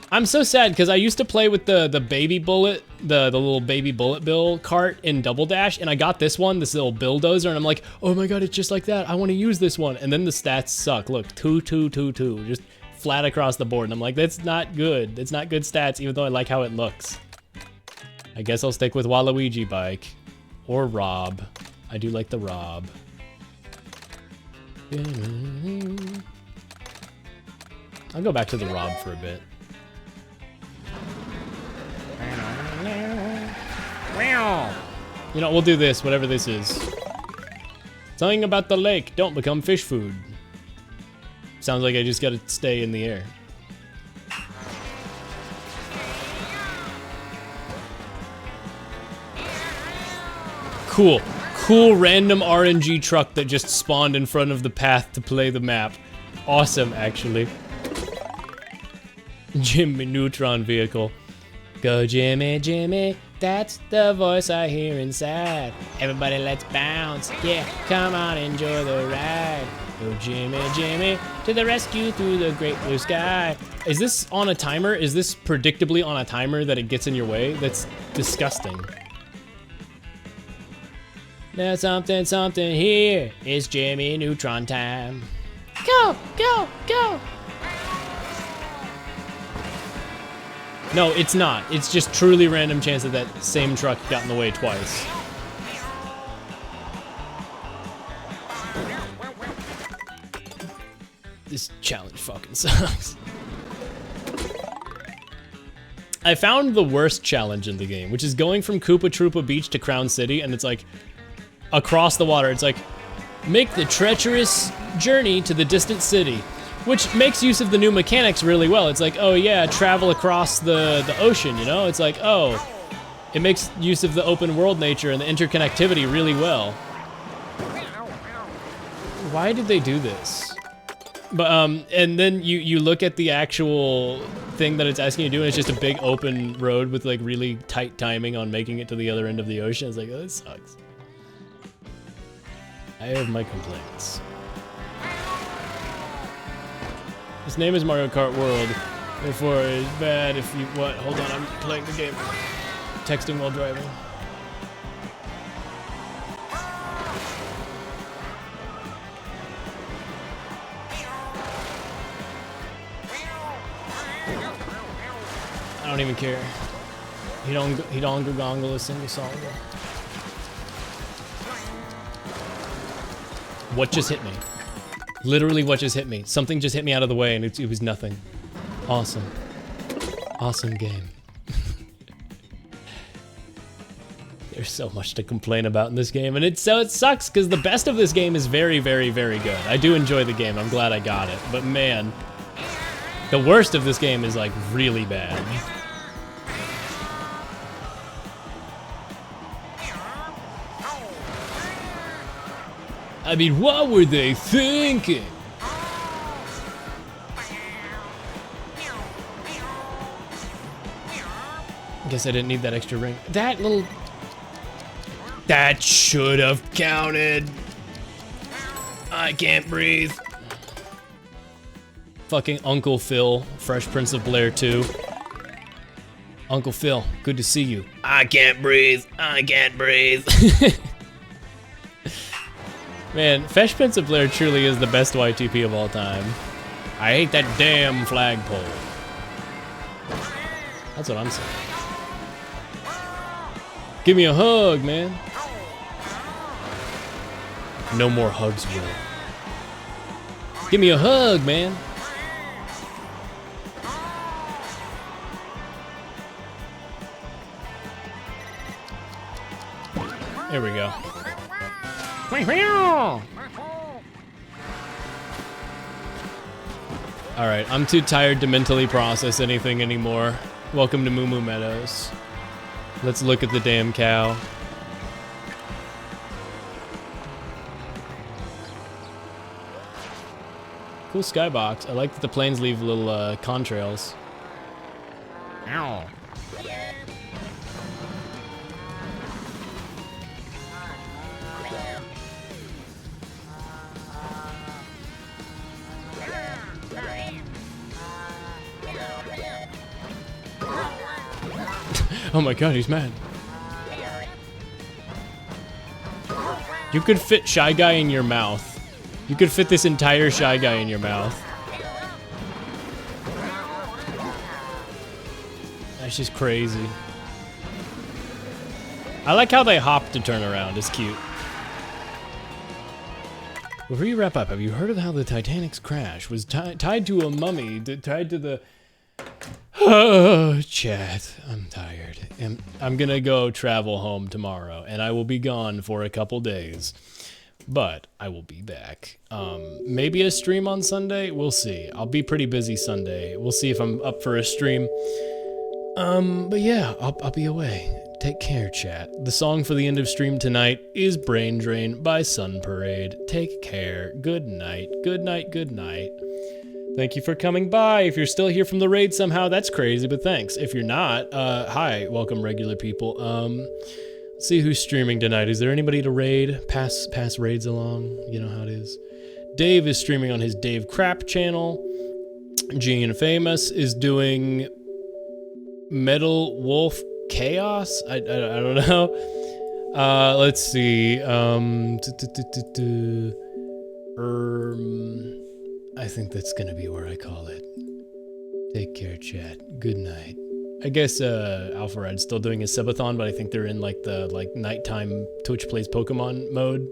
I'm so sad because I used to play with the baby bullet, the little baby bullet bill cart in Double Dash, and I got this one, this little bulldozer, and I'm like, oh my god, it's just like that. I want to use this one. And then the stats suck. Look, 2, 2, 2, 2, just flat across the board. And I'm like, that's not good. It's not good stats, even though I like how it looks. I guess I'll stick with Waluigi bike or Rob. I do like the Rob. I'll go back to the Rob for a bit. You know, we'll do this, whatever this is. Something about the lake. Don't become fish food. Sounds like I just gotta stay in the air. Cool. Cool random RNG truck that just spawned in front of the path to play the map. Awesome, actually. Jimmy Neutron vehicle. Go Jimmy, Jimmy, that's the voice I hear inside. Everybody let's bounce, yeah, come on, enjoy the ride. Go Jimmy, Jimmy, to the rescue through the great blue sky. Is this on a timer? Is this predictably on a timer that it gets in your way? That's disgusting. There's something, something here. It's Jimmy Neutron time. Go, go, go. No, it's not. It's just truly random chance that that same truck got in the way twice. This challenge fucking sucks. I found the worst challenge in the game, which is going from Koopa Troopa Beach to Crown City, and it's like, across the water, it's like, make the treacherous journey to the distant city. Which makes use of the new mechanics really well. It's like, oh yeah, travel across the ocean, you know? It's like, oh, it makes use of the open world nature and the interconnectivity really well. Why did they do this? But, and then you look at the actual thing that it's asking you to do, and it's just a big open road with like really tight timing on making it to the other end of the ocean. It's like, oh, this sucks. I have my complaints. His name is Mario Kart World, therefore it's bad if you, what? Hold on, I'm playing the game. Texting while driving. I don't even care. He don't go gongle a single song. What just hit me? Literally what just hit me. Something just hit me out of the way and it was nothing. Awesome. Awesome game. There's so much to complain about in this game, and it sucks because the best of this game is very, very, very good. I do enjoy the game. I'm glad I got it, but man, The worst of this game is like really bad. I mean, what were they thinking? Guess I didn't need that extra ring. That should have counted. I can't breathe. Fucking Uncle Phil, Fresh Prince of Blair 2. Uncle Phil, good to see you. I can't breathe. I can't breathe. Man, Fresh Prince of Blair truly is the best YTP of all time. I hate that damn flagpole. That's what I'm saying. Give me a hug, man. No more hugs, Will. Give me a hug, man. There we go. Alright, I'm too tired to mentally process anything anymore. Welcome to Moo Moo Meadows. Let's look at the damn cow. Cool skybox. I like that the planes leave little contrails. Ow. Oh my god, he's mad. You could fit Shy Guy in your mouth. You could fit this entire Shy Guy in your mouth. That's just crazy. I like how they hop to turn around. It's cute. Before you wrap up, have you heard of how the Titanic's crash was tied to a mummy, tied to the... Oh, chat, I'm tired. I'm gonna go travel home tomorrow, and I will be gone for a couple days. But I will be back. Maybe a stream on Sunday? We'll see. I'll be pretty busy Sunday. We'll see if I'm up for a stream. But yeah, I'll be away. Take care, chat. The song for the end of stream tonight is Brain Drain by Sun Parade. Take care. Good night. Good night. Good night. Thank you for coming by. If you're still here from the raid somehow, that's crazy, but thanks. If you're not, hi, welcome regular people. Let's see who's streaming tonight. Is there anybody to raid? Pass raids along. You know how it is. Dave is streaming on his Dave Crap channel. Gene Famous is doing Metal Wolf Chaos? I don't know. Let's see. I think that's gonna be where I call it. Take care, chat. Good night. I guess Alpha Red's still doing his subathon, but I think they're in like the nighttime Twitch plays Pokemon mode.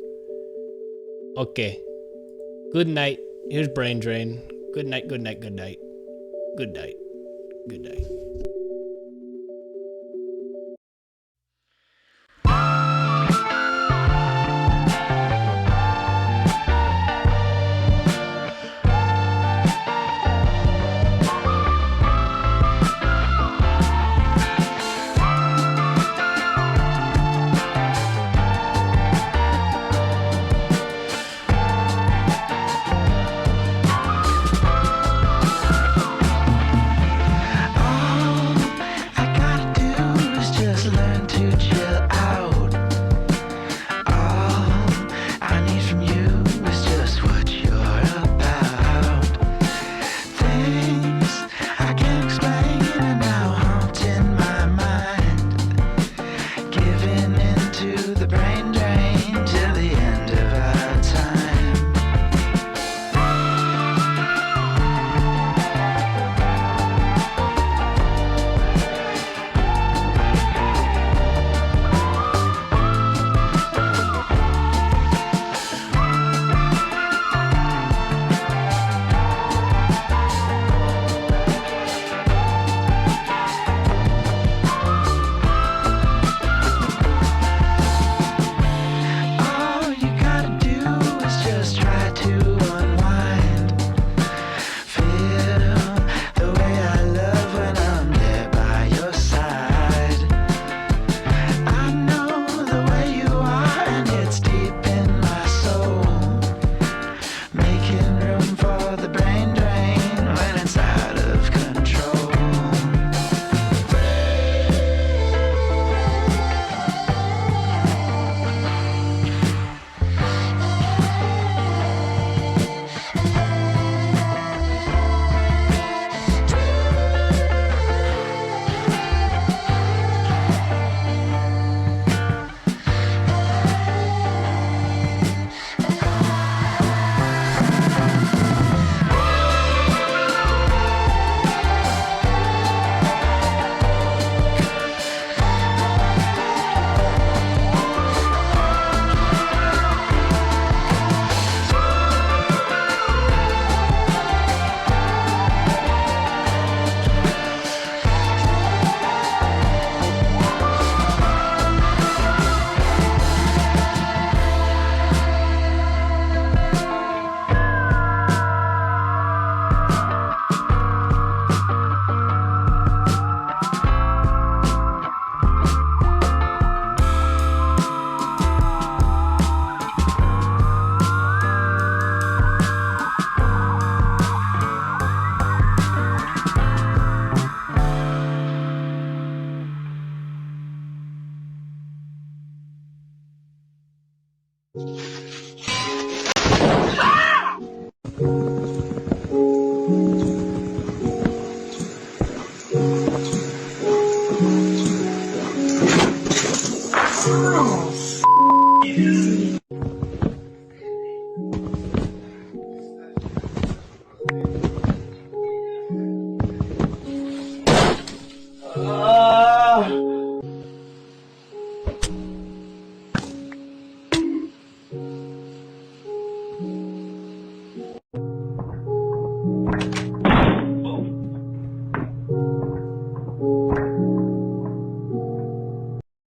Okay. Good night. Here's Brain Drain. Good night, good night, good night. Good night. Good night.